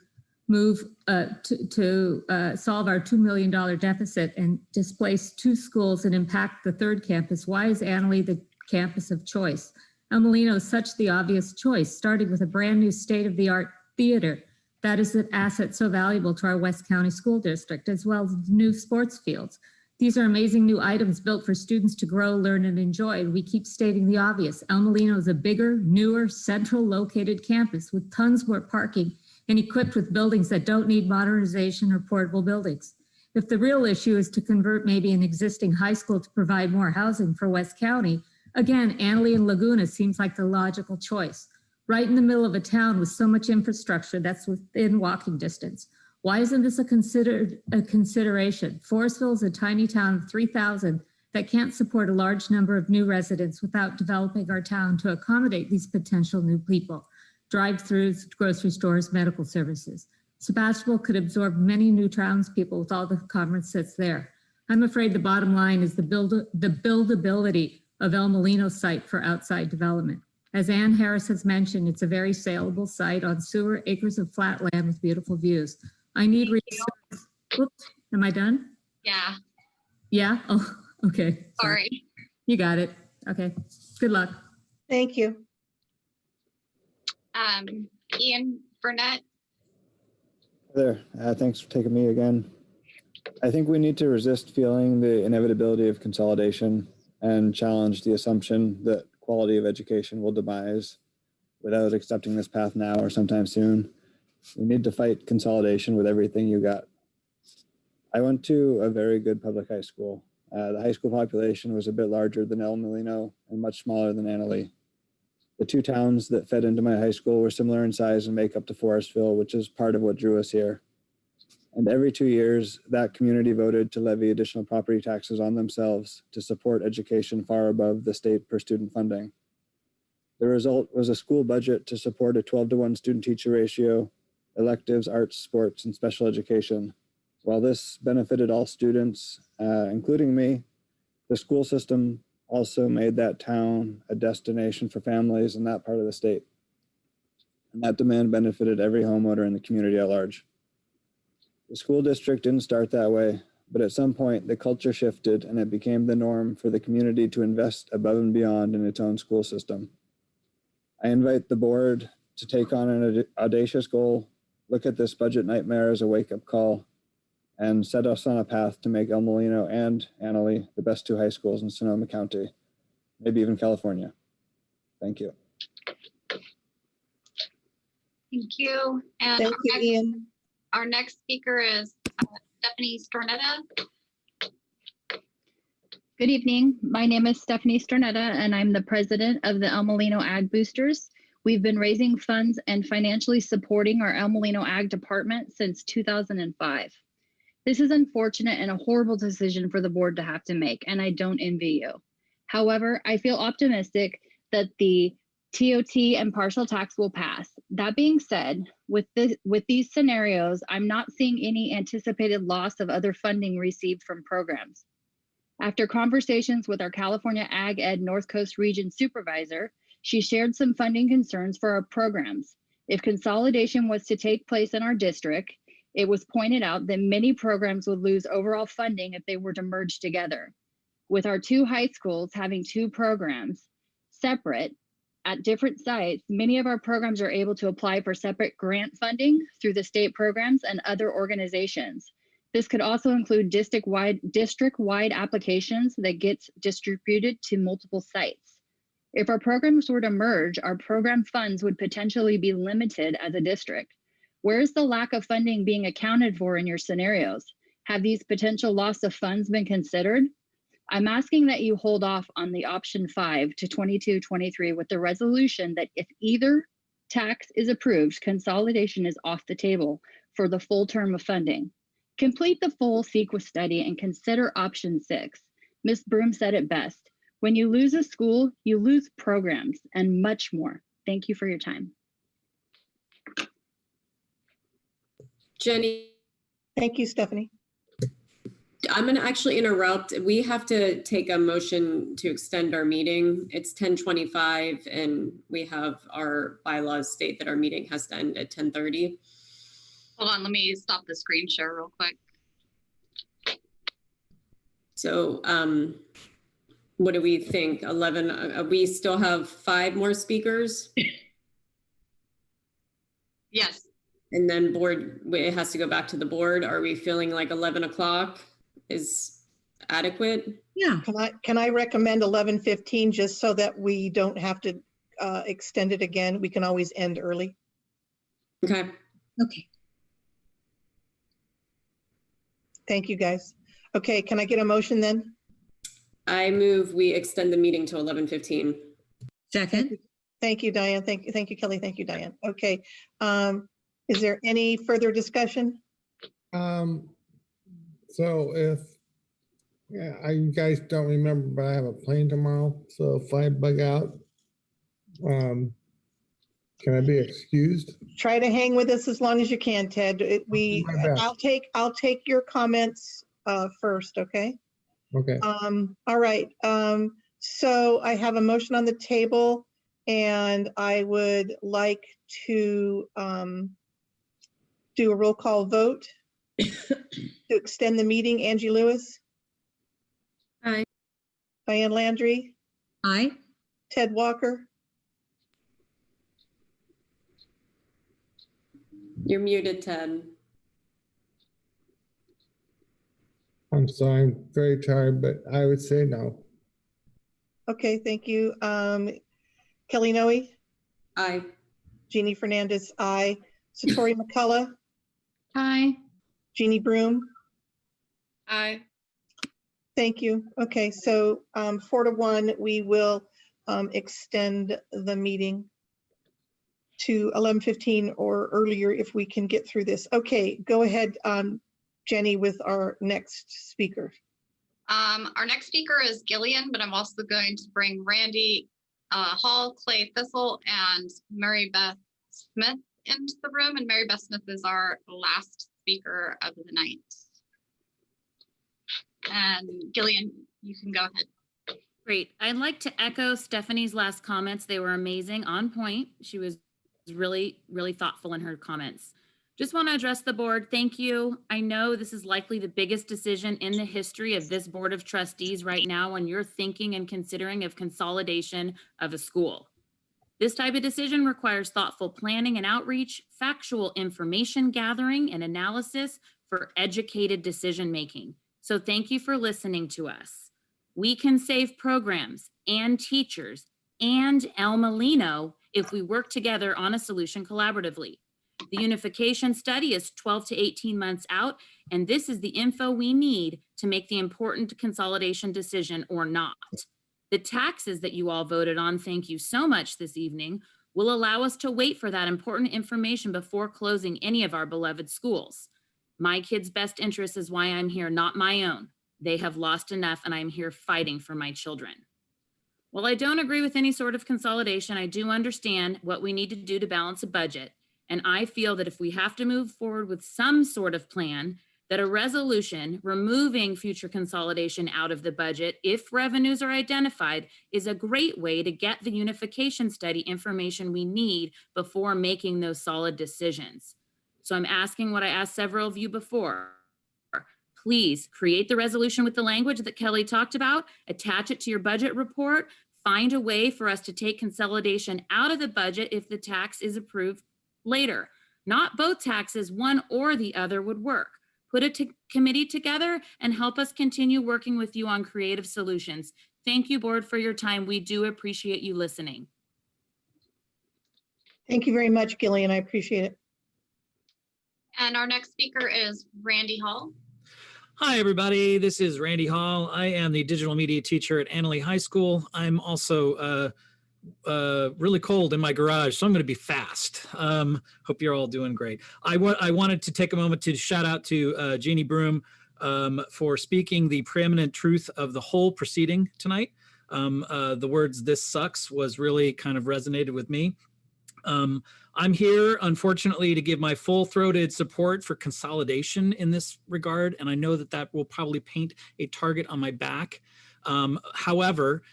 move solve our $2 million deficit and displace 2 schools and impact the 3rd campus, why is Annalee the campus of choice? El Molino is such the obvious choice, starting with a brand new state-of-the-art theater. That is an asset so valuable to our West County School District, as well as new sports fields. These are amazing new items built for students to grow, learn, and enjoy. We keep stating the obvious. El Molino is a bigger, newer, central located campus with tons more parking and equipped with buildings that don't need modernization or portable buildings. If the real issue is to convert maybe an existing high school to provide more housing for West County, again, Annalee and Laguna seems like the logical choice. Right in the middle of a town with so much infrastructure that's within walking distance. Why isn't this a consideration? Forestville is a tiny town of 3,000 that can't support a large number of new residents without developing our town to accommodate these potential new people. Drive-throughs, grocery stores, medical services. Sebastopol could absorb many new townspeople with all the commerce that's there. I'm afraid the bottom line is the buildability of El Molino site for outside development. As Ann Harris has mentioned, it's a very saleable site on sewer, acres of flat land with beautiful views. I need reassurance. Oops, am I done? Yeah. Yeah? Oh, okay. Sorry. You got it. Okay. Good luck. Thank you. Ian Burnett. There. Thanks for taking me again. I think we need to resist feeling the inevitability of consolidation and challenge the assumption that quality of education will demise without accepting this path now or sometime soon. We need to fight consolidation with everything you got. I went to a very good public high school. The high school population was a bit larger than El Molino and much smaller than Annalee. The two towns that fed into my high school were similar in size and make up to Forestville, which is part of what drew us here. And every 2 years, that community voted to levy additional property taxes on themselves to support education far above the state per student funding. The result was a school budget to support a 12-to-1 student-teacher ratio, electives, arts, sports, and special education. While this benefited all students, including me, the school system also made that town a destination for families in that part of the state. And that demand benefited every homeowner in the community at large. The school district didn't start that way, but at some point the culture shifted and it became the norm for the community to invest above and beyond in its own school system. I invite the board to take on an audacious goal, look at this budget nightmare as a wake-up call, and set us on a path to make El Molino and Annalee the best two high schools in Sonoma County, maybe even California. Thank you. Thank you. And Thank you, Ian. Our next speaker is Stephanie Stornetta. Good evening. My name is Stephanie Stornetta, and I'm the president of the El Molino Ag Boosters. We've been raising funds and financially supporting our El Molino Ag department since 2005. This is unfortunate and a horrible decision for the board to have to make, and I don't envy you. However, I feel optimistic that the TOT and partial tax will pass. That being said, with these scenarios, I'm not seeing any anticipated loss of other funding received from programs. After conversations with our California Ag Ed North Coast Region Supervisor, she shared some funding concerns for our programs. If consolidation was to take place in our district, it was pointed out that many programs would lose overall funding if they were to merge together. With our two high schools having two programs separate at different sites, many of our programs are able to apply for separate grant funding through the state programs and other organizations. This could also include district-wide applications that gets distributed to multiple sites. If our programs were to merge, our program funds would potentially be limited as a district. Where is the lack of funding being accounted for in your scenarios? Have these potential loss of funds been considered? I'm asking that you hold off on the option 5 to 22-23 with the resolution that if either tax is approved, consolidation is off the table for the full term of funding. Complete the full CEQA study and consider option 6. Ms. Broom said it best. When you lose a school, you lose programs and much more. Thank you for your time. Jenny. Thank you, Stephanie. I'm going to actually interrupt. We have to take a motion to extend our meeting. It's 10:25 and we have our bylaws state that our meeting has to end at 10:30. Hold on, let me stop the screen share real quick. So what do we think? 11, we still have 5 more speakers? Yes. And then board, it has to go back to the board. Are we feeling like 11 o'clock is adequate? Yeah. Can I recommend 11:15 just so that we don't have to extend it again? We can always end early. Okay. Okay. Thank you, guys. Okay, can I get a motion then? I move we extend the meeting to 11:15. Second. Thank you, Diane. Thank you, Kelly. Thank you, Diane. Okay. Is there any further discussion? So if, you guys don't remember, but I have a plane tomorrow. So if I bug out, can I be excused? Try to hang with us as long as you can, Ted. I'll take your comments first, okay? Okay. All right. So I have a motion on the table and I would like to do a roll call vote to extend the meeting. Angie Lewis. Aye. Diane Landry. Aye. Ted Walker. You're muted, Ted. I'm sorry, I'm very tired, but I would say no. Okay, thank you. Kelly Noe. Aye. Jeannie Fernandez, aye. Satori McCullough. Aye. Jeannie Broom. Aye. Thank you. Okay, so 4-1, we will extend the meeting to 11:15 or earlier if we can get through this. Okay, go ahead, Jenny, with our next speaker. Our next speaker is Gillian, but I'm also going to bring Randy Hall, Clay Thistle, and Mary Beth Smith into the room. And Mary Beth Smith is our last speaker of the night. And Gillian, you can go ahead. Great. I'd like to echo Stephanie's last comments. They were amazing, on point. She was really, really thoughtful in her comments. Just want to address the board. Thank you. I know this is likely the biggest decision in the history of this Board of Trustees right now when you're thinking and considering of consolidation of a school. This type of decision requires thoughtful planning and outreach, factual information gathering and analysis for educated decision making. So thank you for listening to us. We can save programs and teachers and El Molino if we work together on a solution collaboratively. The unification study is 12 to 18 months out, and this is the info we need to make the important consolidation decision or not. The taxes that you all voted on, thank you so much this evening, will allow us to wait for that important information before closing any of our beloved schools. My kids' best interest is why I'm here, not my own. They have lost enough, and I'm here fighting for my children. While I don't agree with any sort of consolidation, I do understand what we need to do to balance a budget. And I feel that if we have to move forward with some sort of plan, that a resolution removing future consolidation out of the budget, if revenues are identified, is a great way to get the unification study information we need before making those solid decisions. So I'm asking what I asked several of you before. Please create the resolution with the language that Kelly talked about, attach it to your budget report, find a way for us to take consolidation out of the budget if the tax is approved later. Not both taxes, one or the other would work. Put a committee together and help us continue working with you on creative solutions. Thank you, board, for your time. We do appreciate you listening. Thank you very much, Gillian. I appreciate it. And our next speaker is Randy Hall. Hi, everybody. This is Randy Hall. I am the digital media teacher at Annalee High School. I'm also really cold in my garage, so I'm going to be fast. Hope you're all doing great. I wanted to take a moment to shout out to Jeannie Broom for speaking the preeminent truth of the whole proceeding tonight. The words "this sucks" was really kind of resonated with me. I'm here, unfortunately, to give my full-throated support for consolidation in this regard, and I know that that will probably paint a target on my back. However,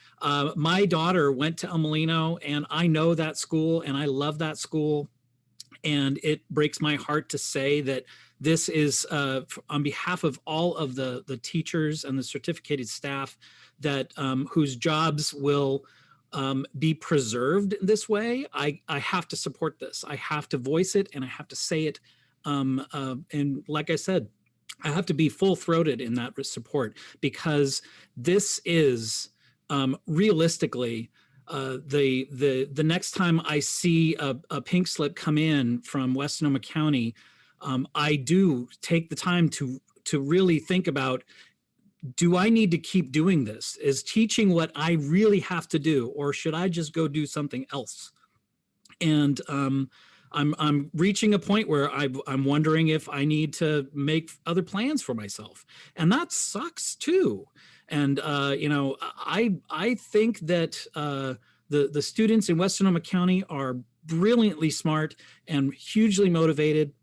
my daughter went to El Molino, and I know that school, and I love that school, and it breaks my heart to say that this is on behalf of all of the teachers and the certificated staff that whose jobs will be preserved this way. I have to support this. I have to voice it, and I have to say it. And like I said, I have to be full-throated in that support, because this is realistically the next time I see a pink slip come in from West Sonoma County, I do take the time to really think about, do I need to keep doing this? Is teaching what I really have to do, or should I just go do something else? And I'm reaching a point where I'm wondering if I need to make other plans for myself, and that sucks too. And you know, I think that the students in West Sonoma County are brilliantly smart and hugely motivated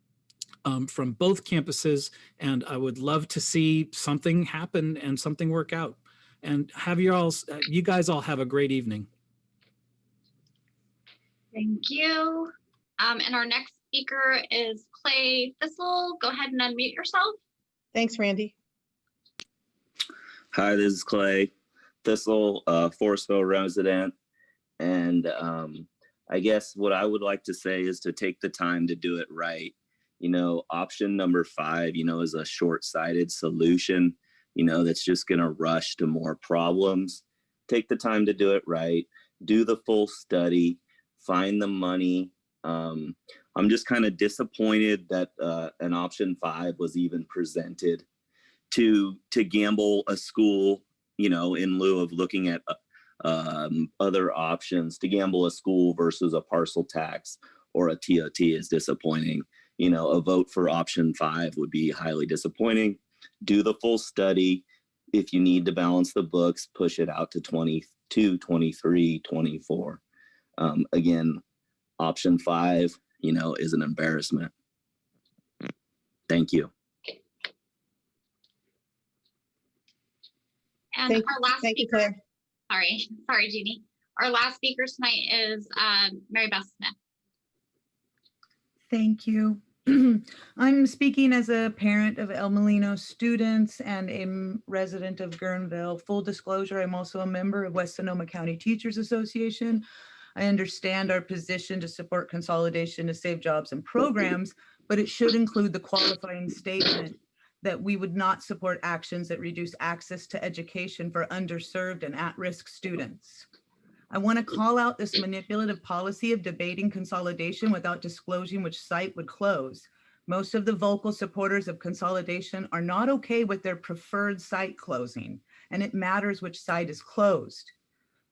from both campuses, and I would love to see something happen and something work out. And have you guys all have a great evening. Thank you. And our next speaker is Clay Thistle. Go ahead and unmute yourself. Thanks, Randy. Hi, this is Clay Thistle, Forestville resident. And I guess what I would like to say is to take the time to do it right. You know, option number 5, you know, is a short-sighted solution, you know, that's just going to rush to more problems. Take the time to do it right. Do the full study. Find the money. I'm just kind of disappointed that an option 5 was even presented to gamble a school, you know, in lieu of looking at other options. To gamble a school versus a parcel tax or a TOT is disappointing. You know, a vote for option 5 would be highly disappointing. Do the full study. If you need to balance the books, push it out to 22, 23, 24. Again, option 5, you know, is an embarrassment. Thank you. And Thank our last you, speaker, Claire. sorry, Jeannie. Our last speaker tonight is Mary Beth Smith. Thank you. I'm speaking as a parent of El Molino students and a resident of Guerneville. Full disclosure, I'm also a member of West Sonoma County Teachers Association. I understand our position to support consolidation to save jobs and programs, but it should include the qualifying statement that we would not support actions that reduce access to education for underserved and at-risk students. I want to call out this manipulative policy of debating consolidation without disclosing which site would close. Most of the vocal supporters of consolidation are not okay with their preferred site closing, and it matters which site is closed.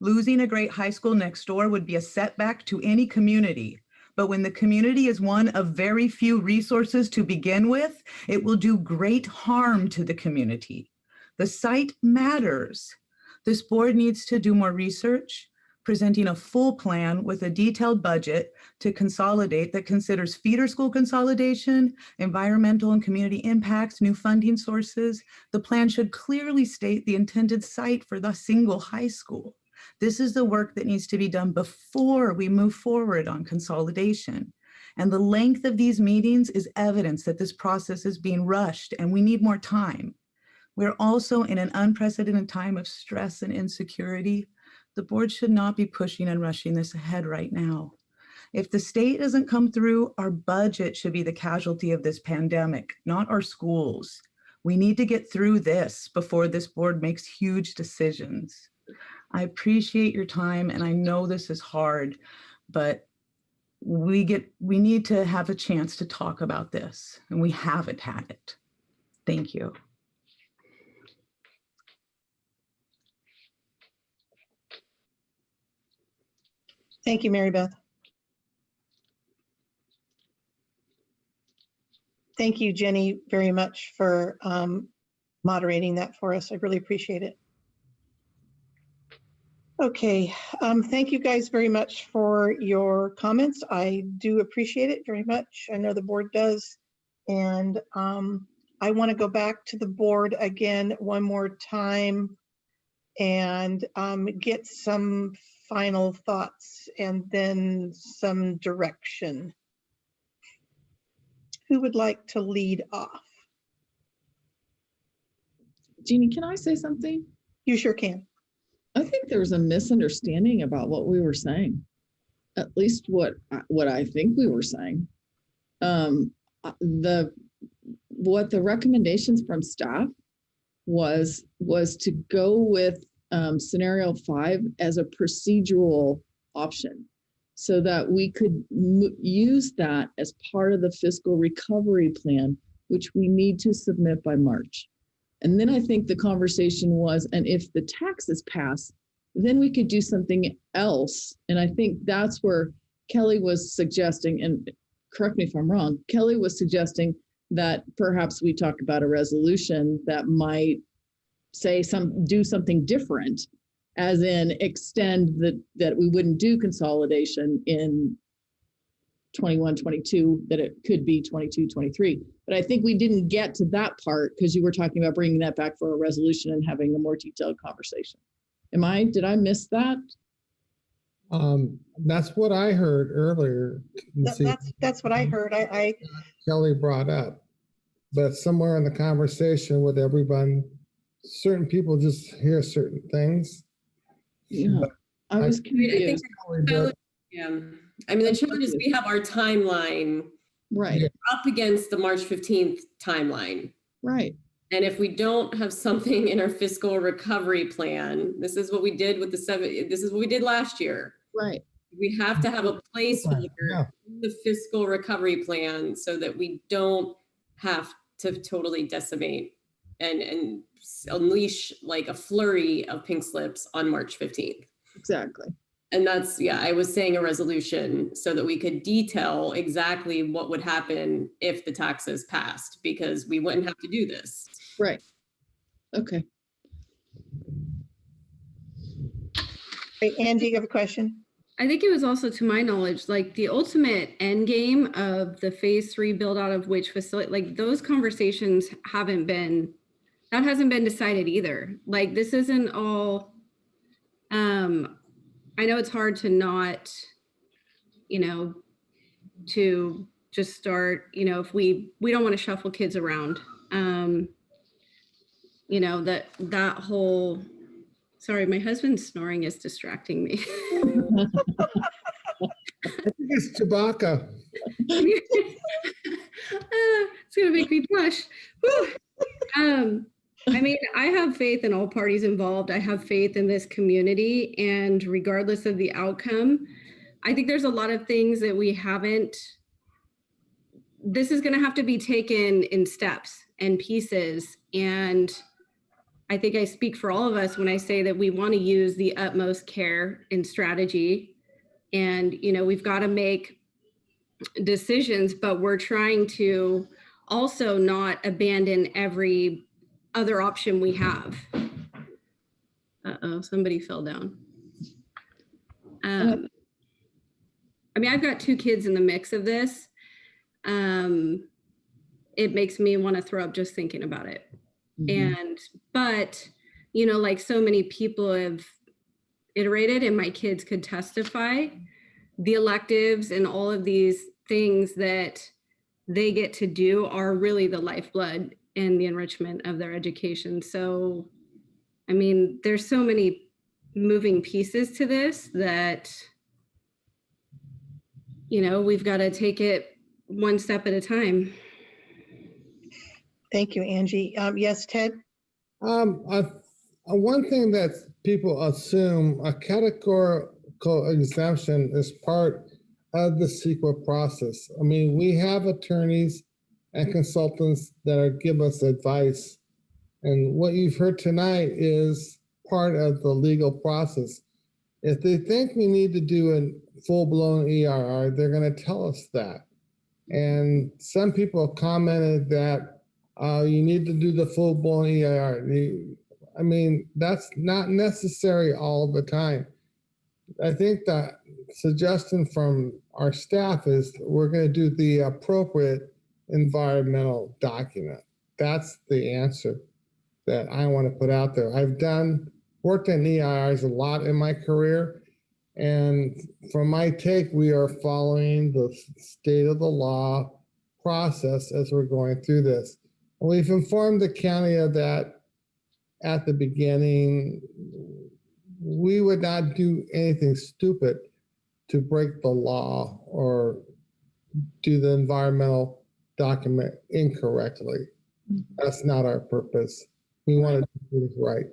Losing a great high school next door would be a setback to any community, but when the community is one of very few resources to begin with, it will do great harm to the community. The site matters. This board needs to do more research, presenting a full plan with a detailed budget to consolidate that considers feeder school consolidation, environmental and community impacts, new funding sources. The plan should clearly state the intended site for the single high school. This is the work that needs to be done before we move forward on consolidation. And the length of these meetings is evidence that this process is being rushed and we need more time. We're also in an unprecedented time of stress and insecurity. The board should not be pushing and rushing this ahead right now. If the state doesn't come through, our budget should be the casualty of this pandemic, not our schools. We need to get through this before this board makes huge decisions. I appreciate your time, and I know this is hard, but we need to have a chance to talk about this, and we haven't had it. Thank you. Thank you, Mary Beth. Thank you, Jenny, very much for moderating that for us. I really appreciate it. Okay, thank you guys very much for your comments. I do appreciate it very much. I know the board does. And I want to go back to the board again one more time and get some final thoughts and then some direction. Who would like to lead off? Jeannie, can I say something? You sure can. I think there's a misunderstanding about what we were saying, at least what I think we were saying. What the recommendations from staff was to go with scenario 5 as a procedural option so that we could use that as part of the fiscal recovery plan, which we need to submit by March. And then I think the conversation was, and if the taxes pass, then we could do something else. And I think that's where Kelly was suggesting, and correct me if I'm wrong, Kelly was suggesting that perhaps we talk about a resolution that might say do something different, as in extend that we wouldn't do consolidation in 21, 22, that it could be 22, 23. But I think we didn't get to that part because you were talking about bringing that back for a resolution and having a more detailed conversation. Did I miss that? That's what I heard earlier. That's what I heard. Kelly brought up, but somewhere in the conversation with everyone, certain people just hear certain things. Yeah, I was confused. Yeah, I mean, the challenge is we have our timeline right up against the March 15th timeline. Right. And if we don't have something in our fiscal recovery plan, this is what we did with this is what we did last year. Right. We have to have a placeholder in the fiscal recovery plan so that we don't have to totally decimate and unleash like a flurry of pink slips on March 15th. Exactly. And that's, yeah, I was saying a resolution so that we could detail exactly what would happen if the taxes passed, because we wouldn't have to do this. Right. Okay. Hey, Angie, you have a question? I think it was also, to my knowledge, like the ultimate end game of the phase 3 build out of which facility, like those conversations hasn't been decided either. Like this isn't all, I know it's hard to not, to just start, if we don't want to shuffle kids around, that whole, sorry, my husband's snoring is distracting me. I think it's Chewbacca. It's gonna make me blush. I mean, I have faith in all parties involved. I have faith in this community, and regardless of the outcome, I think there's a lot of things that we haven't. This is going to have to be taken in steps and pieces, and I think I speak for all of us when I say that we want to use the utmost care and strategy. And, we've got to make decisions, but we're trying to also not abandon every other option we have. Uh-oh, somebody fell down. I mean, I've got 2 kids in the mix of this. It makes me want to throw up just thinking about it. But, like so many people have iterated, and my kids could testify, the electives and all of these things that they get to do are really the lifeblood and the enrichment of their education. So, I mean, there's so many moving pieces to this that, we've got to take it one step at a time. Thank you, Angie. Yes, Ted? One thing that people assume, a categorical exemption is part of the CEQA process. I mean, we have attorneys and consultants that give us advice. And what you've heard tonight is part of the legal process. If they think we need to do a full-blown EIR, they're going to tell us that. And some people commented that you need to do the full-blown EIR. I mean, that's not necessary all the time. I think the suggestion from our staff is we're going to do the appropriate environmental document. That's the answer that I want to put out there. I've worked in EIRs a lot in my career, and from my take, we are following the state of the law process as we're going through this. And we've informed the county of that at the beginning. We would not do anything stupid to break the law or do the environmental document incorrectly. That's not our purpose. We want to do things right.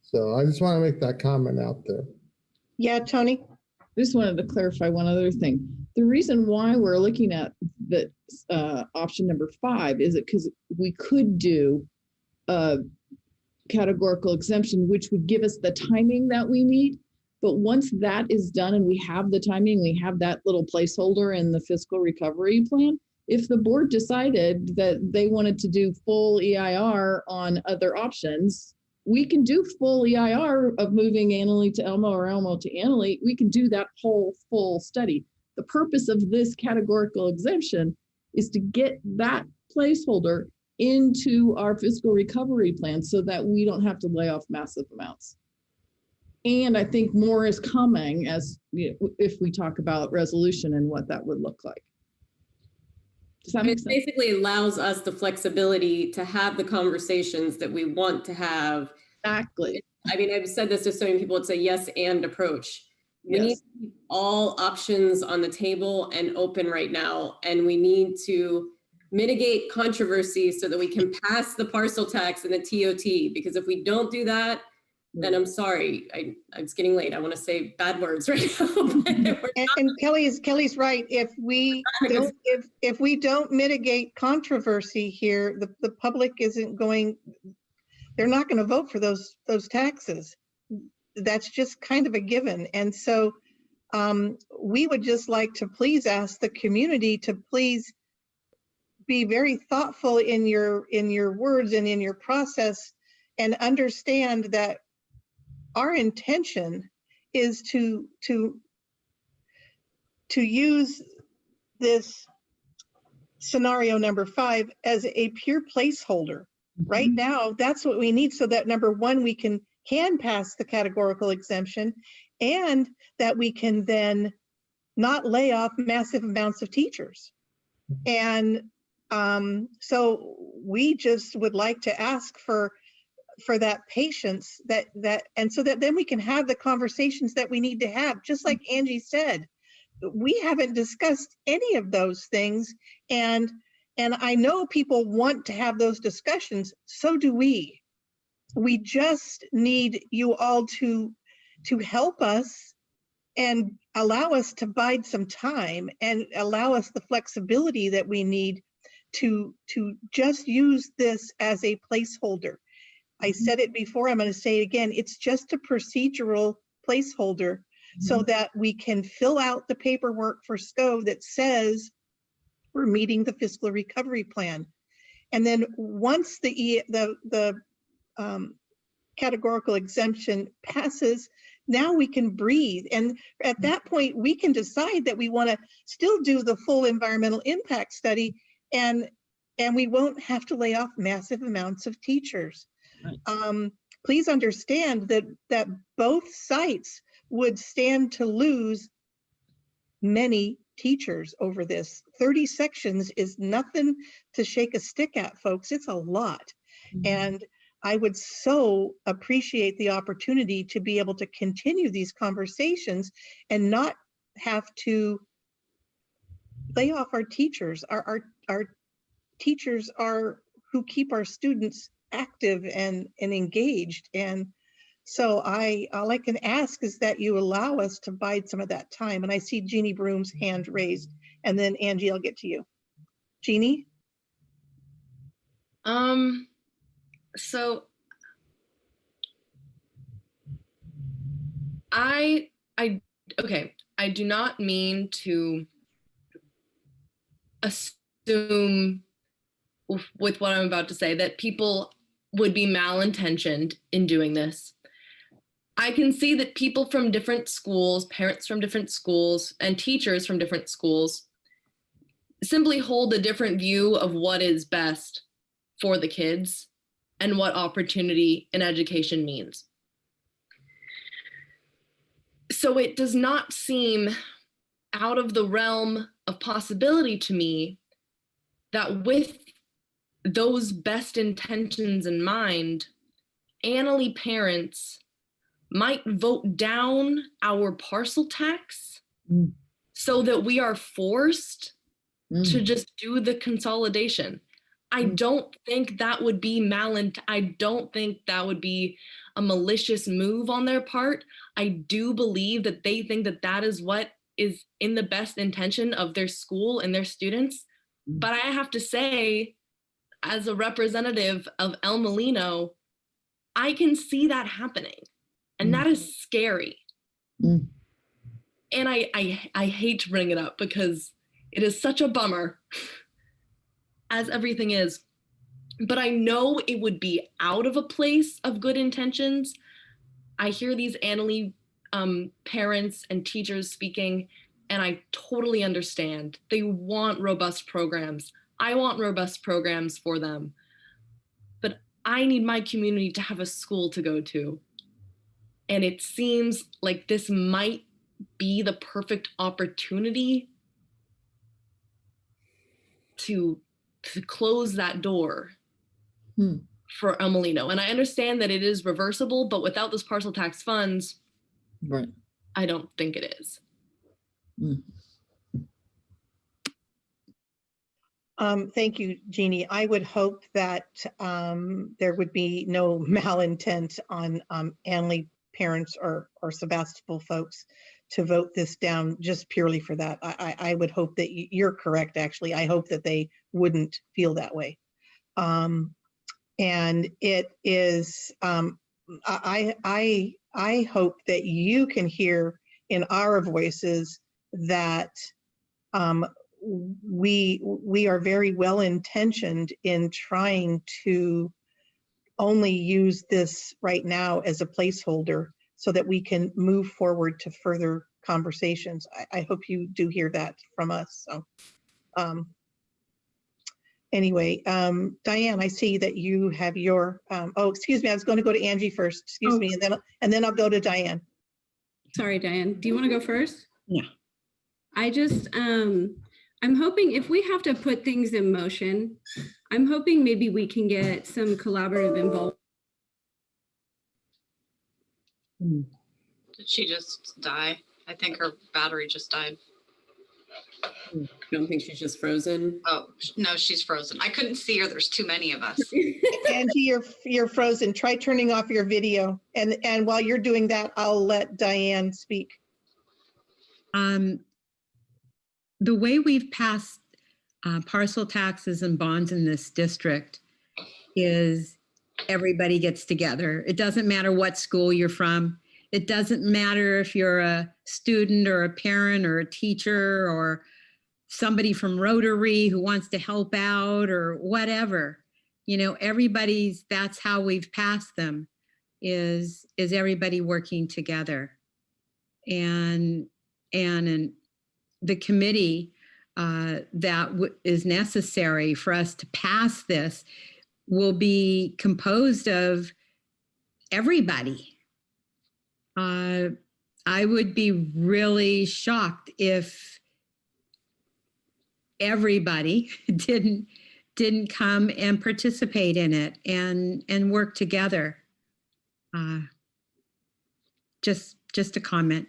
So I just want to make that comment out there. Yeah, Tony? Just wanted to clarify one other thing. The reason why we're looking at the option number 5 is it because we could do a categorical exemption, which would give us the timing that we need. But once that is done and we have the timing, we have that little placeholder in the fiscal recovery plan. If the board decided that they wanted to do full EIR on other options, we can do full EIR of moving Annalee to Elmo or Elmo to Annalee. We can do that whole full study. The purpose of this categorical exemption is to get that placeholder into our fiscal recovery plan so that we don't have to lay off massive amounts. And I think more is coming as if we talk about resolution and what that would look like. Does that make sense? It basically allows us the flexibility to have the conversations that we want to have. Exactly. I mean, I've said this to so many people, it's a yes and approach. We need to keep all options on the table and open right now. And we need to mitigate controversy so that we can pass the parcel tax and the TOT. Because if we don't do that, then I'm sorry, it's getting late. I want to say bad words right now. and Kelly's right. If we don't mitigate controversy here, the public isn't going. They're not going to vote for those taxes. that's just kind of a given. And so we would just like to please ask the community to please be very thoughtful in your words and in your process, and understand that our intention is to use this scenario number 5 as a pure placeholder. Right now, that's what we need, so that number 1, we can pass the categorical exemption, and that we can then not lay off massive amounts of teachers. And so we just would like to ask for that patience, and so that then we can have the conversations that we need to have. Just like Angie said, we haven't discussed any of those things, and I know people want to have those discussions. So do we. We just need you all to help us and allow us to bide some time, and allow us the flexibility that we need to just use this as a placeholder. I said it before, I'm going to say it again. It's just a procedural placeholder so that we can fill out the paperwork for SCO that says we're meeting the fiscal recovery plan. And then once the categorical exemption passes, now we can breathe. And at that point, we can decide that we want to still do the full environmental impact study, and we won't have to lay off massive amounts of teachers. Right. Please understand that both sites would stand to lose many teachers over this. 30 sections is nothing to shake a stick at, folks. It's a lot. And I would so appreciate the opportunity to be able to continue these conversations and not have to lay off our teachers. Our teachers are who keep our students active and engaged. And so all I can ask is that you allow us to bide some of that time. And I see Jeannie Broom's hand raised, and then Angie, I'll get to you. Jeannie? So I do not mean to assume with what I'm about to say that people would be malintentioned in doing this. I can see that people from different schools, parents from different schools, and teachers from different schools simply hold a different view of what is best for the kids and what opportunity in education means. So it does not seem out of the realm of possibility to me that with those best intentions in mind, Annalee parents might vote down our parcel tax so that we are forced to just do the consolidation. I don't think that would be I don't think that would be a malicious move on their part. I do believe that they think that that is what is in the best intention of their school and their students. But I have to say, as a representative of El Molino, I can see that happening. And that is scary. And I hate to bring it up because it is such a bummer, as everything is. But I know it would be out of a place of good intentions. I hear these Annalee parents and teachers speaking, and I totally understand. They want robust programs. I want robust programs for them. But I need my community to have a school to go to. And it seems like this might be the perfect opportunity to close that door for El Molino. And I understand that it is reversible, but without those parcel tax funds, right, I don't think it is. Thank you, Jeannie. I would hope that there would be no malintent on Annalee parents or Sebastopol folks to vote this down just purely for that. I would hope that you're correct, actually. I hope that they wouldn't feel that way. And it is, I I hope that you can hear in our voices that we are very well intentioned in trying to only use this right now as a placeholder so that we can move forward to further conversations. I hope you do hear that from us. So anyway, Diane, I see that you have your, oh, excuse me, I was going to go to Angie first, excuse me, and then I'll go to Diane. Sorry, Diane. Do you want to go first? Yeah. I just, I'm hoping if we have to put things in motion, I'm hoping maybe we can get some collaborative involvement. Did she just die? I think her battery just died. I don't think she's just frozen. Oh, no, she's frozen. I couldn't see her. There's too many of us. Angie, you're frozen. Try turning off your video. And while you're doing that, I'll let Diane speak. The way we've passed parcel taxes and bonds in this district is everybody gets together. It doesn't matter what school you're from. It doesn't matter if you're a student or a parent or a teacher or somebody from Rotary who wants to help out or whatever. You know, that's how we've passed them, is everybody working together. And the committee that is necessary for us to pass this will be composed of everybody. I would be really shocked if everybody didn't come and participate in it and work together. Just a comment.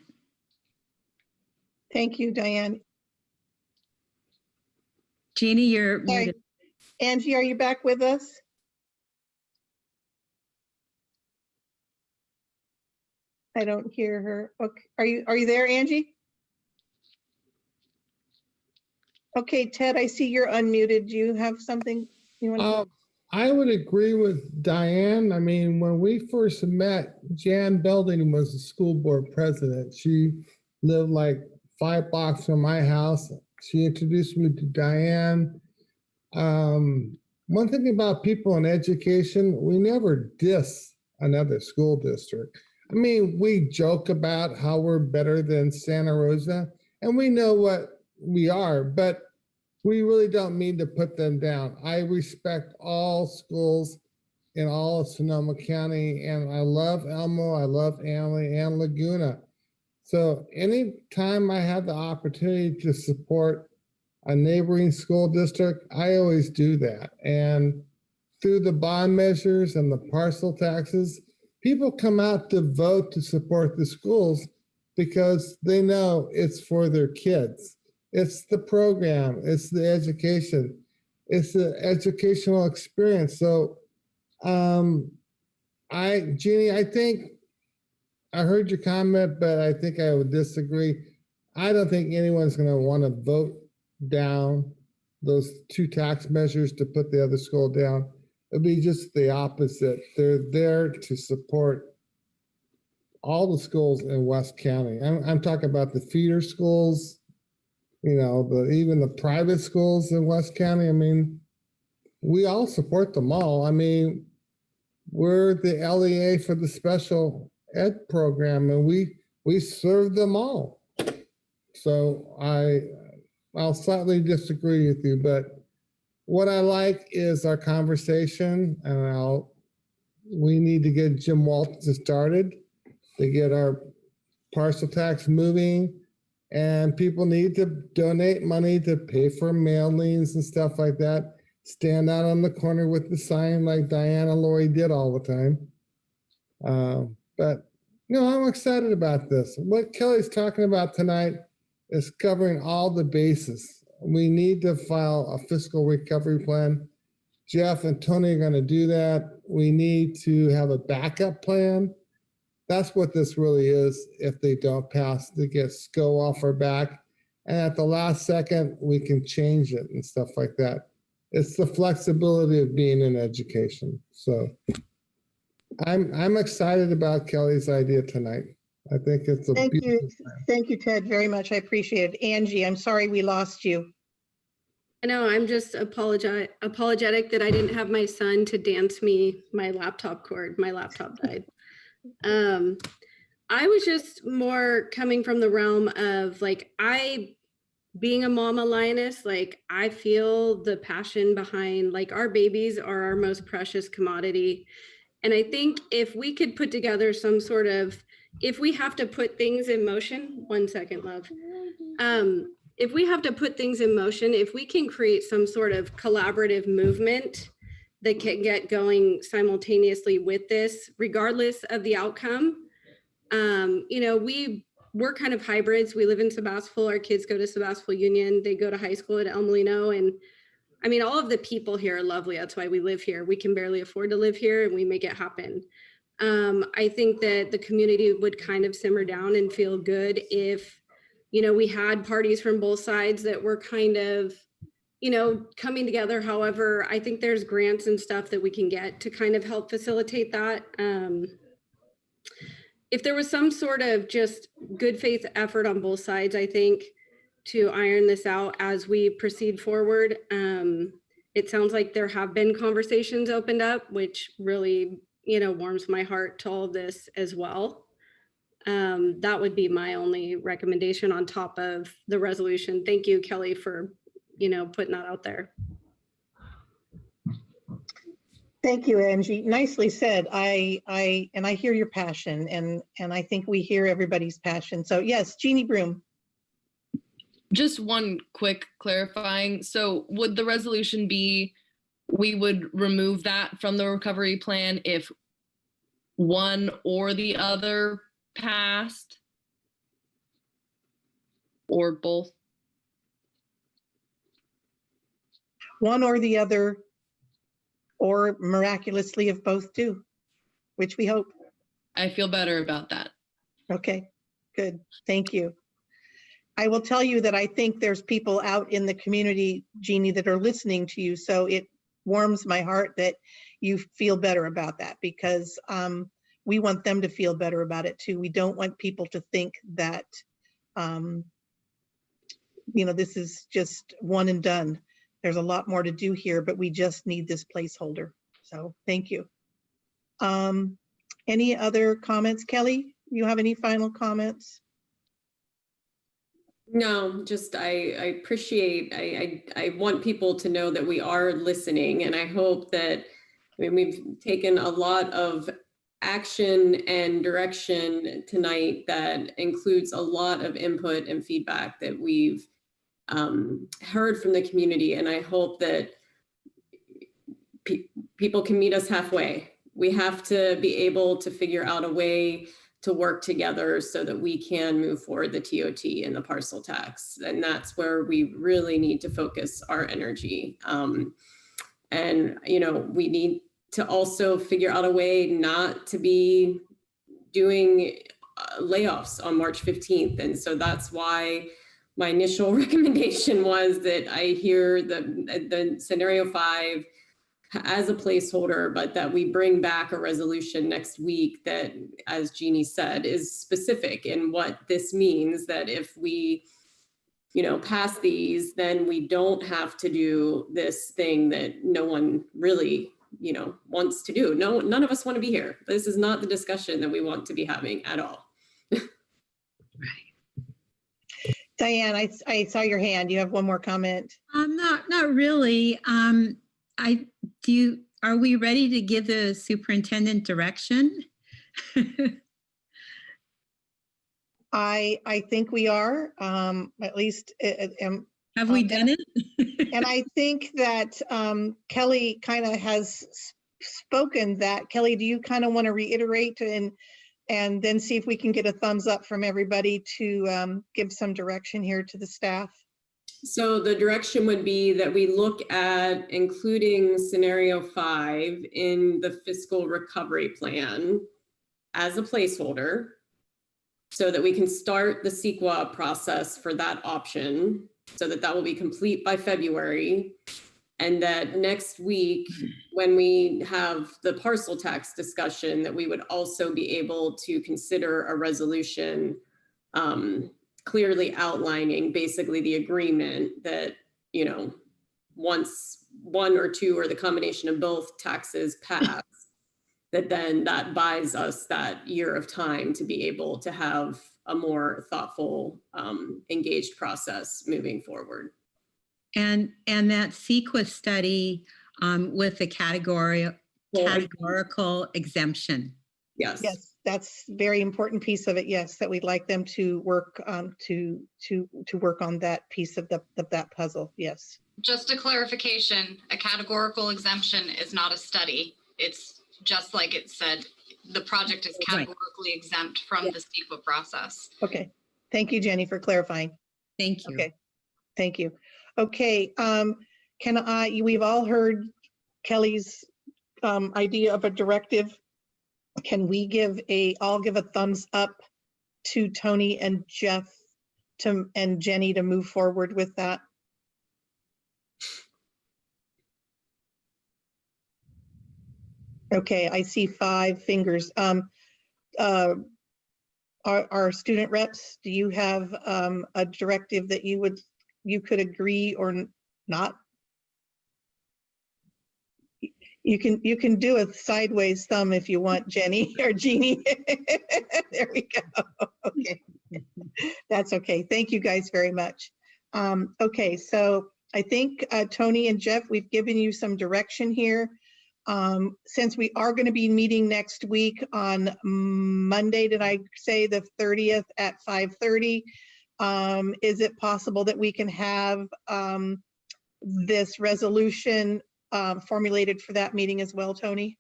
Thank you, Diane. Jeannie, you're muted. Angie, are you back with us? I don't hear her. Okay, are you there, Angie? Okay, Ted, I see you're unmuted. Do you have something you want to? I would agree with Diane. I mean, when we first met, Jan Belding was the school board president. She lived like 5 blocks from my house. She introduced me to Diane. One thing about people in education, we never diss another school district. I mean, we joke about how we're better than Santa Rosa, and we know what we are, but we really don't mean to put them down. I respect all schools in all of Sonoma County, and I love Elmo, I love Amalie and Laguna. So anytime I have the opportunity to support a neighboring school district, I always do that. And through the bond measures and the parcel taxes, people come out to vote to support the schools because they know it's for their kids. It's the program, it's the education, it's the educational experience. So, Jeannie, I think I heard your comment, but I think I would disagree. I don't think anyone's going to want to vote down those 2 tax measures to put the other school down. It'll be just the opposite. They're there to support all the schools in West County. I'm talking about the feeder schools, you know, even the private schools in West County. I mean, we all support them all. I mean, we're the LEA for the special ed program, and we serve them all. So I'll slightly disagree with you, but what I like is our conversation, and we need to get Jim Walton started to get our parcel tax moving, and people need to donate money to pay for mailings and stuff like that. Stand out on the corner with the sign like Diana Lori did all the time. But you know, I'm excited about this. What Kelly's talking about tonight is covering all the bases. We need to file a fiscal recovery plan. Jeff and Tony are going to do that. We need to have a backup plan. That's what this really is. If they don't pass, they get SCO off our back. And at the last second, we can change it and stuff like that. It's the flexibility of being in education. So I'm excited about Kelly's idea tonight. I think it's a Thank you. beautiful plan. Thank you, Ted, very much. I appreciate it. Angie, I'm sorry we lost you. I know, I'm just apologetic that I didn't have my son to dance me my laptop cord. My laptop died. I was just more coming from the realm of like, being a mama lioness, like I feel the passion behind like our babies are our most precious commodity. And I think if we could put together some sort of, if we have to put things in motion, 1 second, love. If we have to put things in motion, if we can create some sort of collaborative movement that can get going simultaneously with this, regardless of the outcome, you know, we're kind of hybrids. We live in Sebastopol. Our kids go to Sebastopol Union. They go to high school at El Molino. And I mean, all of the people here are lovely. That's why we live here. We can barely afford to live here and we make it happen. I think that the community would kind of simmer down and feel good if, you know, we had parties from both sides that were kind of, you know, coming together. However, I think there's grants and stuff that we can get to kind of help facilitate that. If there was some sort of just good faith effort on both sides, I think, to iron this out as we proceed forward. It sounds like there have been conversations opened up, which really, you know, warms my heart to all of this as well. That would be my only recommendation on top of the resolution. Thank you, Kelly, for, you know, putting that out there. Thank you, Angie. Nicely said. I hear your passion, and I think we hear everybody's passion. So yes, Jeannie Broom. Just one quick clarifying. So would the resolution be, we would remove that from the recovery plan if one or the other passed? Or both? One or the other, or miraculously if both do, which we hope. I feel better about that. Okay, good. Thank you. I will tell you that I think there's people out in the community, Jeannie, that are listening to you. So it warms my heart that you feel better about that, because we want them to feel better about it too. We don't want people to think that, you know, this is just one and done. There's a lot more to do here, but we just need this placeholder. So thank you. Any other comments? Kelly, you have any final comments? No, just I appreciate, I want people to know that we are listening, and I hope that, I mean, we've taken a lot of action and direction tonight that includes a lot of input and feedback that we've heard from the community, and I hope that people can meet us halfway. We have to be able to figure out a way to work together so that we can move forward the TOT and the parcel tax. And that's where we really need to focus our energy. And, you know, we need to also figure out a way not to be doing layoffs on March 15th. And so that's why my initial recommendation was that I hear the scenario 5 as a placeholder, but that we bring back a resolution next week that, as Jeannie said, is specific in what this means, that if we, you know, pass these, then we don't have to do this thing that no one really, you know, wants to do. No, none of us want to be here. This is not the discussion that we want to be having at all. Diane, I saw your hand. You have one more comment. Not really. Are we ready to give the superintendent direction? I think we are, at least. Have we done it? And I think that Kelly kind of has spoken that. Kelly, do you kind of want to reiterate and then see if we can get a thumbs up from everybody to give some direction here to the staff? So the direction would be that we look at including scenario 5 in the fiscal recovery plan as a placeholder so that we can start the CEQA process for that option, so that will be complete by February. And that next week, when we have the parcel tax discussion, that we would also be able to consider a resolution clearly outlining basically the agreement that, you know, once one or two or the combination of both taxes pass, that then that buys us that year of time to be able to have a more thoughtful, engaged process moving forward. And that CEQA study with the categorical exemption. Yes. Yes, that's very important piece of it. Yes, that we'd like them to work to work on that piece of that puzzle. Yes. Just a clarification, a categorical exemption is not a study. It's just like it said, the project is categorically exempt from the CEQA process. Okay. Thank you, Jenny, for clarifying. Thank you. Okay. Thank you. Okay. We've all heard Kelly's idea of a directive. Can we I'll give a thumbs up to Tony and Jeff and Jenny to move forward with that. Okay, I see 5 fingers. Our student reps, do you have a directive that you could agree or not? You can do a sideways thumb if you want, Jenny or Jeannie. There we go. Okay, that's okay. Thank you guys very much. Okay, so I think Tony and Jeff, we've given you some direction here. Since we are going to be meeting next week on Monday, did I say the 30th at 5:30? Is it possible that we can have this resolution formulated for that meeting as well, Tony?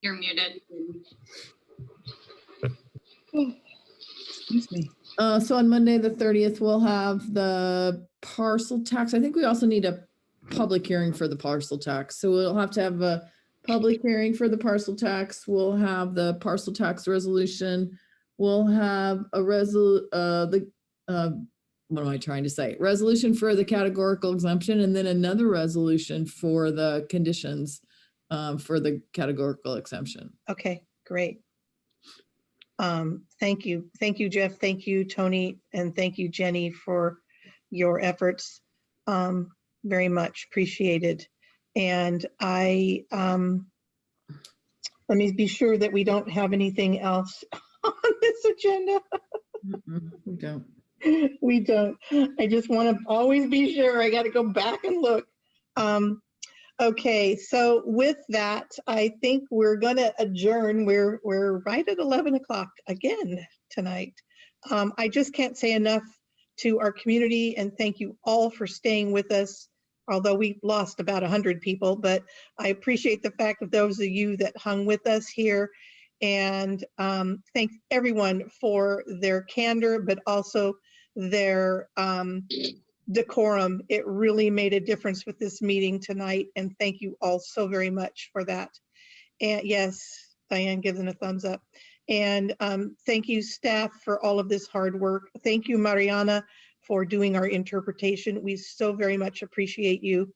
You're muted. Excuse me. So on Monday, the 30th, we'll have the parcel tax. I think we also need a public hearing for the parcel tax. So we'll have to have a public hearing for the parcel tax. We'll have the parcel tax resolution. We'll have a what am I trying to say? Resolution for the categorical exemption, and then another resolution for the conditions for the categorical exemption. Okay, great. Thank you. Thank you, Jeff. Thank you, Tony. And thank you, Jenny, for your efforts. Very much appreciated. And let me be sure that we don't have anything else on this agenda. We don't. We don't. I just want to always be sure. I got to go back and look. Okay, so with that, I think we're going to adjourn. We're right at 11 o'clock again tonight. I just can't say enough to our community, and thank you all for staying with us, although we lost about 100 people, but I appreciate the fact of those of you that hung with us here. And thank everyone for their candor, but also their decorum. It really made a difference with this meeting tonight, and thank you all so very much for that. And yes, Diane gives it a thumbs up. And thank you, staff, for all of this hard work. Thank you, Mariana, for doing our interpretation. We so very much appreciate you.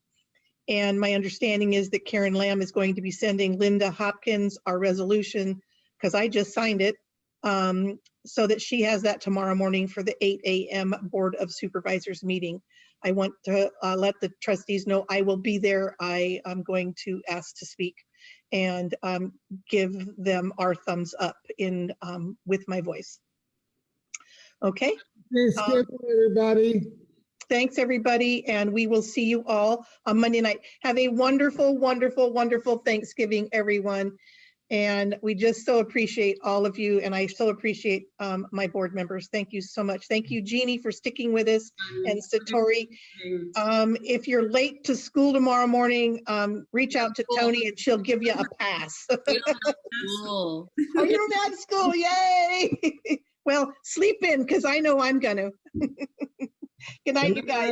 And my understanding is that Karen Lamb is going to be sending Linda Hopkins our resolution, because I just signed it, so that she has that tomorrow morning for the 8 a.m. Board of Supervisors meeting. I want to let the trustees know I will be there. I am going to ask to speak and give them our thumbs up in with my voice. Okay. Everybody. Thanks, everybody, and we will see you all on Monday night. Have a wonderful, wonderful, wonderful Thanksgiving, everyone. And we just so appreciate all of you, and I so appreciate my board members. Thank you so much. Thank you, Jeannie, for sticking with us, and Satori. If you're late to school tomorrow morning, reach out to Tony and she'll give you a pass. Oh, you don't have school, yay! Well, sleep in, because I know I'm gonna. Good night, you guys.